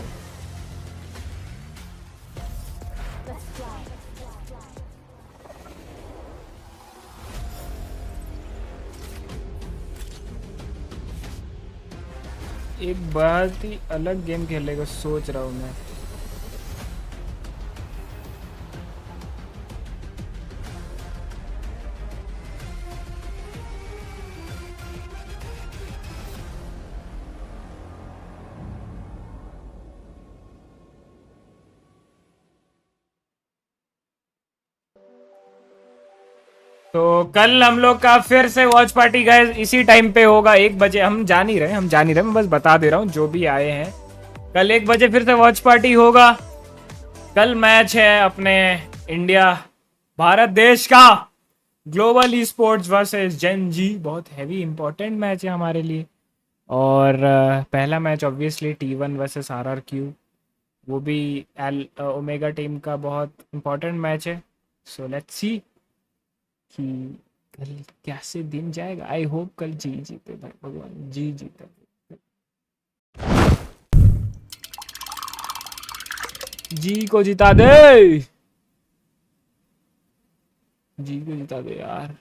एक बहुत ही अलग गेम खेलने का सोच रहा हूँ मैं. तो कल हम लोग का फिर से वॉच पार्टी गाइस इसी टाइम पे होगा 1 बजे। हम जान ही रहे, मैं बस बता दे रहा हूँ जो भी आए हैं। कल 1 बजे फिर से वॉच पार्टी होगा। कल मैच है अपने इंडिया भारत देश का ग्लोबल ई स्पोर्ट्स वर्सेस जेन जी। बहुत हैवी इंपॉर्टेंट मैच है हमारे लिए। और पहला match obviously T1 versus RRQ, वो भी एल ओमेगा टीम का बहुत इंपॉर्टेंट मैच है। सो लेट्स सी कि कल कैसे दिन जाएगा। आई होप कल जी जीते भाई, भगवान जी जीते। जी को जिता दे, जी को जिता दे यार।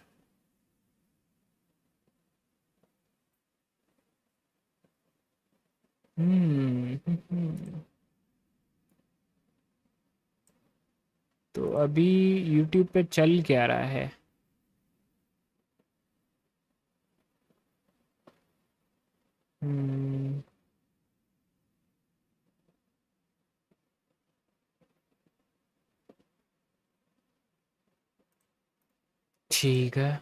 तो अभी YouTube पे चल क्या रहा है? ठीक है,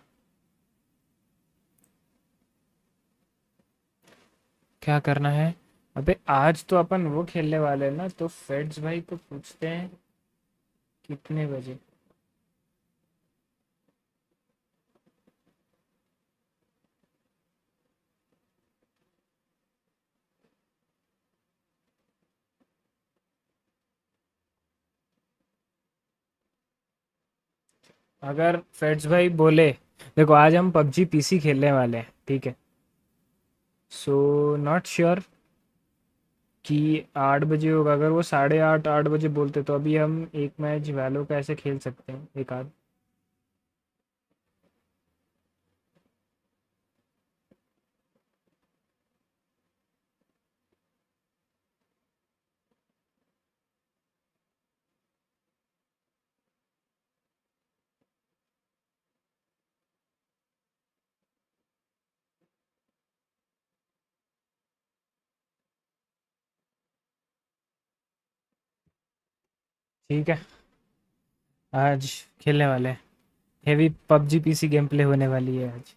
क्या करना है? अबे आज तो अपन वो खेलने वाले हैं ना, तो फेड्स भाई को पूछते हैं कितने बजे। अगर फेड्स भाई बोले, देखो आज हम पबजी पीसी खेलने वाले हैं, ठीक है। सो नॉट श्योर कि 8 बजे होगा। अगर वो 8:30 8 बजे बोलते तो अभी हम एक मैच वैलो का ऐसे खेल सकते हैं, एक आध। ठीक है, आज खेलने वाले हैं। Heavy PUBG PC game play होने वाली है आज।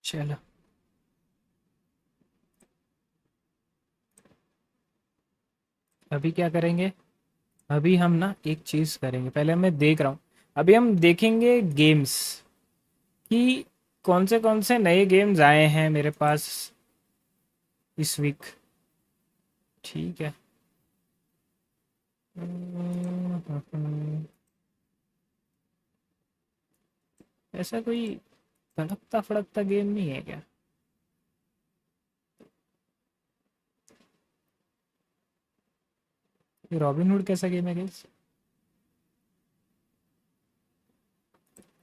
चलो अभी क्या करेंगे? अभी हम ना एक चीज़ करेंगे, पहले मैं देख रहा हूँ। अभी हम देखेंगे गेम्स कि कौन से नए गेम्स आए हैं मेरे पास इस वीक। ठीक है। ऐसा कोई तड़कता फड़कता गेम नहीं है क्या? ये रॉबिन हुड कैसा गेम है गाइस?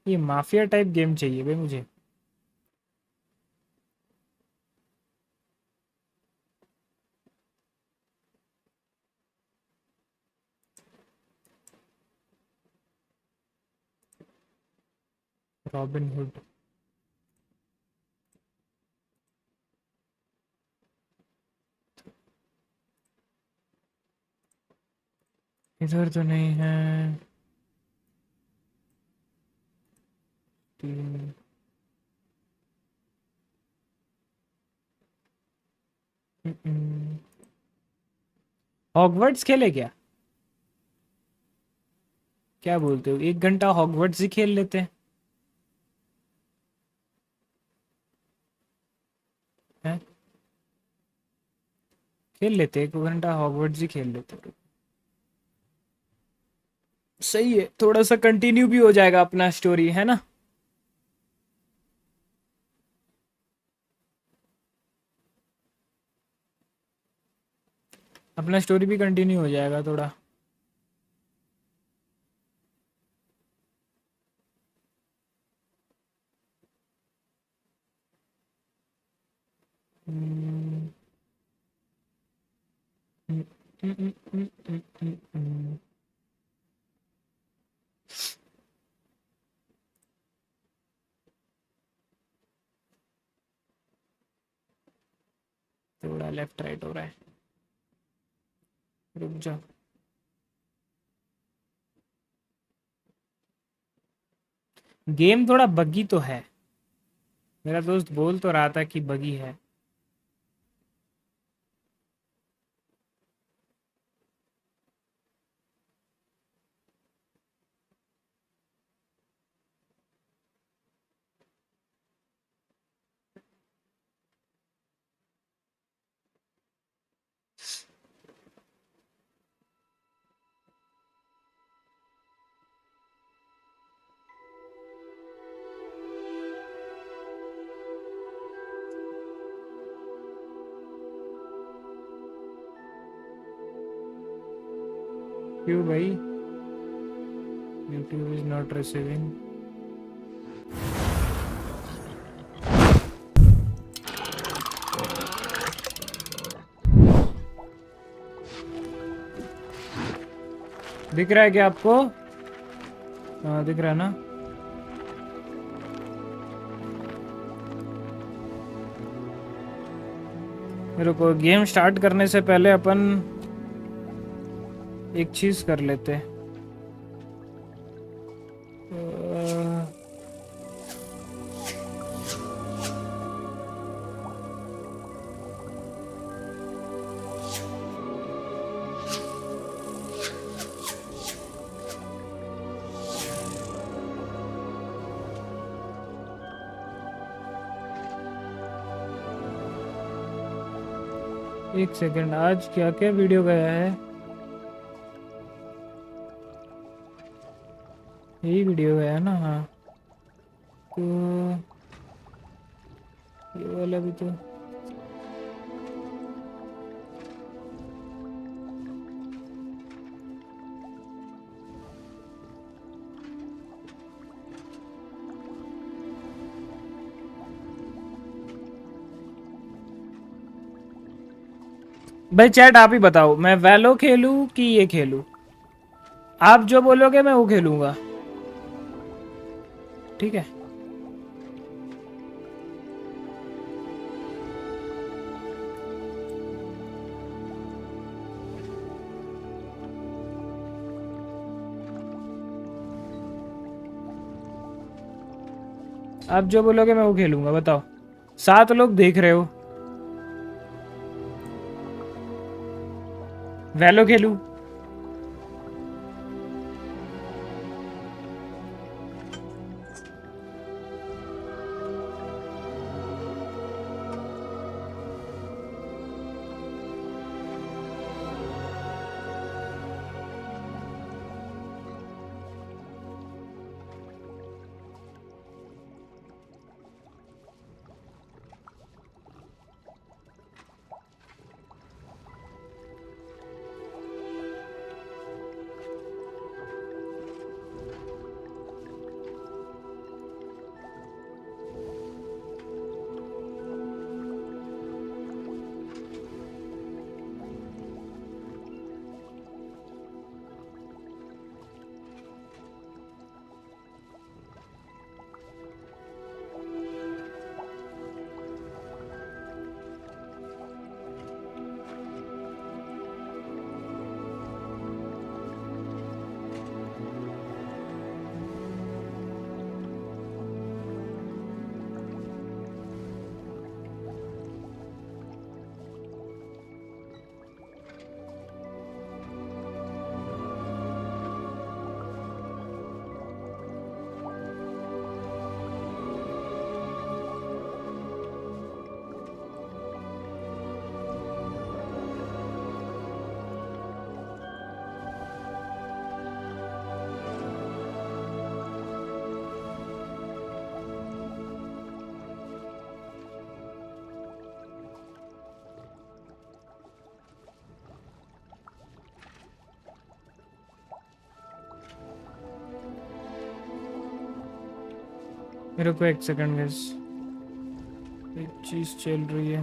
ये माफिया टाइप गेम चाहिए भाई मुझे। रॉबिन हुड इधर तो नहीं है। टीम हॉगवर्ट्स खेले क्या? क्या बोलते हो, 1 घंटा हॉगवर्ट्स ही खेल लेते हैं? हैं? खेल लेते 1 घंटा हॉगवर्ट्स ही खेल लेते। सही है, थोड़ा सा कंटिन्यू भी हो जाएगा अपना स्टोरी, है ना? अपना स्टोरी भी कंटिन्यू हो जाएगा थोड़ा। थोड़ा लेफ्ट राइट हो रहा है, रुक जा। गेम थोड़ा बगी तो है, मेरा दोस्त बोल तो रहा था कि बगी है। क्यों भाई, YouTube is not receiving। दिख रहा है क्या आपको? हाँ दिख रहा है ना। मेरे को गेम स्टार्ट करने से पहले अपन एक चीज कर लेते। एक सेकंड, आज क्या क्या वीडियो गया है? यही वीडियो गया है ना? हाँ तो ये वाला भी तो भाई चैट आप ही बताओ, मैं वैलो खेलूं कि ये खेलूं? आप जो बोलोगे मैं वो खेलूंगा, ठीक है? आप जो बोलोगे मैं वो खेलूंगा, बताओ। 7 लोग देख रहे हो, वैलो खेलूं? मेरे को एक सेकंड गाइस, एक चीज चल रही है।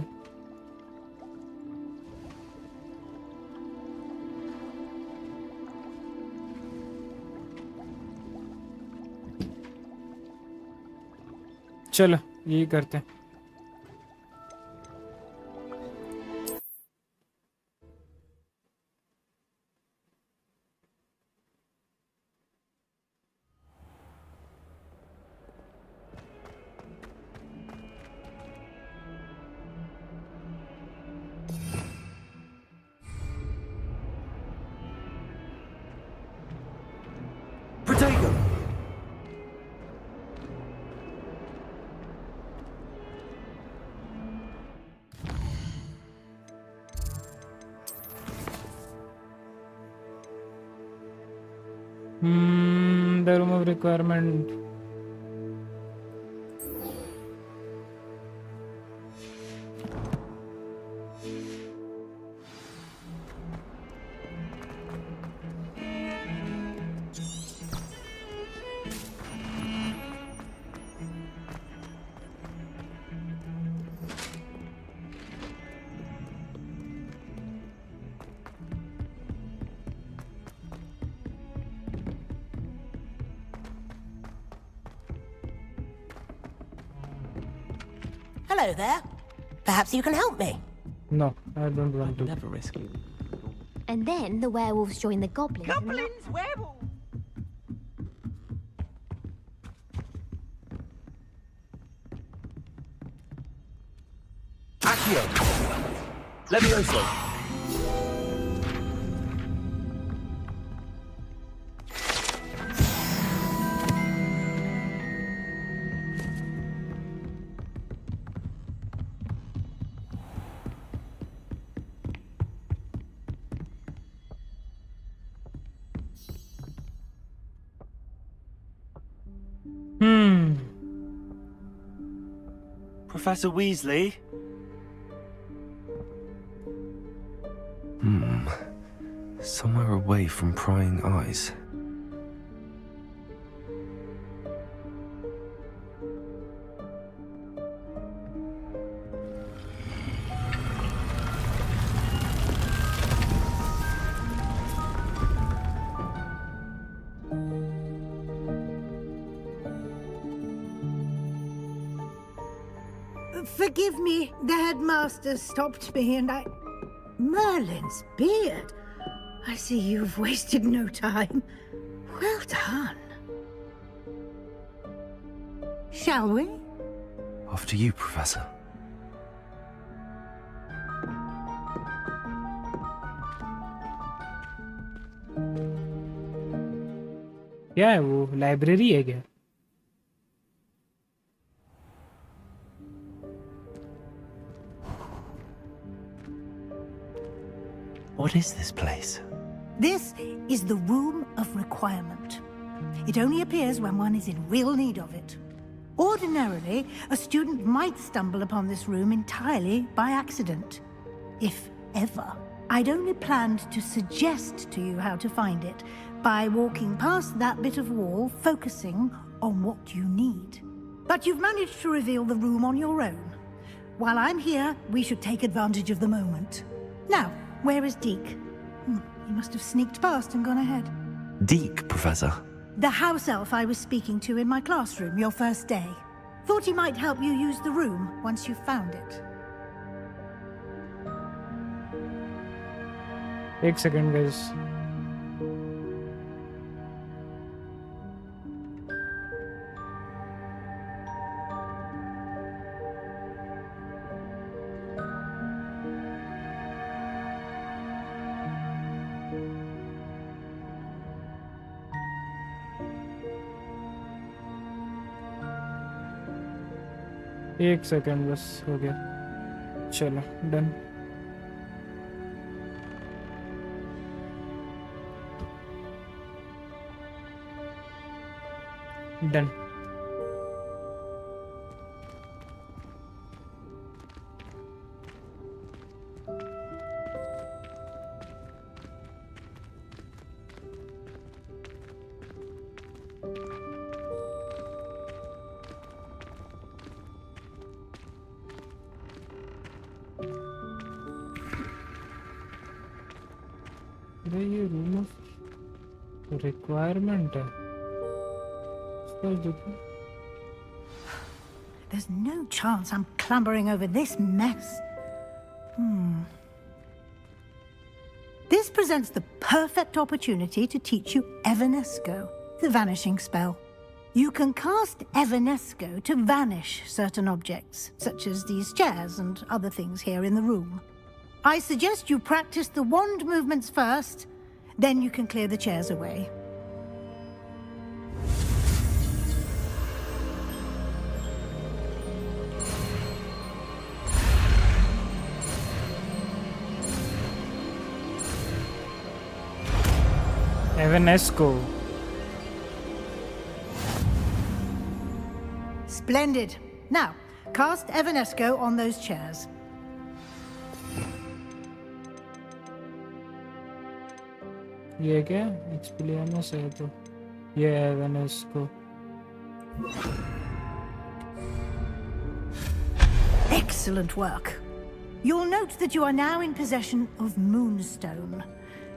चलो यही करते हैं. Protego! The room of requirement. Hello there. Perhaps you can help me. No, I don't want to. Never risk you. And then the werewolves join the goblins. Goblins, werewolves. Accio! Levioso! Professor Weasley? Somewhere away from prying eyes. Forgive me, the headmaster stopped me and I... Merlin's beard. I see you've wasted no time. Well done. Shall we? After you, Professor. क्या है वो library है क्या? What is this place? This is the Room of Requirement. It only appears when one is in real need of it. Ordinarily, a student might stumble upon this room entirely by accident. If ever. I'd only planned to suggest to you how to find it by walking past that bit of wall, focusing on what you need. But you've managed to reveal the room on your own. While I'm here, we should take advantage of the moment. Now, where is Deke? He must have sneaked past and gone ahead. Deke, Professor. The house elf I was speaking to in my classroom your first day. Thought he might help you use the room once you've found it. एक second guys. एक second बस हो गया. चलो done. Done. अरे ये room of requirement है. इस पर देखो. There's no chance I'm clambering over this mess. This presents the perfect opportunity to teach you Evanesco, the vanishing spell. You can cast Evanesco to vanish certain objects, such as these chairs and other things here in the room. I suggest you practice the wand movements first, then you can clear the chairs away. Evanesco. Splendid. Now, cast Evanesco on those chairs. ये क्या? Expelliarmus है तो. ये Evanesco. Excellent work. You'll note that you are now in possession of Moonstone.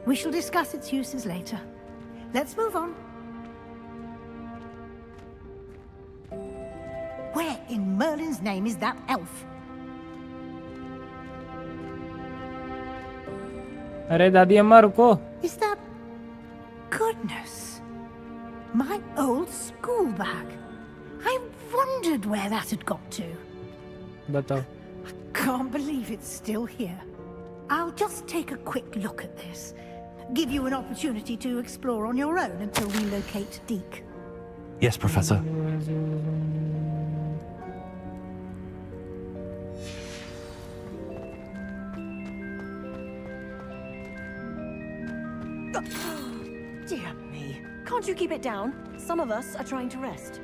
We shall discuss its uses later. Let's move on. Where in Merlin's name is that elf? अरे दादी अम्मा रुको. Is that... Goodness. My old school bag. I wondered where that had got to. बताओ. Can't believe it's still here. I'll just take a quick look at this. Give you an opportunity to explore on your own until we locate Deke. Yes, Professor. Dear me. Can't you keep it down? Some of us are trying to rest.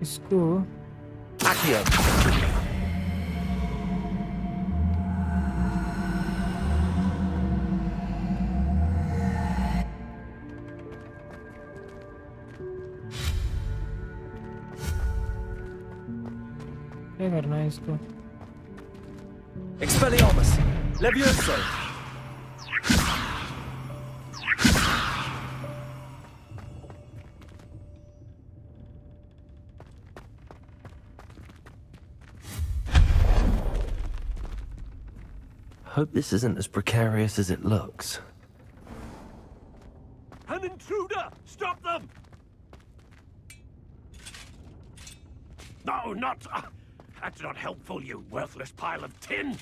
इसको Accio. क्या करना है इसको? Expelliarmus. Levioso. Hope this isn't as precarious as it looks. An intruder! Stop them! No, not... that's not helpful, you worthless pile of tin!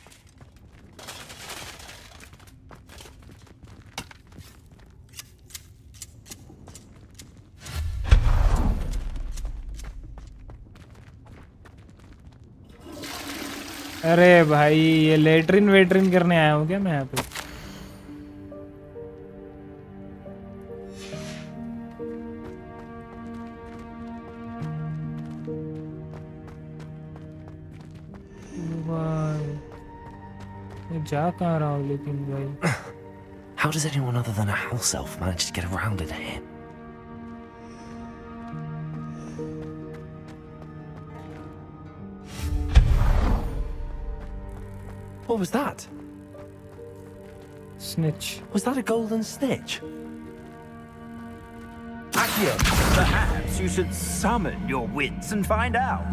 अरे भाई ये latrine वेटरिन करने आया हूँ क्या मैं यहाँ पे? मैं जा कहाँ रहा हूँ लेकिन भाई? How does anyone other than a house elf manage to get around in here? What was that? Snitch. Was that a golden snitch? Accio. Perhaps you should summon your wits and find out.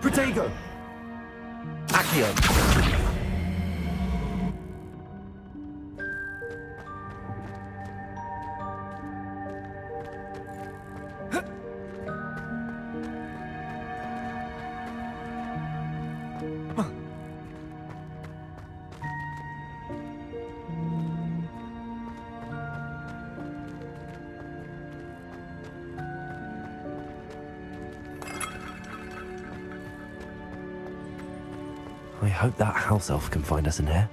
Protego. Accio. I hope that house elf can find us in here.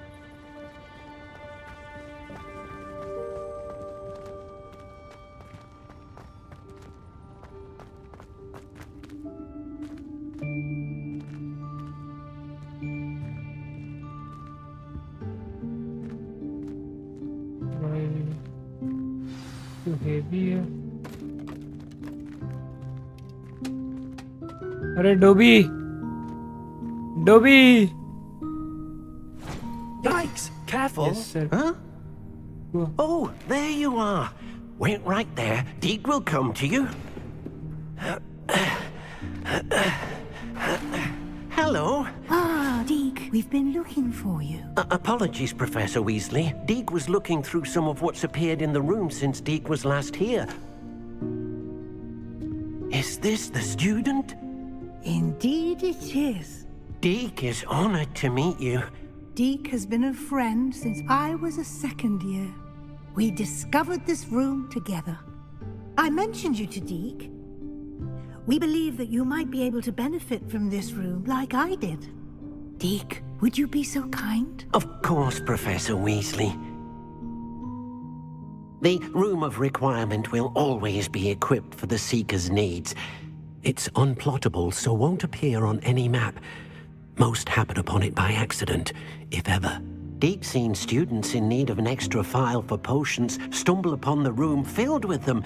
too heavy है. अरे Dobby Yikes! Careful! Yes, sir. Huh? Oh, there you are. Wait right there. Deke will come to you. Hello. Ah, Deke, we've been looking for you. Apologies, Professor Weasley. Deke was looking through some of what's appeared in the room since Deke was last here. Is this the student? Indeed it is. Deke is honored to meet you. Deke has been a friend since I was a second year. We discovered this room together. I mentioned you to Deke. We believe that you might be able to benefit from this room like I did. Deke, would you be so kind? Of course, Professor Weasley. The Room of Requirement will always be equipped for the Seeker's needs. It's unplottable, so won't appear on any map. Most happen upon it by accident, if ever. Deke's seen students in need of an extra file for potions stumble upon the room filled with them.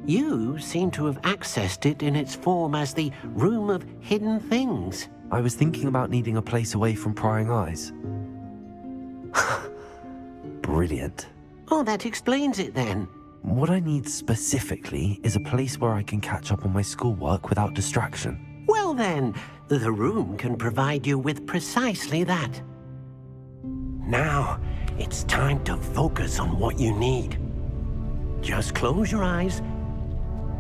You seem to have accessed it in its form as the Room of Hidden Things. I was thinking about needing a place away from prying eyes. Brilliant. Oh, that explains it then. What I need specifically is a place where I can catch up on my schoolwork without distraction. Well then, the room can provide you with precisely that. Now, it's time to focus on what you need. Just close your eyes.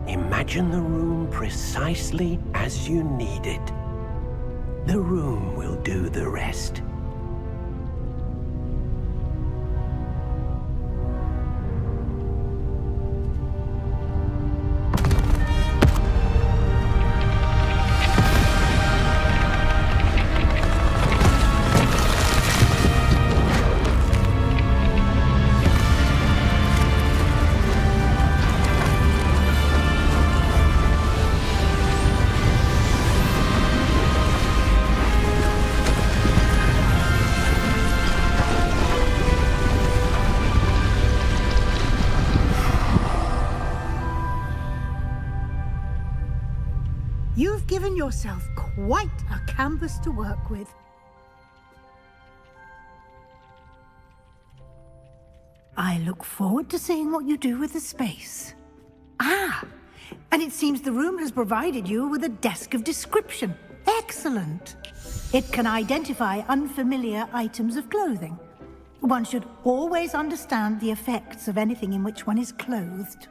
Imagine the room precisely as you need it. The room will do the rest. You've given yourself quite a canvas to work with. I look forward to seeing what you do with the space. Ah, and it seems the room has provided you with a desk of description. Excellent. It can identify unfamiliar items of clothing. One should always understand the effects of anything in which one is clothed.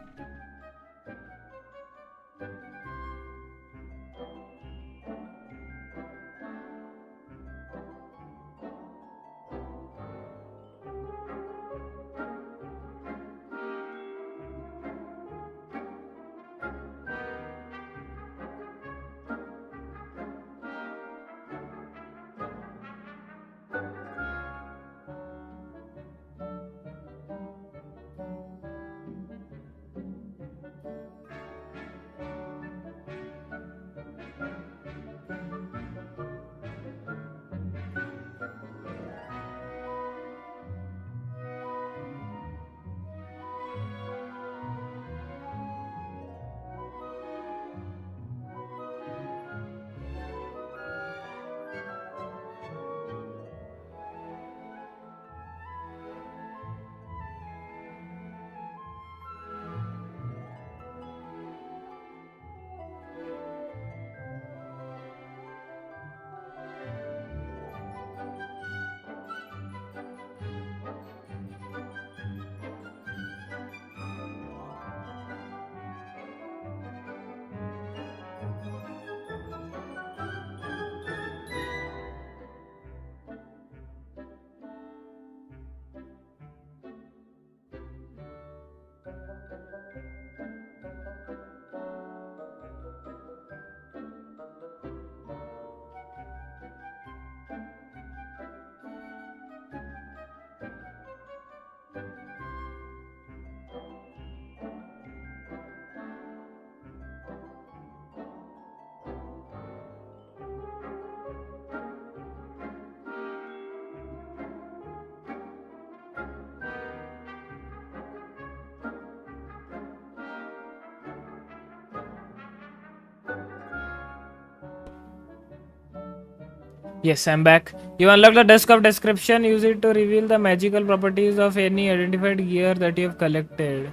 Yes, I'm back. You unlock the desk of description. Use it to reveal the magical properties of any identified gear that you have collected.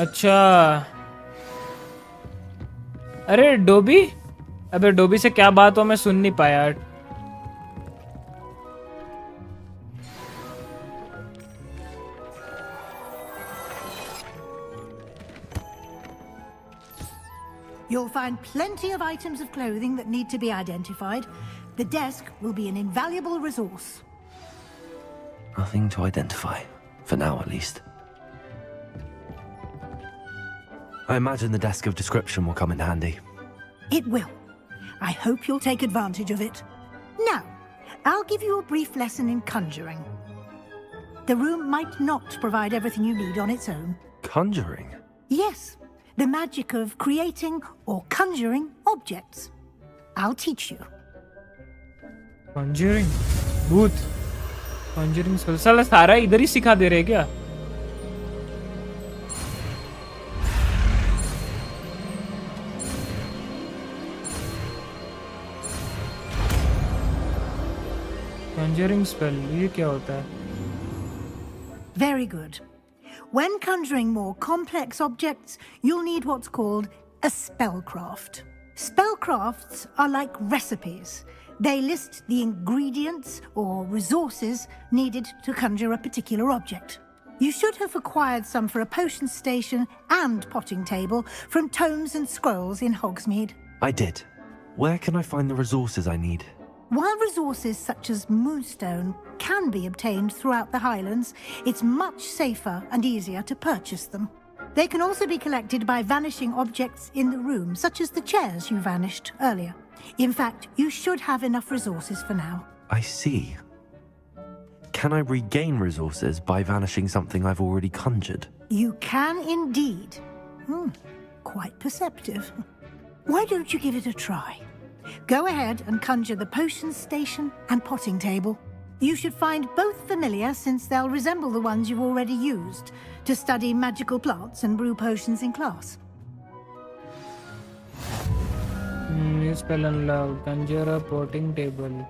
अच्छा, अरे Dobby, अबे Dobby से क्या बात हो, मैं सुन नहीं पाया. You'll find plenty of items of clothing that need to be identified. The desk will be an invaluable resource. Nothing to identify, for now at least. I imagine the desk of description will come in handy. It will. I hope you'll take advantage of it. Now, I'll give you a brief lesson in conjuring. The room might not provide everything you need on its own. Conjuring? Yes, the magic of creating or conjuring objects. I'll teach you. Conjuring, booth, conjuring spell. साला सारा इधर ही सिखा दे रहे क्या? Conjuring spell, ये क्या होता है? Very good. When conjuring more complex objects, you'll need what's called a spellcraft. Spellcrafts are like recipes. They list the ingredients or resources needed to conjure a particular object. You should have acquired some for a potion station and potting table from tomes and scrolls in Hogsmeade. I did. Where can I find the resources I need? While resources such as moonstone can be obtained throughout the Highlands, it's much safer and easier to purchase them. They can also be collected by vanishing objects in the room, such as the chairs you vanished earlier. In fact, you should have enough resources for now. I see. Can I regain resources by vanishing something I've already conjured? You can indeed. Quite perceptive. Why don't you give it a try? Go ahead and conjure the potion station and potting table. You should find both familiar, since they'll resemble the ones you've already used to study magical plants and brew potions in class. New spell unlocked. Conjure a potting table.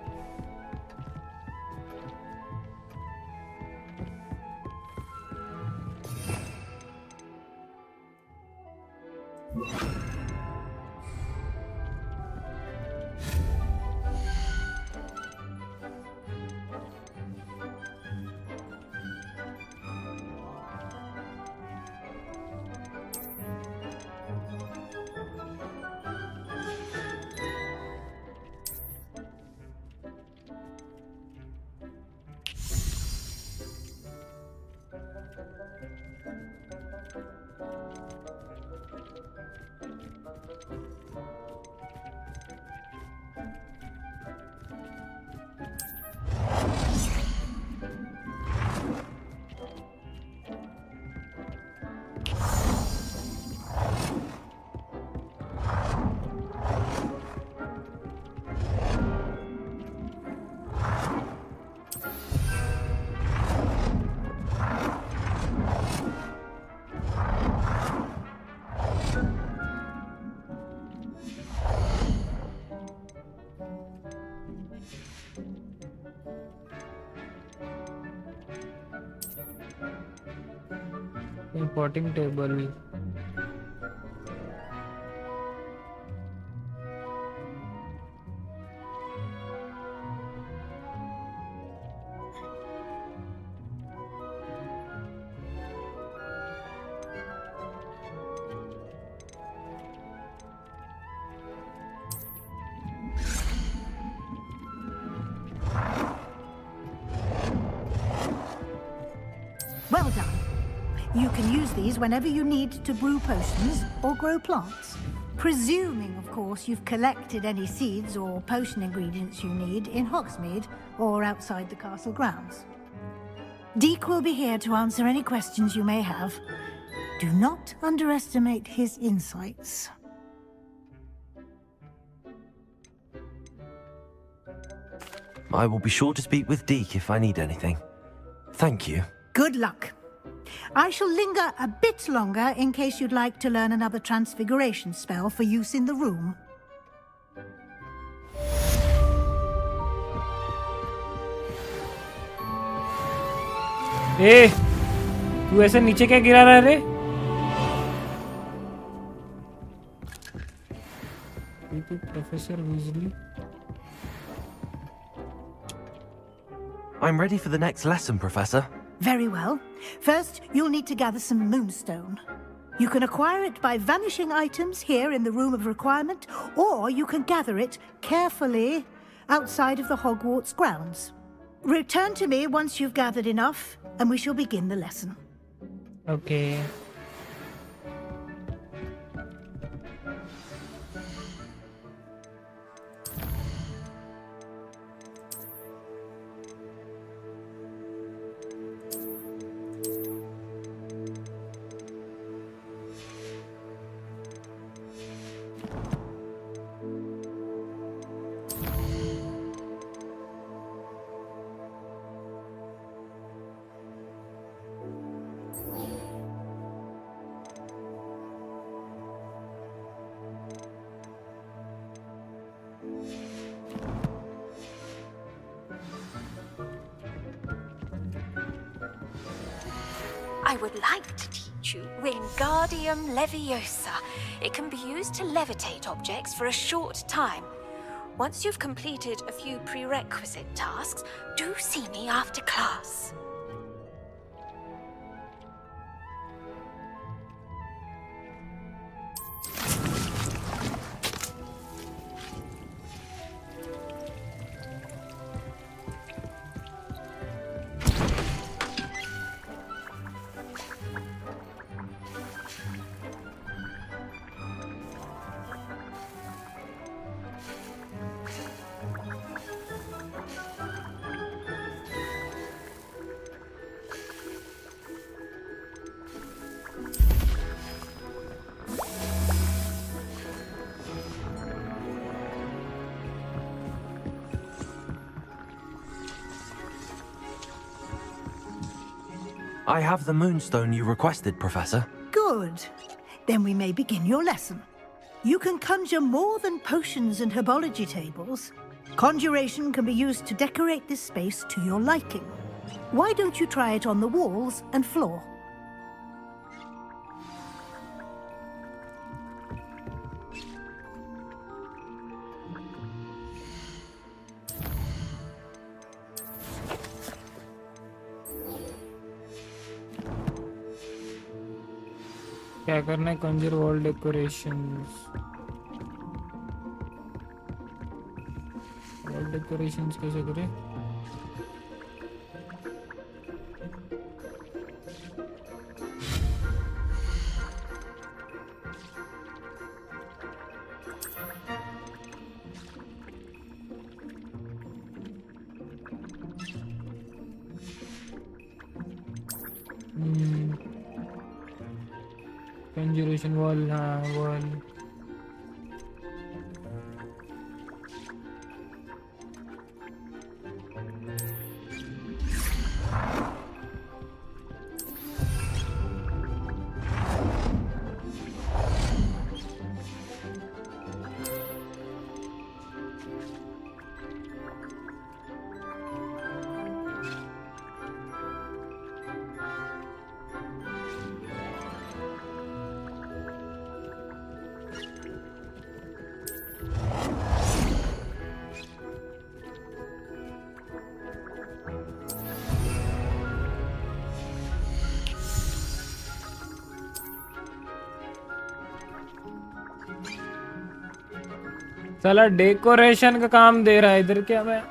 Potting table. Well done. You can use these whenever you need to brew potions or grow plants. Presuming, of course, you've collected any seeds or potion ingredients you need in Hogsmeade or outside the castle grounds. Deke will be here to answer any questions you may have. Do not underestimate his insights. I will be sure to speak with Deke if I need anything. Thank you. Good luck. I shall linger a bit longer in case you'd like to learn another transfiguration spell for use in the room. ए तू ऐसे नीचे क्या गिरा रहा है रे? Professor Weasley. I'm ready for the next lesson, Professor. Very well. First, you'll need to gather some moonstone. You can acquire it by vanishing items here in the Room of Requirement, or you can gather it carefully outside of the Hogwarts grounds. Return to me once you've gathered enough, and we shall begin the lesson. Okay. I would like to teach you Wingardium Leviosa. It can be used to levitate objects for a short time. Once you've completed a few prerequisite tasks, do see me after class. I have the moonstone you requested, Professor. Good. Then we may begin your lesson. You can conjure more than potions and herbology tables. Conjuration can be used to decorate this space to your liking. Why don't you try it on the walls and floor? क्या करना है? Kanjar wall decorations. Wall decorations कैसे करें? Conjuration wall, wall. साला decoration का काम दे रहा है इधर क्या मैं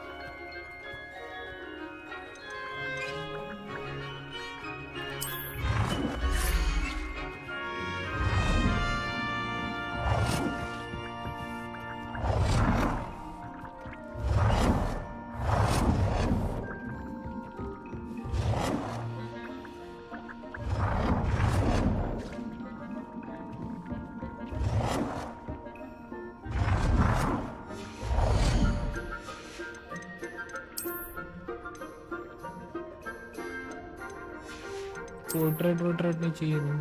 पोर्ट्रेट वोर्ट्रेट नहीं चाहिए नहीं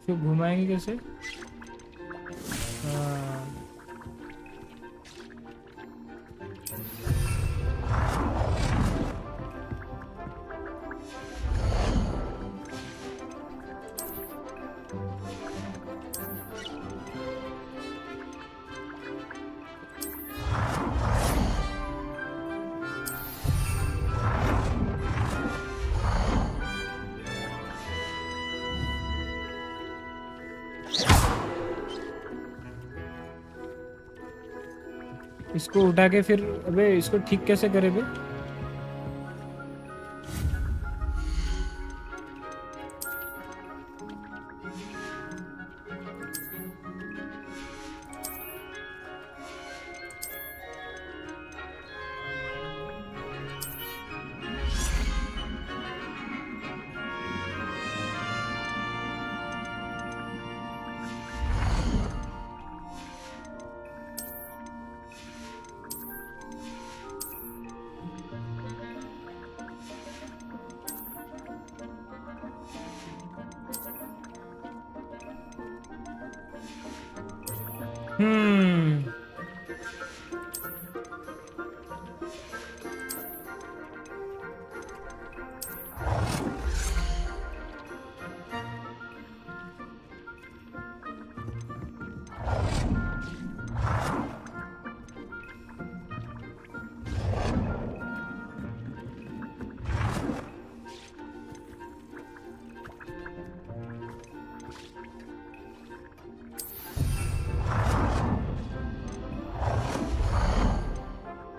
इसको घुमाएंगे कैसे? हाँ इसको उठा के फिर अबे इसको ठीक कैसे करे बे?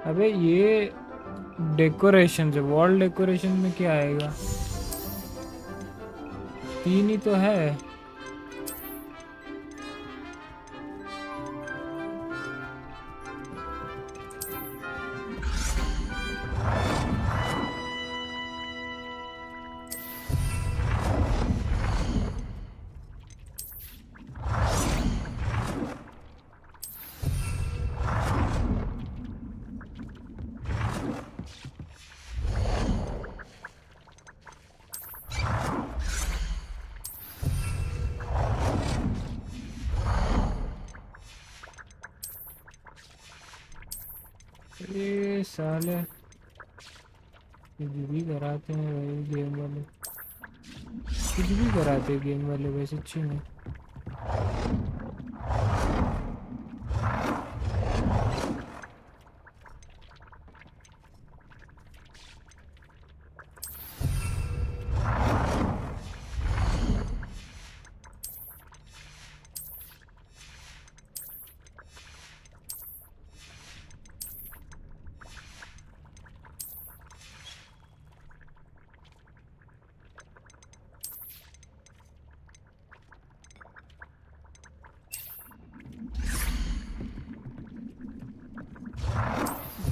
अबे ये डेकोरेशन है, वॉल डेकोरेशन में क्या आएगा? 3 ही तो है। ये साले कुछ भी कराते हैं भाई गेम वाले, कुछ भी कराते हैं गेम वाले वैसे अच्छे में।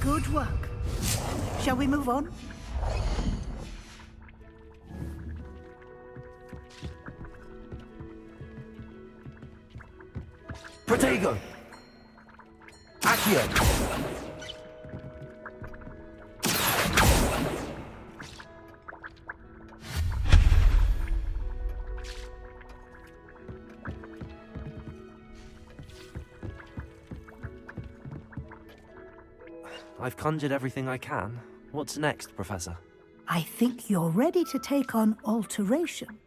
Good work. Shall we move on? Protego! Accio! I've conjured everything I can. What's next, Professor? I think you're ready to take on alteration.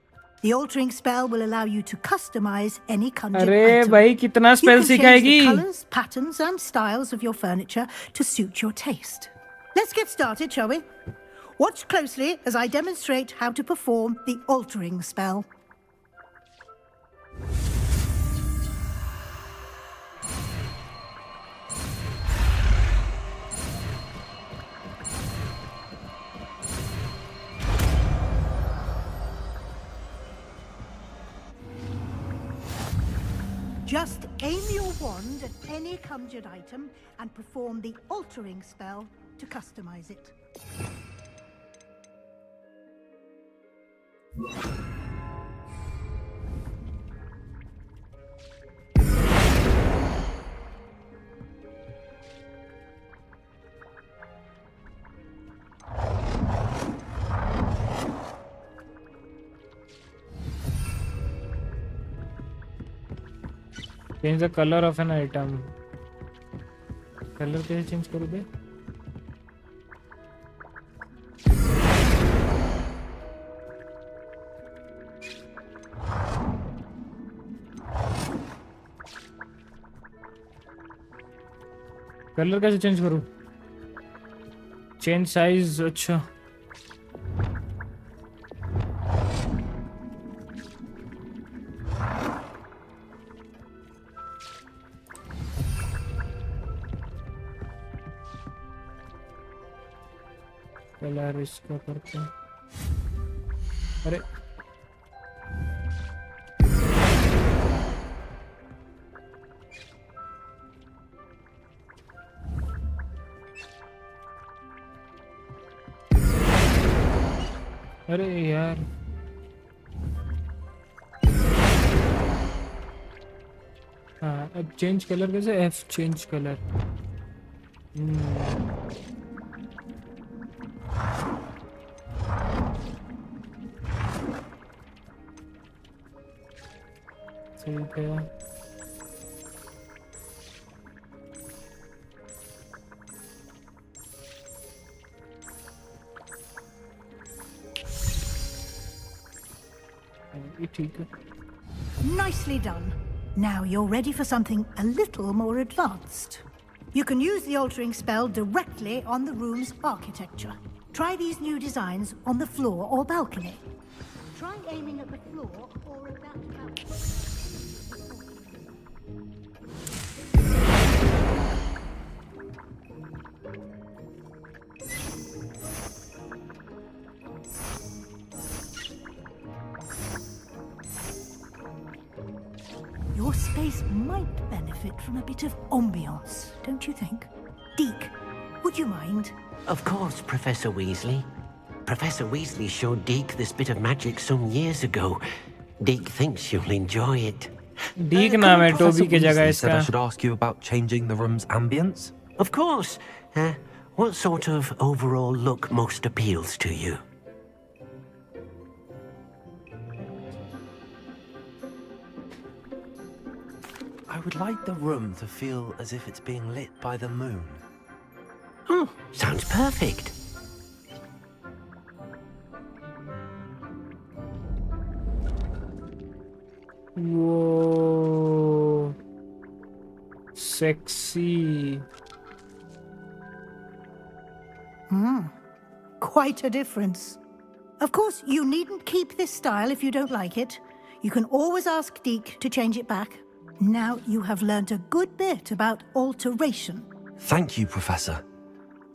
The altering spell will allow you to customize any conjured अरे item. भाई कितना spell You can change सिखाएगी? the colors, patterns, and styles of your furniture to suit your taste. Let's get started, shall we? Watch closely as I demonstrate how to perform the altering spell. Just aim your wand at any conjured item and perform the altering spell to customize it. Change the color of an item. Color कैसे change करूँ बे? Colour कैसे change करूं? Change size. अच्छा colour इसका करते हैं. अरे अरे यार हाँ अब चेंज कलर कैसे? F change colour. ठीक है. Nicely done. Now you're ready for something a little more advanced. You can use the altering spell directly on the room's architecture. Try these new designs on the floor or balcony. Try aiming at the floor or at that balcony. Your space might benefit from a bit of ambiance, don't you think? Deke, would you mind? Of course, Professor Weasley. Professor Weasley showed Deke this bit of magic some years ago. Deke thinks you'll enjoy it. Deke नाम है Tobey की जगह Said I इसका. should ask you about changing the room's ambience. Of course. What sort of overall look most appeals to you? I would like the room to feel as if it's being lit by the moon. Oh, sounds perfect. Whoa, sexy. Quite a difference. Of course, you needn't keep this style if you don't like it. You can always ask Deke to change it back. Now you have learnt a good bit about alteration. Thank you, Professor.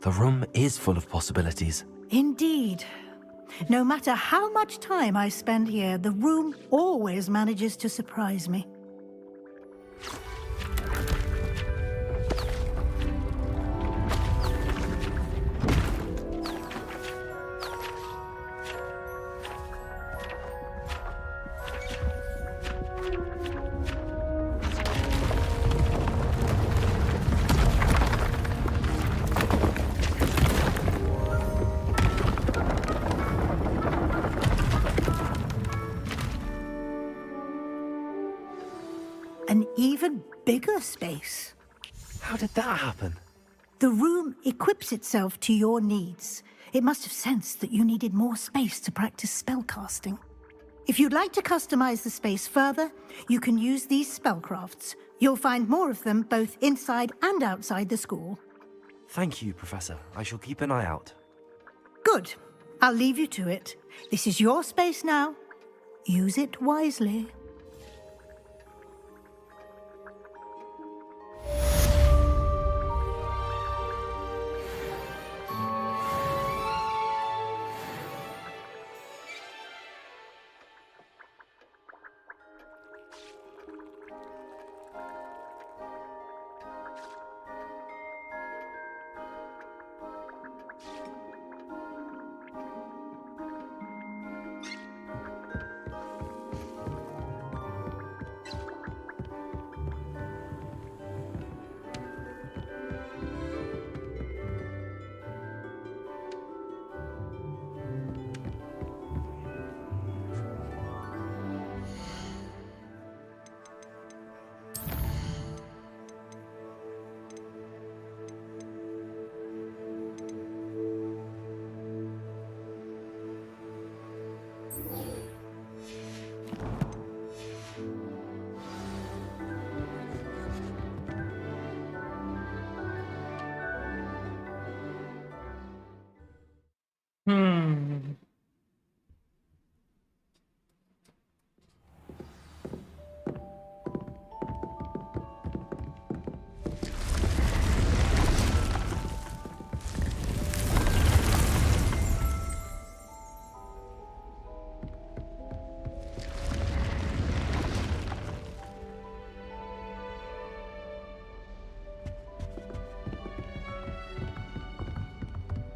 The room is full of possibilities. Indeed. No matter how much time I spend here, the room always manages to surprise me. An even bigger space. How did that happen? The room equips itself to your needs. It must have sensed that you needed more space to practice spellcasting. If you'd like to customize the space further, you can use these spellcrafts. You'll find more of them both inside and outside the school. Thank you, Professor. I shall keep an eye out. Good. I'll leave you to it. This is your space now. Use it wisely.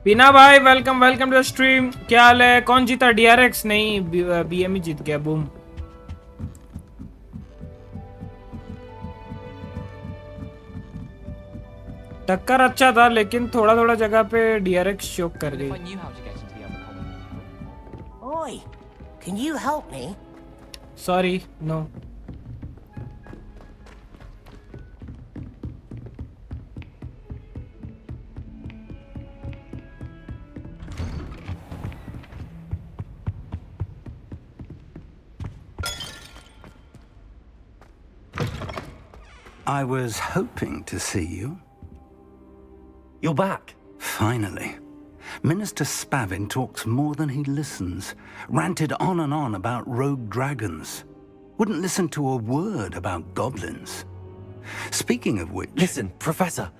पीना भाई welcome welcome to stream. क्या हाल है? कौन जीता? DRX नहीं, BME जीत गया। Boom. टक्कर अच्छा था लेकिन थोड़ा थोड़ा जगह पे DRX चोक कर गई। Oi, can you help me? Sorry, no. I was hoping to see you. You're back. Finally. Minister Spavin talks more than he listens. Ranted on and on about rogue dragons. Wouldn't listen to a word about goblins. Speaking of which... Listen, Professor.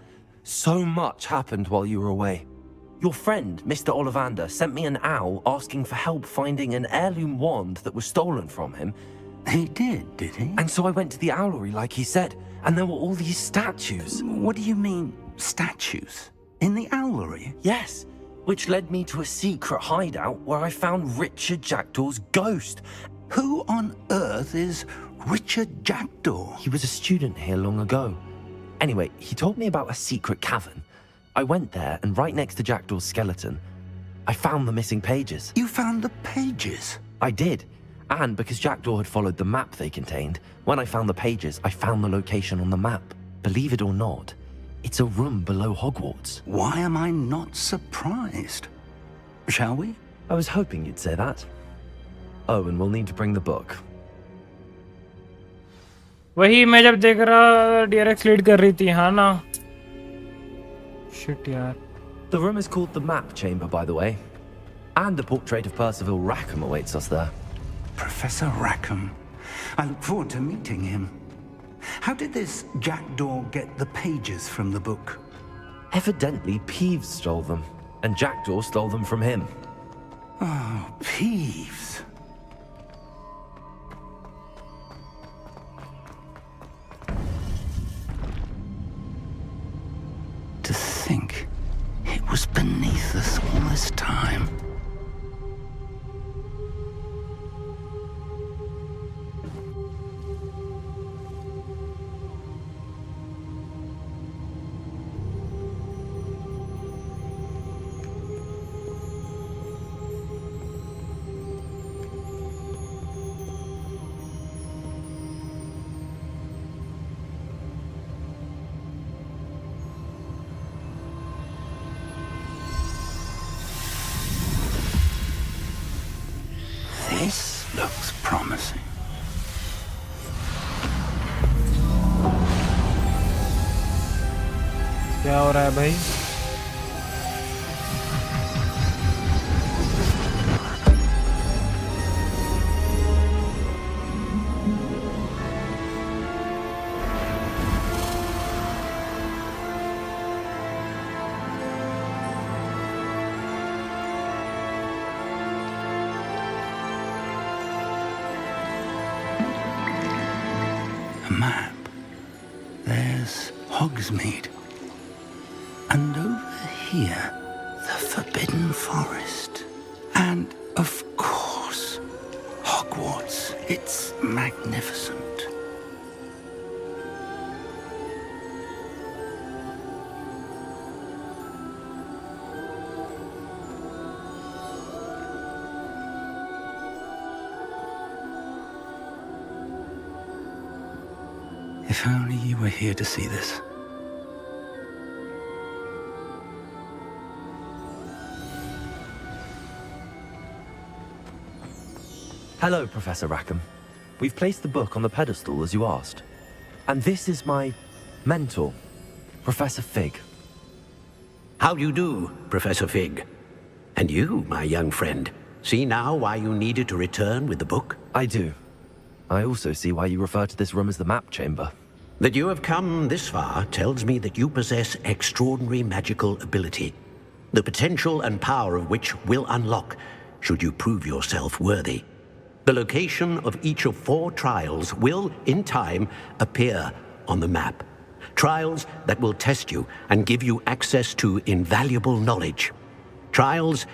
So much happened while you were away. Your friend, Mr. Ollivander, sent me an owl asking for help finding an heirloom wand that was stolen from him. He did he? And so I went to the owlery like he said, and there were all these statues. What do you mean, statues? In the owlery? Yes, which led me to a secret hideout where I found Richard Jackdaw's ghost. Who on earth is Richard Jackdaw? He was a student here long ago. Anyway, he told me about a secret cavern. I went there, and right next to Jackdaw's skeleton, I found the missing pages. You found the pages? I did. And because Jackdaw had followed the map they contained, when I found the pages, I found the location on the map. Believe it or not, it's a room below Hogwarts. Why am I not surprised? Shall we? I was hoping you'd say that. Oh, and we'll need to bring the book. वही मैं जब देख रहा DRX lead कर रही थी, हाँ ना? Shit यार. The room is called the Map Chamber, by the way. And a portrait of Percival Rackham awaits us there. Professor Rackham. I look forward to meeting him. How did this Jackdaw get the pages from the book? Evidently, Peeves stole them, and Jackdaw stole them from him. Oh, Peeves. To think it was beneath us all this time. This looks promising. क्या हो रहा है भाई? A map. There's Hogsmeade. And over here, the Forbidden Forest. And, of course, Hogwarts. It's magnificent. If only you were here to see this. Hello, Professor Rackham. We've placed the book on the pedestal as you asked. And this is my mentor, Professor Fig. How do you do, Professor Fig? And you, my young friend, see now why you needed to return with the book? I do. I also see why you refer to this room as the Map Chamber. That you have come this far tells me that you possess extraordinary magical ability, the potential and power of which will unlock should you prove yourself worthy. The location of each of 4 trials will, in time, appear on the map. Trials that will test you and give you access to invaluable knowledge. Trials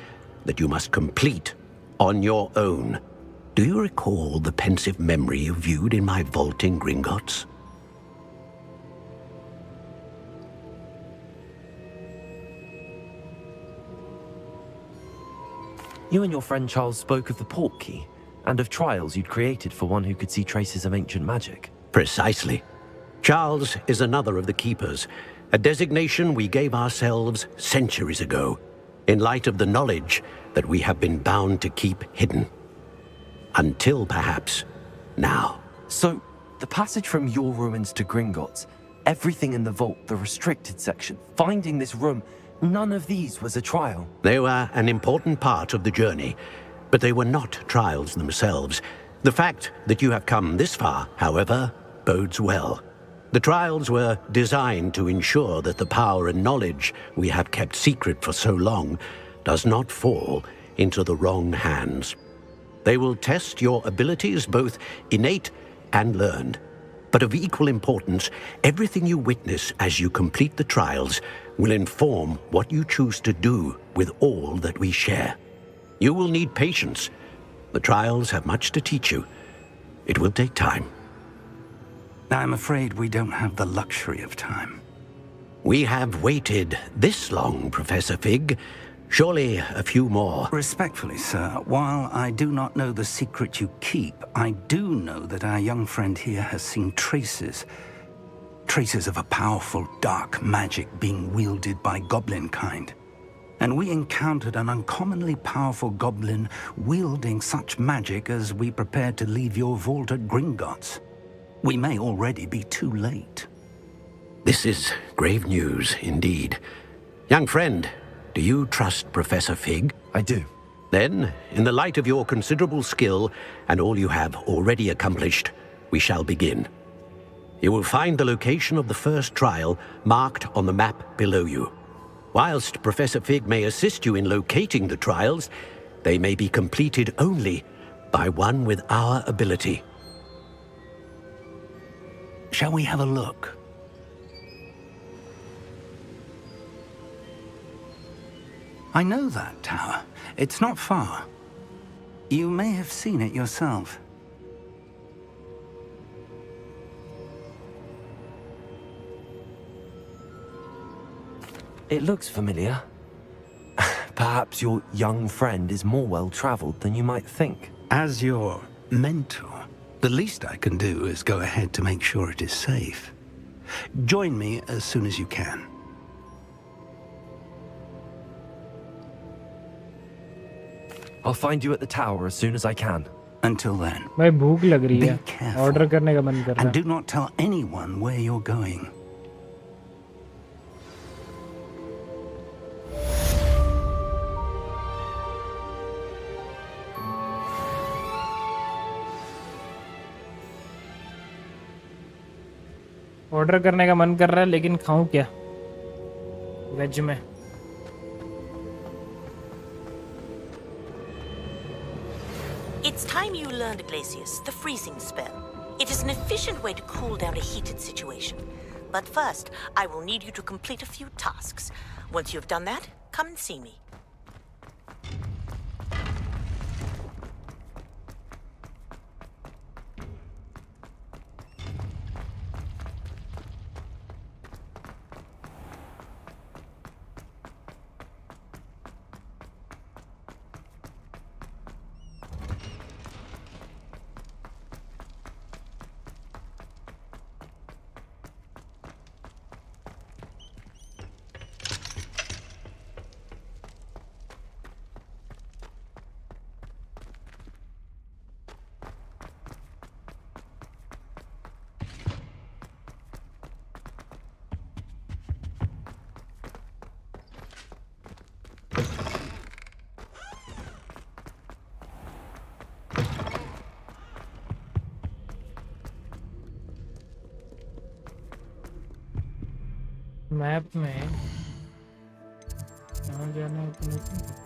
that you must complete on your own. Do you recall the pensive memory you viewed in my vault in Gringotts? You and your friend Charles spoke of the port key, and of trials you'd created for one who could see traces of ancient magic. Precisely. Charles is another of the Keepers, a designation we gave ourselves centuries ago, in light of the knowledge that we have been bound to keep hidden. Until perhaps now. So, the passage from your ruins to Gringotts, everything in the vault, the restricted section, finding this room, none of these was a trial. They were an important part of the journey, but they were not trials themselves. The fact that you have come this far, however, bodes well. The trials were designed to ensure that the power and knowledge we have kept secret for so long does not fall into the wrong hands. They will test your abilities, both innate and learned. But of equal importance, everything you witness as you complete the trials will inform what you choose to do with all that we share. You will need patience. The trials have much to teach you. It will take time. I'm afraid we don't have the luxury of time. We have waited this long, Professor Fig. Surely a few more. Respectfully, sir, while I do not know the secret you keep, I do know that our young friend here has seen traces of a powerful dark magic being wielded by goblin kind. And we encountered an uncommonly powerful goblin wielding such magic as we prepared to leave your vault at Gringotts. We may already be too late. This is grave news indeed. Young friend, do you trust Professor Fig? I do. Then, in the light of your considerable skill and all you have already accomplished, we shall begin. You will find the location of the first trial marked on the map below you. Whilst Professor Fig may assist you in locating the trials, they may be completed only by one with our ability. Shall we have a look? I know that tower. It's not far. You may have seen it yourself. It looks familiar. Perhaps your young friend is more well-traveled than you might think. As your mentor, the least I can do is go ahead to make sure it is safe. Join me as soon as you can. I'll find you at the tower as soon as I can. Until then, भाई भूख लग रही है. be careful. Order करने का मन कर रहा है. And do not tell anyone where you're going. Order करने का मन कर रहा है लेकिन खाऊं क्या? वेज में. It's time you learned, Glacius, the freezing spell. It is an efficient way to cool down a heated situation. But first, I will need you to complete a few tasks. Once you've done that, come and see me. Map में कहाँ जाना है अपने को?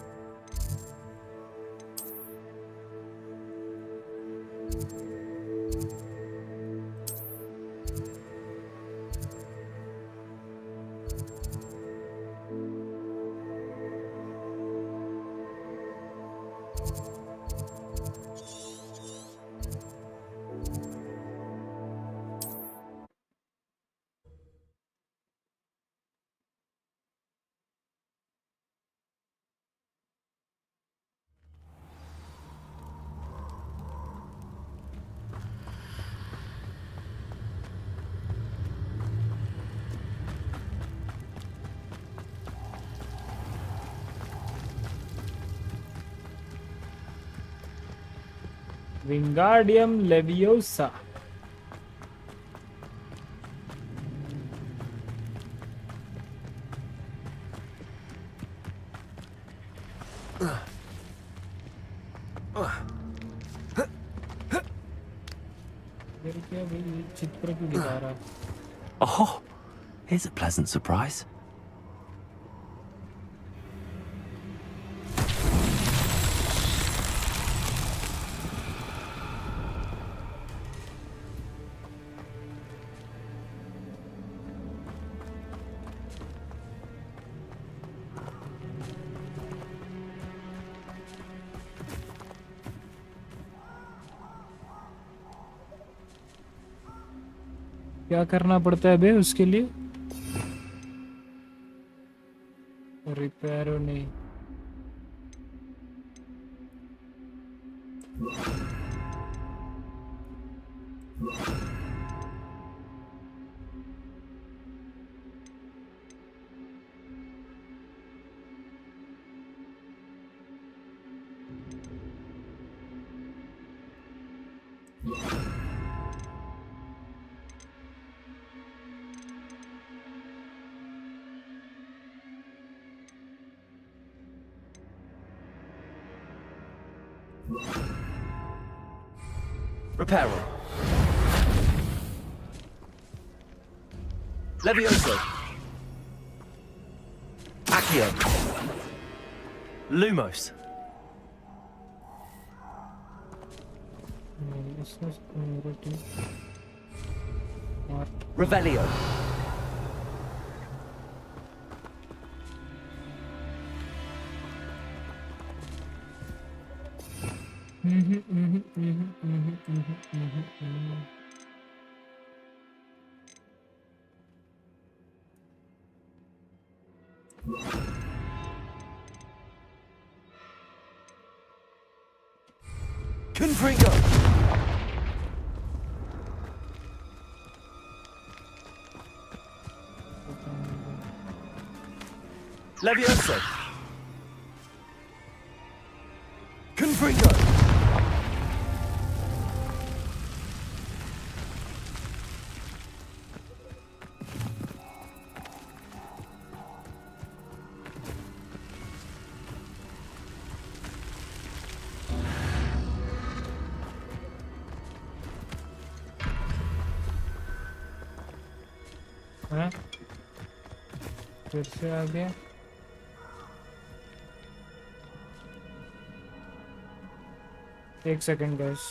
Wingardium Leviosa. Oh, here's a pleasant surprise. क्या करना पड़ता है बे उसके लिए? रिपेयर नहीं. Reparo. Levioso. Accio. Lumos. Revelio. Confringo. Levioso. Confringo. हाँ? फिर से आ गया. एक सेकंड गाइस.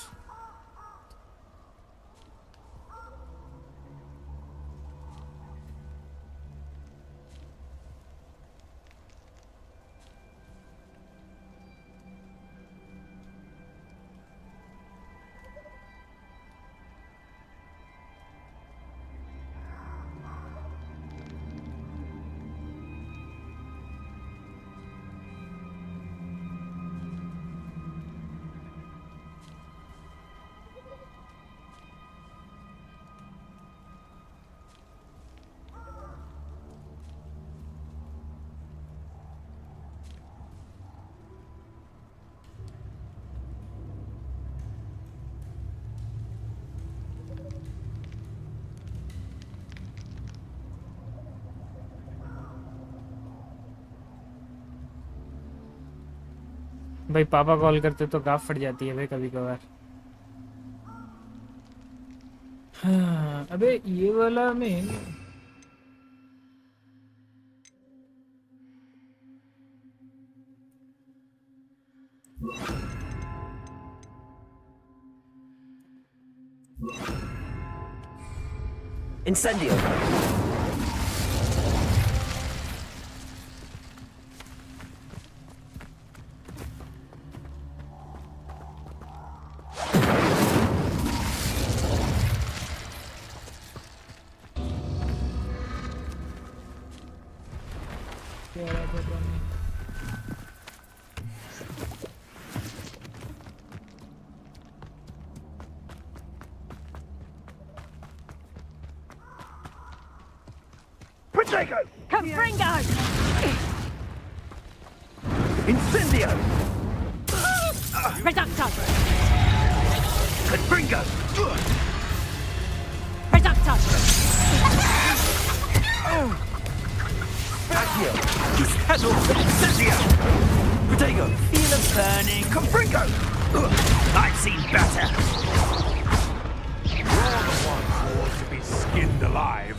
भाई पापा कॉल करते तो गाफ फट जाती है भाई कभी कभार. हाँ, अबे ये वाला में Incendio. Confringo! Incendio! Reducto! Confringo! Reductor! Accio! Dispetal! Incendio! Protego! Feel of burning! Confringo! I've seen better! You're the ones who ought to be skinned alive.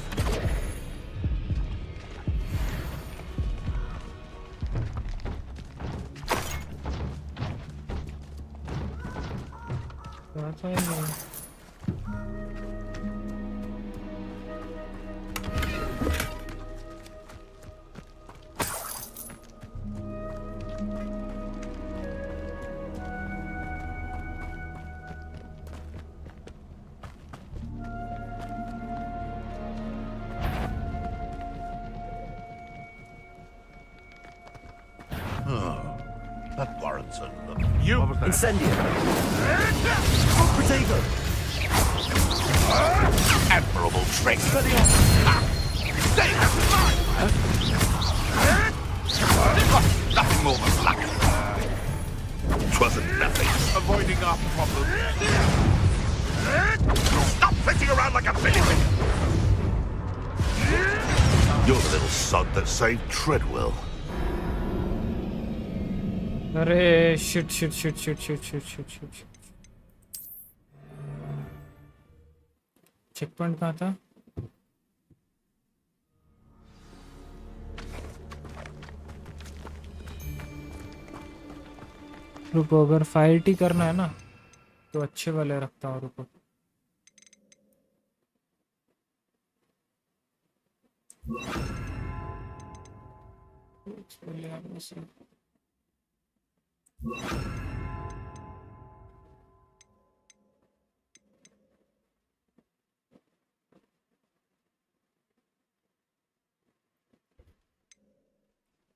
That warrants a look. You Incendio! Protego! Admirable trick. Stay Nothing more than luck. Twasn't nothing. avoiding our problem. Stop flitting around like a billy pig. You're the little sod that saved Treadwell. अरे shit shit shit shit shit shit shit shit shit checkpoint कहाँ था? रुको, अगर fight ही करना है ना तो अच्छे वाले रखता हूँ। रुको,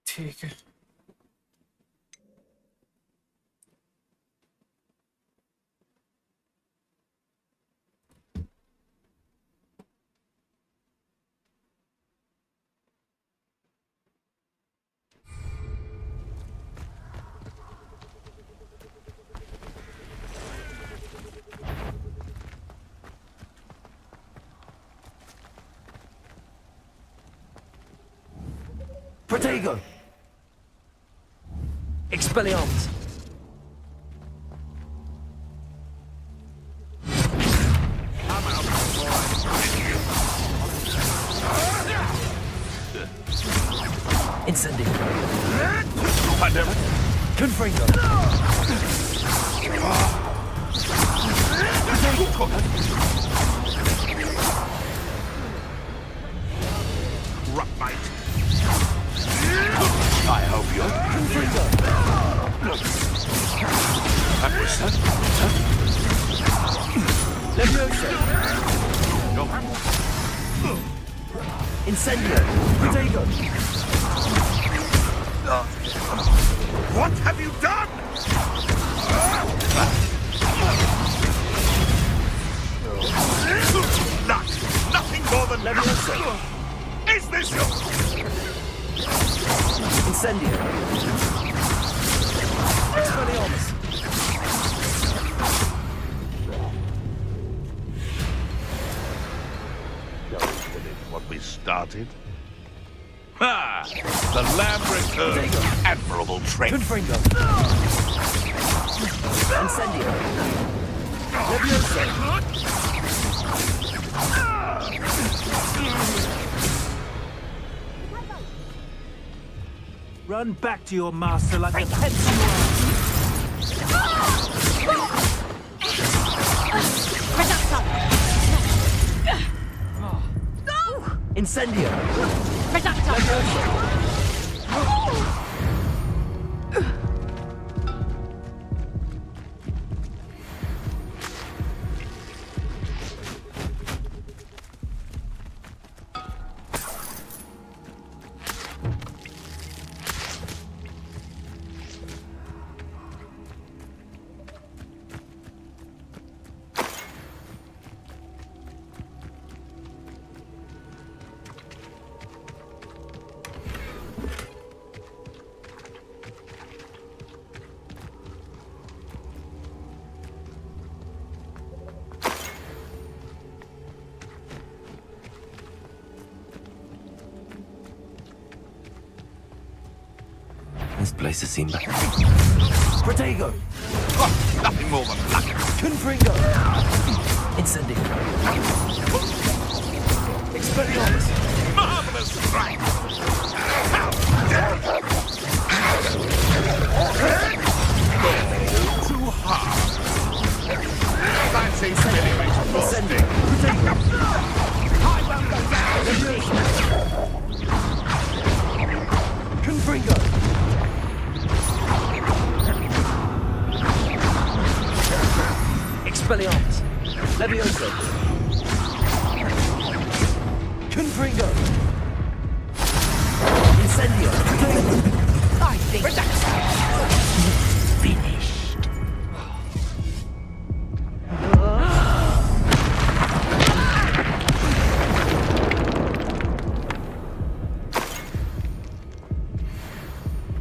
ठीक है। Protego! Expelliarmus! Incendio! Pandemic! Confringo! Rockbite! I hope you're... That was... Incendio! Protego! What have you done? Nothing more than... Is this your... Incendio! Expelliarmus! Shall we finish what we started? Ha! The lamb returned. Admirable trick. Confringo! Incendio! Leviosa! Run back to your master like a pet to your Incendio! place has seen better. Protego! Oh, nothing more than luck. Confringo! Incendio! Expelliarmus! Marvelous strike! Too hard. Fancy spinning me to Incendio! Protego! I won't go down. Confringo! Expelliarmus! Levioso! Confringo! Incendio! I think that's finished.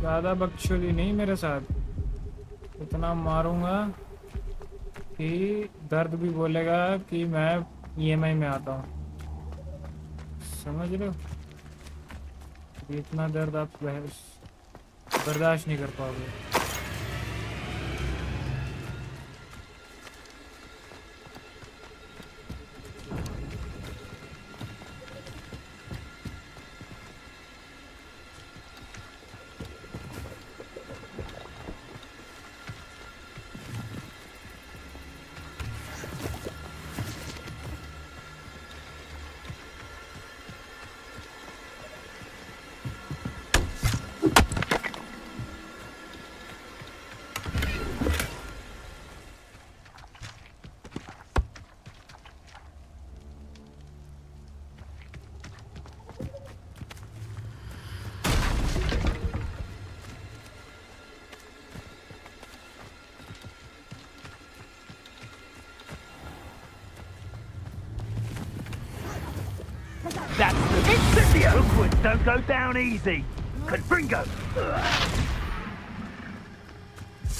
ज़्यादा बकचोदी नहीं मेरे साथ, इतना मारूंगा कि दर्द भी बोलेगा कि मैं EMI में आता हूँ, समझ रहे हो? इतना दर्द आप बर्दाश्त नहीं कर पाओगे। That's the Incendio! Rookwood, don't go down easy. Confringo!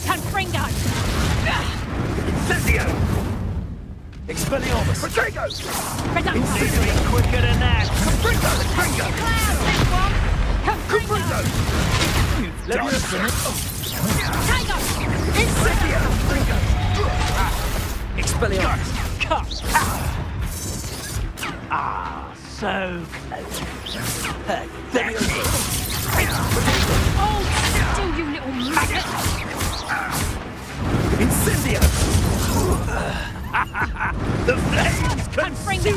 Confringo! Incendio! Expelliarmus! Protego! Incendio! Quicker than that! Confringo! Confringo! Confringo! Levioso! Tiger! Incendio! Expelliarmus! Cut! Ah, so close. Levioso! Oh, still, you little maggot! Incendio! The flames Confringo!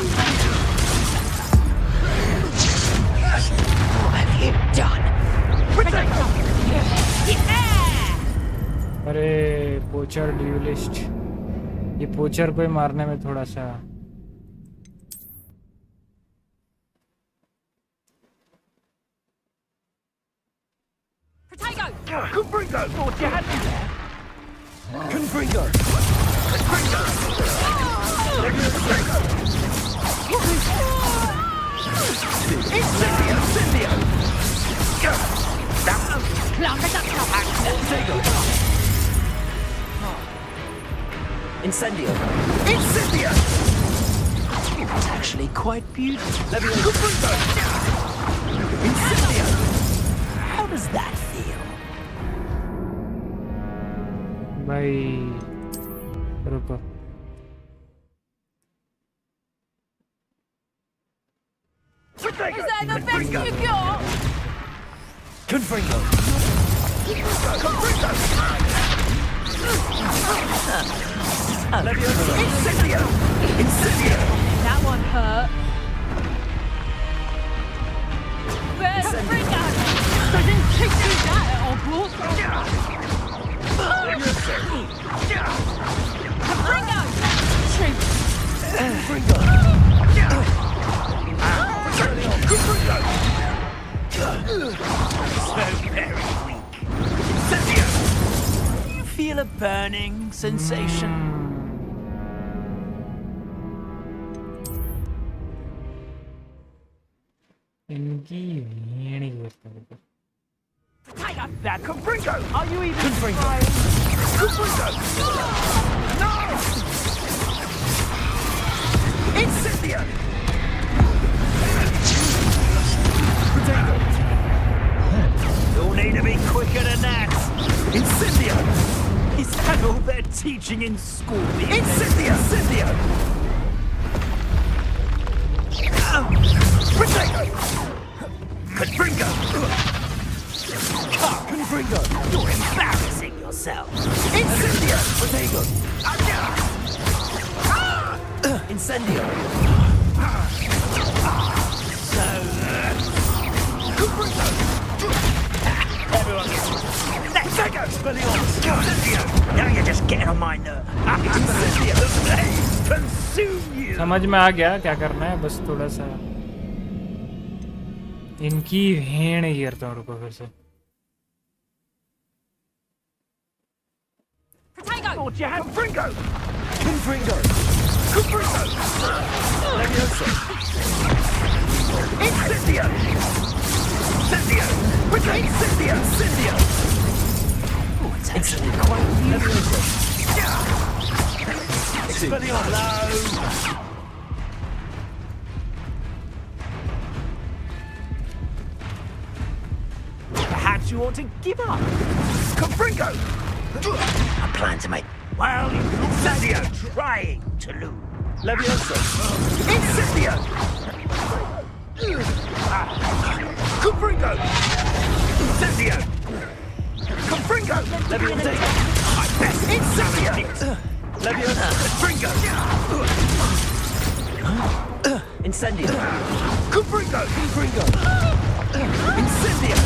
What have you done? अरे पोचर dualist, ये पोचर को ही मारने में थोड़ा सा Confringo! Thought you had me there. Confringo! Incendio! Incendio! Incendio! It's actually quite beautiful. Confringo! Incendio! How does that feel? भाई रुको। Is that the best you got? Confringo! Confringo! Levioso! Incendio! Incendio! That one hurt. Confringo! Doesn't kick you that at all, boss. Confringo! Confringo! So very weak. Incendio! You feel a burning sensation? इनकी वेणी करता है। That Confringo! Are you even Confringo! trying? Confringo! No! Incendio! You'll need to be quicker than that. teaching in school. Incendio! Protego! Confringo! Confringo! You're embarrassing yourself. Incendio! Protego! Incendio! Confringo! Everyone gets... There goes Incendio! Now you're just getting on my nerve. Incendio! The flames consume you! समझ में आ गया क्या करना है, बस थोड़ा सा इनकी भेड़ ही करता हूँ। रुको फिर से। Confringo! Confringo! Confringo! Levioso! Incendio! Incendio! Incendio! Incendio! Oh, it's actually quite beautiful. Expelliarmus! Perhaps you ought to give up. Confringo! I plan to make... Well, Incendio trying to lose. Levioso! Incendio! Confringo! Incendio! Confringo! Levioso! My best! Incendio! Levioso! Confringo! Incendio! Confringo! Confringo! Incendio!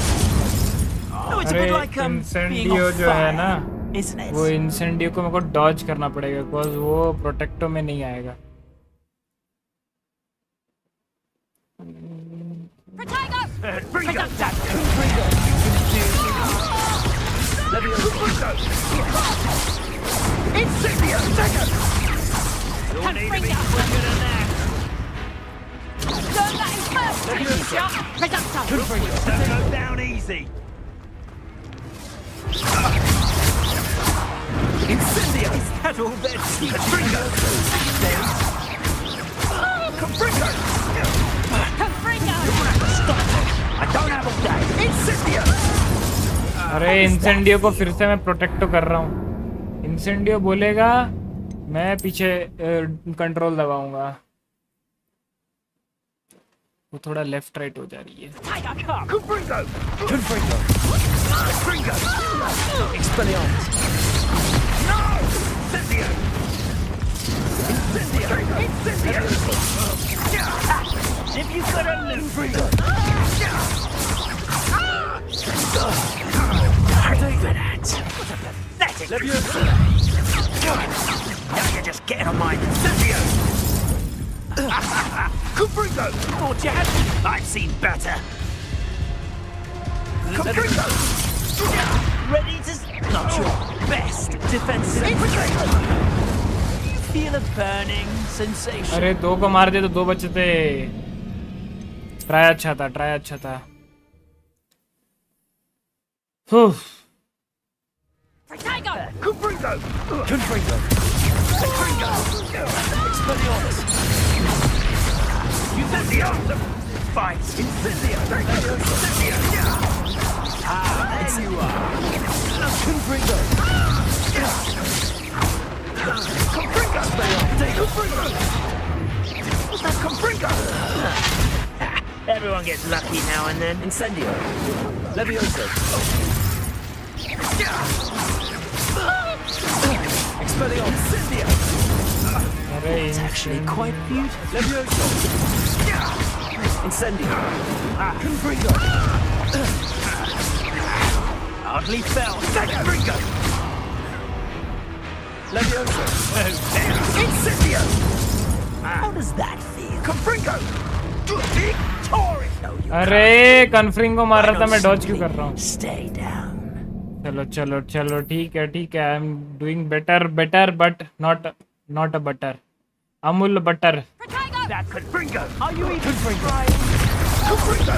Oh, it's a bit like being इंसेंडियो on जो है ना, fire, isn't it? वो इंसेंडियो को मेरे को Dodge करना पड़ेगा because वो प्रोटेक्टो में नहीं आएगा। Protego! Confringo! Confringo! Incendio! You'll need to be quicker than that. Learn that in first, Levioso! Reducto! Confringo! Don't go down easy. Incendio! Is that all there? Confringo! Confringo! Confringo! I don't have all day. Incendio! अरे इंसेंडियो को फिर से मैं प्रोटेक्टो कर रहा हूँ। इंसेंडियो बोलेगा मैं पीछे कंट्रोल दबाऊंगा, वो थोड़ा लेफ्ट राइट हो जा रही है। Confringo! Confringo! Confringo! Expelliarmus! No! Incendio! Incendio! Incendio! If you got a loot, Confringo! Pretty good at. What a pathetic... Levioso! Now you're just getting on my... Incendio! Confringo! More jab! I've seen better! Confringo! Ready to... Not your best defensive... You feel a burning sensation? अरे दो को मार दिया तो दो बचे थे। Try अच्छा था, ट्राई अच्छा था। Protego! Confringo! Confringo! Confringo! Expelliarmus! Incendio! Fight! Incendio! Incendio! Ah, there you are! Confringo! Confringo! Confringo! That's Confringo! Everyone gets lucky now and then. Incendio! Levioso! Expelliarmus! Incendio! It's actually quite beautiful. Levioso! Incendio! Confringo! Hardly fell. Confringo! Levioso! Incendio! How does that feel? Confringo! Victory! अरे कन्फ्रिंग को मार रहा था मैं, Dodge क्यों कर रहा हूँ? Stay down. चलो चलो चलो ठीक है ठीक है। I am doing better better but not a butter, Amul butter. That's Confringo! Are you even trying? Confringo!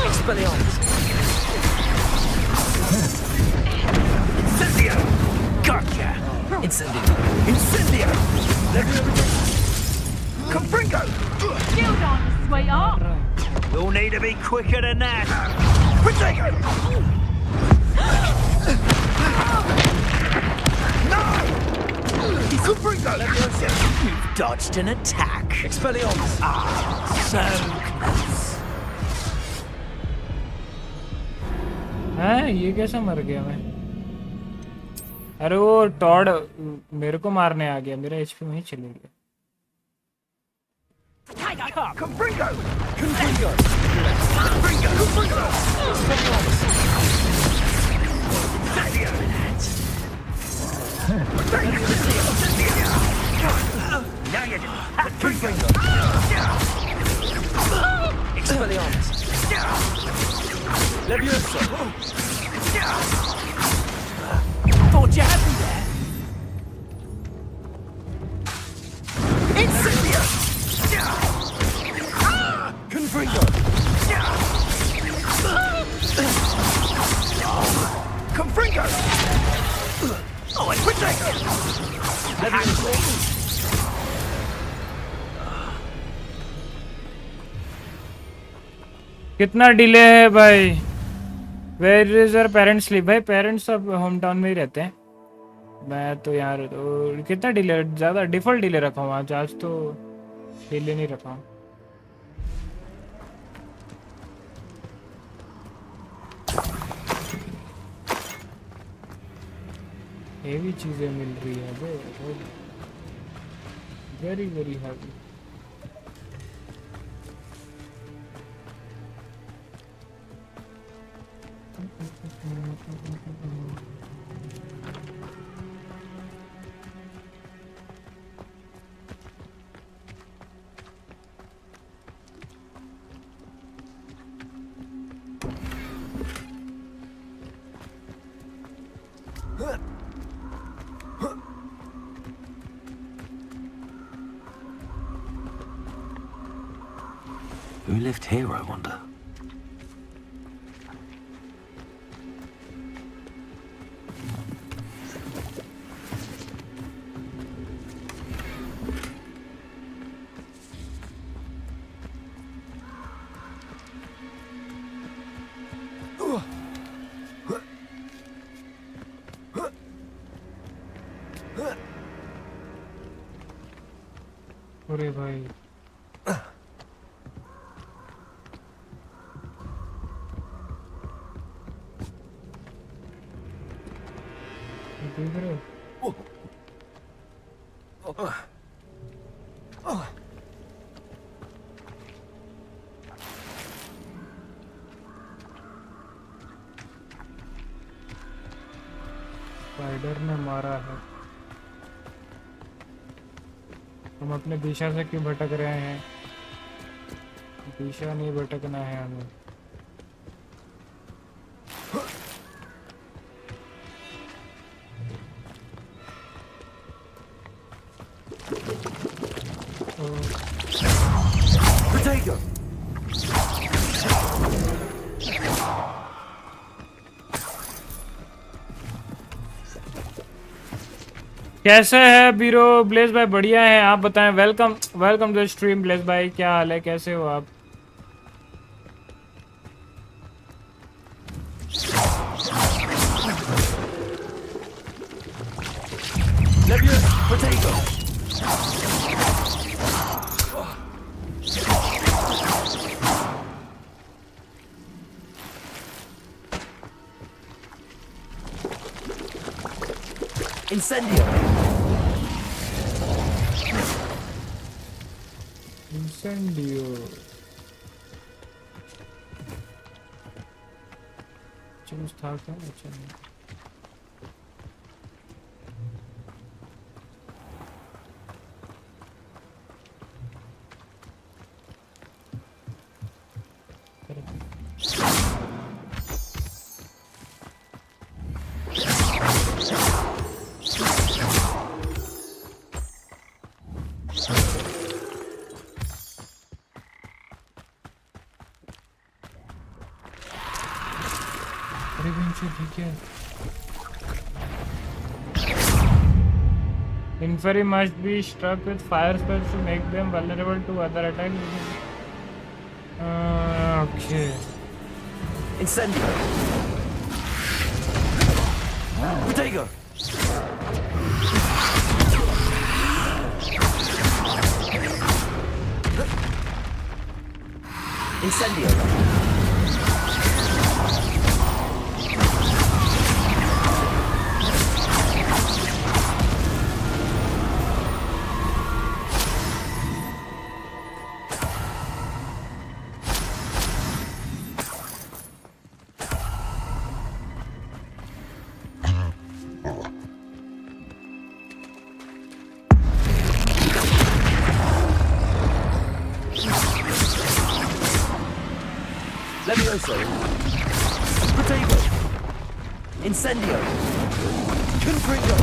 Expelliarmus! Incendio! Gotcha! Incendio! Incendio! Confringo! Shield on, sweetheart! You'll need to be quicker than that! Protego! No! You've dodged an attack. Expelliarmus. So close. हैं ये कैसे मर गया मैं? अरे वो Tod मेरे को मारने आ गया, मेरा एचपी वहीं चले गया। Confringo! Confringo! Confringo! Confringo! Now you do. Confringo! Expelliarmus! Leviosa! Thought you had me there. Incendio! Confringo! Confringo! Oh, and Protector! कितना डिले है भाई? Where is your parents sleep? भाई पेरेंट्स सब होम टाउन में ही रहते हैं, मैं तो यार तो कितना डिले, ज़्यादा डिफ़ॉल्ट डिले रखा हूँ आज तो डिले नहीं रखा हूँ। हेवी चीज़ें मिल रही है भाई, very very heavy. Who lived here, I wonder? अरे भाई देख रहे हो? स्पाइडर ने मारा है। हम अपने दिशा से क्यों भटक रहे हैं? दिशा नहीं भटकना है हमें। Potato! कैसे है बीरो? ब्लेज भाई बढ़िया है, आप बताएं। Welcome welcome to Stream Blaze भाई, क्या हाल है, कैसे हो आप? Potato! Incendio! Incendio. चूज था क्या? अच्छा नहीं। Inferi must be struck with fire spells to make them vulnerable to other attacks. Okay. Incendio! Potato! Incendio. Levioso. Protego. Incendio. Confringo.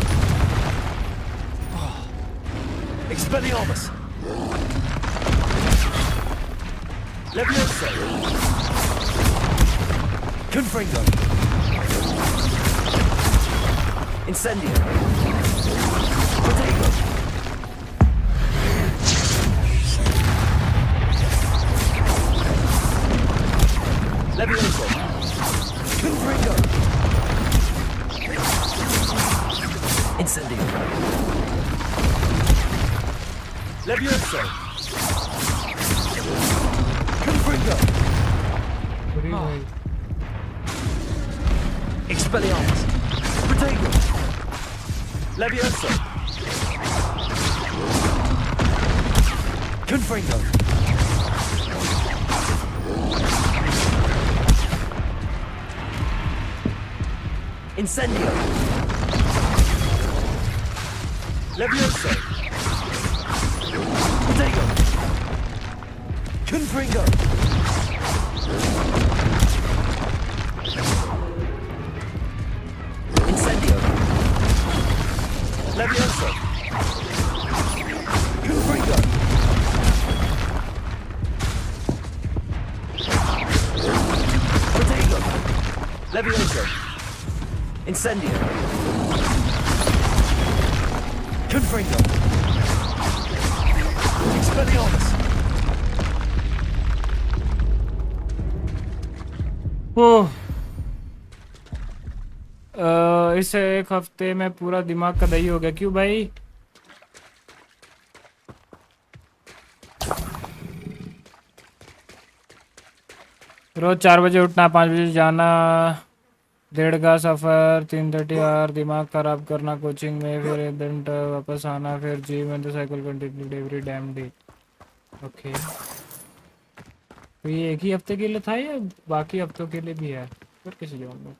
Oh. Expelliarmus. Levioso. Confringo. Incendio. Protego. Levioso. Confringo. Incendio. Levioso. Confringo. Oh. Expelliarmus. Protego. Levioso. Confringo. Incendio. Levioso. Protego. Confringo. Incendio. Levioso. Confringo. Protego. Levioso. Incendio. Confringo. Expelliarmus. ओह इस एक हफ्ते में पूरा दिमाग का दही हो गया। क्यों भाई? रोज 4 बजे उठना, 5 बजे जाना, 1.5 का सफ़र, 3:30 आवर दिमाग खराब करना कोचिंग में, फिर दिन वापस आना, फिर gym and the cycle continued every dam day. Okay, तो ये एक ही हफ्ते के लिए था या बाकी हफ्तों के लिए भी है? फिर किसी जवाब में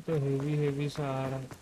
तो हेवी सा आ रहा है।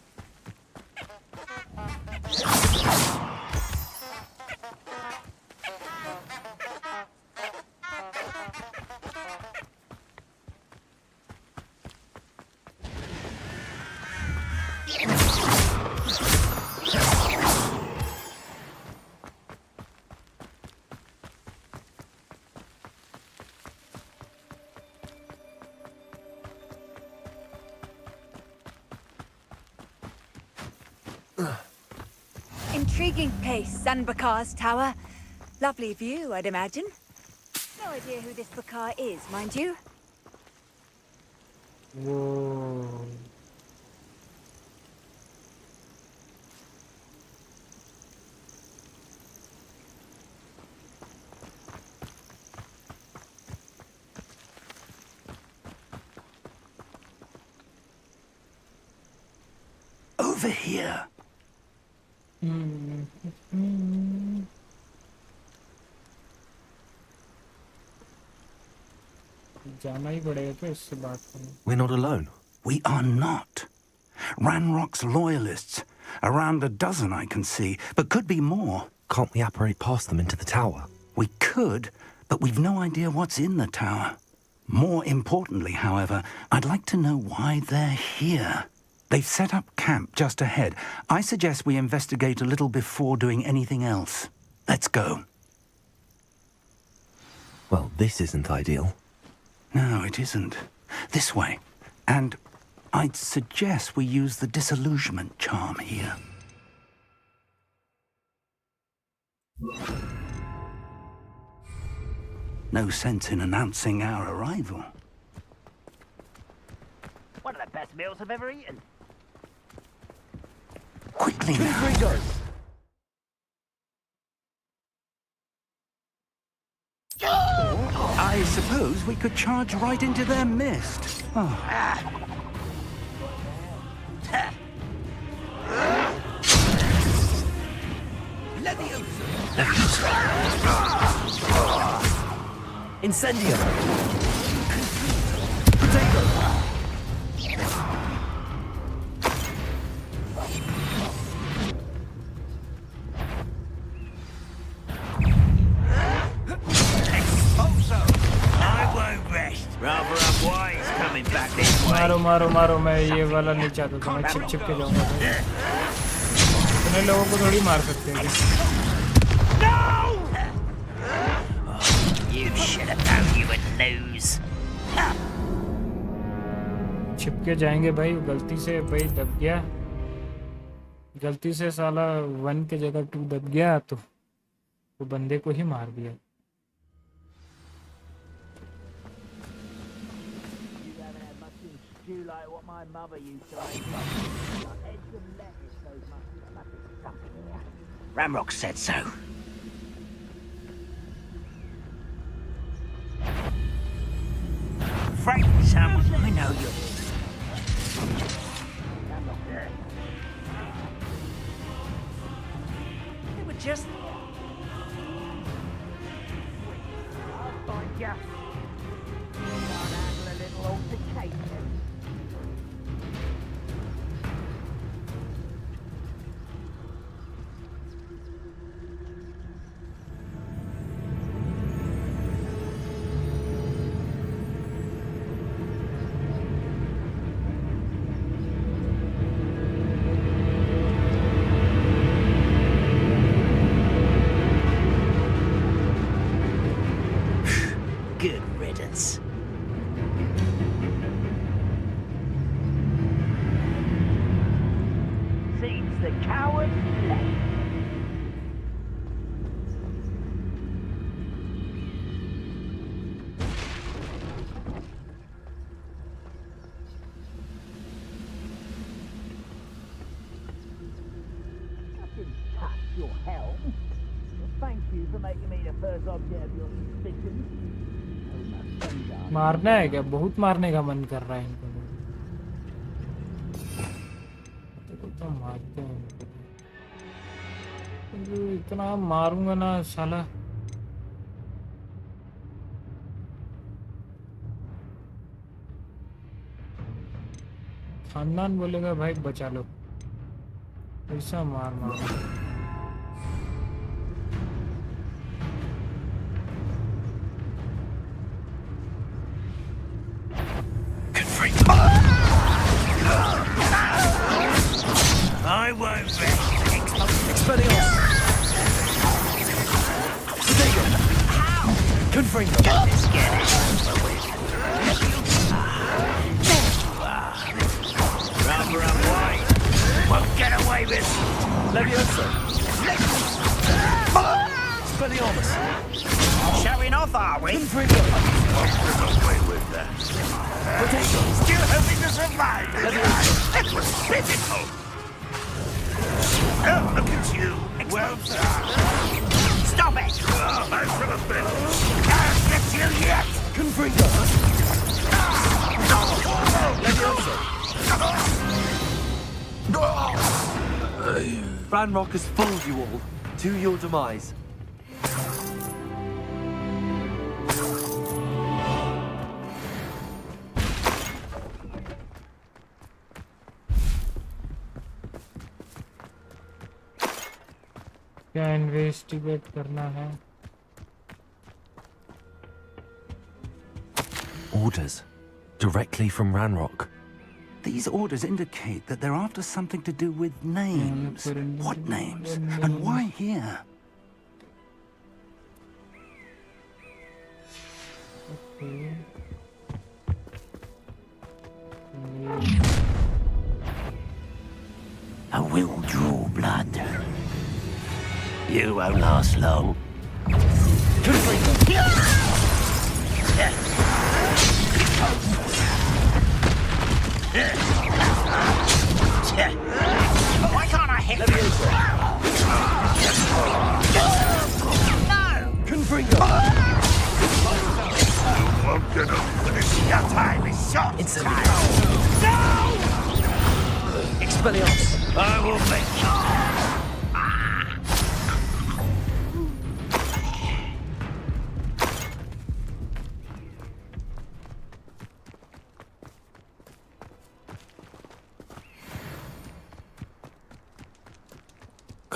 Intriguing place, Sanbakar's tower. Lovely view, I'd imagine. No idea who this Bakar is, mind you. Whoa. Over here. जाना ही पड़ेगा क्या इससे बात करने? We're not alone. We are not. Ranrock's loyalists. Around a dozen I can see, but could be more. Can't we apparate past them into the tower? We could, but we've no idea what's in the tower. More importantly, however, I'd like to know why they're here. They've set up camp just ahead. I suggest we investigate a little before doing anything else. Let's go. Well, this isn't ideal. No, it isn't. This way. And I'd suggest we use the disillusionment charm here. No sense in announcing our arrival. One of the best meals I've ever eaten. Quickly now. I suppose we could charge right into their mist. Oh. Incendio! I won't rest. Rather unwise coming back this way. मारो मारो मारो मैं ये वाला नहीं चाहता था मैं छिप छिप के जाऊंगा इतने लोगों को थोड़ी मार सकते हैं You should have known you would lose. छिप के जाएंगे भाई गलती से भाई दब गया गलती से साला 1 के जगह 2 दब गया तो बंदे को ही मार दिया Like what my mother used to eat. Eggs and lettuce, those must be stuck in here. Ramrock said so. Frank, Sam, I know you. They were just. I'll find ya. Can't handle a little altercation. Good riddance. Seems the coward left. I didn't touch your helm. Thank you for making me the first object of your suspicions. मारना है क्या बहुत मारने का मन कर रहा है इनको तो मारते हैं इतना मारूंगा ना साला खानदान बोलेगा भाई बचा लो ऐसा मार मार I won't rest. Expelliarmus. Confringo. Let's get it. Rather unwise. Won't get away with. Leviosa. Expelliarmus. Showing off, are we? Confringo. Get away with that. Still hoping to survive. That was pitiful. Oh, look at you. Well done. Stop it. Oh, I should have been. Can't get you yet. Confringo. Ranrock has fooled you all. To your demise. क्या investigate करना है Orders. Directly from Ranrock. These orders indicate that they're after something to do with names. What names? And why here? I will draw blood. You won't last long. Why can't I hit you? No! Confringo! You won't get a Your time is short. It's a No! Expelliarmus! I will make you.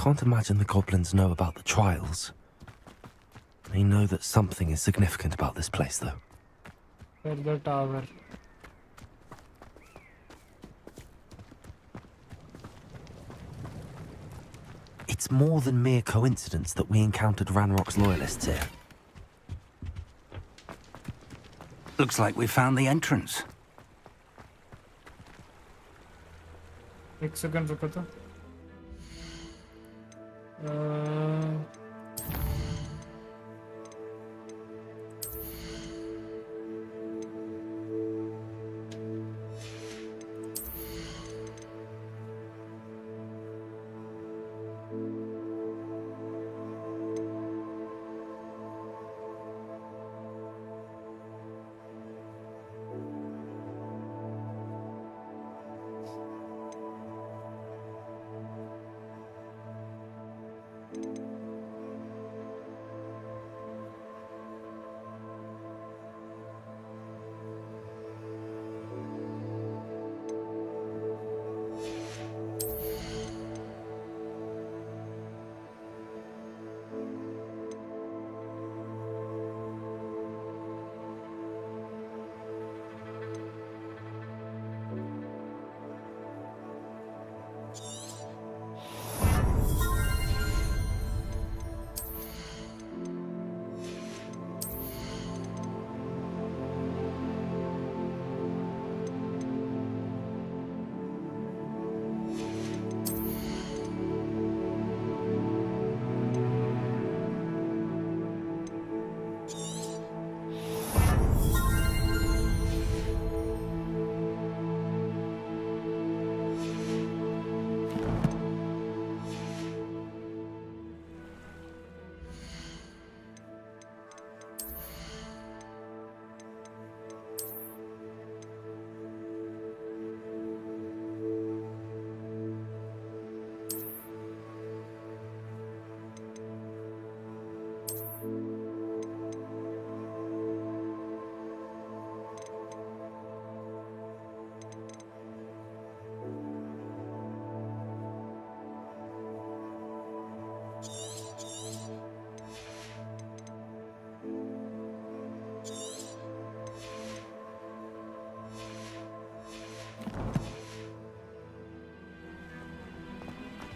Can't imagine the goblins know about the trials. They know that something is significant about this place, though. For the tower. It's more than mere coincidence that we encountered Ranrock's loyalists here. Looks like we found the entrance. एक second रुको तो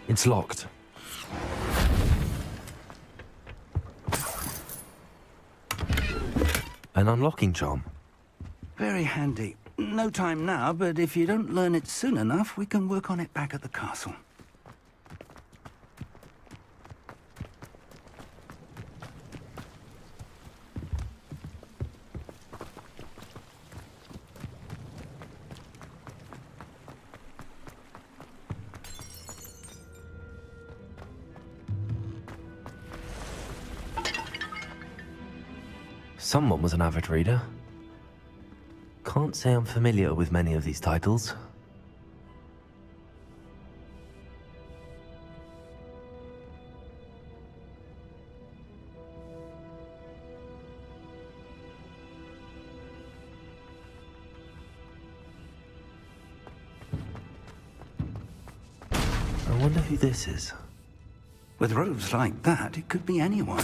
It's locked. An unlocking charm. Very handy. No time now, but if you don't learn it soon enough, we can work on it back at the castle. Someone was an avid reader. Can't say I'm familiar with many of these titles. I wonder who this is. With robes like that, it could be anyone.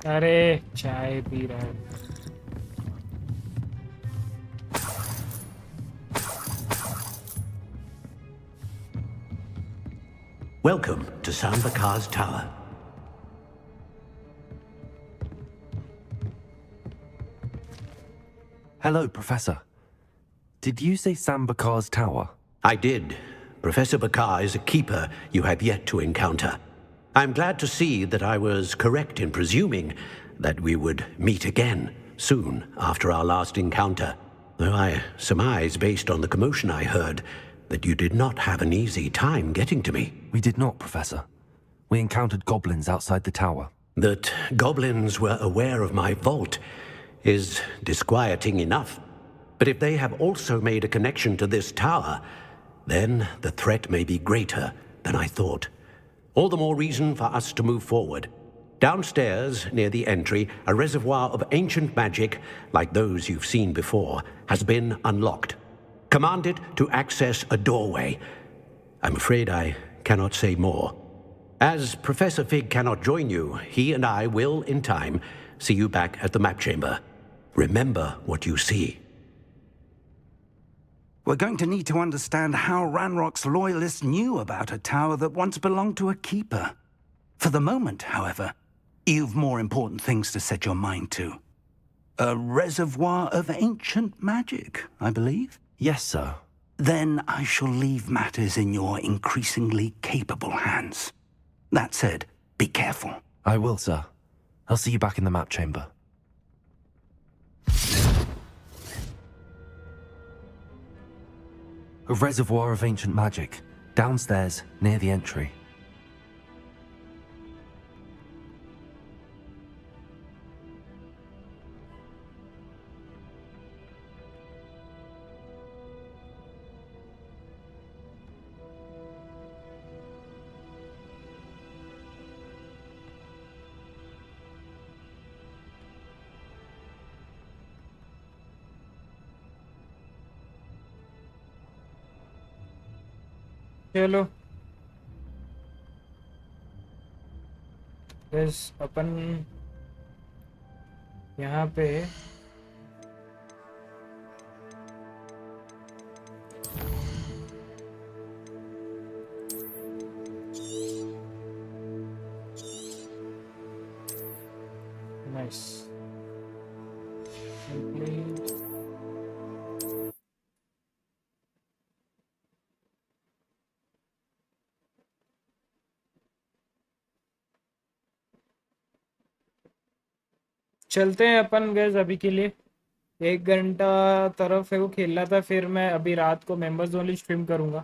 अरे चाय P रहा है। Welcome to Sambakar's Tower. Hello, Professor. Did you say Sambakar's Tower? I did. Professor Bakar is a keeper you have yet to encounter. I'm glad to see that I was correct in presuming that we would meet again soon after our last encounter, though I surmise, based on the commotion I heard, that you did not have an easy time getting to me. We did not, Professor. We encountered goblins outside the tower. That goblins were aware of my vault is disquieting enough. But if they have also made a connection to this tower, then the threat may be greater than I thought. All the more reason for us to move forward. Downstairs, near the entry, a reservoir of ancient magic, like those you've seen before, has been unlocked. Commanded to access a doorway. I'm afraid I cannot say more. As Professor Fig cannot join you, he and I will, in time, see you back at the map chamber. Remember what you see. We're going to need to understand how Ranrock's loyalists knew about a tower that once belonged to a keeper. For the moment, however, you've more important things to set your mind to. A reservoir of ancient magic, I believe? Yes, sir. Then I shall leave matters in your increasingly capable hands. That said, be careful. I will, sir. I'll see you back in the map chamber. A reservoir of ancient magic, downstairs, near the entry. चलो बस अपन यहाँ पे nice चलते हैं अपन gas अभी के लिए 1 घंटा तरफ है वो खेलना था, फिर मैं अभी रात को मेंबर्स ओनली स्ट्रीम करूँगा।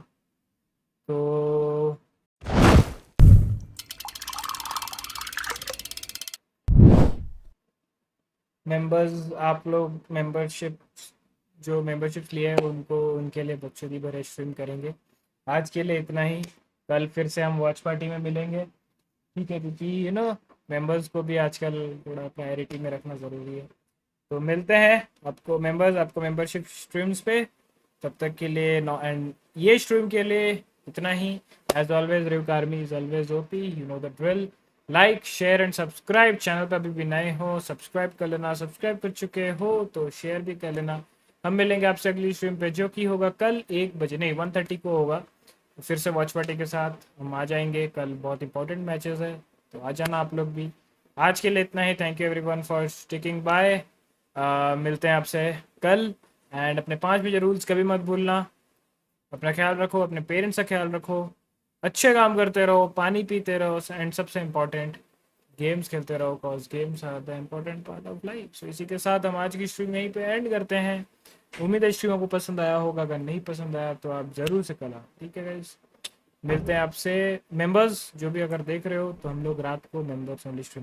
तो मेंबर्स, आप लोग मेंबरशिप जो मेंबरशिप लिए हैं उनको, उनके लिए बखूबी भरे स्ट्रीम करेंगे। आज के लिए इतना ही, कल फिर से हम वॉच पार्टी में मिलेंगे, ठीक है? क्योंकि मेंबर्स को भी आजकल थोड़ा प्रायोरिटी में रखना ज़रूरी है। तो मिलते हैं आपको मेंबर्स, आपको मेंबरशिप स्ट्रीम्स पे। तब तक के लिए एंड ये स्ट्रीम के लिए इतना ही। As always RyuK army is always OP, you know the drill. Like share and subscribe. Channel पर अभी भी नए हो सब्सक्राइब कर लेना, सब्सक्राइब कर चुके हो तो शेयर भी कर लेना। हम मिलेंगे आपसे अगली स्ट्रीम पे, जो कि होगा कल 1 बजे, नहीं 1:30 को होगा। फिर से वॉच पार्टी के साथ हम आ जाएंगे। कल बहुत इंपॉर्टेंट मैचेस है तो आ जाना आप लोग भी। आज के लिए इतना ही। Thank you everyone for sticking bye. मिलते हैं आपसे कल। एंड अपने 5 बजे रूल्स कभी मत भूलना। अपना ख्याल रखो, अपने पेरेंट्स का ख्याल रखो, अच्छे काम करते रहो, पानी पीते रहो, एंड सबसे इम्पोर्टेंट गेम्स खेलते रहो, cause games are the important part of life. So इसी के साथ हम आज की स्ट्रीम यहीं पे एंड करते हैं। उम्मीद है स्ट्रीम आपको पसंद आया होगा। अगर नहीं पसंद आया तो आप ज़रूर से कल आओ, ठीक है गाइस? मिलते हैं आपसे मेंबर्स, जो भी अगर देख रहे हो तो हम लोग रात को मेंबर्स ओनली स्ट्रीम